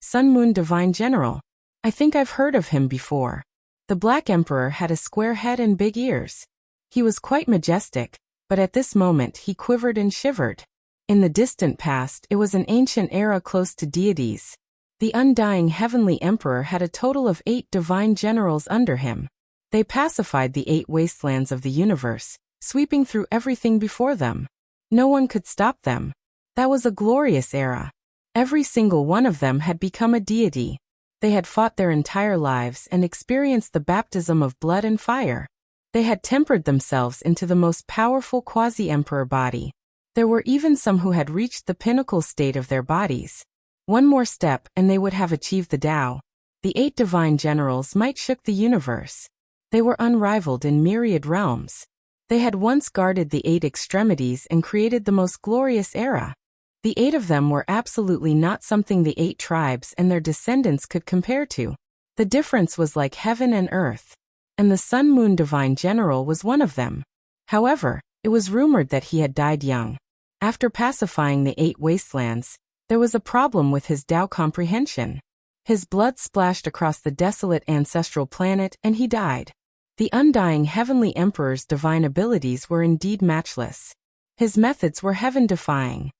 Sun Moon Divine General. I think I've heard of him before. The Black Emperor had a square head and big ears. He was quite majestic, but at this moment he quivered and shivered. In the distant past, it was an ancient era close to deities. The undying heavenly emperor had a total of 8 divine generals under him. They pacified the 8 wastelands of the universe, sweeping through everything before them. No one could stop them. That was a glorious era. Every single one of them had become a deity. They had fought their entire lives and experienced the baptism of blood and fire. They had tempered themselves into the most powerful quasi-emperor body. There were even some who had reached the pinnacle state of their bodies. One more step and they would have achieved the Tao. The 8 divine generals might shook the universe. They were unrivaled in myriad realms. They had once guarded the 8 extremities and created the most glorious era. The 8 of them were absolutely not something the 8 tribes and their descendants could compare to. The difference was like heaven and earth. And the Sun Moon Divine General was one of them. However, it was rumored that he had died young. After pacifying the 8 wastelands, there was a problem with his Tao comprehension. His blood splashed across the desolate ancestral planet and he died. The undying heavenly emperor's divine abilities were indeed matchless. His methods were heaven-defying.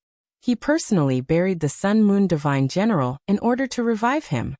He personally buried the Sun Moon Divine General in order to revive him.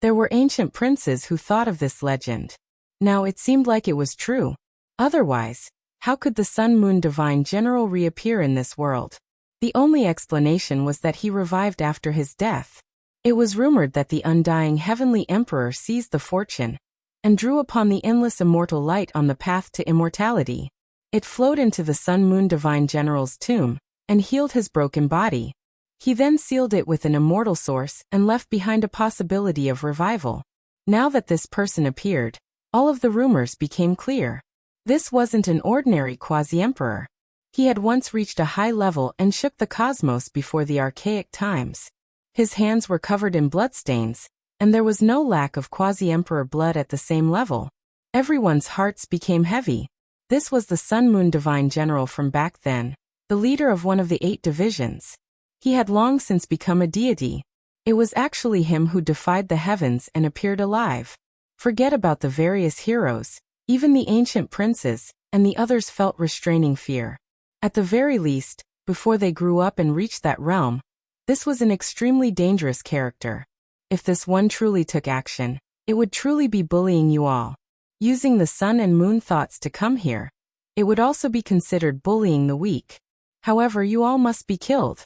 There were ancient princes who thought of this legend. Now it seemed like it was true. Otherwise, how could the Sun Moon Divine General reappear in this world? The only explanation was that he revived after his death. It was rumored that the undying heavenly emperor seized the fortune and drew upon the endless immortal light on the path to immortality. It flowed into the Sun Moon Divine General's tomb and healed his broken body. He then sealed it with an immortal source and left behind a possibility of revival. Now that this person appeared, all of the rumors became clear. This wasn't an ordinary quasi-emperor. He had once reached a high level and shook the cosmos before the archaic times. His hands were covered in bloodstains, and there was no lack of quasi-emperor blood at the same level. Everyone's hearts became heavy. This was the Sun Moon Divine General from back then, the leader of one of the 8 divisions. He had long since become a deity. It was actually him who defied the heavens and appeared alive. Forget about the various heroes, even the ancient princes, and the others felt restraining fear. At the very least, before they grew up and reached that realm, this was an extremely dangerous character. If this one truly took action, it would truly be bullying you all. Using the sun and moon thoughts to come here, it would also be considered bullying the weak. However, you all must be killed.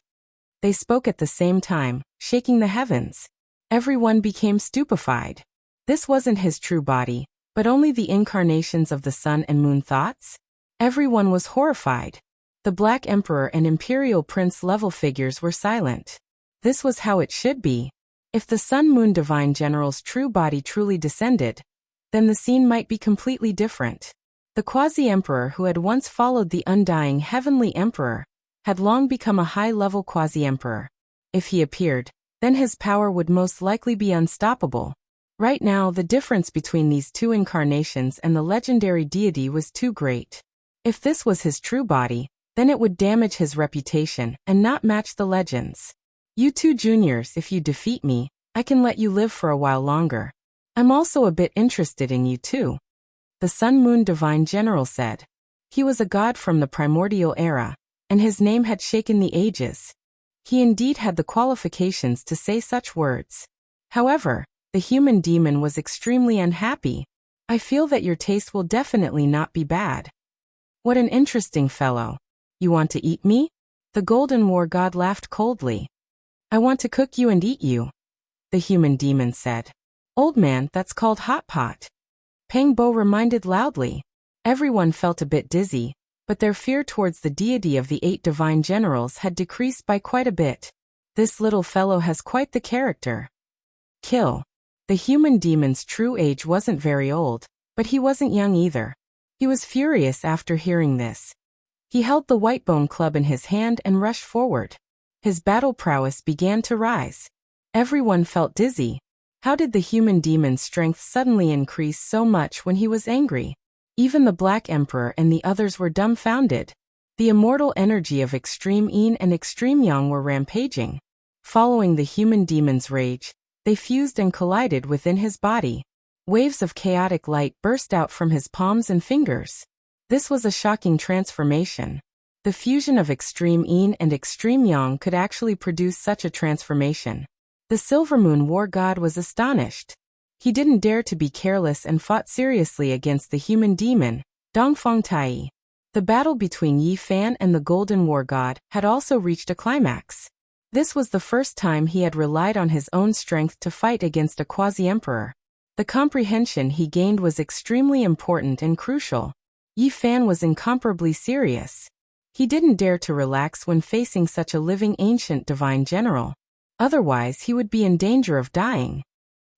They spoke at the same time, shaking the heavens. Everyone became stupefied. This wasn't his true body, but only the incarnations of the sun and moon thoughts. Everyone was horrified. The Black Emperor and Imperial Prince level figures were silent. This was how it should be. If the Sun Moon Divine General's true body truly descended, then the scene might be completely different. The quasi-emperor who had once followed the undying heavenly emperor had long become a high-level quasi-emperor. If he appeared, then his power would most likely be unstoppable. Right now, the difference between these 2 incarnations and the legendary deity was too great. If this was his true body, then it would damage his reputation and not match the legends. You 2 juniors, if you defeat me, I can let you live for a while longer. I'm also a bit interested in you too. The Sun Moon Divine General said. He was a god from the primordial era, and his name had shaken the ages. He indeed had the qualifications to say such words. However, the human demon was extremely unhappy. I feel that your taste will definitely not be bad. What an interesting fellow. You want to eat me? The Golden War God laughed coldly. I want to cook you and eat you, the human demon said. Old man, that's called hot pot. Peng Bo reminded loudly. Everyone felt a bit dizzy, but their fear towards the deity of the 8 divine generals had decreased by quite a bit. This little fellow has quite the character. Kill. The human demon's true age wasn't very old, but he wasn't young either. He was furious after hearing this. He held the white bone club in his hand and rushed forward. His battle prowess began to rise. Everyone felt dizzy. How did the human demon's strength suddenly increase so much when he was angry? Even the Black Emperor and the others were dumbfounded. The immortal energy of extreme yin and extreme yang were rampaging. Following the human demon's rage, they fused and collided within his body. Waves of chaotic light burst out from his palms and fingers. This was a shocking transformation. The fusion of extreme yin and extreme yang could actually produce such a transformation. The Silver Moon War God was astonished. He didn't dare to be careless and fought seriously against the human demon, Dongfang Tai. The battle between Yi Fan and the Golden War God had also reached a climax. This was the first time he had relied on his own strength to fight against a quasi-emperor. The comprehension he gained was extremely important and crucial. Yi Fan was incomparably serious. He didn't dare to relax when facing such a living ancient divine general. Otherwise he would be in danger of dying.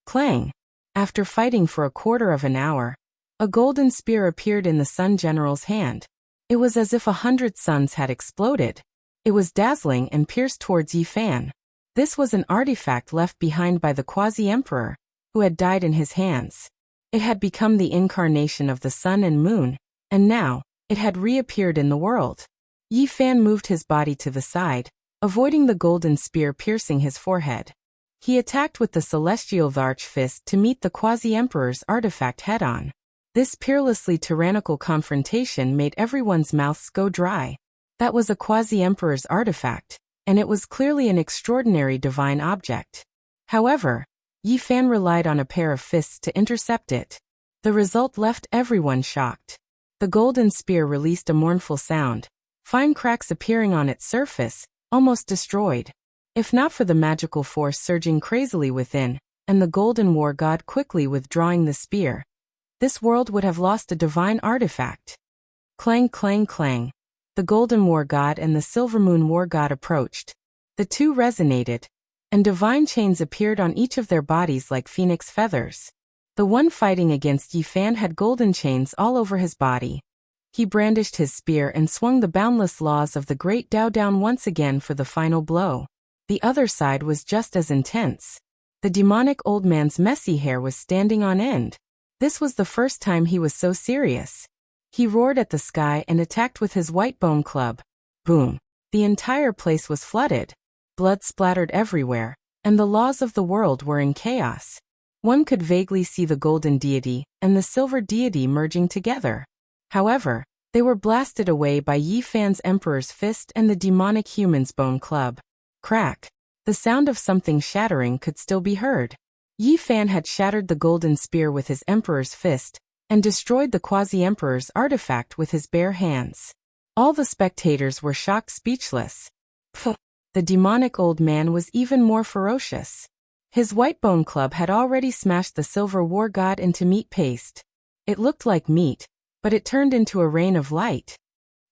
Clang! After fighting for a quarter of an hour, a golden spear appeared in the Sun General's hand. It was as if 100 suns had exploded. It was dazzling and pierced towards Yi Fan. This was an artifact left behind by the quasi-emperor, who had died in his hands. It had become the incarnation of the sun and moon, and now, it had reappeared in the world. Yi Fan moved his body to the side, avoiding the golden spear piercing his forehead. He attacked with the celestial Varch fist to meet the quasi-emperor's artifact head-on. This peerlessly tyrannical confrontation made everyone's mouths go dry. That was a quasi-emperor's artifact, and it was clearly an extraordinary divine object. However, Yi Fan relied on a pair of fists to intercept it. The result left everyone shocked. The golden spear released a mournful sound, fine cracks appearing on its surface, almost destroyed. If not for the magical force surging crazily within, and the Golden War God quickly withdrawing the spear, this world would have lost a divine artifact. Clang, clang, clang. The Golden War God and the Silver Moon War God approached. The two resonated, and divine chains appeared on each of their bodies like phoenix feathers. The one fighting against Yi Fan had golden chains all over his body. He brandished his spear and swung the boundless laws of the Great Tao down once again for the final blow. The other side was just as intense. The demonic old man's messy hair was standing on end. This was the first time he was so serious. He roared at the sky and attacked with his white bone club. Boom! The entire place was flooded. Blood splattered everywhere, and the laws of the world were in chaos. One could vaguely see the golden deity and the silver deity merging together. However, they were blasted away by Yi Fan's emperor's fist and the demonic human's bone club. Crack! The sound of something shattering could still be heard. Yi Fan had shattered the golden spear with his emperor's fist, and destroyed the quasi-emperor's artifact with his bare hands. All the spectators were shocked speechless. Pfft! The demonic old man was even more ferocious. His white bone club had already smashed the silver war god into meat paste. It looked like meat, but it turned into a rain of light.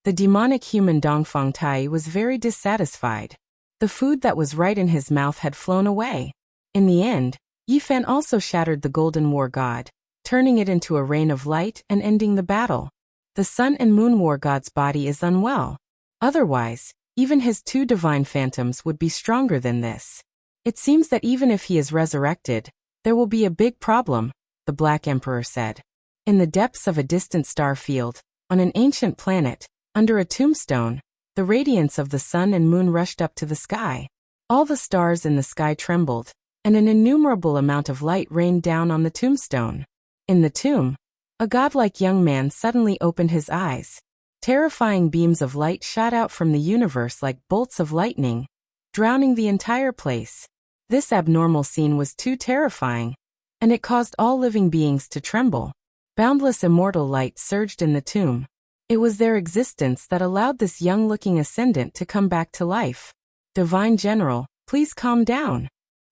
The demonic human Dongfang Tai was very dissatisfied. The food that was right in his mouth had flown away. In the end, Yi Fan also shattered the Golden War God, turning it into a rain of light and ending the battle. The Sun and Moon War God's body is unwell. Otherwise, even his two divine phantoms would be stronger than this. It seems that even if he is resurrected, there will be a big problem, the Black Emperor said. In the depths of a distant star field, on an ancient planet, under a tombstone, the radiance of the sun and moon rushed up to the sky. All the stars in the sky trembled, and an innumerable amount of light rained down on the tombstone. In the tomb, a godlike young man suddenly opened his eyes. Terrifying beams of light shot out from the universe like bolts of lightning, drowning the entire place. This abnormal scene was too terrifying, and it caused all living beings to tremble. Boundless immortal light surged in the tomb. It was their existence that allowed this young-looking ascendant to come back to life. Divine General, please calm down.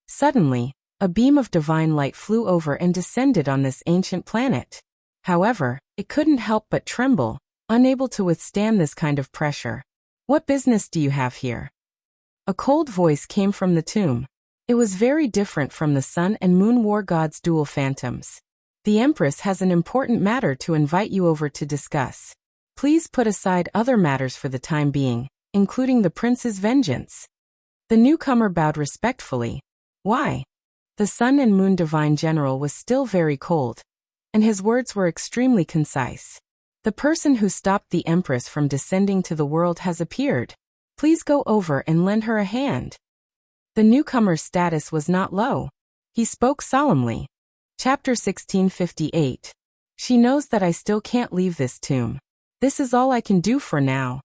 Suddenly, a beam of divine light flew over and descended on this ancient planet. However, it couldn't help but tremble, unable to withstand this kind of pressure. What business do you have here? A cold voice came from the tomb. It was very different from the Sun and Moon War God's dual phantoms. The Empress has an important matter to invite you over to discuss. Please put aside other matters for the time being, including the prince's vengeance. The newcomer bowed respectfully. Why? The Sun and Moon Divine General was still very cold, and his words were extremely concise. The person who stopped the Empress from descending to the world has appeared. Please go over and lend her a hand. The newcomer's status was not low. He spoke solemnly. Chapter 1658. She knows that I still can't leave this tomb. This is all I can do for now.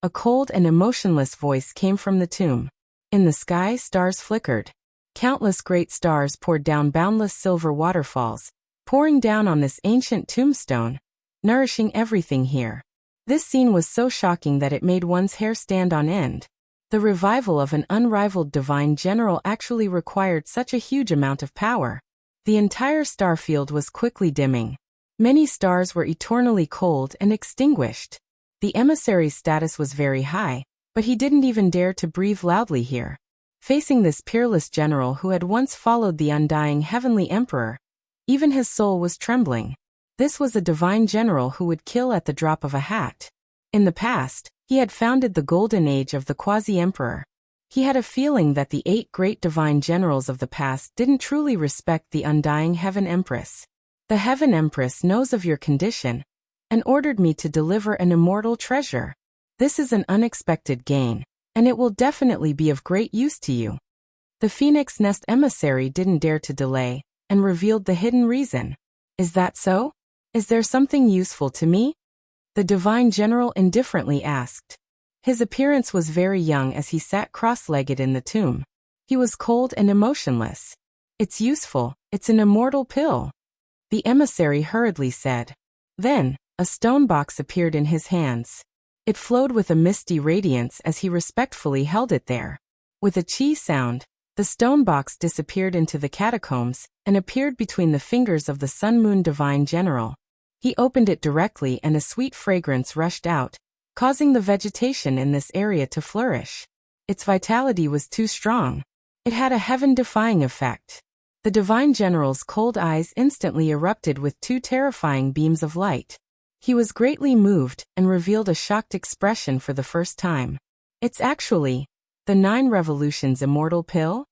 A cold and emotionless voice came from the tomb. In the sky, stars flickered. Countless great stars poured down boundless silver waterfalls, pouring down on this ancient tombstone, nourishing everything here. This scene was so shocking that it made one's hair stand on end. The revival of an unrivaled divine general actually required such a huge amount of power. The entire star field was quickly dimming. Many stars were eternally cold and extinguished. The emissary's status was very high, but he didn't even dare to breathe loudly here. Facing this peerless general who had once followed the undying heavenly emperor, even his soul was trembling. This was a divine general who would kill at the drop of a hat. In the past, he had founded the golden age of the quasi-emperor. He had a feeling that the 8 great divine generals of the past didn't truly respect the undying heaven empress. The heaven empress knows of your condition and ordered me to deliver an immortal treasure. This is an unexpected gain, and it will definitely be of great use to you. The Phoenix Nest emissary didn't dare to delay and revealed the hidden reason. Is that so? Is there something useful to me? The divine general indifferently asked. His appearance was very young as he sat cross-legged in the tomb. He was cold and emotionless. It's useful, it's an immortal pill. The emissary hurriedly said. Then, a stone box appeared in his hands. It flowed with a misty radiance as he respectfully held it there. With a chi sound, the stone box disappeared into the catacombs and appeared between the fingers of the Sun-Moon Divine General. He opened it directly and a sweet fragrance rushed out, causing the vegetation in this area to flourish. Its vitality was too strong. It had a heaven-defying effect. The Divine General's cold eyes instantly erupted with 2 terrifying beams of light. He was greatly moved and revealed a shocked expression for the first time. It's actually the 9 Revolutions Immortal Pill?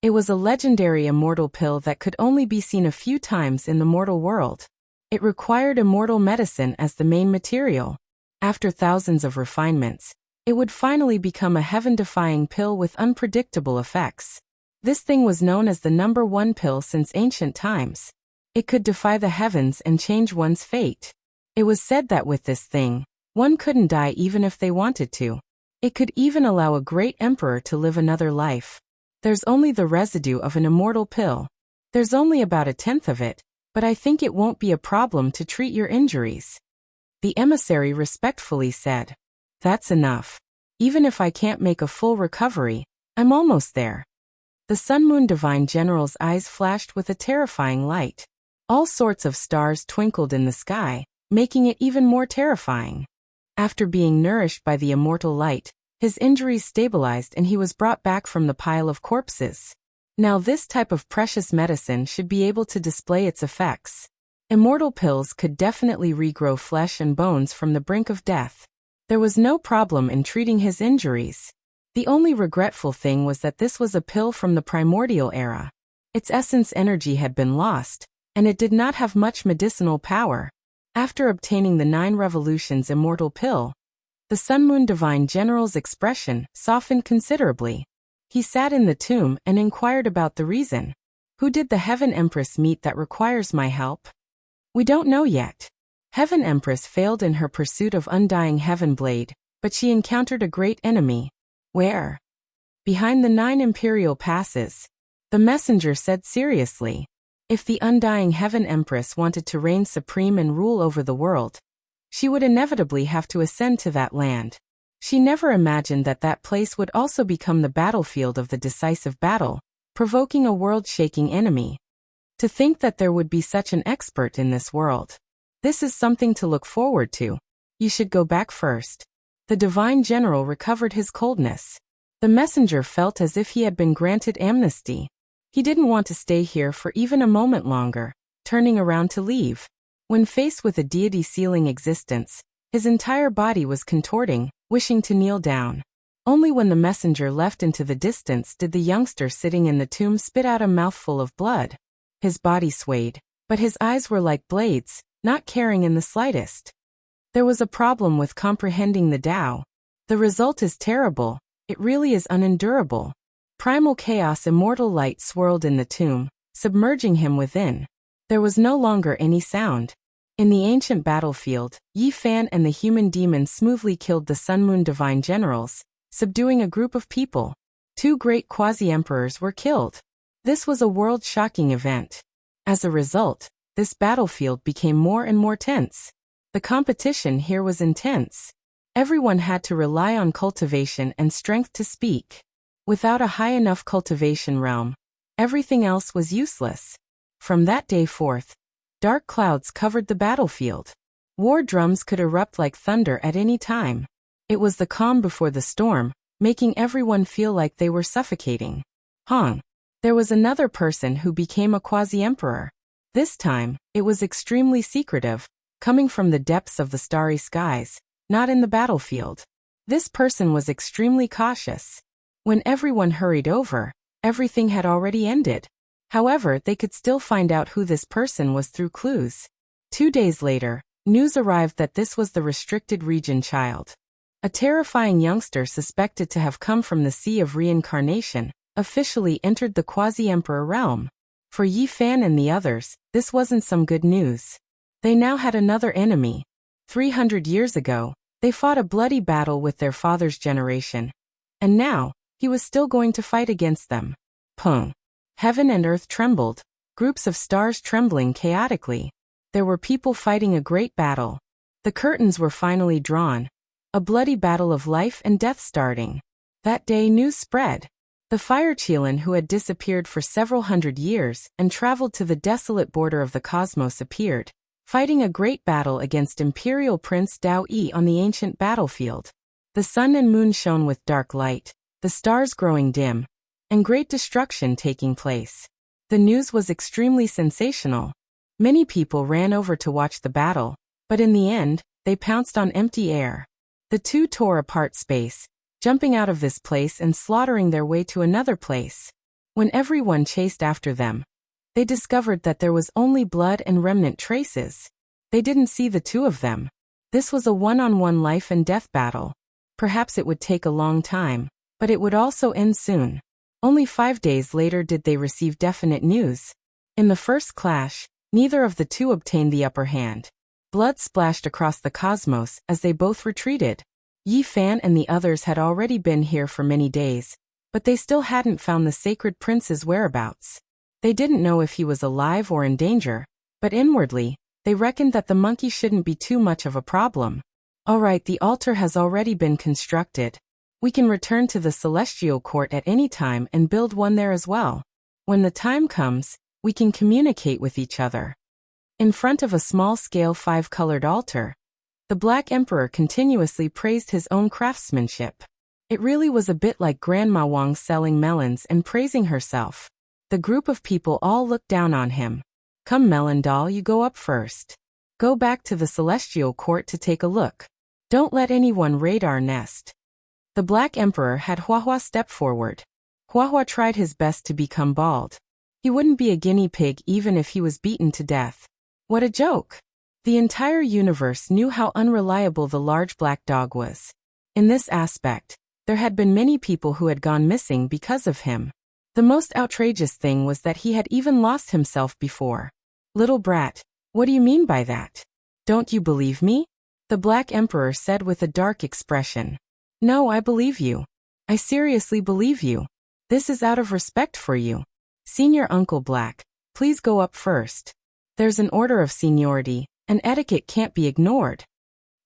It was a legendary immortal pill that could only be seen a few times in the mortal world. It required immortal medicine as the main material. After thousands of refinements, it would finally become a heaven-defying pill with unpredictable effects. This thing was known as the number 1 pill since ancient times. It could defy the heavens and change one's fate. It was said that with this thing, one couldn't die even if they wanted to. It could even allow a great emperor to live another life. There's only the residue of an immortal pill. There's only about 1/10 of it, but I think it won't be a problem to treat your injuries. The emissary respectfully said. That's enough. Even if I can't make a full recovery, I'm almost there. The Sun-Moon Divine General's eyes flashed with a terrifying light. All sorts of stars twinkled in the sky, making it even more terrifying. After being nourished by the immortal light, his injuries stabilized and he was brought back from the pile of corpses. Now this type of precious medicine should be able to display its effects. Immortal pills could definitely regrow flesh and bones from the brink of death. There was no problem in treating his injuries. The only regretful thing was that this was a pill from the primordial era. Its essence energy had been lost, and it did not have much medicinal power. After obtaining the 9 Revolutions Immortal Pill, the Sun-Moon Divine General's expression softened considerably. He sat in the tomb and inquired about the reason. Who did the Heaven Empress meet that requires my help? We don't know yet. Heaven Empress failed in her pursuit of undying Heaven Blade, but she encountered a great enemy. Where? Behind the 9 Imperial Passes. The messenger said seriously. If the undying Heaven Empress wanted to reign supreme and rule over the world, she would inevitably have to ascend to that land. She never imagined that that place would also become the battlefield of the decisive battle, provoking a world-shaking enemy. To think that there would be such an expert in this world. This is something to look forward to. You should go back first. The Divine General recovered his coldness. The messenger felt as if he had been granted amnesty. He didn't want to stay here for even a moment longer, turning around to leave. When faced with a deity sealing existence, his entire body was contorting, wishing to kneel down. Only when the messenger left into the distance did the youngster sitting in the tomb spit out a mouthful of blood. His body swayed, but his eyes were like blades, not caring in the slightest. There was a problem with comprehending the Tao. The result is terrible, it really is unendurable. Primal chaos, immortal light swirled in the tomb, submerging him within. There was no longer any sound. In the ancient battlefield, Yi Fan and the human demon smoothly killed the Sun Moon divine generals, subduing a group of people. 2 great quasi-emperors were killed. This was a world-shocking event. As a result, this battlefield became more and more tense. The competition here was intense. Everyone had to rely on cultivation and strength to speak. Without a high enough cultivation realm, everything else was useless. From that day forth, dark clouds covered the battlefield. War drums could erupt like thunder at any time. It was the calm before the storm, making everyone feel like they were suffocating. There was another person who became a quasi-emperor. This time, it was extremely secretive, coming from the depths of the starry skies, not in the battlefield. This person was extremely cautious. When everyone hurried over, everything had already ended. However, they could still find out who this person was through clues. 2 days later, news arrived that this was the restricted region child. A terrifying youngster suspected to have come from the Sea of Reincarnation, officially entered the quasi-emperor realm. For Yi Fan and the others, this wasn't some good news. They now had another enemy. 300 years ago, they fought a bloody battle with their father's generation. And now, he was still going to fight against them. Heaven and earth trembled, groups of stars trembling chaotically. There were people fighting a great battle. The curtains were finally drawn. A bloody battle of life and death starting. That day news spread. The Fire Qilin, who had disappeared for several hundred years and traveled to the desolate border of the cosmos, appeared, fighting a great battle against Imperial Prince Dao Yi on the ancient battlefield. The sun and moon shone with dark light, the stars growing dim, and great destruction taking place. The news was extremely sensational. Many people ran over to watch the battle, but in the end, they pounced on empty air. The two tore apart space, jumping out of this place and slaughtering their way to another place. When everyone chased after them, they discovered that there was only blood and remnant traces. They didn't see the two of them. This was a one-on-one life and death battle. Perhaps it would take a long time, but it would also end soon. Only 5 days later did they receive definite news. In the first clash, neither of the two obtained the upper hand. Blood splashed across the cosmos as they both retreated. Yi Fan and the others had already been here for many days, but they still hadn't found the sacred prince's whereabouts. They didn't know if he was alive or in danger, but inwardly, they reckoned that the monkey shouldn't be too much of a problem. Alright, the altar has already been constructed. We can return to the celestial court at any time and build one there as well. When the time comes, we can communicate with each other. In front of a small-scale 5-colored altar, the Black Emperor continuously praised his own craftsmanship. It really was a bit like Grandma Wang selling melons and praising herself. The group of people all looked down on him. Come, Melon Doll, you go up first. Go back to the celestial court to take a look. Don't let anyone raid our nest. The Black Emperor had Huahua step forward. Huahua tried his best to become bald. He wouldn't be a guinea pig even if he was beaten to death. What a joke! The entire universe knew how unreliable the large black dog was. In this aspect, there had been many people who had gone missing because of him. The most outrageous thing was that he had even lost himself before. Little brat, what do you mean by that? Don't you believe me? The Black Emperor said with a dark expression. No, I believe you. I seriously believe you. This is out of respect for you. Senior Uncle Black, please go up first. There's an order of seniority, and etiquette can't be ignored.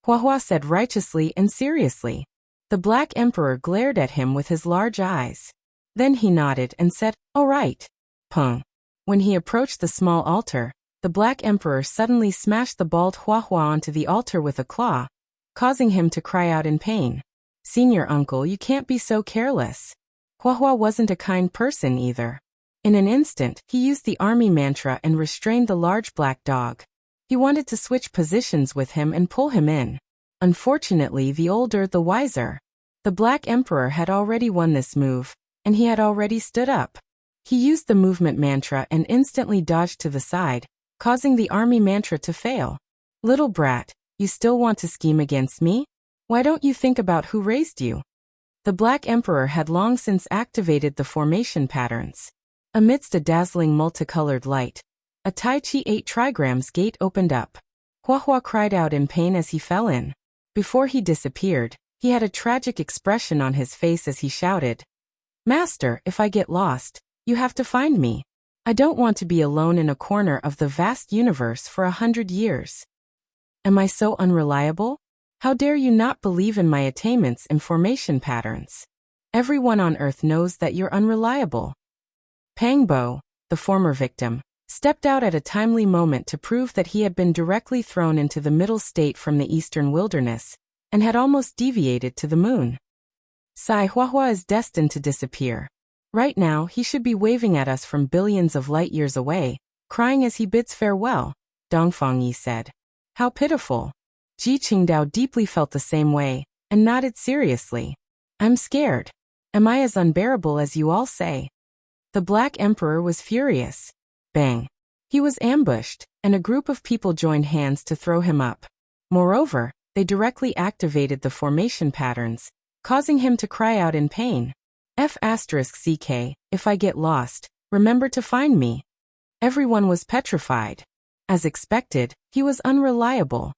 Huahua said righteously and seriously. The Black Emperor glared at him with his large eyes. Then he nodded and said, all right. When he approached the small altar, the Black Emperor suddenly smashed the bald Huahua onto the altar with a claw, causing him to cry out in pain. Senior uncle, you can't be so careless. Huahua wasn't a kind person either. In an instant, he used the army mantra and restrained the large black dog. He wanted to switch positions with him and pull him in. Unfortunately, the older the wiser. The Black Emperor had already won this move, and he had already stood up. He used the movement mantra and instantly dodged to the side, causing the army mantra to fail. Little brat, You still want to scheme against me? Why don't you think about who raised you? The Black Emperor had long since activated the formation patterns. Amidst a dazzling multicolored light, a Tai Chi 8 trigrams gate opened up. Hua Hua cried out in pain as he fell in. Before he disappeared, he had a tragic expression on his face as he shouted, "Master, if I get lost, you have to find me. I don't want to be alone in a corner of the vast universe for 100 years. Am I so unreliable? How dare you not believe in my attainments in formation patterns? Everyone on Earth knows that you're unreliable." Pang Bo, the former victim, stepped out at a timely moment to prove that he had been directly thrown into the middle state from the eastern wilderness, and had almost deviated to the moon. Sai Huahua is destined to disappear. Right now, he should be waving at us from billions of light years away, crying as he bids farewell, Dongfang Yi said. How pitiful. Ji Qingdao deeply felt the same way, and nodded seriously. I'm scared. Am I as unbearable as you all say? The Black Emperor was furious. Bang. He was ambushed, and a group of people joined hands to throw him up. Moreover, they directly activated the formation patterns, causing him to cry out in pain. F***CK, if I get lost, remember to find me. Everyone was petrified. As expected, he was unreliable.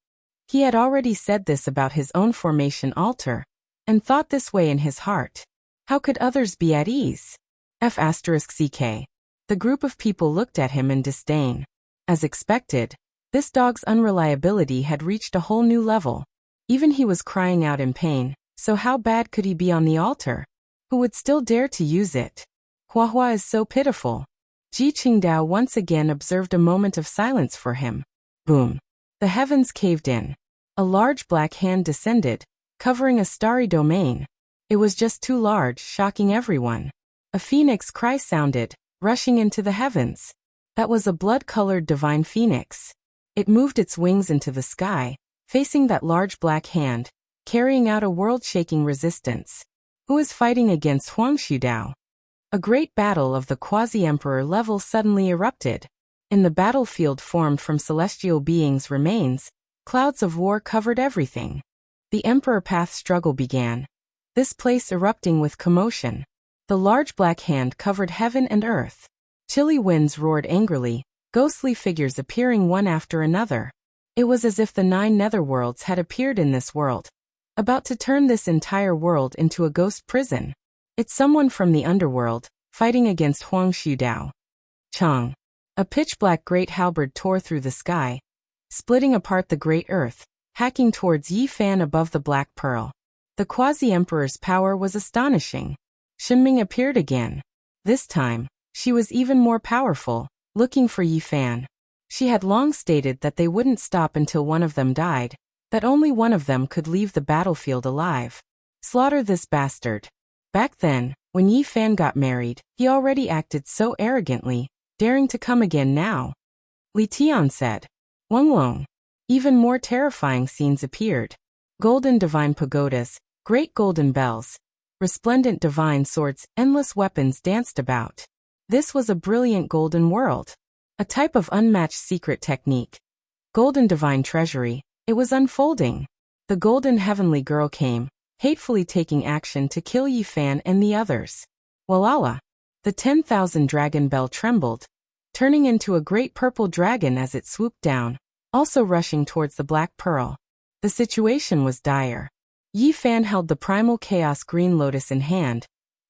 He had already said this about his own formation altar, and thought this way in his heart. How could others be at ease? F***CK. The group of people looked at him in disdain. As expected, this dog's unreliability had reached a whole new level. Even he was crying out in pain, so how bad could he be on the altar? Who would still dare to use it? Huahua is so pitiful. Ji Qingdao once again observed a moment of silence for him. Boom. The heavens caved in. A large black hand descended, covering a starry domain. It was just too large, shocking everyone. A phoenix cry sounded, rushing into the heavens. That was a blood-colored divine phoenix. It moved its wings into the sky, facing that large black hand, carrying out a world-shaking resistance. Who is fighting against Huang Shudao? A great battle of the quasi-emperor level suddenly erupted. In the battlefield formed from celestial beings' remains, clouds of war covered everything. The Emperor Path struggle began, this place erupting with commotion. The large black hand covered heaven and earth. Chilly winds roared angrily, ghostly figures appearing one after another. It was as if the 9 netherworlds had appeared in this world, about to turn this entire world into a ghost prison. It's someone from the underworld, fighting against Huang Shudao. Chang. A pitch-black great halberd tore through the sky, splitting apart the great earth, hacking towards Yi Fan above the Black Pearl. The quasi-emperor's power was astonishing. Shinming appeared again. This time, she was even more powerful, looking for Yi Fan. She had long stated that they wouldn't stop until one of them died, that only one of them could leave the battlefield alive. Slaughter this bastard. Back then, when Yi Fan got married, he already acted so arrogantly, daring to come again now. Li Tian said. Wenglong. Even more terrifying scenes appeared. Golden divine pagodas, great golden bells, resplendent divine swords, endless weapons danced about. This was a brilliant golden world. A type of unmatched secret technique. Golden divine treasury, it was unfolding. The golden heavenly girl came, hatefully taking action to kill Yi Fan and the others. Walala. The 10,000 dragon bell trembled, turning into a great purple dragon as it swooped down, also rushing towards the Black Pearl. The situation was dire. Yi Fan held the primal chaos green lotus in hand,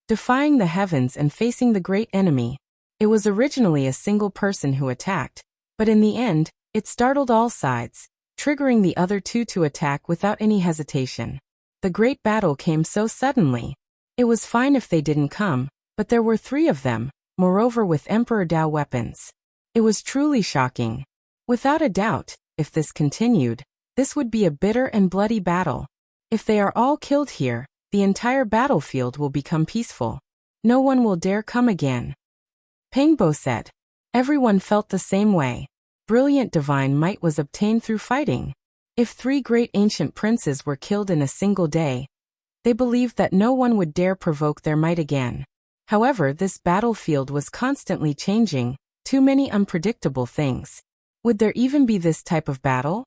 defying the heavens and facing the great enemy. It was originally a single person who attacked, but in the end, it startled all sides, triggering the other two to attack without any hesitation. The great battle came so suddenly. It was fine if they didn't come, but there were 3 of them, moreover with Emperor Dao weapons. It was truly shocking. Without a doubt, if this continued, this would be a bitter and bloody battle. If they are all killed here, the entire battlefield will become peaceful. No one will dare come again. Pengbo said. Everyone felt the same way. Brilliant divine might was obtained through fighting. If 3 great ancient princes were killed in a single day, they believed that no one would dare provoke their might again. However, this battlefield was constantly changing, too many unpredictable things. Would there even be this type of battle?